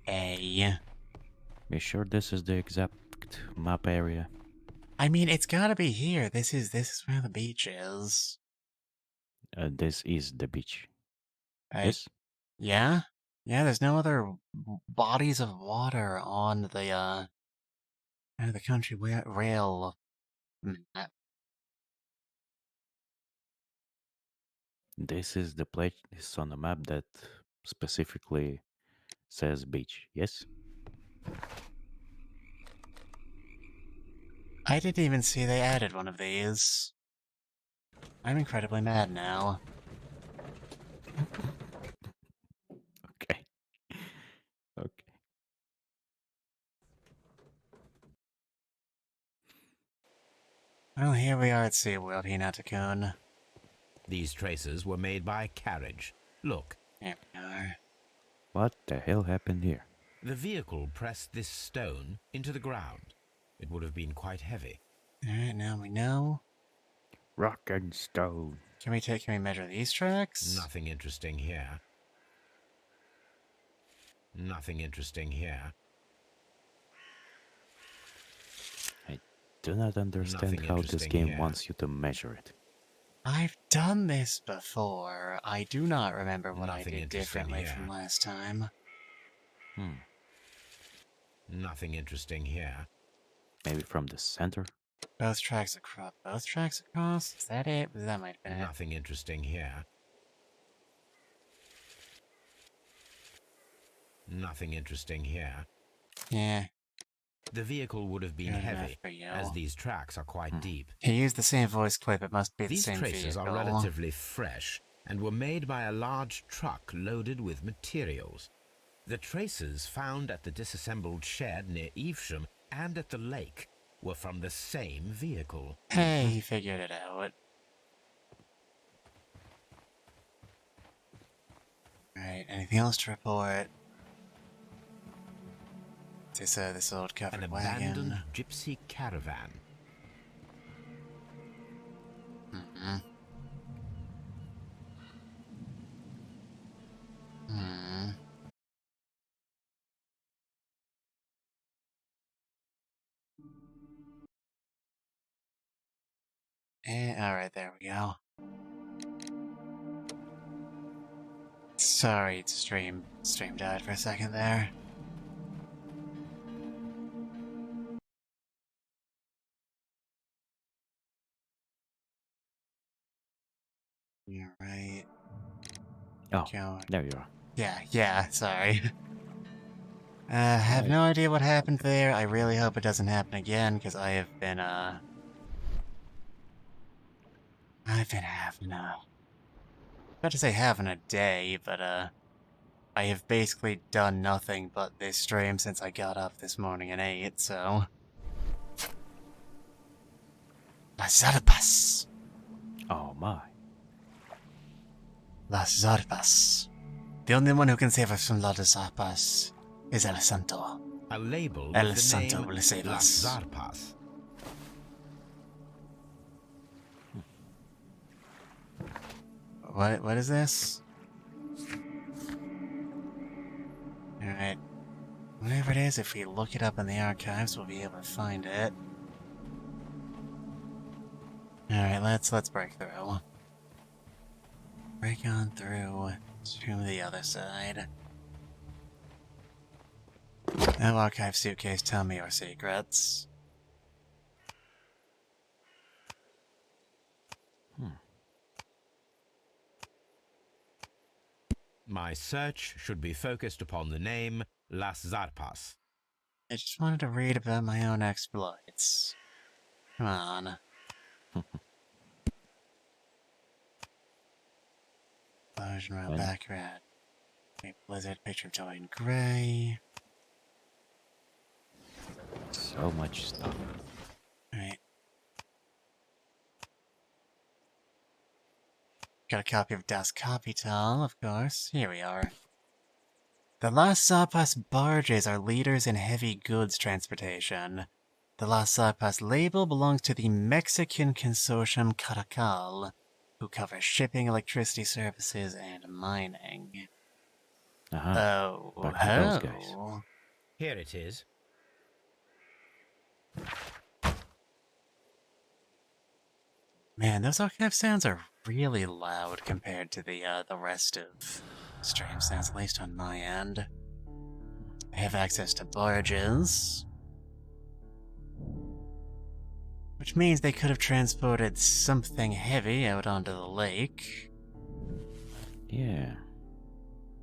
a... Be sure this is the exact map area. I mean, it's gotta be here. This is where the beach is. This is the beach. Yes? Yeah? Yeah, there's no other bodies of water on the country rail map. This is the place on the map that specifically says beach, yes? I didn't even see they added one of these. I'm incredibly mad now. Okay. Okay. Well, here we are at SeaWorld, Hinata-kun. These traces were made by carriage. Look. Here we are. What the hell happened here? The vehicle pressed this stone into the ground. It would have been quite heavy. Alright, now we know. Rock and stone. Can we measure these tracks? Nothing interesting here. Nothing interesting here. I do not understand Nothing how this interesting game here. wants you to measure it. I've done this before. I do not remember what I Nothing did interesting differently here. from last time. Nothing interesting here. Maybe from the center? Both tracks across. Both tracks across? Is that it? That might have been it. Nothing interesting here. Nothing interesting here. Yeah. The vehicle would have been Good enough heavy, for you. as these tracks are quite deep. He used the same voice clip. It must be the These same traces vehicle. are relatively fresh and were made by a large truck loaded with materials. The traces found at the disassembled shed near Evesham and at the lake were from the same vehicle. Hey, he figured it out. Right, anything else to report? This old covered An wagon. abandoned gypsy caravan. Alright, there we go. Sorry, stream died for a second there. You're right. Oh, there you are. Yeah, sorry. Have no idea what happened there. I really hope it doesn't happen again, because I have been, I've been having about to say having a day, but, I have basically done nothing but this stream since I got up this morning at 8, so... Las Zarpas! Oh my. Las Zarpas. The only one who can save us from Las Zarpas is El Santo. A label El with the Santo name will save Las us. Zarpas. What is this? Alright. Whatever it is, if we look it up in the archives, we'll be able to find it. Alright, let's break through. Break on through to the other side. Now, archive suitcase, tell me your secrets. My search should be focused upon the name Las Zarpas. I just wanted to read about my own exploits. Come on. Explosion around Okay. background. Blizzard, picture of Dorian Gray. So much stuff. Alright. Got a copy of Das Kapital, of course. Here we are. The Las Zapas barges are leaders in heavy goods transportation. The Las Zapas label belongs to the Mexican consortium Caracal, who covers shipping, electricity services, and mining. Oh, Back to those guys. oh. Here it is. Man, those archive sounds are really loud compared to the rest of stream sounds, at least on my end. I have access to barges, which means they could have transported something heavy out onto the lake. Yeah.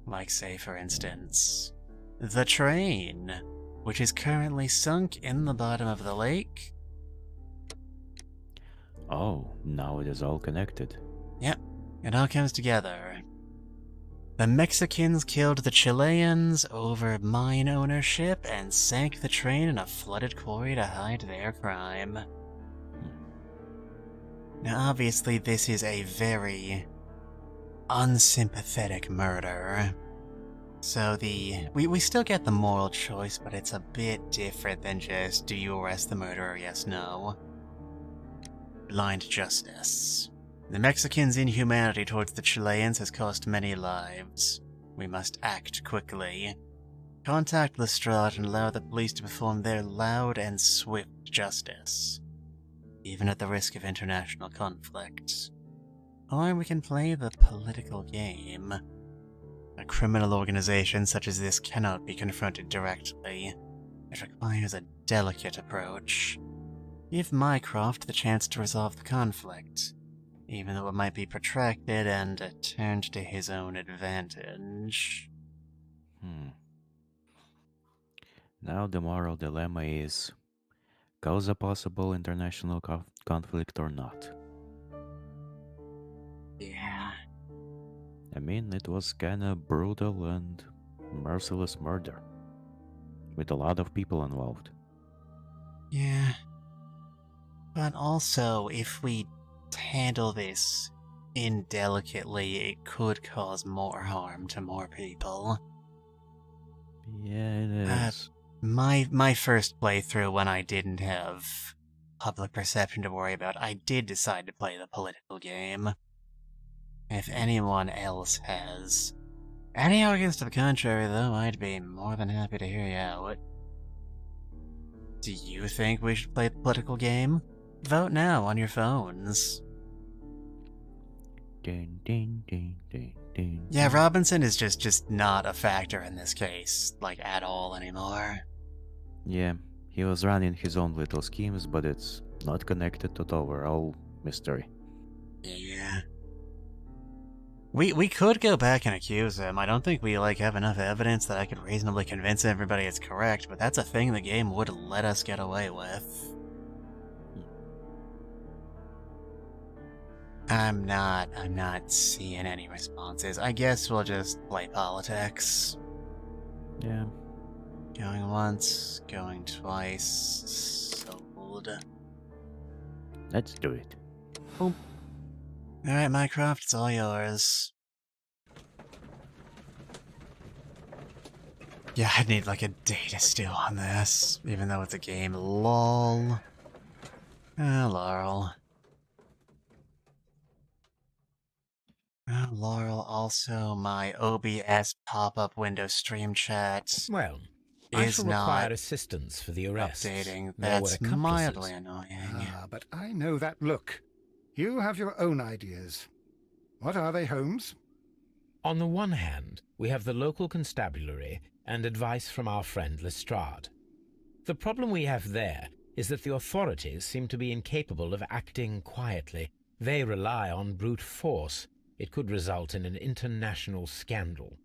Like, say, for instance, the train, which is currently sunk in the bottom of the lake. Oh, now it is all connected. Yep, it all comes together. The Mexicans killed the Chileans over mine ownership and sank the train in a flooded quarry to hide their crime. Now, obviously, this is a very unsympathetic murder. So we still get the moral choice, but it's a bit different than just, do you arrest the murderer, yes, no? Blind justice. The Mexicans' inhumanity towards the Chileans has cost many lives. We must act quickly. Contact Lestrade and allow the police to perform their loud and swift justice, even at the risk of international conflict. Or we can play the political game. A criminal organization such as this cannot be confronted directly. It requires a delicate approach. Give Mycroft the chance to resolve the conflict, even though it might be protracted and turned to his own advantage. Now the moral dilemma is, cause a possible international conflict or not? Yeah. I mean, it was kinda brutal and merciless murder, with a lot of people involved. Yeah. But also, if we handle this indelicately, it could cause more harm to more people. Yeah, it is. My first playthrough, when I didn't have public perception to worry about, I did decide to play the political game. If anyone else has any arguments to the contrary, though, I'd be more than happy to hear you out. Do you think we should play the political game? Vote now on your phones. Ding, ding, ding, ding, ding. Yeah, Robinson is just not a factor in this case, like, at all anymore. Yeah, he was running his own little schemes, but it's not connected to the overall mystery. Yeah. We could go back and accuse him. I don't think we, have enough evidence that I could reasonably convince everybody it's correct, but that's a thing the game would let us get away with. I'm not seeing any responses. I guess we'll just play politics. Yeah. Going once, going twice, sold. Let's do it. Boom. Alright, Mycroft, it's all yours. Yeah, I'd need a data steal on this, even though it's a game. Lol. Ah, Laurel. Laurel, also my OBS pop-up window stream chat. Well, I is shall not require assistance for the arrests. updating. There were That's accomplices. mildly annoying. Ah, but I know that look. You have your own ideas. What are they, Holmes? On the one hand, we have the local constabulary and advice from our friend Lestrade. The problem we have there is that the authorities seem to be incapable of acting quietly. They rely on brute force. It could result in an international scandal.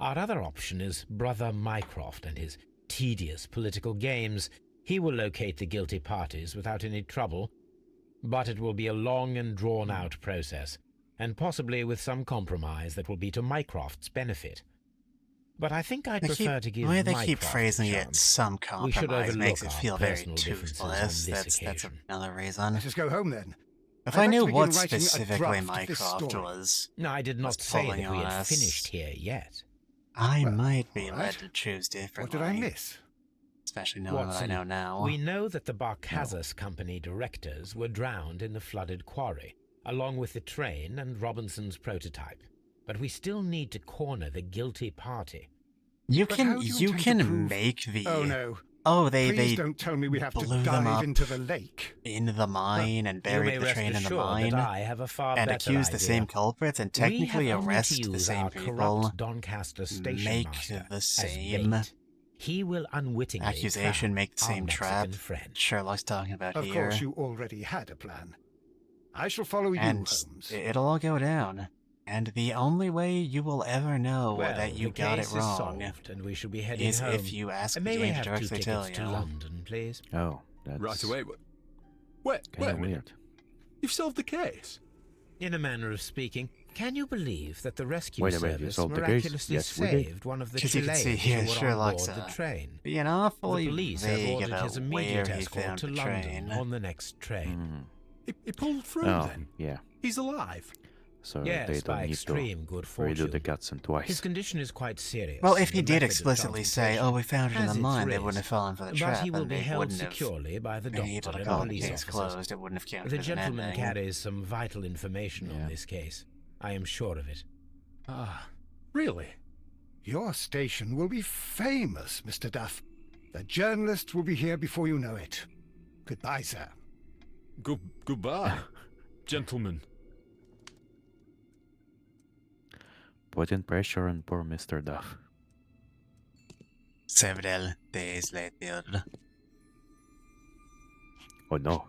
Our other option is Brother Mycroft and his tedious political games. He will locate the guilty parties without any trouble, but it will be a long and drawn-out process. and possibly with some compromise that will be to Mycroft's benefit. But I think I'd prefer to give the way they Mycroft keep phrasing a it, chance. some We should compromise makes overlook it our feel very personal differences on toothless. this That's occasion. another reason. Let us go home then. If I'd I like knew to begin what writing a specifically draft of this Mycroft story. was, No, I did not say pulling that we on had us, finished here yet. I Well, might be all led right. to choose differently. What did I miss? Especially knowing what I Watson, know now. we know that the Barkazas Company directors were drowned in the flooded quarry, along with the train and Robinson's prototype. But we still need to corner the guilty party. You But how can do you you intend to can prove- make the Oh no. oh Please they don't tell me we have to blew them dive up into the lake. in the mine and You buried may the rest train in the assured mine that I have a far and better accuse the idea. same culprits and technically We have only arrest to the use same our people. corrupt Doncaster station Make master the as same bait. He will unwittingly accusation, trap make the our same trap. Mexican friend. Sherlock's talking about Of here. course, you already had a plan. I shall follow you, And Holmes. it'll all go down. And the only way you will ever know Well, that you the got case it is wrong solved, and we shall be heading is home. if you ask And the may we game to have 2 directly tell tickets you. to London, please? Oh, that's Right away. Wait kind a of minute. weird. You've solved the case. In a manner of speaking, can you believe that the rescue Wait a minute, you service solved the case? miraculously Yes, we did. saved one of the Because you can see Chileans here, who were on Sherlock's board the train? being The awfully police have vague ordered about his where immediate he escort found to the London train. on the next train. He pulled through Oh, then. yeah. He's alive. So Yes, they by don't need to extreme good redo fortune. the cutscene twice. His condition is quite serious. Well, if and he the did method of explicitly say, transportation "Oh, we found it in has the its mine," they risk, wouldn't have fallen for the but trap, he will and be they held wouldn't have securely by the been able doctor to and call the police case officers. closed. It wouldn't have counted The as an gentleman ending. carries some vital information on this case. I am sure of it. Ah, really? Your station will be famous, Mr. Duff. The journalists will be here before you know it. Goodbye, sir. Goodbye, gentlemen. Putting pressure on poor Mr. Duff. Several days later. Oh no.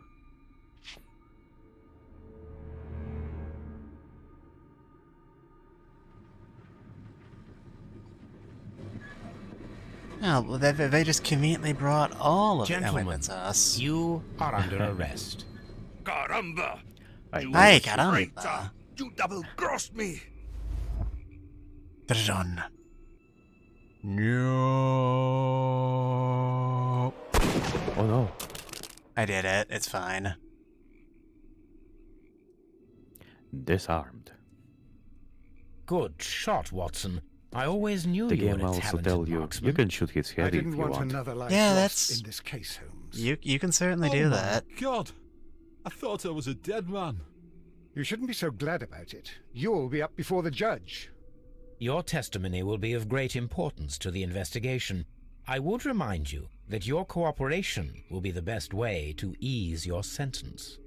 Oh, well, they just conveniently brought all of it. Oh, wait, Gentlemen, that's us. you are under arrest. Caramba! Hey, caramba! You double-crossed me! Dun. No. Oh no. I did it. It's fine. Disarmed. Good shot, Watson. I always knew The you were game a also talented tell you marksman. you can shoot his I head if didn't you want want. another life Yeah, lost that's- in this case, Holmes. You can certainly Oh do my that. God, I thought I was a dead man. You shouldn't be so glad about it. You'll be up before the judge. Your testimony will be of great importance to the investigation. I would remind you that your cooperation will be the best way to ease your sentence.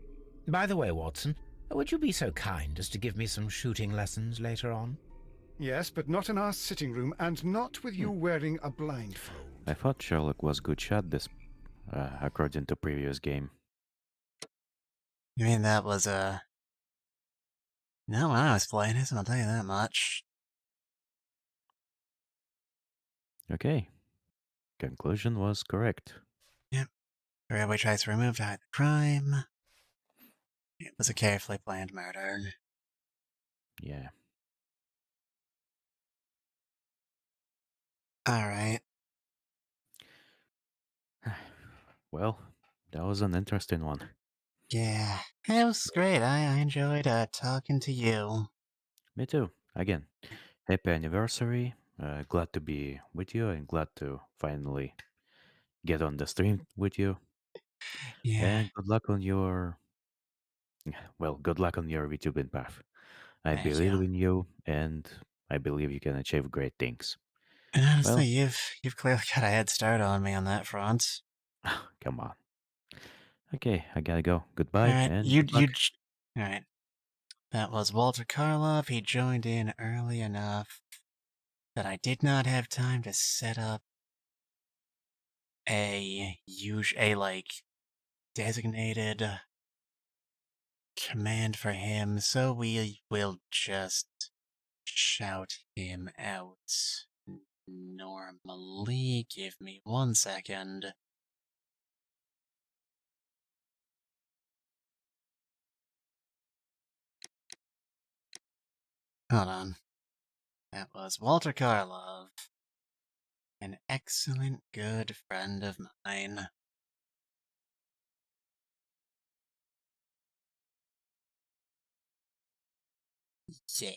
By the way, Watson, would you be so kind as to give me some shooting lessons later on? Yes, but not in our sitting room, and not with you wearing a blindfold. I thought Sherlock was good shot this, according to previous game. You mean that was No, when I was playing it, I'll tell you that much. Okay. Conclusion was correct. Yep. The railway tries to remove to hide the crime. It was a carefully planned murder. Yeah. Alright. Well, that was an interesting one. Yeah, it was great. I enjoyed talking to you. Me too. Again, happy anniversary. Glad to be with you and glad to finally get on the stream with you. Yeah. And good luck on your... Well, good luck on your VTubing path. I Thank believe you. in you and I believe you can achieve great things. And honestly, Well, you've clearly got a head start on me on that front. come on. Okay, I gotta go. Goodbye Alright, and good luck. Alright. That was Walter Karloff. He joined in early enough that I did not have time to set up a designated command for him, so we will just shout him out normally. Give me 1 second. Hold on. That was Walter Karloff. An excellent good friend of mine. Yeah.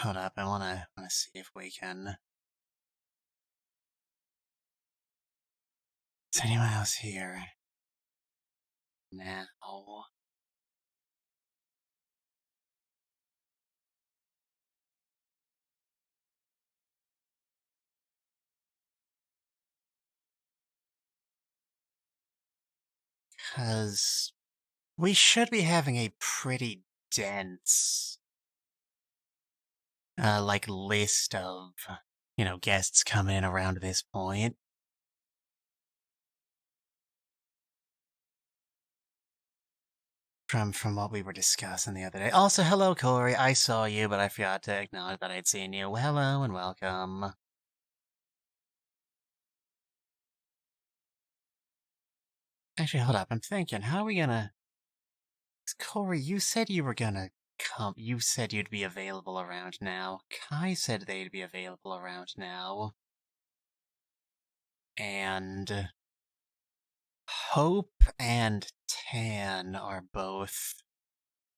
Hold up, I wanna see if we can... Is anyone else here? Now... Because we should be having a pretty dense, like, list of, you know, guests coming in around this point. From what we were discussing the other day. Also, hello, Corey. I saw you, but I forgot to acknowledge that I'd seen you. Well, hello and welcome. Actually, hold up. I'm thinking, how are we gonna... Corey, you said you were gonna come. You said you'd be available around now. Kai said they'd be available around now. And... Hope and Tan are both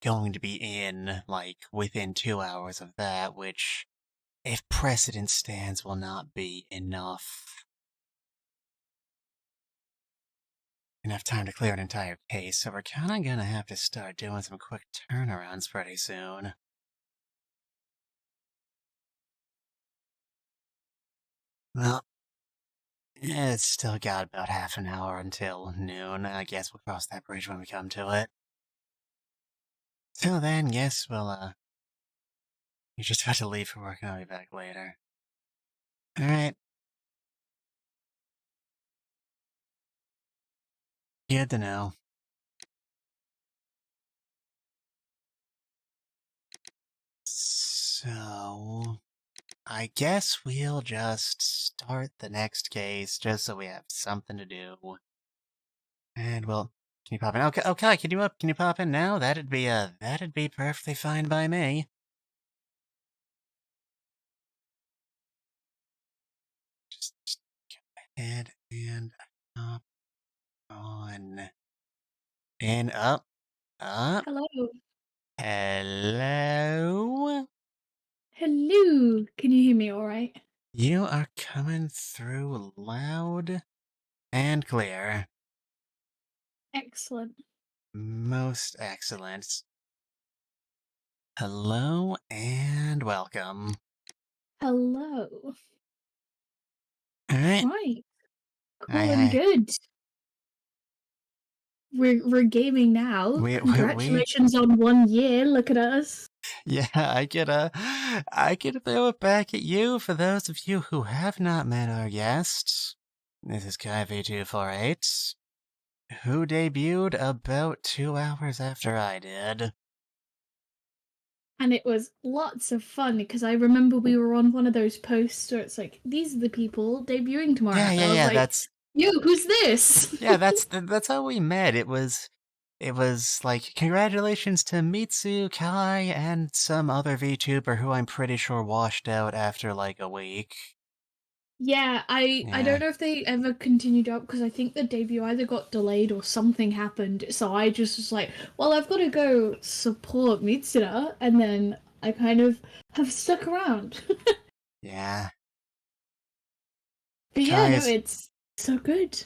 going to be in, like, within 2 hours of that, which, if precedent stands, will not be enough time to clear an entire case, so we're kinda gonna have to start doing some quick turnarounds pretty soon. Well, it's still got about half an hour until noon. I guess we'll cross that bridge when we come to it. Till then, yes, we'll, you're just about to leave for work and I'll be back later. Alright. Good to know. So... I guess we'll just start the next case, just so we have something to do. And well, can you pop in? Okay, can you pop in now? That'd be perfectly fine by me. Just go ahead and hop on. And up. Hello. Hello? Hello. Can you hear me all right? You are coming through loud and clear. Excellent. Most excellent. Hello and welcome. Hello. Alright. Right. Cool Hi, and hi. good. We're gaming now. Congratulations on 1 year. Look at us. Yeah, I could throw it back at you for those of you who have not met our guest. This is Kai V248, who debuted about 2 hours after I did. And it was lots of fun because I remember we were on one of those posts where it's like, these are the people debuting tomorrow. Yeah, and I was like, that's... Yo, who's this? Yeah, that's how we met. It was like, congratulations to Mitsu, Kai, and some other VTuber who I'm pretty sure washed out after like a week. Yeah, I don't know if they ever continued up because I think the debut either got delayed or something happened. So I just was like, well, I've got to go support Mitsuda, and then I kind of have stuck around. Yeah. But yeah, no, it's so good.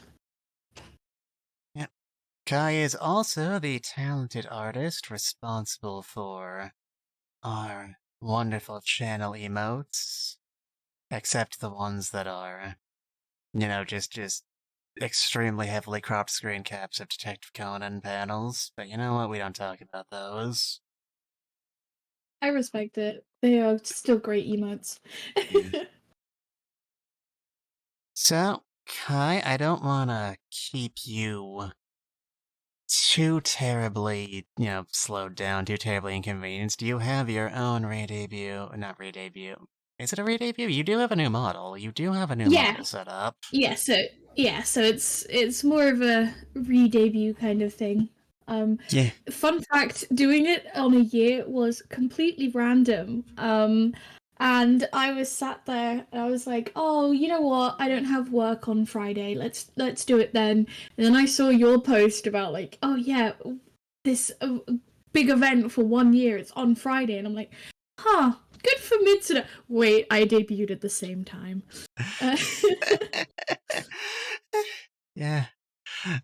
Yeah. Kai is also the talented artist responsible for our wonderful channel emotes. Except the ones that are, you know, just extremely heavily cropped screen caps of Detective Conan panels. But you know what? We don't talk about those. I respect it. They are still great emotes. So, Kai, I don't want to keep you too terribly, you know, slowed down, too terribly inconvenienced. You have your own re-debut. Not re-debut. Is it a re-debut? You do have a new model. You do have a new model set up. So it's more of a re-debut kind of thing. Yeah. Fun fact, doing it on a year was completely random. And I was sat there and I was like, oh, you know what? I don't have work on Friday. Let's do it then. And then I saw your post about like, oh yeah, this big event for 1 year. It's on Friday. And I'm like, huh, good for Mitsuda. Wait, I debuted at the same time. Yeah.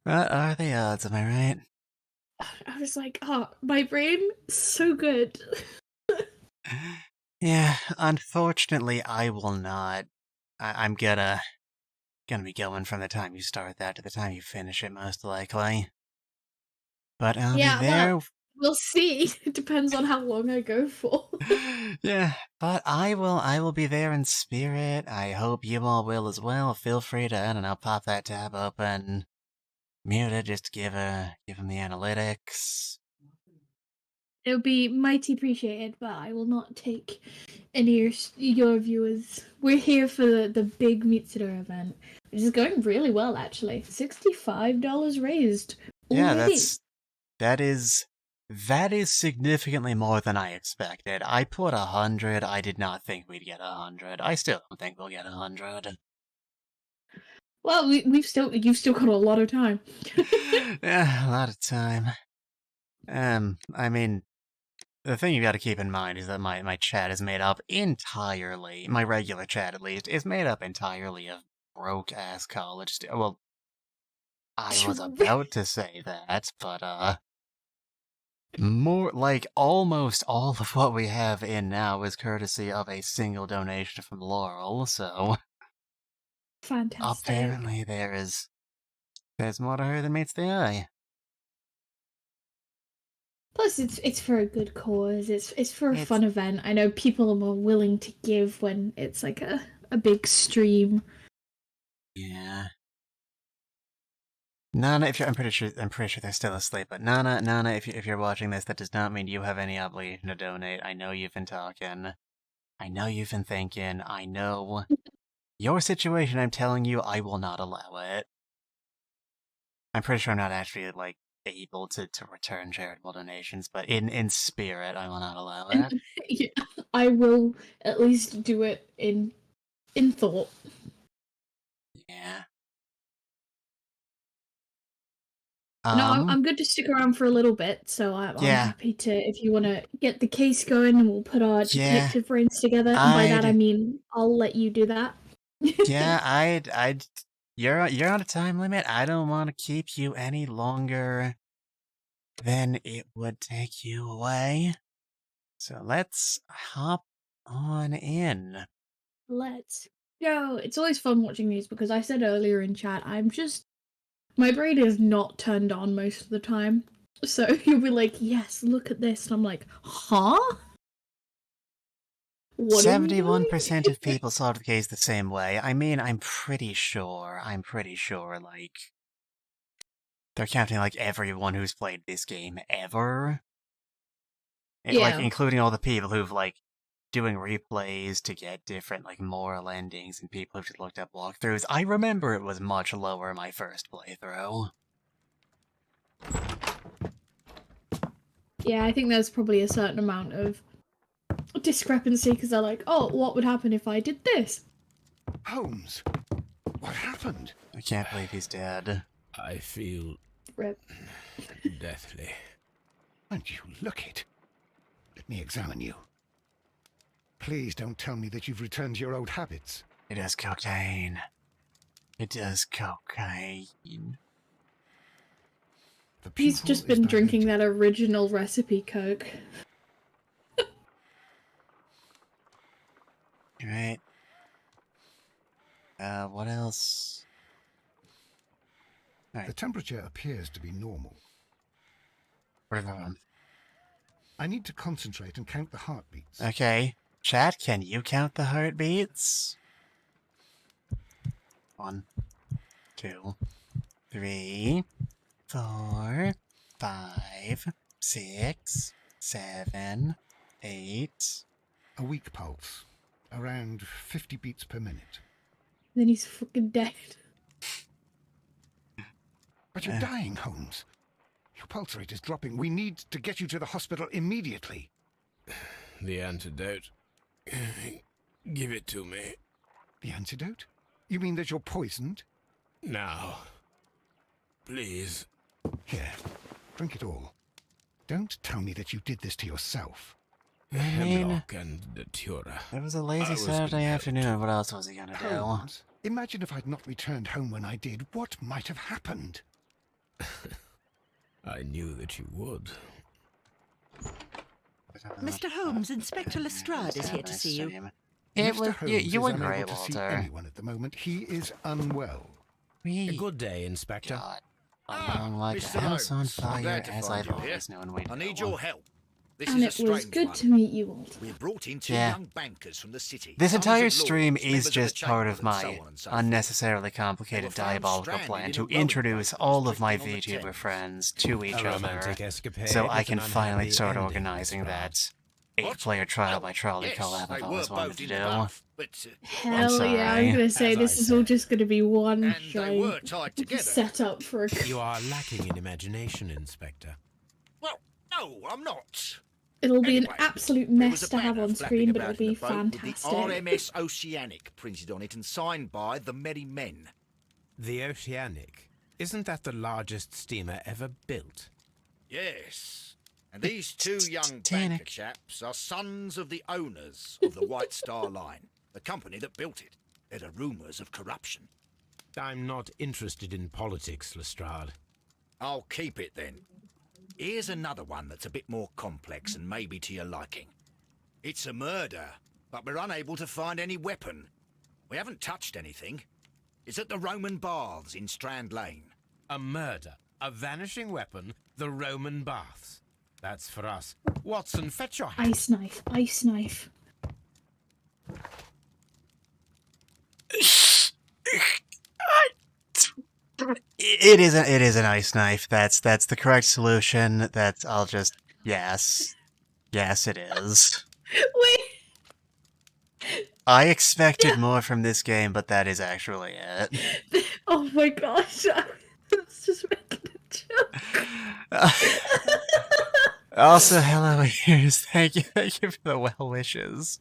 What are the odds, am I right? I was like, oh, my brain, so good. Yeah, unfortunately, I will not. I'm gonna be going from the time you start that to the time you finish it, most likely. But I'll be there. Well, we'll see. It depends on how long I go for. Yeah, but I will be there in spirit. I hope you all will as well. Feel free to, I don't know, pop that tab open. Mute it, just give him the analytics. It would be mighty appreciated, but I will not take any of your viewers. We're here for the big Mitsuda event, which is going really well, actually. $65 raised already. Yeah, that is significantly more than I expected. I put 100. I did not think we'd get 100. I still don't think we'll get 100. Well, you've still got a lot of time. Yeah, a lot of time. I mean, the thing you got to keep in mind is that my chat is made up entirely. My regular chat, at least, is made up entirely of broke-ass college students. Well, I was about to say that, but, more, like, almost all of what we have in now is courtesy of a single donation from Laurel, so... Fantastic. Apparently there's more to her than meets the eye. Plus, it's for a good cause. It's for a fun event. I know people are more willing to give when it's like a big stream. Yeah. Nana, I'm pretty sure they're still asleep. But Nana, if you're watching this, that does not mean you have any obligation to donate. I know you've been talking. I know you've been thinking. I know your situation. I'm telling you, I will not allow it. I'm pretty sure I'm not actually like able to return charitable donations, but in spirit, I will not allow it. Yeah, I will at least do it in thought. Yeah. No, I'm good to stick around for a little bit, so I'm happy to, if you want to get the case going and we'll put our detective brains together, and by that I mean I'll let you do that. Yeah, you're on a time limit. I don't want to keep you any longer than it would take you away. So let's hop on in. Let's go. It's always fun watching these because I said earlier in chat, my brain is not turned on most of the time. So you'll be like, yes, look at this. And I'm like, huh? 71% of people solved the case the same way. I mean, I'm pretty sure, like, they're counting, like, everyone who's played this game ever. Yeah. Like, including all the people who've, like, doing replays to get different, like, moral endings and people who've just looked up walkthroughs. I remember it was much lower my first playthrough. Yeah, I think there's probably a certain amount of discrepancy because they're like, oh, what would happen if I did this? Holmes, what happened? I can't believe he's dead. I feel... Rip. deathly. And you look it. Let me examine you. Please don't tell me that you've returned to your old habits. It is cocaine. It is cocaine. He's just been drinking that original recipe Coke. Right. What else? The temperature appears to be normal. Right. I need to concentrate and count the heartbeats. Okay. Chat, can you count the heartbeats? 1, 2, 3, 4, 5, 6, 7, 8. A weak pulse. Around 50 beats per minute. Then he's fucking dead. But you're dying, Holmes. Your pulse rate is dropping. We need to get you to the hospital immediately. The antidote. Give it to me. The antidote? You mean that you're poisoned? Now. Please. Here, drink it all. Don't tell me that you did this to yourself. I mean, Hemlock and datura. it was a lazy Saturday afternoon. What else was he gonna do? Holmes, imagine if I'd not returned home when I did. What might have happened? I knew that you would. Mr. Holmes, Inspector Lestrade is here to see you. Mr. Holmes you were is great, unable to see Walter. anyone at the moment. He is unwell. A good day, Inspector. Along like a Mr. house on Holmes, I'm fire, glad to as find I've you here. always known we'd I need do. your help. This And is a it was strange good one. to meet you, Walter. We've brought in two Yeah. young bankers from the city. This sons entire of stream lords, is members of the just part chamber, of and my so on and so forth. unnecessarily complicated found diabolical stranded plan in to a rowing introduce boat all of my drifting on the VTuber Thames. friends to each A other, romantic escapade so I with can an finally unhappy start ending, organizing Lestrade. that 8-player trial by trolley Yes, collab they I've were always wanted both to in do. the bath, but Hell yeah, I was gonna say As this I is all said. just gonna be one and they were giant tied together. setup for a. You are lacking in imagination, Inspector. Well, no, I'm not. It'll be Anyway, an absolute there was mess a to have banner on flapping screen, but it'll about in be the boat with fantastic. the RMS Oceanic printed on it and signed by the Merry Men. The Oceanic. Isn't that the largest steamer ever built? Yes. And these two young banker chaps are sons of the owners of the White Star Line, the company that built it. There are rumours of corruption. I'm not interested in politics, Lestrade. I'll keep it then. Here's another one that's a bit more complex and maybe to your liking. It's a murder, but we're unable to find any weapon. We haven't touched anything. It's at the Roman Baths in Strand Lane. A murder, a vanishing weapon, the Roman baths. That's for us. Watson, fetch your hat. Ice knife, ice knife. It is an ice knife. That's the correct solution. I'll just yes. Yes it is. Wait. I expected more from this game, but that is actually it. Oh my gosh. It's just making a joke. Also, hello ears. Thank you for the well wishes.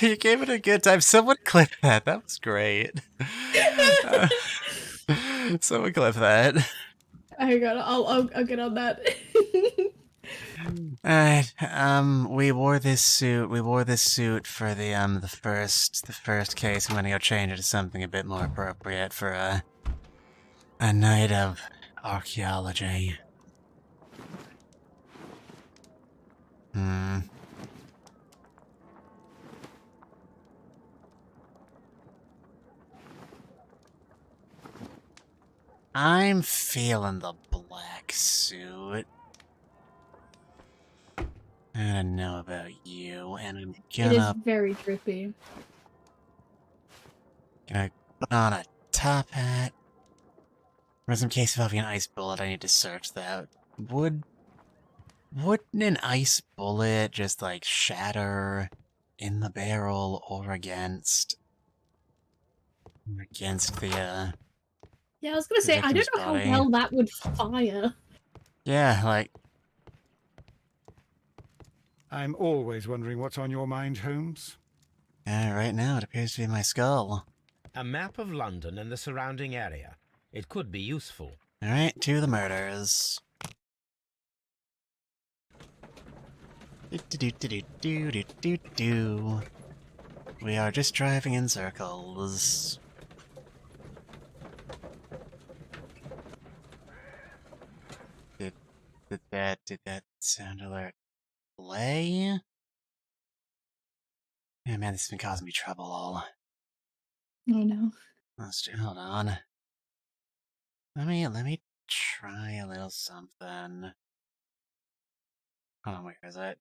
You gave it a good time. Someone clip that. That was great. Someone clip that. Hang on, I'll get on that. Alright, we wore this suit for the first case. I'm gonna go change it to something a bit more appropriate for a night of archaeology. I'm feeling the black suit. I don't know about you, and I'm It is gonna very drippy. put on a top hat. For some case of having an ice bullet, I need to search that. Wouldn't an ice bullet just like shatter in the barrel or against the Yeah, I was gonna say, I don't victim's know how body? well that would fire. Yeah, like I'm always wondering what's on your mind, Holmes. right now it appears to be my skull. A map of London and the surrounding area. It could be useful. Alright, to the murders. Do. We are just driving in circles. Did that sound alert play? Yeah, man, this has been causing me trouble all. Oh no. Hold on. Let me try a little something. Hold on, where is it?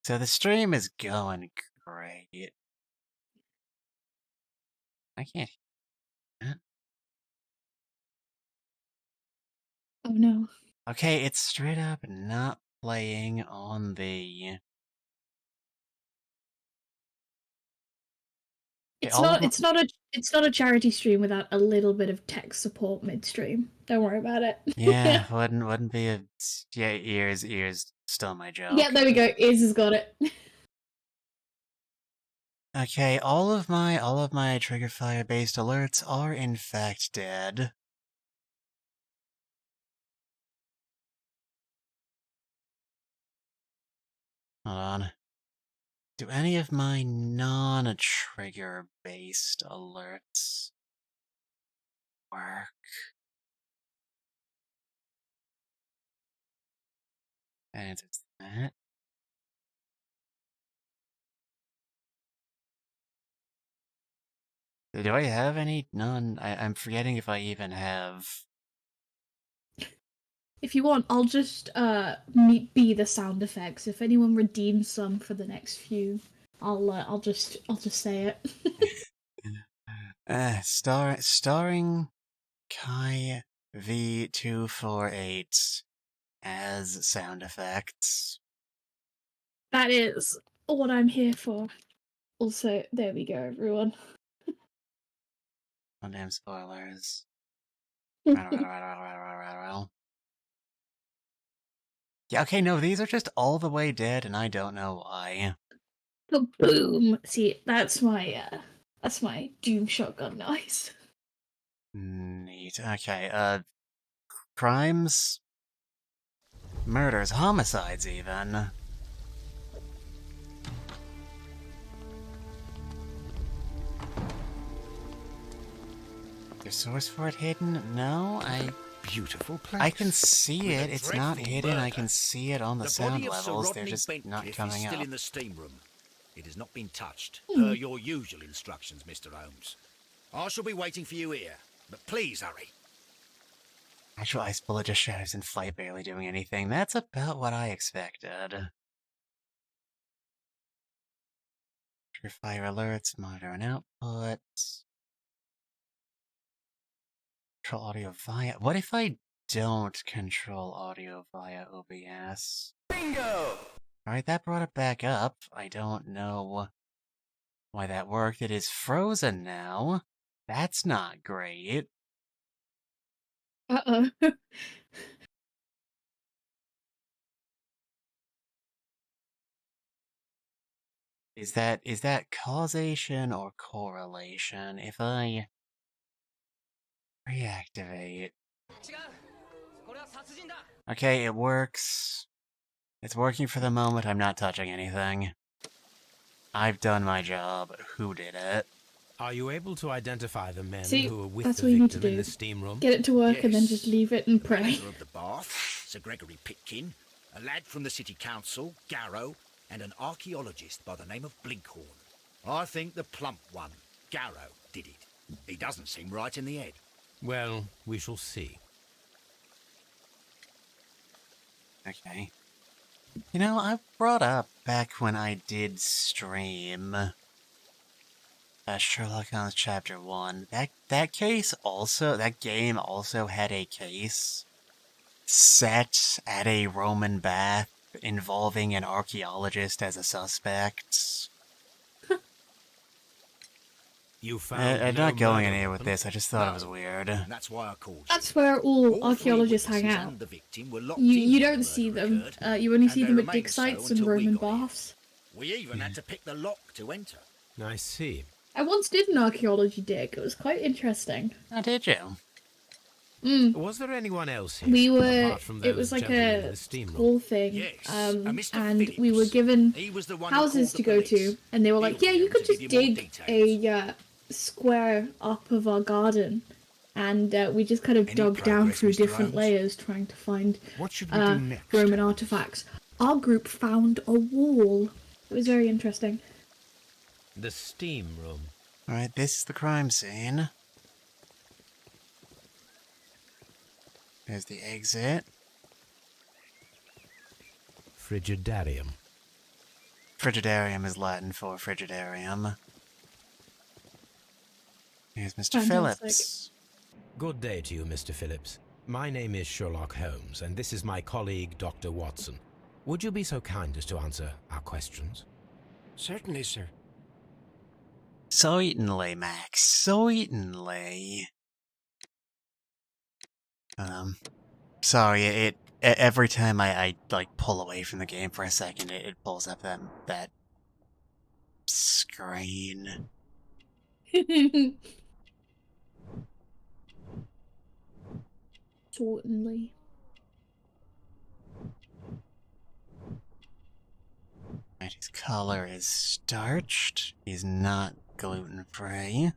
So the stream is going great. I can't hear that. Oh no. Okay, it's straight up not playing on the It's not a charity stream without a little bit of tech support midstream. Don't worry about it. Yeah, wouldn't be a... Yeah, ears stole my joke. Yeah, there we go. Iz has got it. Okay, all of my trigger fire based alerts are in fact dead. Hold on. Do any of my non-trigger based alerts work? And it's that. Do I have any non? I'm forgetting if I even have. If you want, I'll just be the sound effects. If anyone redeems some for the next few, I'll just say it. Starring Kai V248 as sound effects. That is what I'm here for. Also, there we go, everyone. Oh, damn spoilers. Yeah, okay, no, these are just all the way dead, and I don't know why. Boom! See, that's my doom shotgun noise. Neat. Okay, crimes? Murders, homicides, even. Is source for it hidden? No, Beautiful place. I can see it. It's not dreadful hidden. I murder. can see it on the sound body of Sir levels. They're Rodney just not Bentcliffe coming is still up. in the steam room. It has not been touched, Hmm. per your usual instructions, Mr. Holmes. I shall be waiting for you here, but please hurry. Actual ice bullet just shatters in flight, barely doing anything. That's about what I expected. Trigger fire alerts, monitor and output. Control audio via... What if I don't control audio via OBS? Bingo! Alright, that brought it back up. I don't know why that worked. It is frozen now. That's not great. Uh-oh. Is that causation or correlation? If I reactivate... Okay, it works. It's working for the moment. I'm not touching anything. I've done my job. Who did it? Are you able to identify the men See, who were with that's the what you need to victim in do. the steam room? Get it to work and then Yes. just leave it and pray. Manager of the Bath, Sir Gregory Pitkin, a lad from the City Council, Garrow, and an archaeologist by the name of Blinkhorn. I think the plump one, Garrow, did it. He doesn't seem right in the head. Well, we shall see. Okay. You know, I brought up back when I did stream Sherlock Holmes Chapter 1. That game also had a case set at a Roman bath involving an archaeologist as a suspect. You found I'm no not going murder anywhere with weapon? this. I just thought it was weird. That's why I called you. That's where all archaeologists hang witnesses out. and the victim were locked You in don't when the see murder them. occurred, You only and see they them at remained dig so sites and until we Roman got here. baths. We even had to pick the lock to enter. I see. I once did an archaeology dig. It was quite interesting. Oh, did you? Was there anyone else here? We were. apart from It was those like gentlemen in a the steam room? school thing, Yes, Mr. and we were given He was the one who houses called to the go police. to, and they were like, "Yeah, you could give just you more dig a square up of our garden," and we just kind of dug down progress, through Mr. different Holmes? layers trying to find What should we do next? Roman artifacts. Our group found a wall. It was very interesting. The steam room. Alright, this is the crime scene. There's the exit. Frigidarium. Frigidarium is Latin for frigidarium. Here's Mr. Fantastic. Phillips. Good day to you, Mr. Phillips. My name is Sherlock Holmes, and this is my colleague, Dr. Watson. Would you be so kind as to answer our questions? Certainly, sir. Certainly, Max. Certainly. Sorry, every time I like pull away from the game for a second, it pulls up that screen. Certainly. Right, his collar is starched. He's not gluten-free.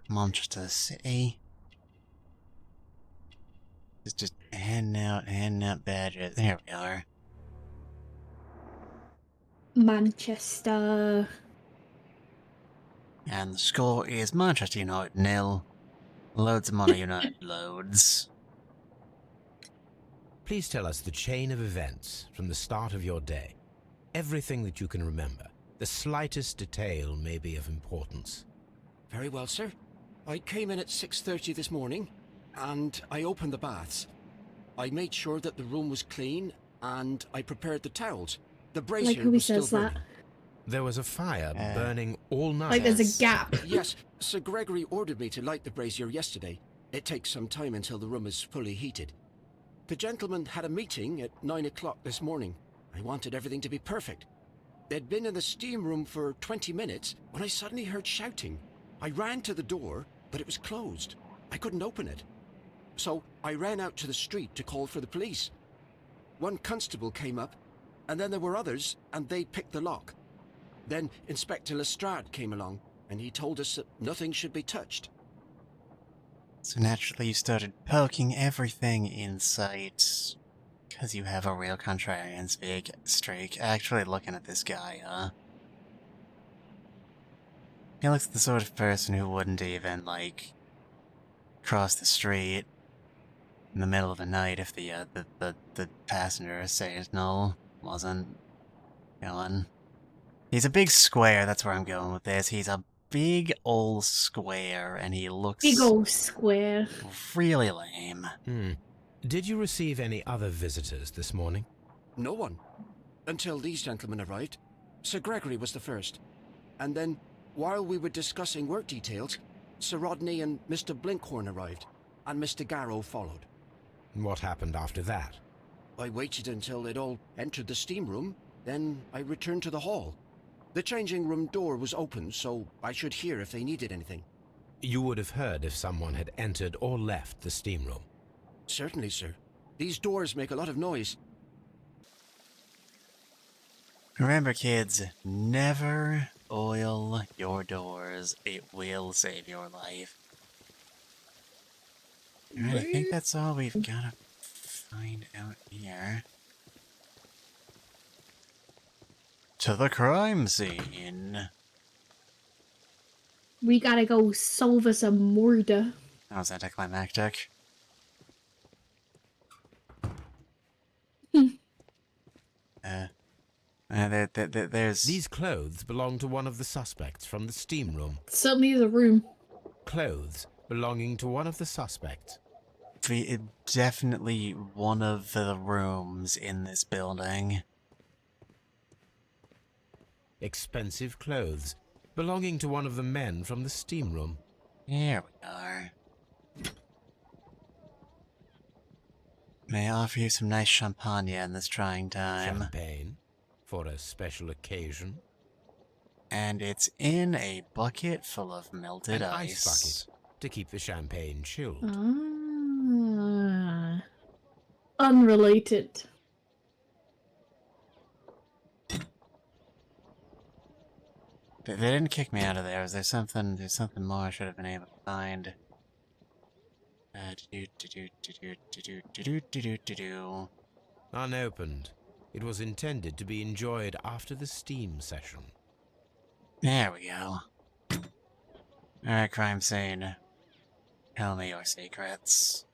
Manchester City. Just handing out badges. Here we are. Manchester. And the score is Manchester United 0. Loads of money, United loads. Please tell us the chain of events from the start of your day. Everything that you can remember. The slightest detail may be of importance. Very well, sir. I came in at 6:30 this morning, and I opened the baths. I made sure that the room was clean, and I prepared the towels. The brazier Like who was still says that? burning. There was a fire burning all night. Like there's a gap. Yes, Sir Gregory ordered me to light the brazier yesterday. It takes some time until the room is fully heated. The gentleman had a meeting at 9 o'clock this morning. I wanted everything to be perfect. They'd been in the steam room for 20 minutes when I suddenly heard shouting. I ran to the door, but it was closed. I couldn't open it. So I ran out to the street to call for the police. One constable came up, and then there were others, and they picked the lock. Then Inspector Lestrade came along, and he told us that nothing should be touched. So naturally you started poking everything in sight. Because you have a real contrarian streak. Actually looking at this guy, huh? He looks the sort of person who wouldn't even, like, cross the street in the middle of the night if the passenger signal wasn't going. He's a big square, that's where I'm going with this. He's a big old square, and he looks... Big old square. Really lame. Did you receive any other visitors this morning? No one. Until these gentlemen arrived. Sir Gregory was the first. And then, while we were discussing work details, Sir Rodney and Mr. Blinkhorn arrived, and Mr. Garrow followed. What happened after that? I waited until they'd all entered the steam room, then I returned to the hall. The changing room door was open, so I should hear if they needed anything. You would have heard if someone had entered or left the steam room. Certainly, sir. These doors make a lot of noise. Remember, kids, never oil your doors. It will save your life. Alright, I think that's all we've got to find out here. To the crime scene. We gotta go solve us a murder. That was anticlimactic. There's... These clothes belong to one of the suspects from the steam room. Certainly the room. Clothes belonging to one of the suspects. Definitely one of the rooms in this building. Expensive clothes belonging to one of the men from the steam room. Here we are. May I offer you some nice champagne in this trying time? Champagne? For a special occasion? And it's in a bucket full of melted An ice bucket to keep the champagne chilled. Ah. Unrelated. They didn't kick me out of there. There's something more I should have been able to find. Unopened. It was intended to be enjoyed after the steam session. There we go. Alright, crime scene. Tell me your secrets.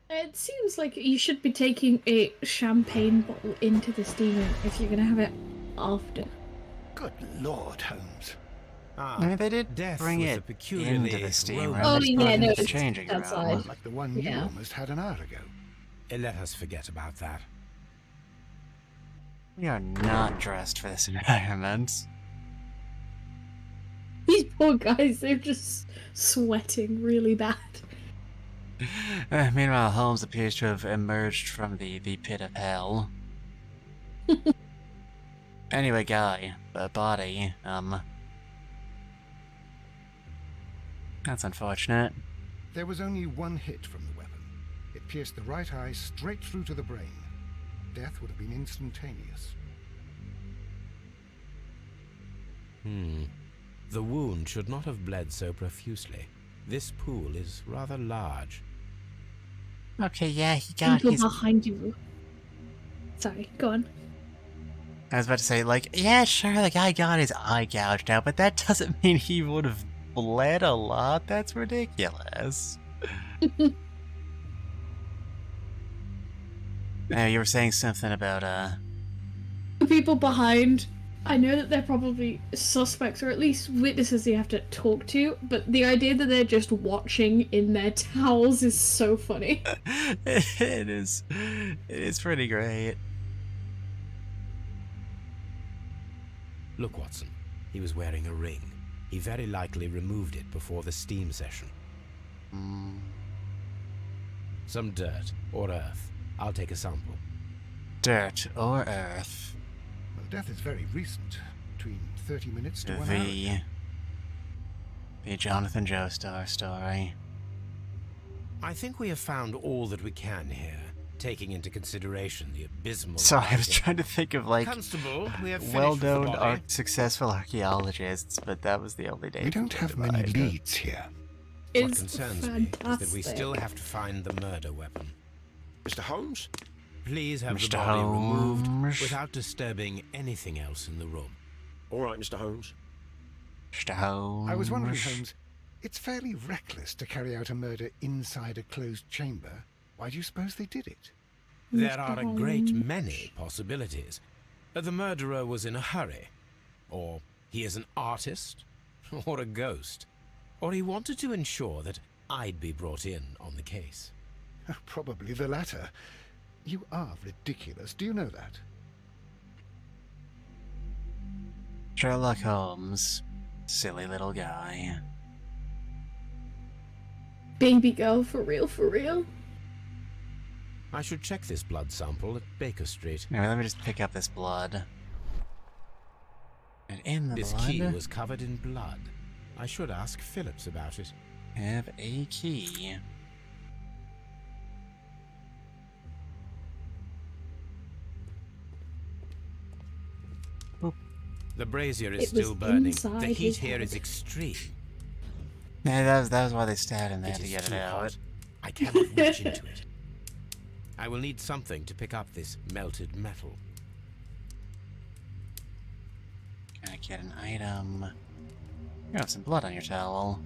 It seems like you should be taking a champagne bottle into the steam room if you're gonna have it after. Good Lord, Holmes. I mean, they did bring it into the steam room. Oh, They just yeah, brought it no, into the it's changing room. outside. Like the one you almost had an hour ago. Let us forget about that. We are not dressed for this environment. These poor guys, they're just sweating really bad. Meanwhile, Holmes appears to have emerged from the pit of hell. Anyway, guy, body, that's unfortunate. There was only one hit from the weapon. It pierced the right eye straight through to the brain. Death would have been instantaneous. The wound should not have bled so profusely. This pool is rather large. Okay, yeah, he got People his... behind you. Sorry, go on. I was about to say, like, yeah, sure, the guy got his eye gouged out, but that doesn't mean he would have bled a lot. That's ridiculous. Now, you were saying something about, The people behind, I know that they're probably suspects or at least witnesses you have to talk to, but the idea that they're just watching in their towels is so funny. It is pretty great. Look, Watson. He was wearing a ring. He very likely removed it before the steam session. Some dirt or earth. I'll take a sample. Dirt or earth. Well, death is very recent. Between 30 minutes to 1 hour. The Jonathan Joestar story. I think we have found all that we can here, taking into consideration the abysmal... Sorry, I was trying to think of, like, Constable, we have well-known, successful archaeologists, but that was the only name. We don't have many leads here. What concerns me is that we still have to find the murder weapon. Mr. Holmes? Please have the Mr. body removed Holmes. without disturbing anything else in the room. All right, Mr. Holmes. Mr. Holmes. I was wondering, Holmes, it's fairly reckless to carry out a murder inside a closed chamber. Why do you suppose they did it? There are a great many possibilities. The murderer was in a hurry. Or he is an artist. Or a ghost. Or he wanted to ensure that I'd be brought in on the case. Probably the latter. You are ridiculous. Do you know that? Sherlock Holmes. Silly little guy. Baby girl, for real, for real? I should check this blood sample at Baker Street. Now, let me just pick up this blood. And in the This blood... key was covered in blood. I should ask Phillips about it. Have a key. The brazier is It was still burning. inside The heat his here head. is extreme. Yeah, that was why they stabbed him there It to is get it too out. hot. I cannot reach into it. I will need something to pick up this melted metal. Gotta get an item. You have some blood on your towel.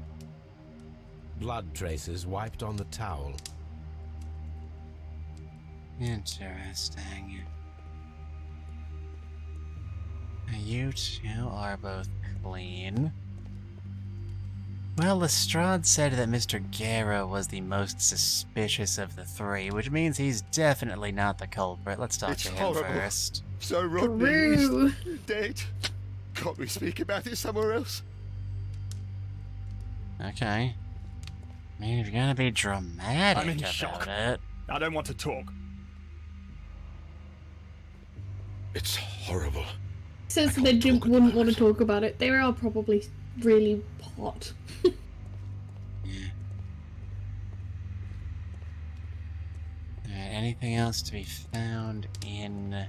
Blood traces wiped on the towel. Interesting. You two are both clean. Well, Lestrade said that Mr. Guerra was the most suspicious of the three, which means he's definitely not the culprit. Let's talk to him first. So True. Rodney's dead. Can't we speak about it somewhere else? Okay. I mean, if you're gonna be dramatic I'm in about shock. it... I don't want to talk. It's horrible. Since they wouldn't want to talk about it, they are probably really hot. Anything else to be found in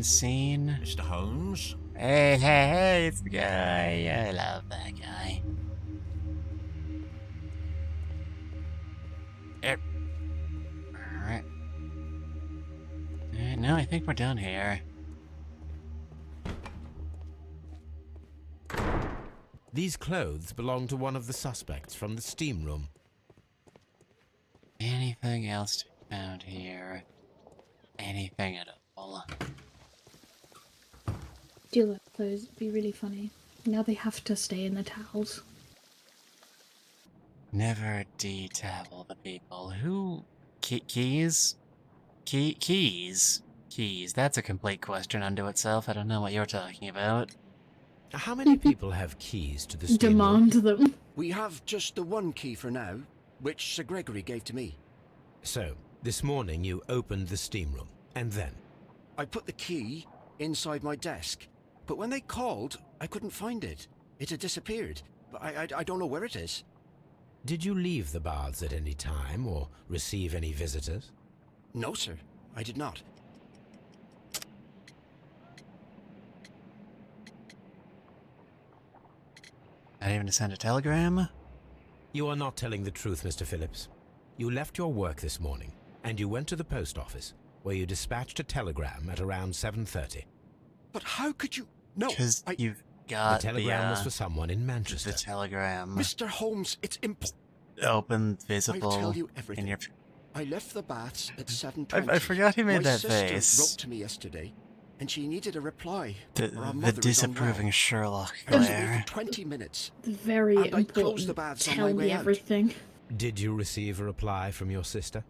scene? Mr. Holmes? Hey, it's the guy. I love that guy. Alright. No, I think we're done here. These clothes belong to one of the suspects from the steam room. Anything else to be found here? Anything at all? Do let clothes be really funny. Now they have to stay in the towels. Never de-tabble the people. Who... Keys? Keys? Keys. That's a complete question unto itself. I don't know what you're talking about. How many people have keys to the steam Demand them. We have just the one key for now, which Sir Gregory gave to me. So, this morning you opened the steam room, and then? I put the key inside my desk, but when they called, I couldn't find it. It had disappeared. I don't know where it is. Did you leave the baths at any time, or receive any visitors? No, sir. I did not. Not even to send a telegram? You are not telling the truth, Mr. Phillips. You left your work this morning, and you went to the post office, where you dispatched a telegram at around 7:30. But how could you... No, Because you've got the telegram was for someone in Manchester. The telegram. Mr. Holmes, it's open, visible, I'll tell you everything. in your... I left the baths at 7:20. I forgot he made my that sister face. wrote to me yesterday, and she needed a reply. The disapproving Sherlock I was away glare. for 20 minutes. Very and I closed important. the baths on Tell my me way out. everything. Did you receive a reply from your sister?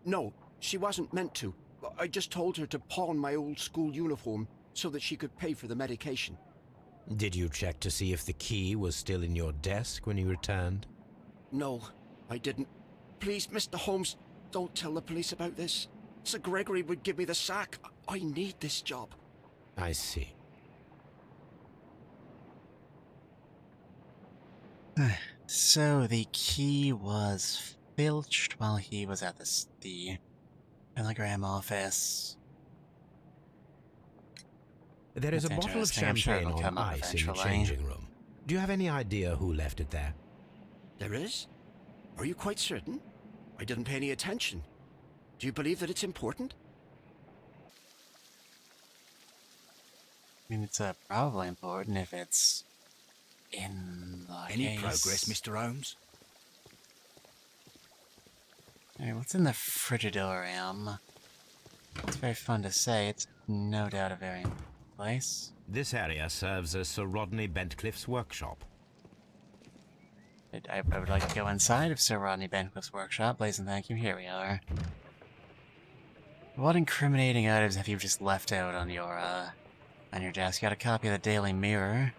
No, she wasn't meant to. I just told her to pawn my old school uniform so that she could pay for the medication. Did you check to see if the key was still in your desk when you returned? No, I didn't. Please, Mr. Holmes, don't tell the police about this. Sir Gregory would give me the sack. I need this job. I see. So the key was filched while he was at the telegram office. There is a That's bottle of interesting. I'm sure champagne it'll on come up ice in the eventually. changing room. Do you have any idea who left it there? There is? Are you quite certain? I didn't pay any attention. Do you believe that it's important? I mean, it's probably important if it's in the Any case. progress, Mr. Holmes? Alright, what's in the Frigidorium? It's very fun to say. It's no doubt a very important place. This area serves as Sir Rodney Bentcliffe's workshop. I would like to go inside of Sir Rodney Bentcliffe's workshop, please and thank you. Here we are. What incriminating items have you just left out on your desk? Got a copy of the Daily Mirror.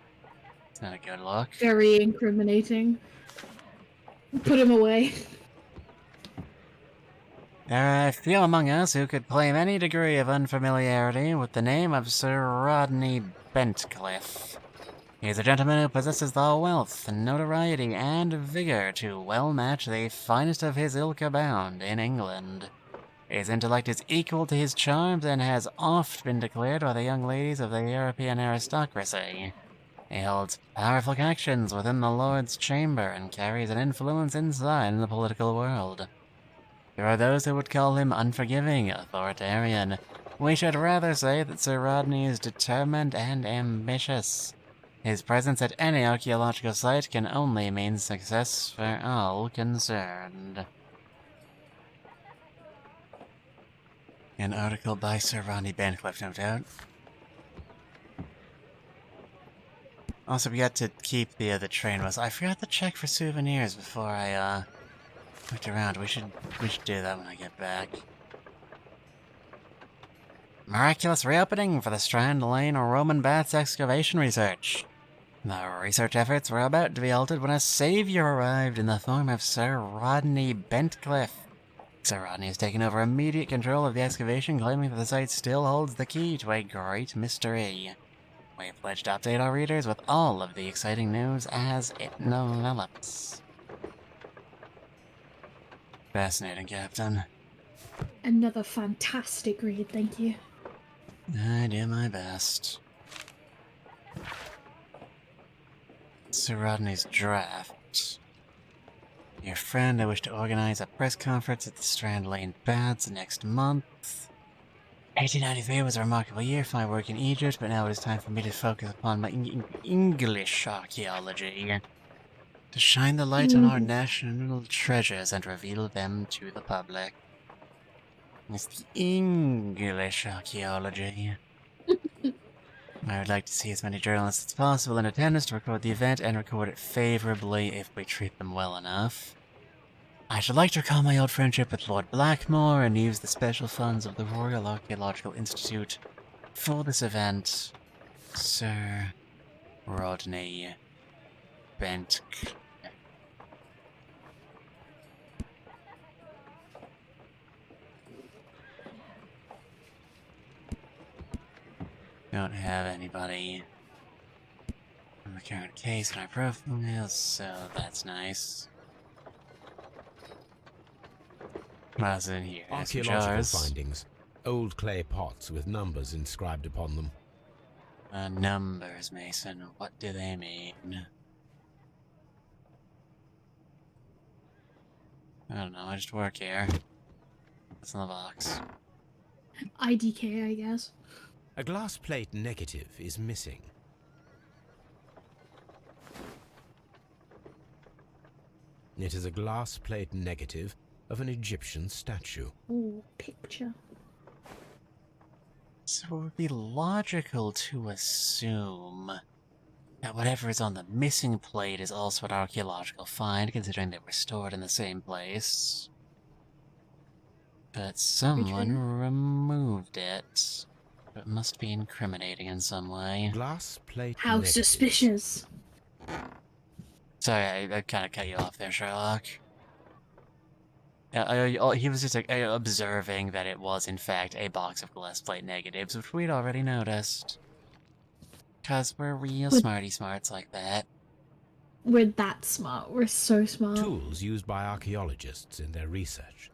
It's not a good look. Very incriminating. Put him away. There are a few among us who could claim any degree of unfamiliarity with the name of Sir Rodney Bentcliffe. He is a gentleman who possesses the wealth, notoriety, and vigor to well match the finest of his ilk abound in England. His intellect is equal to his charms and has oft been declared by the young ladies of the European aristocracy. He holds powerful connections within the Lord's Chamber and carries an influence inside the political world. There are those who would call him unforgiving, authoritarian. We should rather say that Sir Rodney is determined and ambitious. His presence at any archaeological site can only mean success for all concerned. An article by Sir Rodney Bentcliffe, no doubt. Also, we got to keep the train whistle. I forgot to check for souvenirs before I looked around. We should do that when I get back. Miraculous reopening for the Strand Lane Roman Baths excavation research. The research efforts were about to be halted when a savior arrived in the form of Sir Rodney Bentcliffe. Sir Rodney has taken over immediate control of the excavation, claiming that the site still holds the key to a great mystery. We pledge to update our readers with all of the exciting news as it develops. Fascinating, Captain. Another fantastic read, thank you. I do my best. Sir Rodney's draft. Dear friend, I wish to organize a press conference at the Strand Lane Baths next month. 1893 was a remarkable year for my work in Egypt, but now it is time for me to focus upon my English archaeology. To shine the light on our national treasures and reveal them to the public. It's the English archaeology. I would like to see as many journalists as possible in attendance to record the event and record it favorably if we treat them well enough. I should like to recall my old friendship with Lord Blackmore and use the special funds of the Royal Archaeological Institute for this event. Sir Rodney Bent. Don't have anybody in the current case in our profile, so that's nice. What's in here? Some Archaeological jars. findings. Old clay pots with numbers inscribed upon them. Numbers, Mason. What do they mean? I don't know, I just work here. What's in the box? IDK, I guess. A glass plate negative is missing. It is a glass plate negative of an Egyptian statue. Ooh, picture. So it would be logical to assume that whatever is on the missing plate is also an archaeological find, considering they were stored in the same place. But someone removed it. It must be incriminating in some way. Glass plate How negative. suspicious. Sorry, I kind of cut you off there, Sherlock. He was just observing that it was, in fact, a box of glass plate negatives, which we'd already noticed. Because we're real smarty smarts like that. We're that smart. We're so smart. Tools used by archaeologists in their research.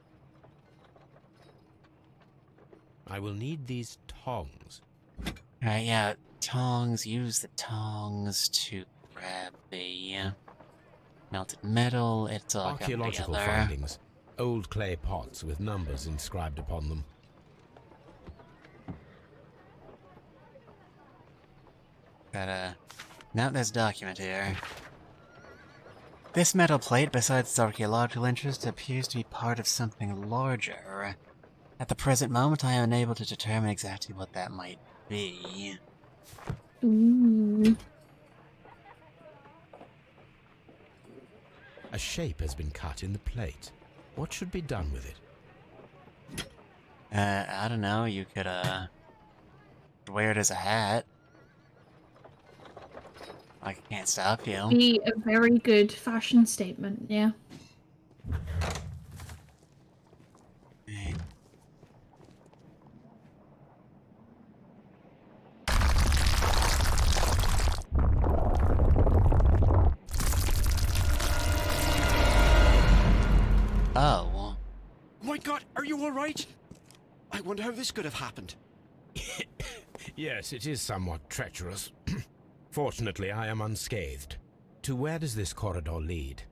I will need these tongs. Right, yeah, tongs. Use the tongs to grab the melted metal. It's all coming Archaeological together. findings. Old clay pots with numbers inscribed upon them. Now there's a document here. This metal plate, besides its archaeological interest, appears to be part of something larger. At the present moment, I am unable to determine exactly what that might be. Ooh. A shape has been cut in the plate. What should be done with it? I don't know, you could, wear it as a hat. I can't stop you. Be a very good fashion statement, yeah. Oh. My God, are you all right? I wonder how this could have happened. Yes, it is somewhat treacherous. Fortunately, I am unscathed. To where does this corridor lead?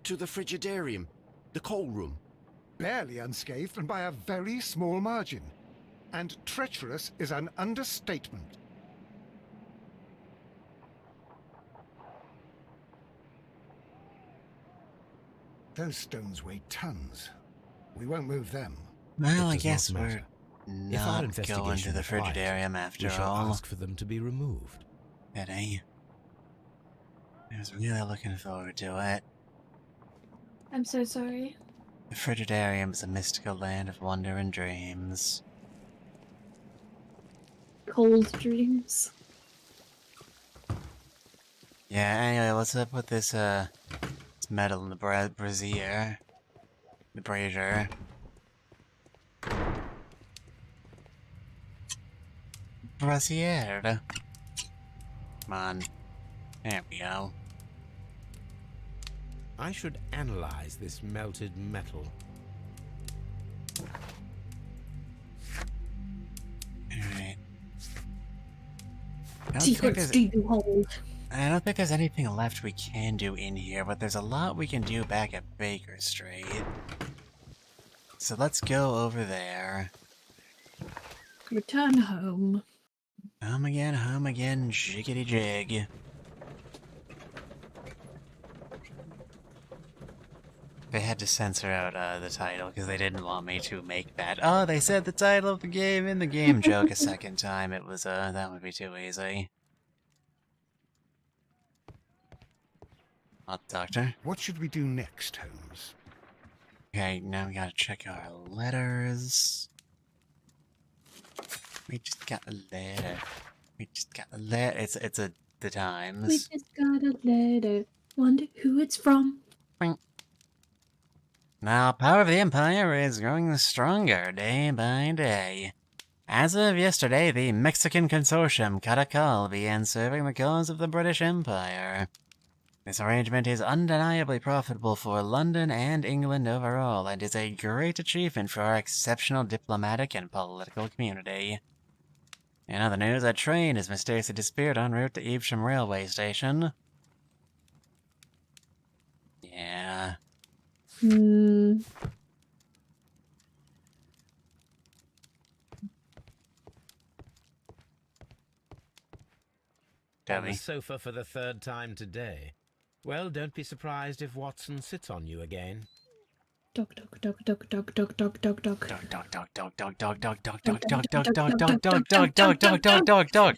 To the frigidarium, the coal room. Barely unscathed and by a very small margin. And treacherous is an understatement. Those stones weigh tons. We won't move them. Well, I It does guess not we're matter. If our not going investigation to the is quiet, frigidarium after we shall all. ask for them to be removed. I was really looking forward to it. I'm so sorry. The frigidarium is a mystical land of wonder and dreams. Cold dreams. Yeah, anyway, let's put this metal in the brazier. The brazier. Brazier. Come on. There we go. I should analyze this melted metal. Alright. Secrets do you hold? I don't think there's anything left we can do in here, but there's a lot we can do back at Baker Street. So let's go over there. Return home. Home again, jiggity jig. They had to censor out the title because they didn't want me to make that. Oh, they said the title of the game in the game joke a second time. It was, that would be too easy. Doctor? What should we do next, Holmes? Okay, now we gotta check our letters. We just got a letter. We just got a letter. It's the Times. We just got a letter. Wonder who it's from. Now, power of the Empire is growing stronger day by day. As of yesterday, the Mexican Consortium, Caracal, began serving the cause of the British Empire. This arrangement is undeniably profitable for London and England overall, and is a great achievement for our exceptional diplomatic and political community. In other news, a train has mysteriously disappeared en route to Evesham railway station. Yeah. On the sofa for the third time today. Well, don't be surprised if Watson sits on you again. Dog, dog, dog, dog, dog, dog, dog, dog, dog. Dog, dog, dog, dog, dog, dog, dog, dog, dog, dog, dog, dog, dog, dog, dog, dog, dog, dog, dog.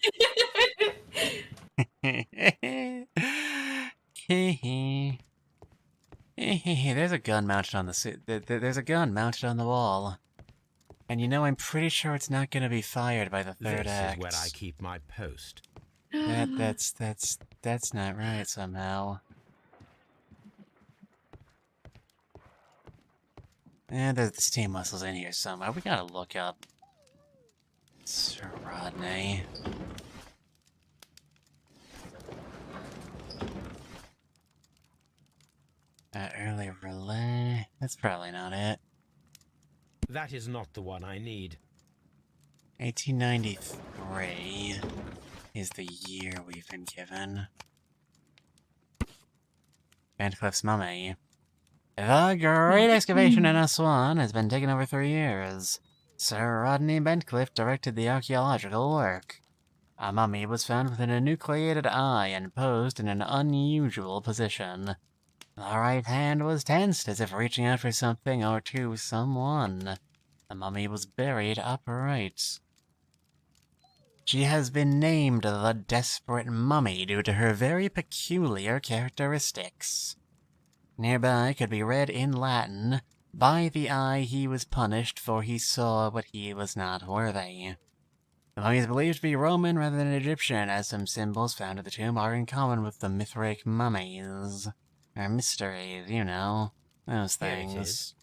There's a gun mounted on there's a gun mounted on the wall. And you know, I'm pretty sure it's not gonna be fired by the third act. This is where I keep my post. That's not right somehow. And there's the steam whistles in here somewhere. We gotta look up Sir Rodney. Early relay. That's probably not it. That is not the one I need. 1893 is the year we've been given. Bentcliffe's mummy. The great excavation in Aswan has been taken over 3 years. Sir Rodney Bentcliffe directed the archaeological work. A mummy was found with an enucleated eye and posed in an unusual position. The right hand was tensed as if reaching out for something or to someone. The mummy was buried upright. She has been named the Desperate Mummy due to her very peculiar characteristics. Nearby could be read in Latin, "By the eye he was punished, for he saw what he was not worthy." The mummy is believed to be Roman rather than Egyptian, as some symbols found at the tomb are in common with the Mithraic mummies. Or mysteries, you know, those things.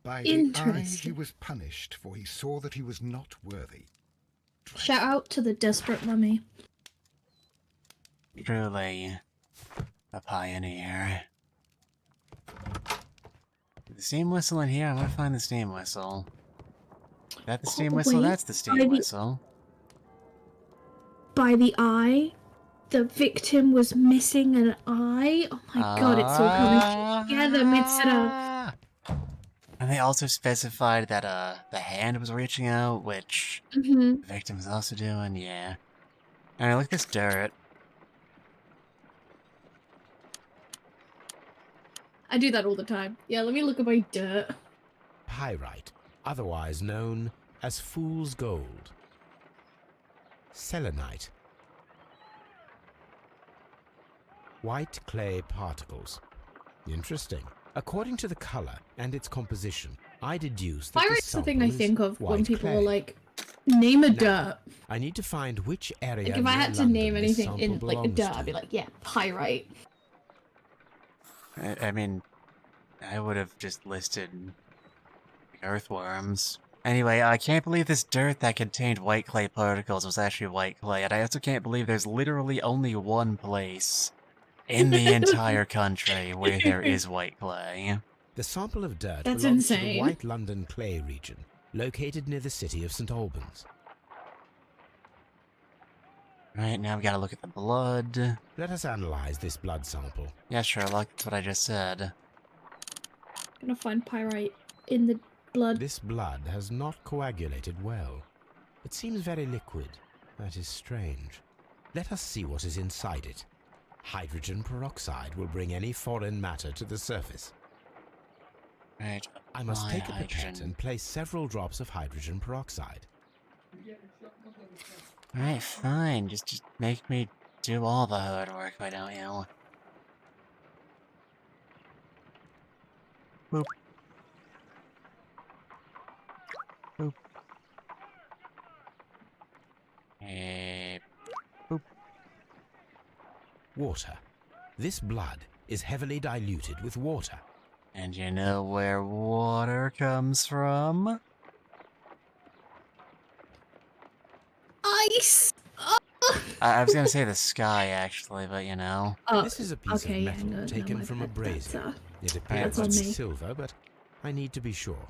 By the eye he was punished, for he saw that he was not worthy. Shout out to the Desperate Mummy. Truly, a pioneer. The steam whistle in here? I want to find the steam whistle. Is that the steam whistle? Wait, That's the steam whistle. By the eye, the victim was missing an eye. Oh my god, it's all coming together, Mitsuda. And they also specified that the hand was reaching out, which the victim was also doing, yeah. Alright, look at this dirt. I do that all the time. Yeah, let me look at my dirt. Pyrite, otherwise known as fool's gold. Selenite. White clay particles. Interesting. According to the color and its composition, I deduce that Pyrite's the thing I think of when people are like, name a dirt. I need to find which area. Like if I had to name anything in like a dirt, I'd be like, yeah, pyrite. I mean, I would have just listed earthworms. Anyway, I can't believe this dirt that contained white clay particles was actually white clay, and I also can't believe there's literally only one place in the entire country where there is white clay. The sample of dirt That's belongs to the insane. White London clay region, located near the city of St. Albans. Right, now we gotta look at the blood. Let us analyze this blood sample. Yeah, Sherlock, that's what I just said. Gonna find pyrite in the blood. This blood has not coagulated well. It seems very liquid. That is strange. Let us see what is inside it. Hydrogen peroxide will bring any foreign matter to the surface. Right. I must take a pipette hydrogen. and place several drops of hydrogen peroxide. Alright, fine. Just make me do all the hard work, why don't you? Boop. Boop. Boop. Water. This blood is heavily diluted with water. And you know where water comes from? Ice! Oh. I was gonna say the sky, actually, but you know. This is a piece of metal taken from a brazier. It appears to be silver, but I need to be sure.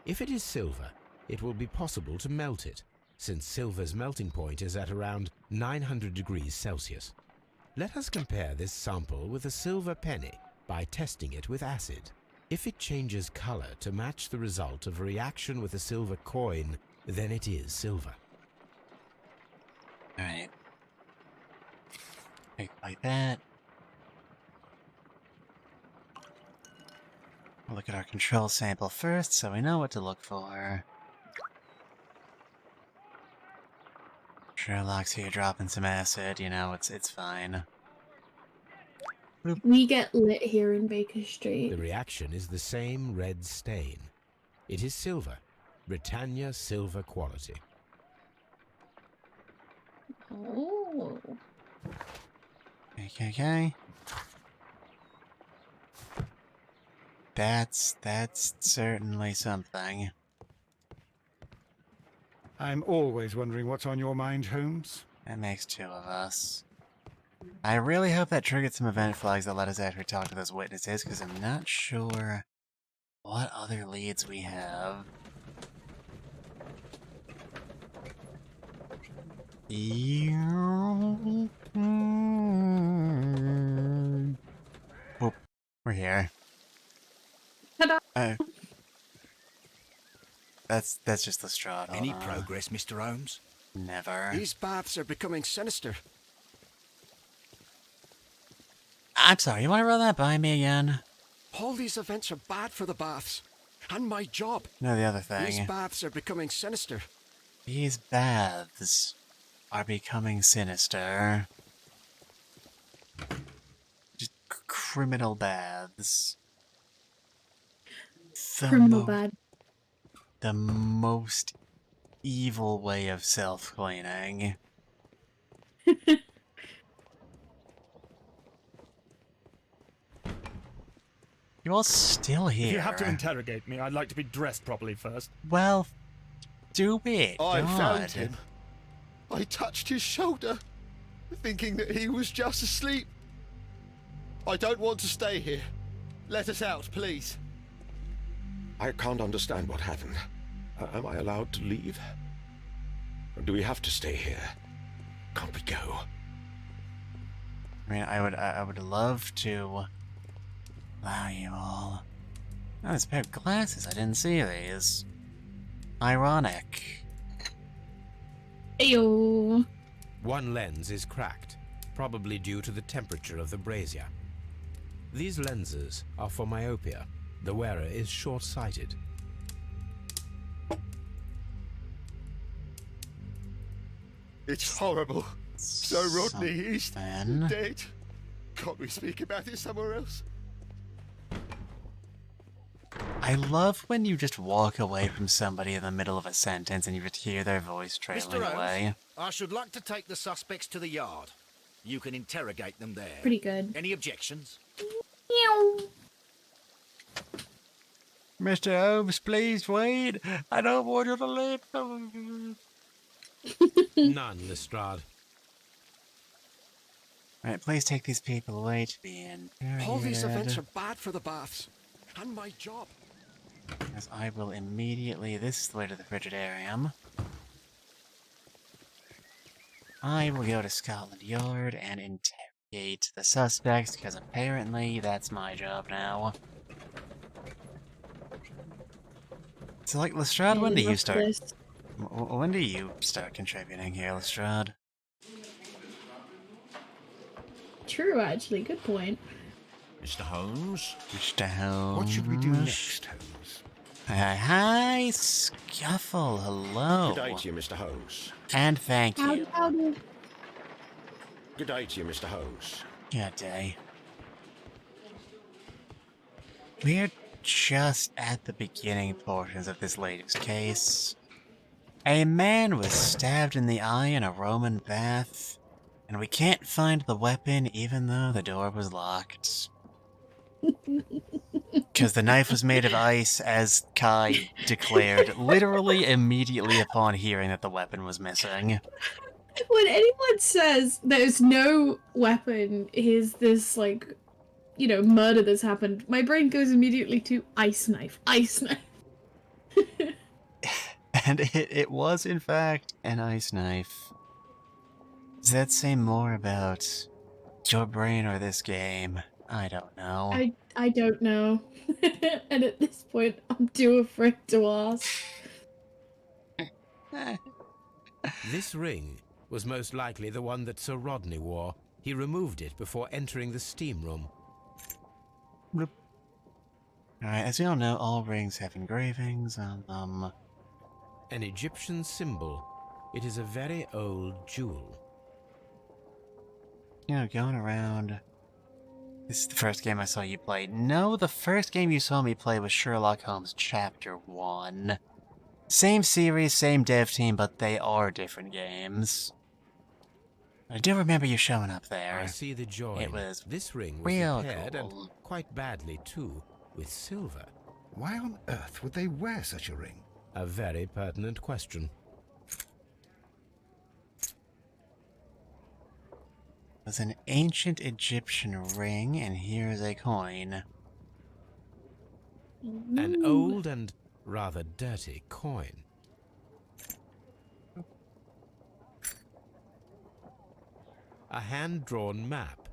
If it is silver, it will be possible to melt it, since silver's melting point is at around 900 degrees Celsius. Let us compare this sample with a silver penny by testing it with acid. If it changes color to match the result of a reaction with a silver coin, then it is silver. Alright. Like that. We'll look at our control sample first, so we know what to look for. Sherlock's here dropping some acid, you know, it's fine. We get lit here in Baker Street. The reaction is the same red stain. It is silver. Britannia silver quality. Oh. Okay. That's certainly something. I'm always wondering what's on your mind, Holmes. That makes two of us. I really hope that triggered some event flags that let us actually talk to those witnesses, because I'm not sure what other leads we have. Whoop, we're here. Ta-da! That's just Lestrade. Any progress, Mr. Holmes? Never. These baths are becoming sinister. I'm sorry, you want to run that by me again? All these events are bad for the baths. And my job. No, the other thing. These baths are becoming sinister. These baths are becoming sinister. Just criminal baths. Criminal bad. The most evil way of self-cleaning. You all still here? If you have to interrogate me, I'd like to be dressed properly first. Well, do it. I God. found him. I touched his shoulder, thinking that he was just asleep. I don't want to stay here. Let us out, please. I can't understand what happened. Am I allowed to leave? Or do we have to stay here? Can't we go? I mean, I would love to allow you all. Oh, there's a pair of glasses. I didn't see these. Ironic. Ayo. One lens is cracked, probably due to the temperature of the brazier. These lenses are for myopia. The wearer is short-sighted. It's horrible. So Rodney, he's dead. Can't we speak about it somewhere else? I love when you just walk away from somebody in the middle of a sentence and you just hear their voice trailing Mr. Holmes, away. I should like to take the suspects to the yard. You can interrogate them there. Pretty good. Any objections? Mr. Holmes, please wait. I don't want you to leave. None, Lestrade. Right, please take these people away to be interrogated. All these events are bad for the baths. And my job. As I will immediately... This is the way to the Frigidarium. I will go to Scotland Yard and interrogate the suspects, because apparently that's my job now. So, like, Lestrade, when do you start... When do you start contributing here, Lestrade? True, actually. Good point. Mr. Holmes? Mr. Holmes? What should we do next, Holmes? Hi, Scuffle. Hello. Good day to you, Mr. Holmes. And thank you. Howdy. Good day to you, Mr. Holmes. Good day. We're just at the beginning portions of this latest case. A man was stabbed in the eye in a Roman bath, and we can't find the weapon even though the door was locked. Because the knife was made of ice, as Kai declared, literally immediately upon hearing that the weapon was missing. When anyone says there's no weapon, here's this, like, you know, murder that's happened, my brain goes immediately to ice knife. Ice knife. And it was, in fact, an ice knife. Does that say more about your brain or this game? I don't know. I don't know. And at this point, I'm too afraid to ask. This ring was most likely the one that Sir Rodney wore. He removed it before entering the steam room. Alright, as we all know, all rings have engravings on them. An Egyptian symbol. It is a very old jewel. You know, going around... This is the first game I saw you play. No, the first game you saw me play was Sherlock Holmes Chapter 1. Same series, same dev team, but they are different games. I do remember you showing up there. I see the joy. It was this ring was real repaired cool. and quite badly too, with silver. Why on earth would they wear such a ring? A very pertinent question. It was an ancient Egyptian ring, and here's a coin. An old and rather dirty coin. A hand-drawn map.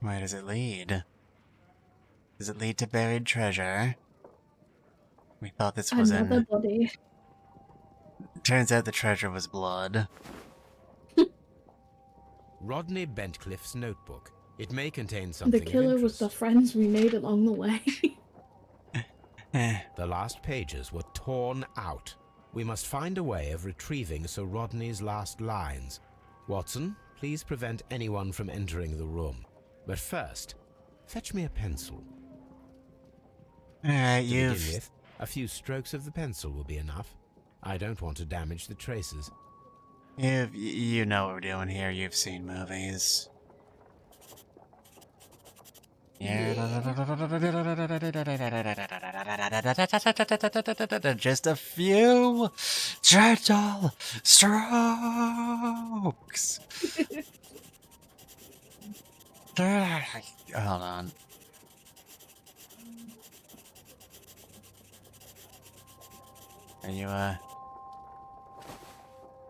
Where does it lead? Does it lead to buried treasure? We thought this was Another body. Turns out the treasure was blood. Rodney Bentcliffe's notebook. It may contain something The killer of was the friends we made along the way. The last pages were torn out. We must find a way of retrieving Sir Rodney's last lines. Watson, please prevent anyone from entering the room. But first, fetch me a pencil. Alright, To begin with, a few strokes of the pencil will be enough. I don't want to damage the traces. You know what we're doing here. You've seen movies. Yeah. Just a few gentle strokes. Hold on. Are you,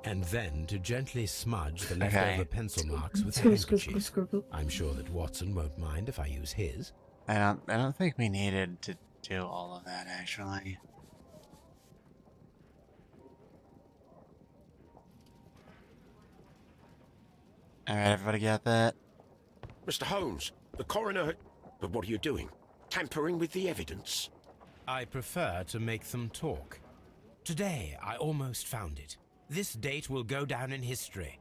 And then to gently smudge the leftover pencil marks with a handkerchief. I'm sure that Watson won't mind if I use his. I don't think we needed to do all of that, actually. Alright, everybody got that? Mr. Holmes, the coroner... But what are you doing? Tampering with the evidence? I prefer to make them talk. Today, I almost found it. This date will go down in history.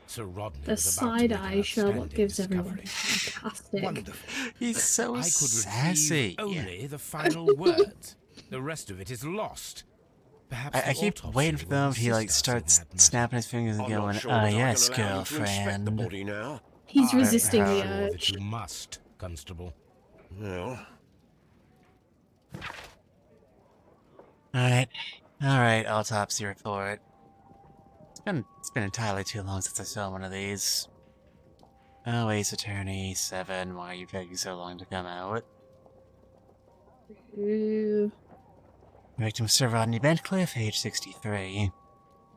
Sir Rodney The was about to side make an eye Sherlock outstanding gives everyone discovery. is fantastic. Wonderful. He's so I could sassy. retrieve only the final words. The rest of it is lost. Perhaps I the keep autopsy waiting for them will to like assist us in starts that matter. snapping his fingers and I'm not going, sure "Ah, that I can yes, allow you to inspect the girlfriend." body now. He's I resisting am the sure urge. that you must, Constable. Well, Alright, autopsy report. It's been entirely too long since I saw one of these. Oh, Ace Attorney 7, why are you taking so long to come out? Ooh. Victim Sir Rodney Bentcliffe, age 63.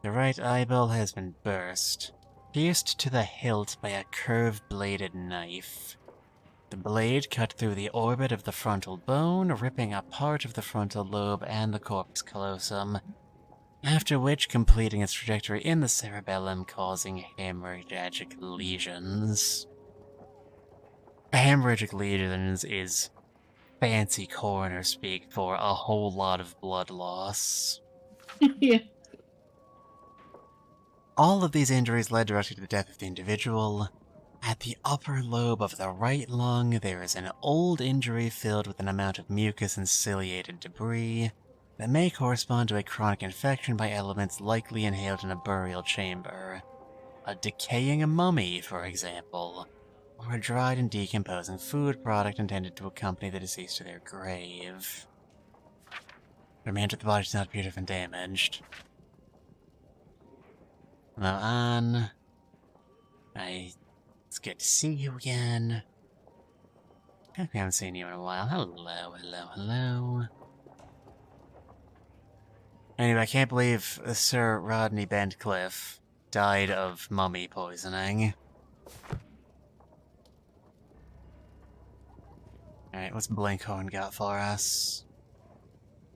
The right eyeball has been burst, pierced to the hilt by a curved-bladed knife. The blade cut through the orbit of the frontal bone, ripping a part of the frontal lobe and the corpus callosum, after which completing its trajectory in the cerebellum, causing hemorrhagic lesions. Hemorrhagic lesions is fancy coroner speak for a whole lot of blood loss. Yeah. All of these injuries led directly to the death of the individual. At the upper lobe of the right lung, there is an old injury filled with an amount of mucus and ciliated debris that may correspond to a chronic infection by elements likely inhaled in a burial chamber. A decaying mummy, for example, or a dried and decomposing food product intended to accompany the deceased to their grave. The remainder of the body does not appear to have been damaged. Now on. It's good to see you again. We haven't seen you in a while. Hello. Anyway, I can't believe Sir Rodney Bentcliffe died of mummy poisoning. Alright, what's Blinkhorn got for us?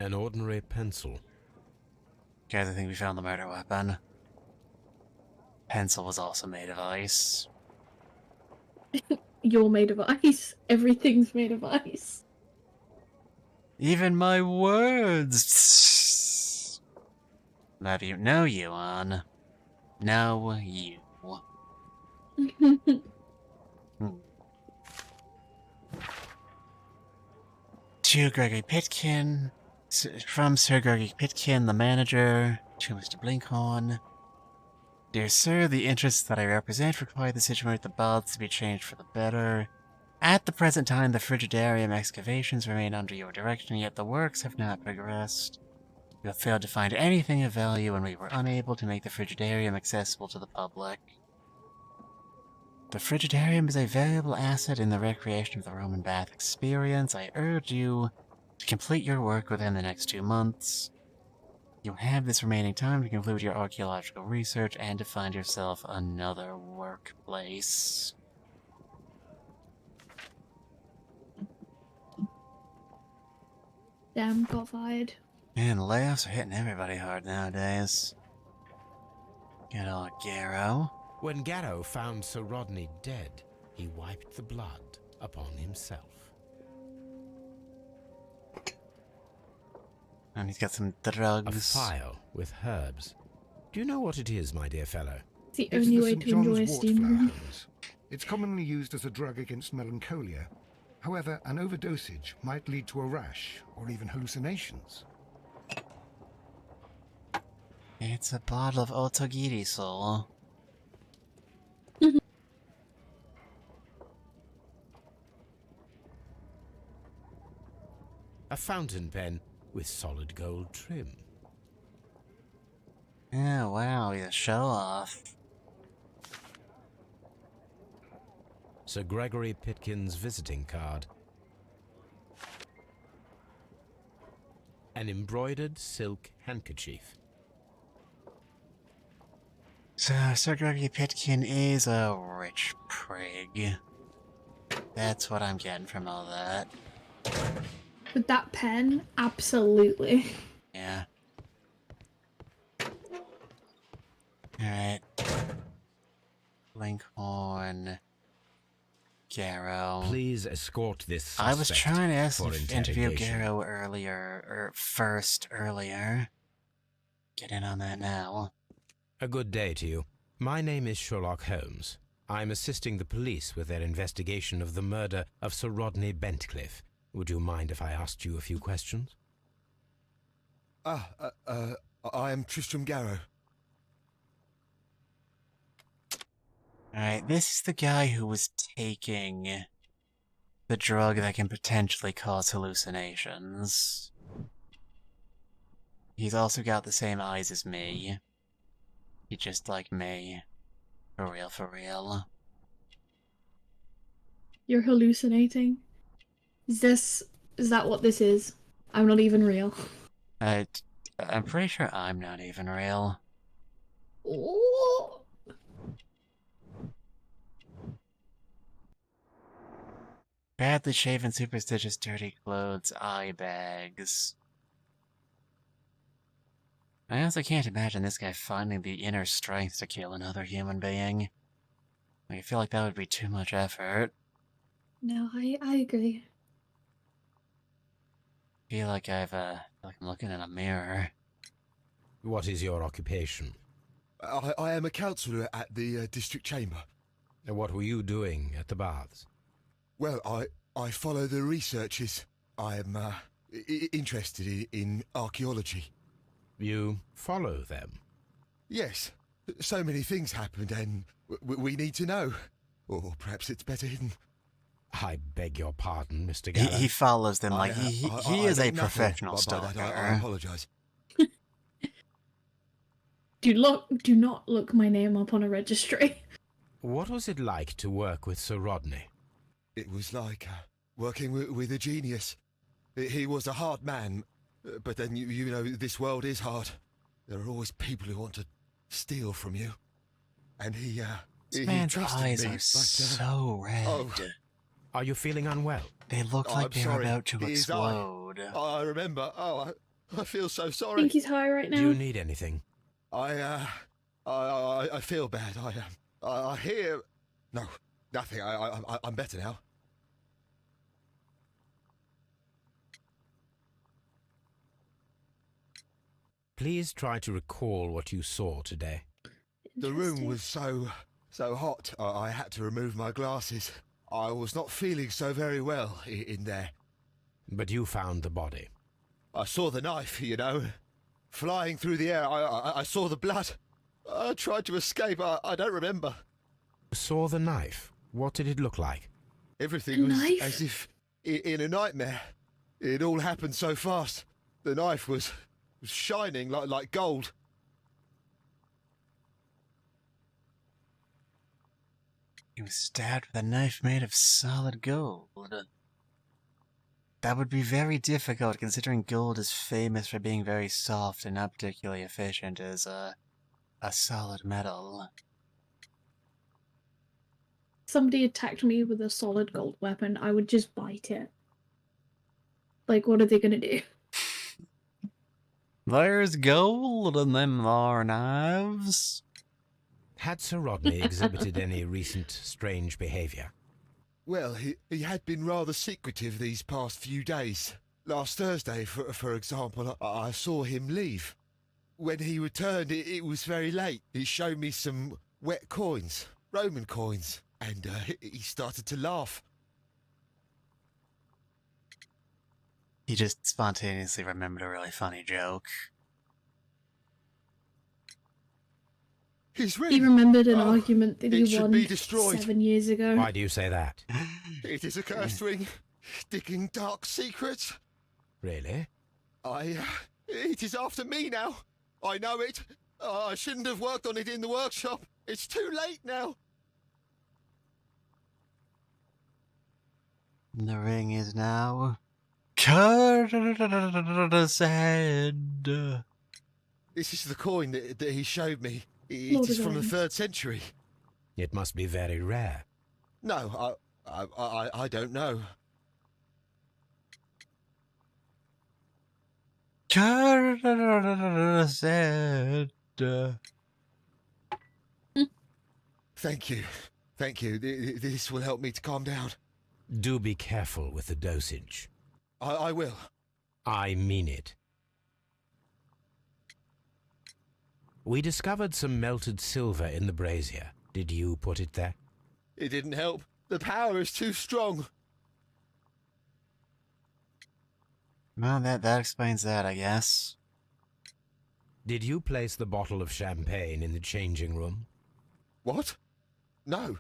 An ordinary pencil. Guys, I think we found the murder weapon. Pencil was also made of ice. You're made of ice. Everything's made of ice. Even my words! Love you. No, Yuan. No, you. To Gregory Pitkin. From Sir Gregory Pitkin, the manager. To Mr. Blinkhorn. Dear sir, the interests that I represent require the situation with the baths to be changed for the better. At the present time, the frigidarium excavations remain under your direction, yet the works have not progressed. You have failed to find anything of value, and we were unable to make the frigidarium accessible to the public. The frigidarium is a valuable asset in the recreation of the Roman bath experience. I urge you to complete your work within the next 2 months. You have this remaining time to conclude your archaeological research and to find yourself another workplace. Damn, got fired. Man, layoffs are hitting everybody hard nowadays. Good old Garrow. When Garrow found Sir Rodney dead, he wiped the blood upon himself. And he's got some drugs. A phial with herbs. Do you know what it is, my dear fellow? It's the It's only the way St. to enjoy a John's steam wort room. flowers. It's commonly used as a drug against melancholia. However, an overdosage might lead to a rash or even hallucinations. It's a bottle of Otogirisol. A fountain pen with solid gold trim. Oh, wow, he's a show-off. Sir Gregory Pitkin's visiting card. An embroidered silk handkerchief. So, Sir Gregory Pitkin is a rich prig. That's what I'm getting from all that. With that pen, absolutely. Yeah. Alright. Blinkhorn. Garrow. Please escort this suspect I was trying to ask for if interview interrogation. Garrow earlier. Get in on that now. A good day to you. My name is Sherlock Holmes. I'm assisting the police with their investigation of the murder of Sir Rodney Bentcliffe. Would you mind if I asked you a few questions? I am Tristram Garrow. Alright, this is the guy who was taking the drug that can potentially cause hallucinations. He's also got the same eyes as me. He's just like me. For real, for real. You're hallucinating? Is that what this is? I'm not even real. I'm pretty sure I'm not even real. Oh. Badly shaven, superstitious, dirty clothes, eye bags. I also can't imagine this guy finding the inner strength to kill another human being. I feel like that would be too much effort. No, I agree. I feel like I'm looking in a mirror. What is your occupation? I am a councillor at the district chamber. And what were you doing at the baths? Well, I follow the researchers. I am interested in archaeology. You follow them? Yes. So many things happened and we need to know. Or perhaps it's better hidden. I beg your pardon, Mr. Gallo. He follows them like he is a professional by stalker. that. I apologise. Do not look my name up on a registry. What was it like to work with Sir Rodney? It was like working with a genius. He was a hard man, but then you know this world is hard. There are always people who want to steal from you, and he man's trusted eyes me, are but, so red. Oh, are you feeling unwell? They look like they're sorry. about to It is explode. I remember. Oh, I feel so I sorry. think he's high right now. Do you need anything? I feel bad. I hear. No, nothing. I'm better now. Please try to recall what you saw today. The room was so hot. I had to remove my glasses. I was not feeling so very well in there. But you found the body. I saw the knife, you know, flying through the air. I saw the blood. I tried to escape. I don't remember. You saw the knife? What did it look like? Everything was as if in a nightmare. It all happened so fast. The knife was shining like gold. He was stabbed with a knife made of solid gold. That would be very difficult, considering gold is famous for being very soft and not particularly efficient as a solid metal. Somebody attacked me with a solid gold weapon, I would just bite it. Like, what are they gonna do? There's gold in them thar knives. Had Sir Rodney exhibited any recent strange behaviour? Well, he had been rather secretive these past few days. Last Thursday, for example, I saw him leave. When he returned, it was very late. He showed me some wet coins, Roman coins, and he started to laugh. He just spontaneously remembered a really funny joke. His ring. He remembered an argument that it he should won be destroyed. 7 years ago. Why do you say that? It is a cursed ring, digging dark secrets. Really? It is after me now. I know it. I shouldn't have worked on it in the workshop. It's too late now. The ring is now Curtis' head. This is the coin that he showed me. It Lord is of from the Rings. 3rd century. It must be very rare. No, I don't know. Curtis' head. Thank you. Thank you. This will help me to calm down. Do be careful with the dosage. I will. I mean it. We discovered some melted silver in the brazier. Did you put it there? It didn't help. The power is too strong. Well, that explains that, I guess. Did you place the bottle of champagne in the changing room? What? No.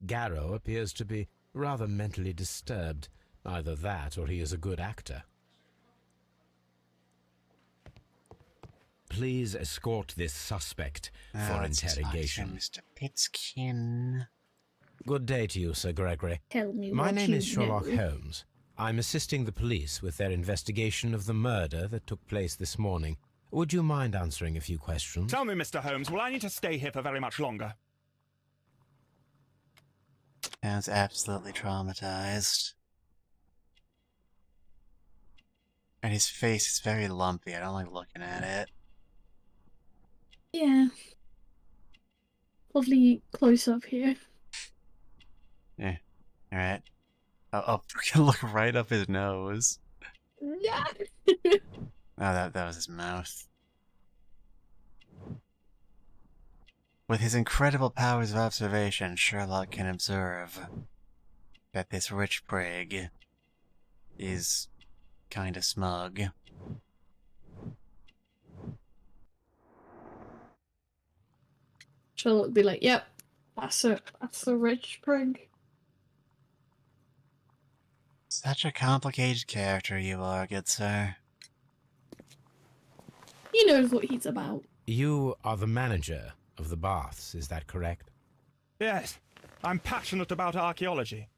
Garrow appears to be rather mentally disturbed. Either that or he is a good actor. Please escort this suspect for Let's talk to interrogation. Mr. Pitskin. Good day to you, Sir Gregory. Tell me My what name you is Sherlock know. Holmes. I'm assisting the police with their investigation of the murder that took place this morning. Would you mind answering a few questions? Tell me, Mr. Holmes, will I need to stay here for very much longer? Sounds absolutely traumatized. And his face is very lumpy. I don't like looking at it. Yeah. Lovely close up here. Yeah. Alright. I'll freaking look right up his nose. Yeah. Oh, that was his mouth. With his incredible powers of observation, Sherlock can observe that this rich prig is kinda smug. Sherlock would be like, yep, that's a rich prig. Such a complicated character you are, good sir. He knows what he's about. You are the manager of the baths, is that correct? Yes, I'm passionate about archaeology.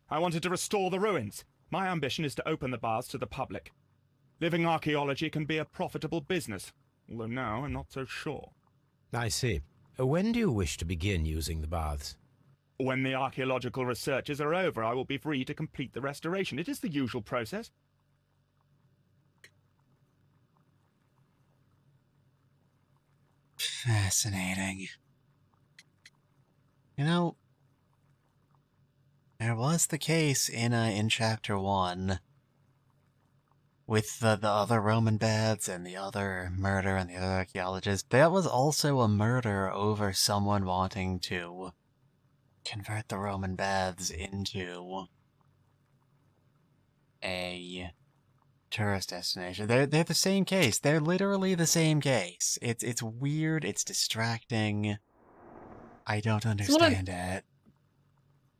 I wanted to restore the ruins. My ambition is to open the baths to the public. Living archaeology can be a profitable business, although now I'm not so sure. I see. When do you wish to begin using the baths? When the archaeological researches are over, I will be free to complete the restoration. It is the usual process. Fascinating. You know, there was the case in Chapter 1 with the other Roman baths and the other murder and the other archaeologist. That was also a murder over someone wanting to convert the Roman baths into a tourist destination. They're the same case. They're literally the same case. It's weird, it's distracting. I don't understand it.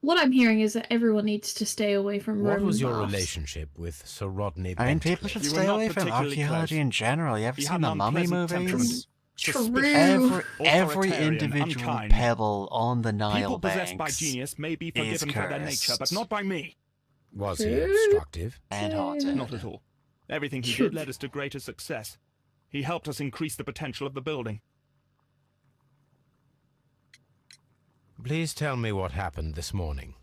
What I'm hearing is that everyone needs to stay away from What Roman was your baths. relationship with Sir Rodney I mean, Bentcliffe? people should stay away from archaeology in general. You ever He seen had the an Mummy unpleasant temperament. movies? True. Every Authoritarian, individual unkind. pebble on the Nile People possessed by banks genius may be is forgiven for their nature, but cursed. not by me. Was he obstructive? And haunted. Not at all. Everything he did led us to greater success. He helped us increase the potential of the building. Please tell me what happened this morning.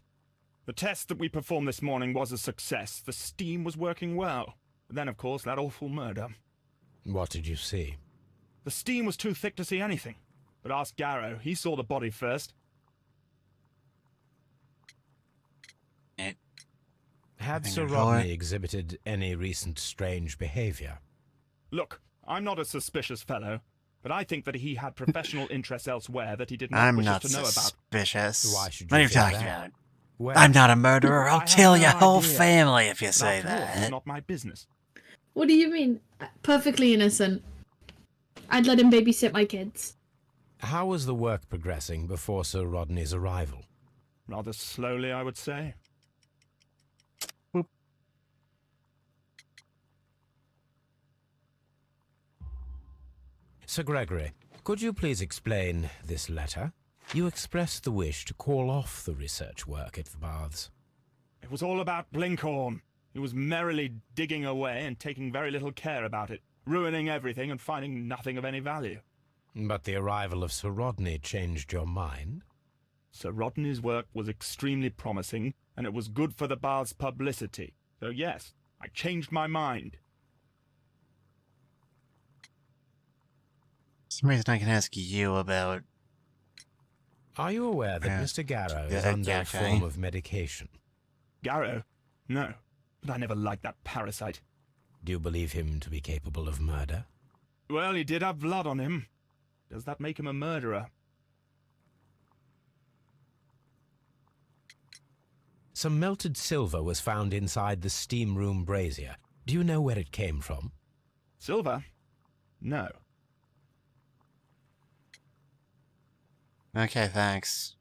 The test that we performed this morning was a success. The steam was working well. But then, of course, that awful murder. What did you see? The steam was too thick to see anything. But ask Garrow. He saw the body first. Had Sir Rodney exhibited any recent strange behavior? Look, I'm not a suspicious fellow, but I think that he had professional interests elsewhere that he did not I'm wish not us to know about. suspicious. Why should What are you you think talking that? about? Well, I'm not a murderer. I'll I have kill no your whole idea. family if you But say after all, that. it's not my business. What do you mean? Perfectly innocent. I'd let him babysit my kids. How was the work progressing before Sir Rodney's arrival? Rather slowly, I would say. Sir Gregory, could you please explain this letter? You expressed the wish to call off the research work at the baths. It was all about Blinkhorn. He was merrily digging away and taking very little care about it, ruining everything and finding nothing of any value. But the arrival of Sir Rodney changed your mind? Sir Rodney's work was extremely promising, and it was good for the bath's publicity. So yes, I changed my mind. For some reason I can ask you about... Are you aware that Mr. Garrow is under a form of medication? Garrow? No, but I never liked that parasite. Do you believe him to be capable of murder? Well, he did have blood on him. Does that make him a murderer? Some melted silver was found inside the steam room brazier. Do you know where it came from? Silver? No. Okay, thanks.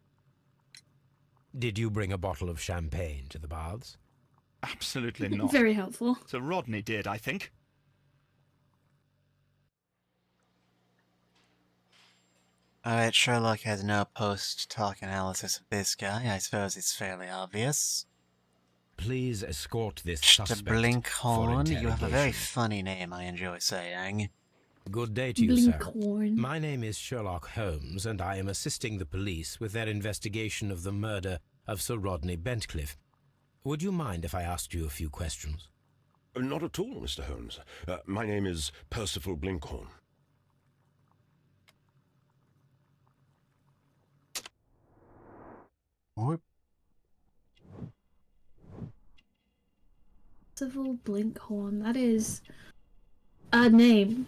Did you bring a bottle of champagne to the baths? Absolutely not. Very helpful. Sir Rodney did, I think. Alright, Sherlock has no post-talk analysis of this guy. I suppose it's fairly obvious. Please escort this Mr. suspect Blinkhorn, for you have a very interrogation. funny name, I enjoy saying. Good day to you, sir. Blinkhorn. My name is Sherlock Holmes, and I am assisting the police with their investigation of the murder of Sir Rodney Bentcliffe. Would you mind if I asked you a few questions? Not at all, Mr. Holmes. My name is Percival Blinkhorn. What? Percival Blinkhorn. That is a name.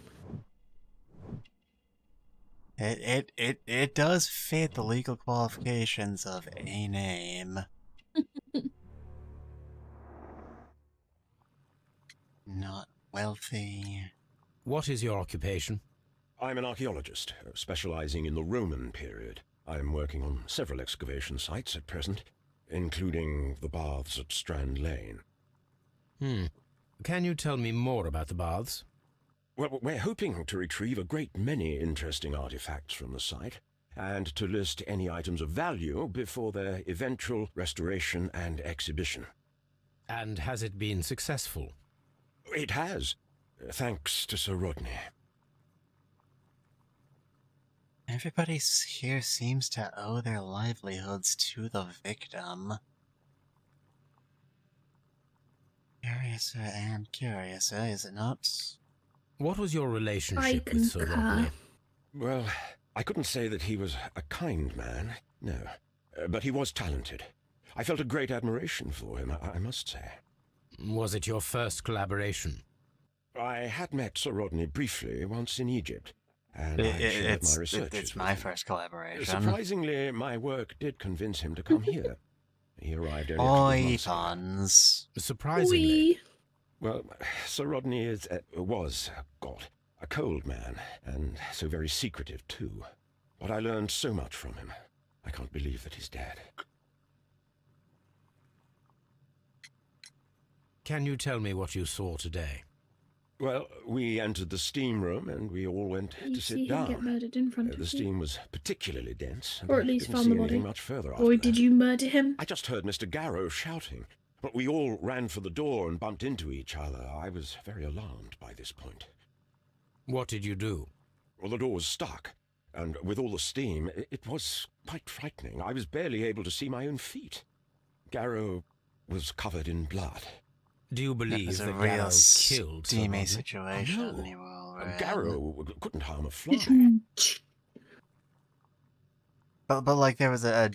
It does fit the legal qualifications of a name. Not wealthy. What is your occupation? I'm an archaeologist, specializing in the Roman period. I'm working on several excavation sites at present, including the baths at Strand Lane. Can you tell me more about the baths? Well, we're hoping to retrieve a great many interesting artifacts from the site, and to list any items of value before their eventual restoration and exhibition. And has it been successful? It has, thanks to Sir Rodney. Everybody here seems to owe their livelihoods to the victim. Curiouser and curiouser, is it not? What was your relationship with Sir Rodney? Well, I couldn't say that he was a kind man, no. But he was talented. I felt a great admiration for him, I must say. Was it your first collaboration? I had met Sir Rodney briefly once in Egypt, and I shared my research. It's my first collaboration. Surprisingly, my work did convince him to come here. He arrived only a couple of months ago. Surprisingly. Well, Sir Rodney was a cold man, and so very secretive too. But I learned so much from him. I can't believe that he's dead. Can you tell me what you saw today? Well, we entered the steam room and we all went to sit down. Get murdered in front of The you. steam was particularly dense, and Or at I least didn't found see the body. anything much further Or after did that. you murder him? I just heard Mr. Garrow shouting, but we all ran for the door and bumped into each other. I was very alarmed by this point. What did you do? Well, the door was stuck, and with all the steam, it was quite frightening. I was barely able to see my own feet. Garrow was covered in blood. Do you believe that Garrow killed Sir steamy Rodney? situation. No. Garrow couldn't harm a fly. But like there was a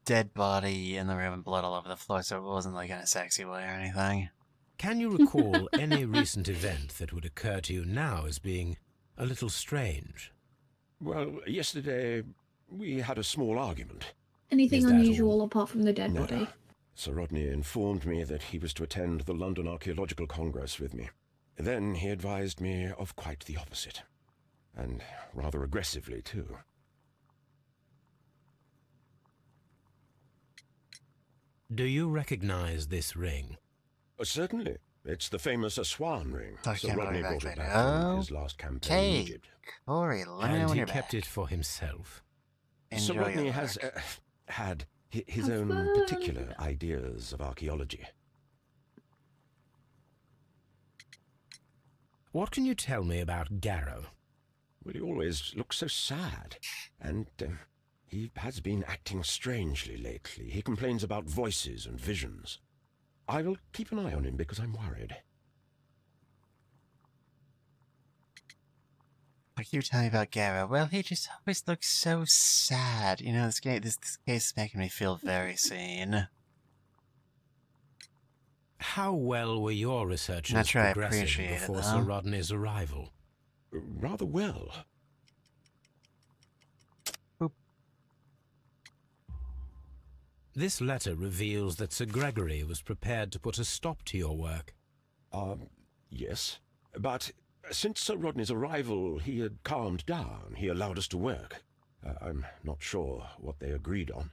dead body in the room and blood all over the floor, so it wasn't like in a sexy way or anything. Can you recall any recent event that would occur to you now as being a little strange? Well, yesterday we had a small argument. Anything unusual apart from the dead No. body? Sir Rodney informed me that he was to attend the London Archaeological Congress with me. Then he advised me of quite the opposite. And rather aggressively, too. Do you recognize this ring? Certainly. It's the famous Aswan ring. I Sir can't Rodney believe brought it I back know. from his last campaign in Egypt. Corey, let me know And when he you're kept back. it for himself. Sir Enjoy Rodney your has work. had his Have own fun. particular ideas of archaeology. What can you tell me about Garrow? Well, he always looks so sad, and he has been acting strangely lately. He complains about voices and visions. I will keep an eye on him because I'm worried. Like you tell me about Garrow. Well, he just always looks so sad. You know, this case is making me feel very seen. How well were your researches Not sure I progressing appreciate it, before though. Sir Rodney's arrival? Rather well. This letter reveals that Sir Gregory was prepared to put a stop to your work. Yes. But since Sir Rodney's arrival, he had calmed down. He allowed us to work. I'm not sure what they agreed on.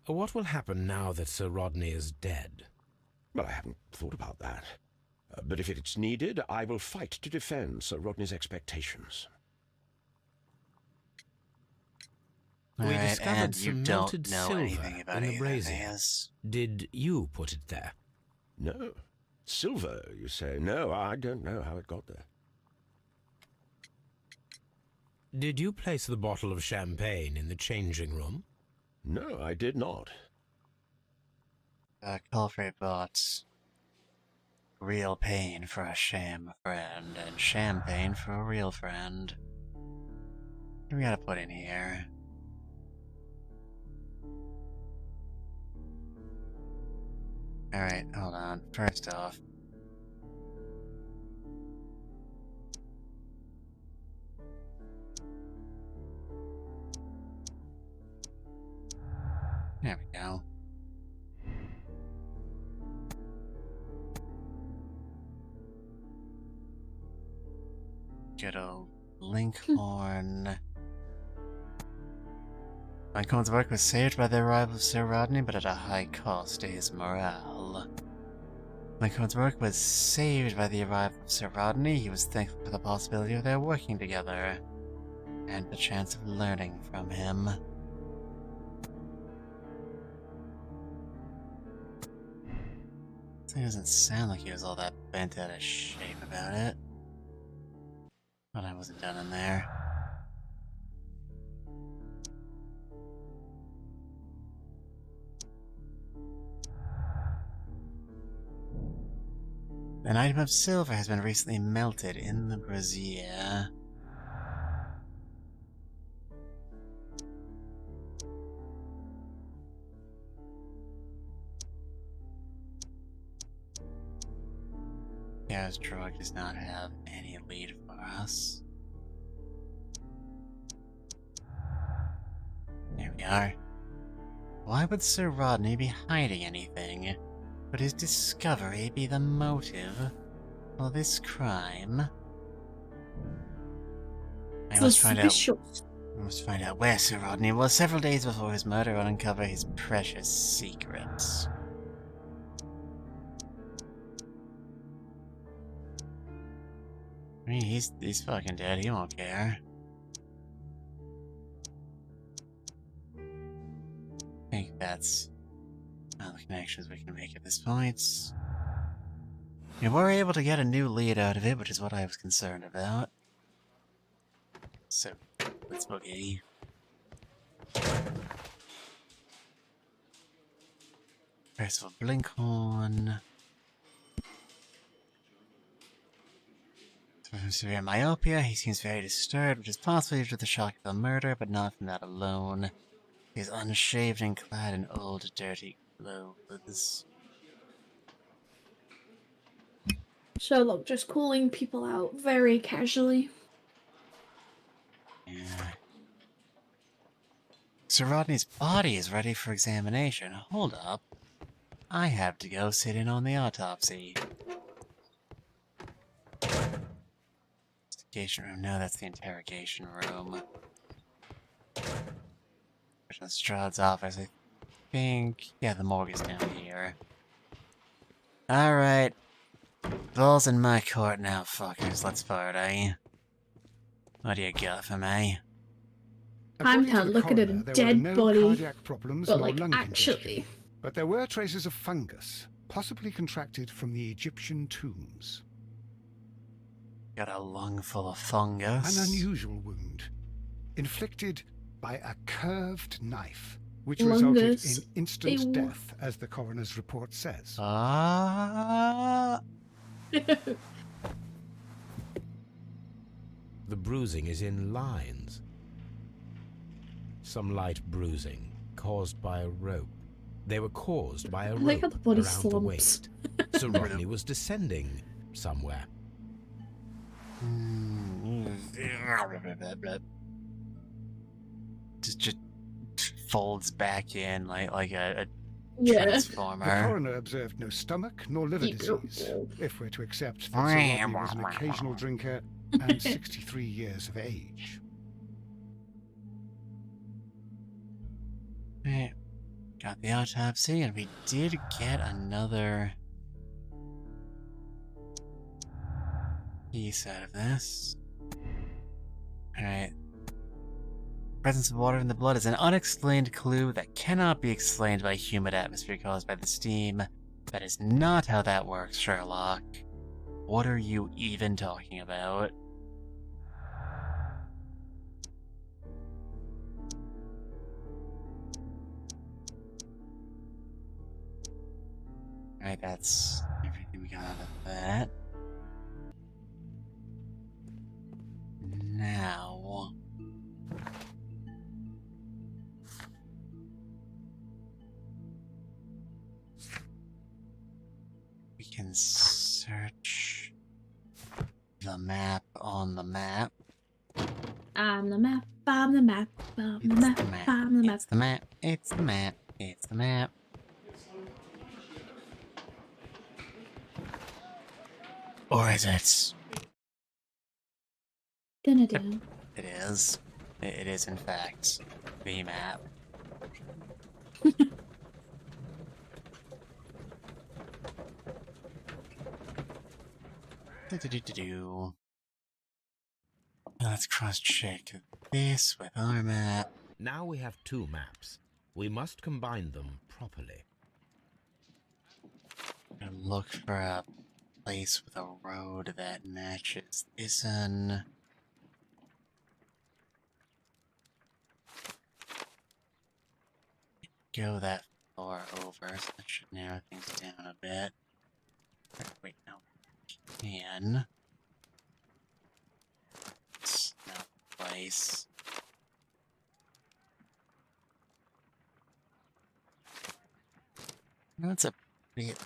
What will happen now that Sir Rodney is dead? Well, I haven't thought about that. But if it's needed, I will fight to defend Sir Rodney's expectations. We Alright, discovered and you some don't melted know silver anything about in the either brazier. these. Did you put it there? No. Silver, you say? No, I don't know how it got there. Did you place the bottle of champagne in the changing room? No, I did not. Culfrey bought real pain for a sham friend, and champagne for a real friend. What do we gotta put in here? Alright, hold on. First off, There we go. Good old Linkhorn. Lincoln's work was saved by the arrival of Sir Rodney, but at a high cost to his morale. Lincoln's work was saved by the arrival of Sir Rodney. He was thankful for the possibility of their working together, and the chance of learning from him. It doesn't sound like he was all that bent out of shape about it. But I wasn't done in there. An item of silver has been recently melted in the brazier. Chaos Drug does not have any lead for us. There we are. Why would Sir Rodney be hiding anything? Would his discovery be the motive for this crime? I must find out where Sir Rodney was several days before his murder and uncover his precious secrets. I mean, he's fucking dead. He won't care. I think that's all the connections we can make at this point. We were able to get a new lead out of it, which is what I was concerned about. So, let's boogie. Festival Blinkhorn. From severe myopia, he seems very disturbed, which is possibly due to the shock of the murder, but not from that alone. He is unshaved and clad in old, dirty clothes. Sherlock just calling people out very casually. Yeah. Sir Rodney's body is ready for examination. Hold up. I have to go sit in on the autopsy. Investigation room. No, that's the interrogation room. Strahd's office, I think. Yeah, the morgue is down here. Alright. Ball's in my court now, fuckers. Let's party. What do you got for me? I'm not looking at a dead body, cardiac problems but nor like lung actually. congestion. But there were traces of fungus, possibly contracted from the Egyptian tombs. Got a lung full of fungus. An unusual wound, inflicted by a curved knife, which Lungus. resulted in instant death, as the coroner's report says. The bruising is in lines. Some light bruising, caused by a rope. They were caused by a rope around the waist. Sir Rodney was descending somewhere. Just folds back in like a The transformer. coroner observed no stomach nor liver disease, if we're to accept that Sir Rodney was an occasional drinker and 63 years of age. Right. Got the autopsy, and we did get another piece out of this. Alright. Presence of water in the blood is an unexplained clue that cannot be explained by humid atmosphere caused by the steam. That is not how that works, Sherlock. What are you even talking about? Alright, that's everything we got out of that. Now... we can search the map on the map. I'm the map, I'm the map, I'm the map, I'm the map. It's the map, it's the map. It's the map. Or is it? Dun-dun-dun. It is. It is, in fact, the map. Do-do-do-do-do. Let's cross-check this with our map. Now we have two maps. We must combine them properly. And look for a place with a road that matches this one. Go that far over, so that should narrow things down a bit. Wait, no. Can. It's no place. That's a bit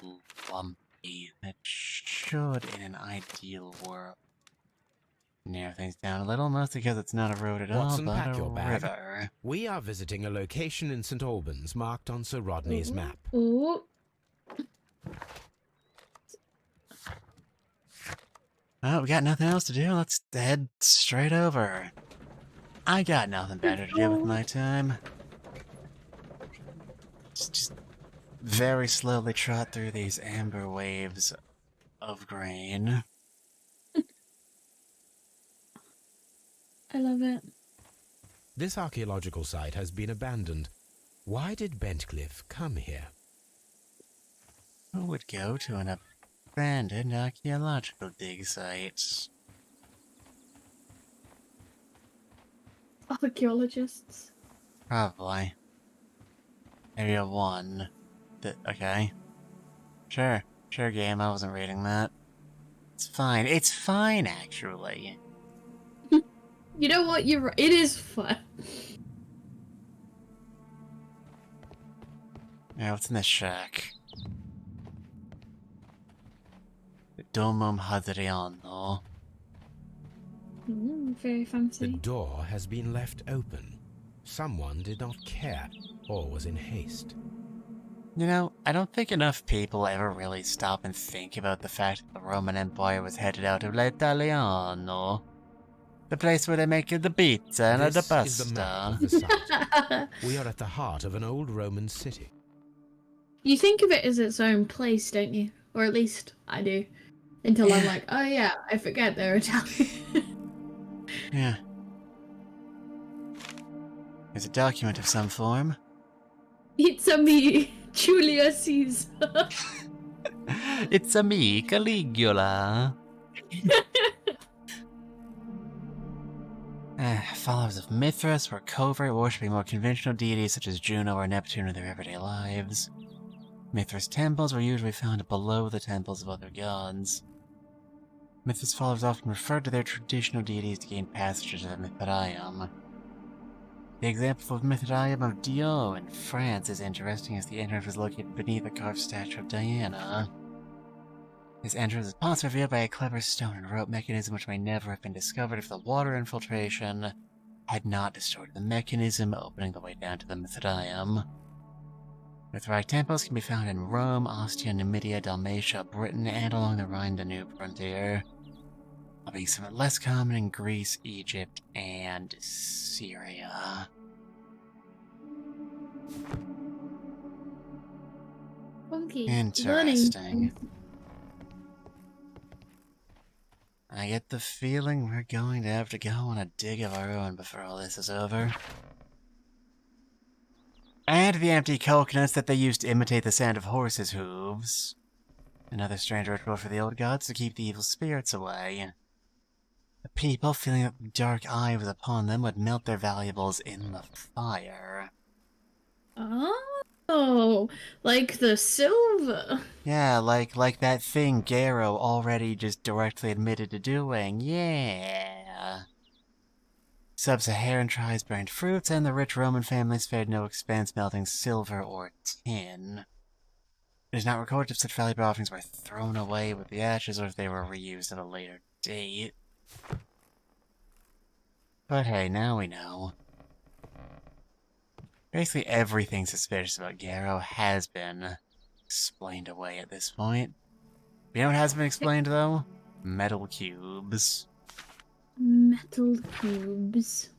lumpy. That should, in an ideal world, narrow things down a little, mostly because it's not a road at all, Watson, but pack a your bag. river. We are visiting a location in St. Albans marked on Sir Rodney's map. Ooh. Well, we got nothing else to do. Let's head straight over. I got nothing better to do with my time. Just very slowly trot through these amber waves of grain. I love it. This archaeological site has been abandoned. Why did Bentcliffe come here? Who would go to an abandoned archaeological dig site? Archaeologists. Probably. Area 1. Okay. Sure. Sure, game. I wasn't reading that. It's fine. It's fine, actually. You know what? You're right. It is fun. Yeah, what's in this shack? The Domum Hadriano. Very fancy. The door has been left open. Someone did not care, or was in haste. You know, I don't think enough people ever really stop and think about the fact that the Roman Empire was headed out of L'Italiano. The place where they make the pizza and the This pasta. is the map of the site. We are at the heart of an old Roman city. You think of it as its own place, don't you? Or at least I do. Until I'm like, oh yeah, I forget they're Italian. Yeah. There's a document of some form. It's a me, Julius Caesar. It's a me, Caligula. Followers of Mithras were covert worshipping more conventional deities such as Juno or Neptune in their everyday lives. Mithras temples were usually found below the temples of other gods. Mithras followers often referred to their traditional deities to gain passage to the Mithraeum. The example of Mithraeum of Dio in France is interesting as the entrance was located beneath a carved statue of Diana. This entrance is possibly revealed by a clever stone and rope mechanism which may never have been discovered if the water infiltration had not destroyed the mechanism, opening the way down to the Mithraeum. Mithraic temples can be found in Rome, Ostia, Numidia, Dalmatia, Britain, and along the Rhine-Danube frontier, while being somewhat less common in Greece, Egypt, and Syria. Funky. Interesting. I get the feeling we're going to have to go on a dig of our own before all this is over. And the empty coconuts that they used to imitate the sound of horses' hooves. Another strange ritual for the old gods to keep the evil spirits away. The people, feeling that the dark eye was upon them, would melt their valuables in the fire. Oh, like the silver. Yeah, like that thing Garo already just directly admitted to doing. Yeah. Sub-Saharan tribes burned fruits, and the rich Roman families spared no expense melting silver or tin. It is not recorded if such valuable offerings were thrown away with the ashes or if they were reused at a later date. But hey, now we know. Basically everything suspicious about Garrow has been explained away at this point. You know what hasn't been explained, though? Metal cubes. Metal cubes.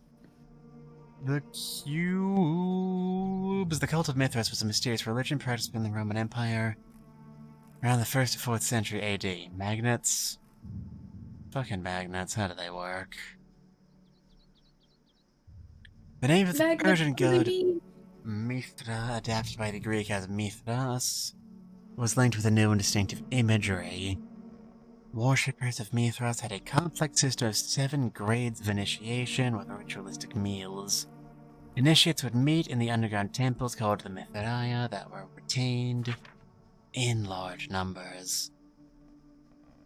The cubes. The cult of Mithras was a mysterious religion practiced in the Roman Empire around the 1st to 4th century AD. Magnets? Fucking magnets, how do they work? The name of the Persian god Mithra, adapted by the Greek as Mithras, was linked with a new and distinctive imagery. Worshippers of Mithras had a complex system of 7 grades of initiation with ritualistic meals. Initiates would meet in the underground temples called the Mithraea that were retained in large numbers.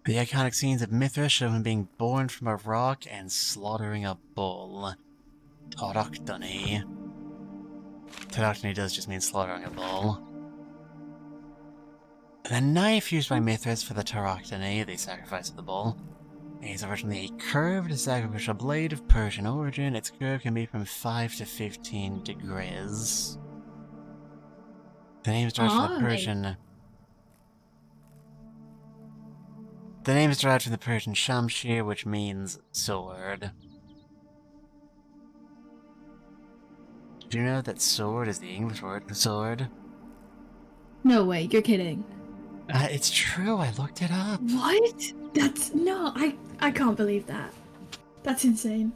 The iconic scenes of Mithras show him being born from a rock and slaughtering a bull. Tauroctony. Tauroctony does just mean slaughtering a bull. The knife used by Mithras for the Tauroctony, the sacrifice of the bull, is originally a curved sacrificial blade of Persian origin. Its curve can be from 5 to 15 degrees. The name is derived from the Persian... The name is derived from the Persian Shamshir, which means sword. Did you know that sword is the English word for sword? No way, you're kidding. It's true, I looked it up. What? That's... No, I can't believe that. That's insane.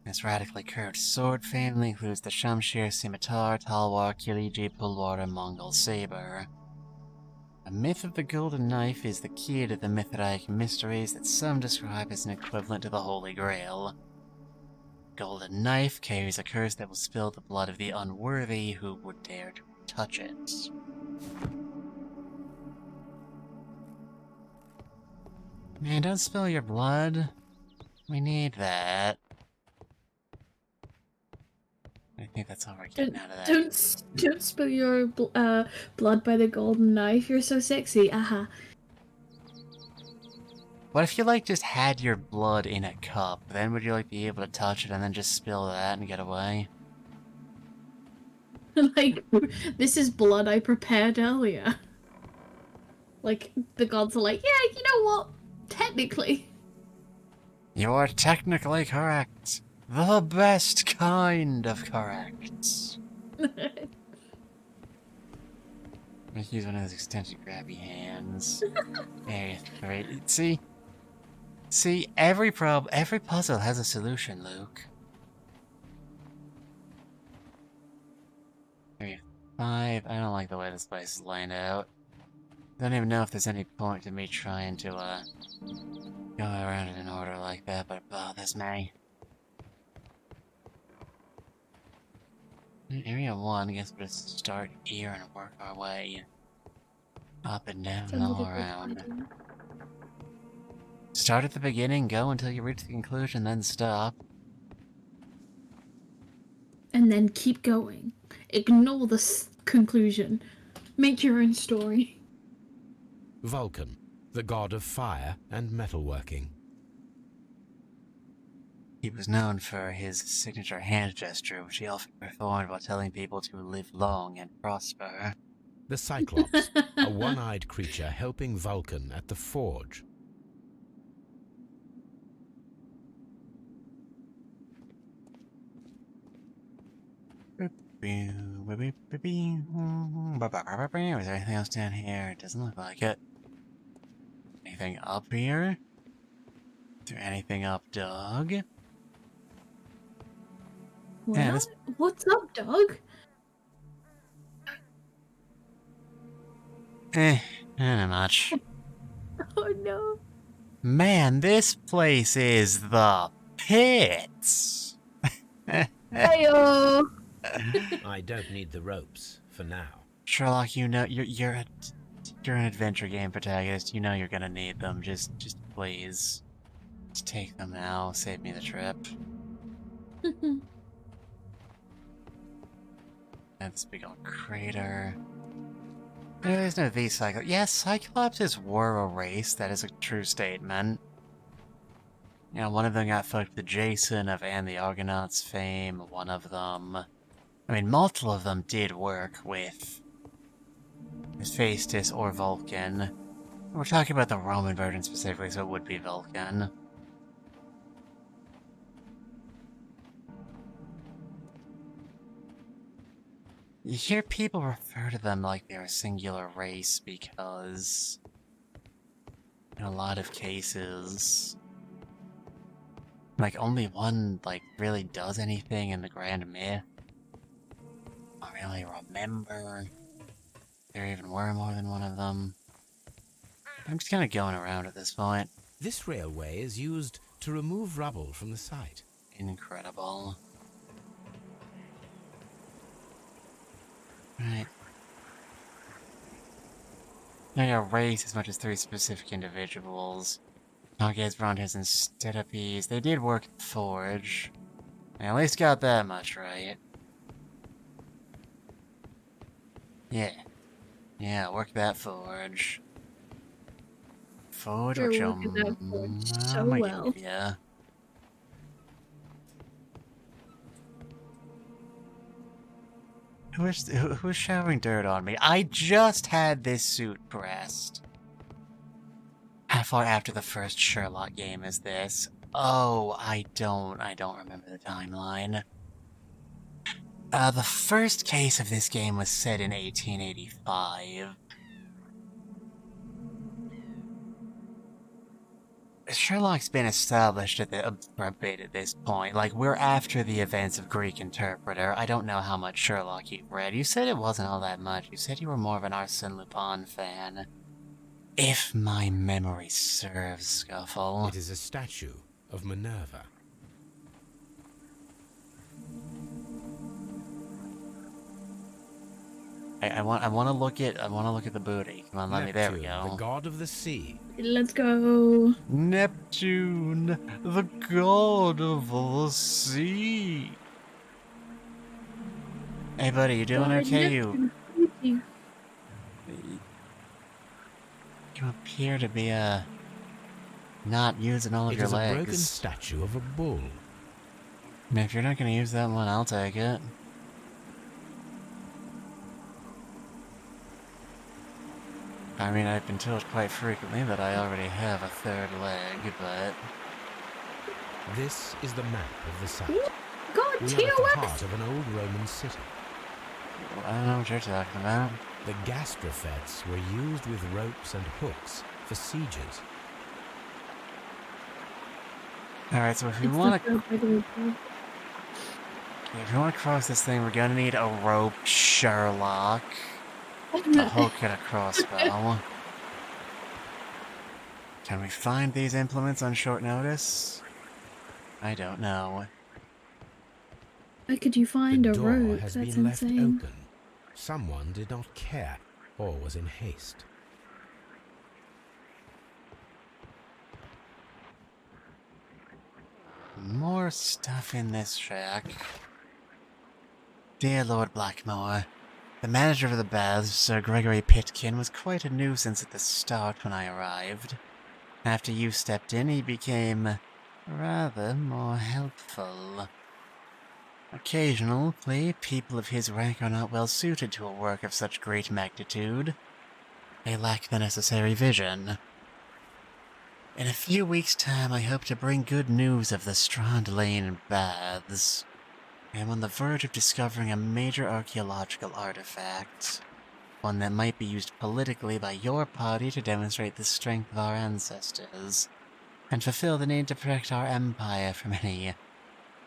This radically curved sword family includes the Shamshir, Scimitar, Talwar, Kiliji, Pulwar, and Mongol saber. The myth of the golden knife is the key to the Mithraic mysteries that some describe as an equivalent to the Holy Grail. Golden knife carries a curse that will spill the blood of the unworthy who would dare to touch it. Man, don't spill your blood. We need that. I think that's all we're getting out of that. Don't spill your blood by the golden knife. You're so sexy. Aha. What if you, like, just had your blood in a cup? Then would you, like, be able to touch it and then just spill that and get away? Like, this is blood I prepared earlier. Like, the gods are like, yeah, you know what? Technically. You're technically correct. The best kind of correct. Let's use one of those extension grabby hands. Hey, great. See, every puzzle has a solution, Luke. Maybe 5. I don't like the way this place is laid out. Don't even know if there's any point to me trying to, go around in an order like that, but it bothers me. Area 1, I guess we'll just start here and work our way up and down and all around. Start at the beginning, go until you reach the conclusion, then stop. And then keep going. Ignore the conclusion. Make your own story. Vulcan, the god of fire and metalworking. He was known for his signature hand gesture, which he often performed while telling people to live long and prosper. The Cyclops, a one-eyed creature helping Vulcan at the forge. Is there anything else down here? It doesn't look like it. Anything up here? Is there anything up, dog? What? Yeah, What's up, dog? Not much. Oh no. Man, this place is the pits! Heyo! I don't need the ropes, for now. Sherlock, you know, you're an adventure game protagonist. You know you're gonna need them. Just please. Just take them now. Save me the trip. And this big old crater. There's no V-Cyclops. Yes, Cyclopses were a race. That is a true statement. You know, one of them got fucked with Jason of And the Argonauts fame. One of them... I mean, multiple of them did work with Hephaestus or Vulcan. We're talking about the Roman version specifically, so it would be Vulcan. You hear people refer to them like they're a singular race because, in a lot of cases, like, only one, like, really does anything in the grand myth. I don't really remember there even were more than one of them. I'm just kind of going around at this point. This railway is used to remove rubble from the site. Incredible. Right. They erase as much as 3 specific individuals. Nogges, Brontes, and Stedapes. They did work at the Forge. They at least got that much right. Yeah. Yeah, work that Forge. Forge or You're Chum? working that Forge so well. Yeah. Who's showering dirt on me? I just had this suit pressed. How far after the first Sherlock game is this? Oh, I don't remember the timeline. The first case of this game was set in 1885. Sherlock's been established at a bit at this point. Like, we're after the events of Greek Interpreter. I don't know how much Sherlock you've read. You said it wasn't all that much. You said you were more of an Arsène Lupin fan. If my memory serves, Scuffle. It is a statue of Minerva. I want to look at the booty. Come on, let me. There we go. The god of the sea. Let's go. Neptune, the god of the sea. Hey, buddy, you doing okay? You appear to be not using all of your legs. It is a broken statue of a bull. And if you're not going to use that one, I'll take it. I mean, I've been told quite frequently that I already have a third leg, but... This is the map of the site. God, we are at the heart of an old Roman city. I don't know what you're talking about. The gastrofets were used with ropes and hooks for sieges. Alright, so if we want to cross this thing, we're gonna need a rope, Sherlock. A hook and a crossbow. Can we find these implements on short notice? I don't know. Where could you find a door rope? has That's been left insane. open. Someone did not care, or was in haste. More stuff in this shack. Dear Lord Blackmore, the manager of the baths, Sir Gregory Pitkin, was quite a nuisance at the start when I arrived. After you stepped in, he became rather more helpful. Occasionally, people of his rank are not well suited to a work of such great magnitude. They lack the necessary vision. In a few weeks' time, I hope to bring good news of the Strand Lane Baths. I am on the verge of discovering a major archaeological artifact. One that might be used politically by your party to demonstrate the strength of our ancestors, and fulfill the need to protect our empire from any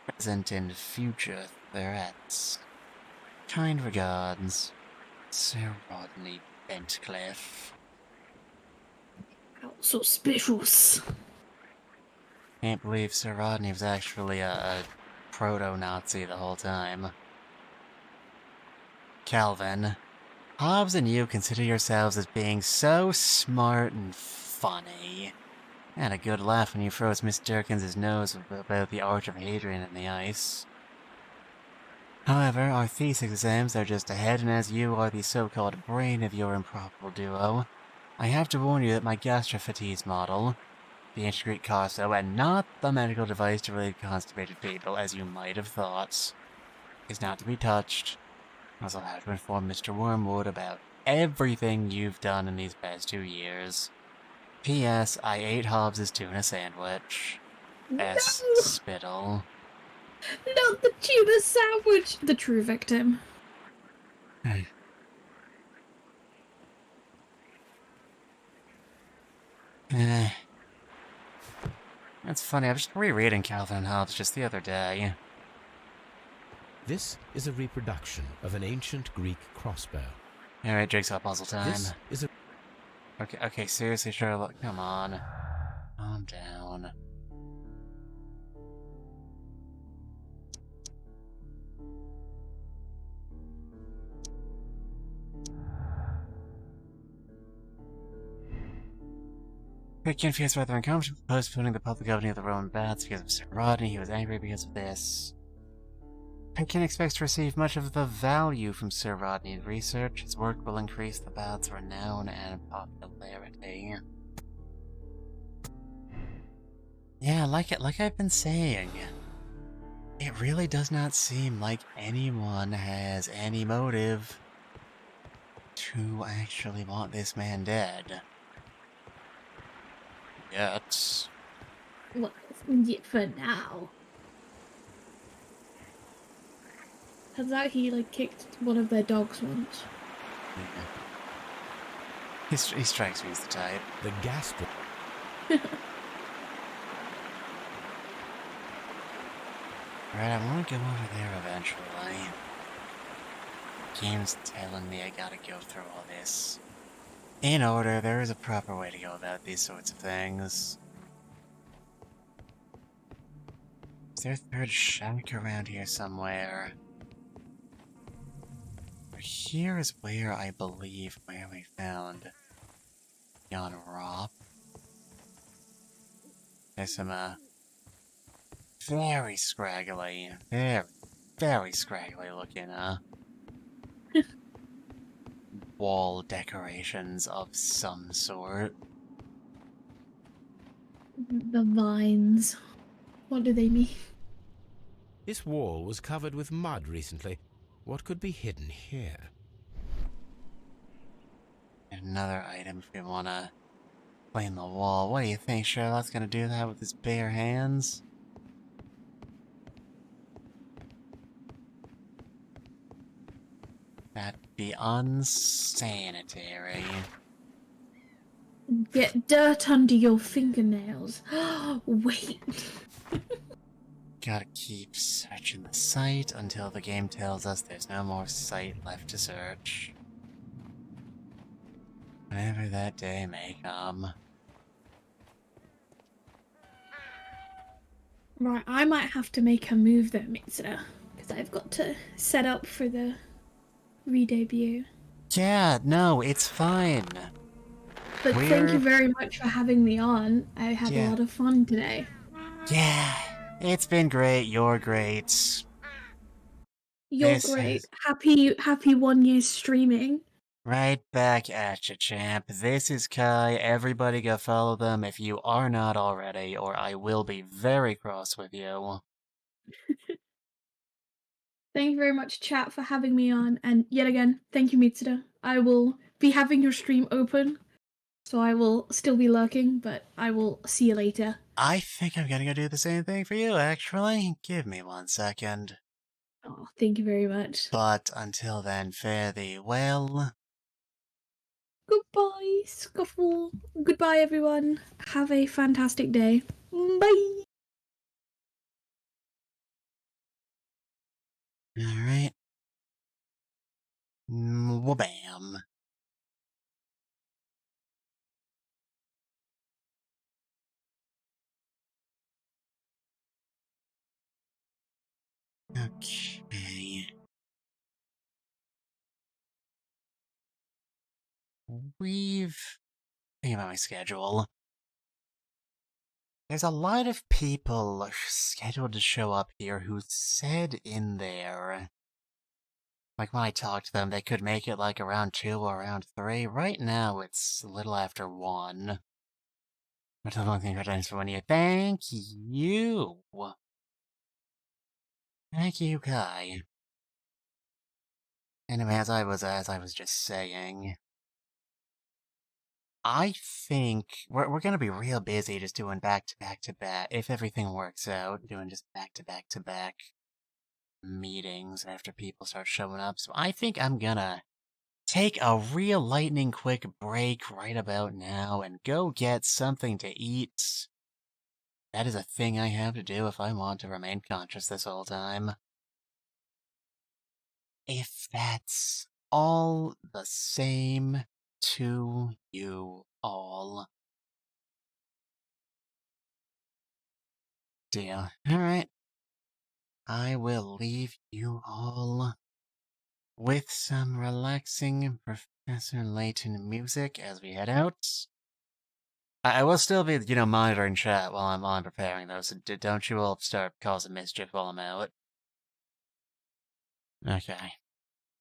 present and future threats. Kind regards, Sir Rodney Bentcliffe. How suspicious. Can't believe Sir Rodney was actually a proto-Nazi the whole time. Calvin, Hobbes and you consider yourselves as being so smart and funny. I had a good laugh when you froze Miss Durkins' nose about the Arch of Hadrian in the ice. However, our thesis exams are just ahead, and as you are the so-called brain of your improbable duo, I have to warn you that my gastrophates model, the ancient Greek Carso, and not the medical device to relieve constipated people, as you might have thought, is not to be touched. I also have to inform Mr. Wormwood about everything you've done in these past 2 years. P.S. I ate Hobbs's tuna sandwich. S. No! Spittle. Not the tuna sandwich! The true victim. That's funny, I was just rereading Calvin and Hobbes just the other day. This is a reproduction of an ancient Greek crossbow. Alright, jigsaw puzzle time. This is a... Okay, seriously, Sherlock, come on. Calm down. Confused, rather uncomfortable, postponing the public opening of the Roman baths because of Sir Rodney. He was angry because of this. Pitkin expects to receive much of the value from Sir Rodney's research. His work will increase the bath's renown and popularity. Yeah, like I've been saying, it really does not seem like anyone has any motive to actually want this man dead. Yet. Well, for now. Turns out he, like, kicked one of their dogs once. He strikes me as the type. The gas... Alright, I want to go over there eventually. Game's telling me I gotta go through all this. In order, there is a proper way to go about these sorts of things. Is there a third shack around here somewhere? Here is where I believe we found Jan Ropp. There's some, very scraggly, very scraggly looking, wall decorations of some sort. The vines. What do they mean? This wall was covered with mud recently. What could be hidden here? Another item if we want to clean the wall. What do you think, Sherlock's gonna do that with his bare hands? That'd be unsanitary. Get dirt under your fingernails. Wait. Gotta keep searching the site until the game tells us there's no more site left to search. Whenever that day may come. Right, I might have to make a move though, Mitsuda, because I've got to set up for the re-debut. Yeah, no, it's fine. But thank you very much for having me on. I had a lot of fun today. Yeah, it's been great. You're great. You're great. Happy 1 year streaming. Right back at you, champ. This is Kai. Everybody go follow them if you are not already, or I will be very cross with you. Thank you very much, chat, for having me on. And yet again, thank you, Mitsuda. I will be having your stream open, so I will still be lurking, but I will see you later. I think I'm gonna go do the same thing for you, actually. Give me 1 second. Oh, thank you very much. But until then, fare thee well. Goodbye, Scuffle. Goodbye, everyone. Have a fantastic day. Bye. Alright. Wabam. Okay. Think about my schedule. There's a lot of people scheduled to show up here who said in there, like when I talked to them, they could make it like around 2 or around 3. Right now, it's a little after 1. Congratulations for 1 year. Thank you. Thank you, Kai. Anyway, as I was just saying, I think we're gonna be real busy just doing back to back to back. If everything works out, doing just back to back to back meetings after people start showing up. So I think I'm gonna take a real lightning quick break right about now and go get something to eat. That is a thing I have to do if I want to remain conscious this whole time. If that's all the same to you all. Deal. Alright. I will leave you all with some relaxing Professor Layton music as we head out. I will still be, monitoring chat while I'm preparing though, so don't you all start causing mischief while I'm out. Okay.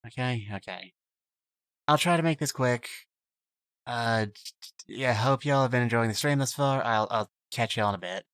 Okay. I'll try to make this quick. Yeah, hope y'all have been enjoying the stream thus far. I'll catch y'all in a bit.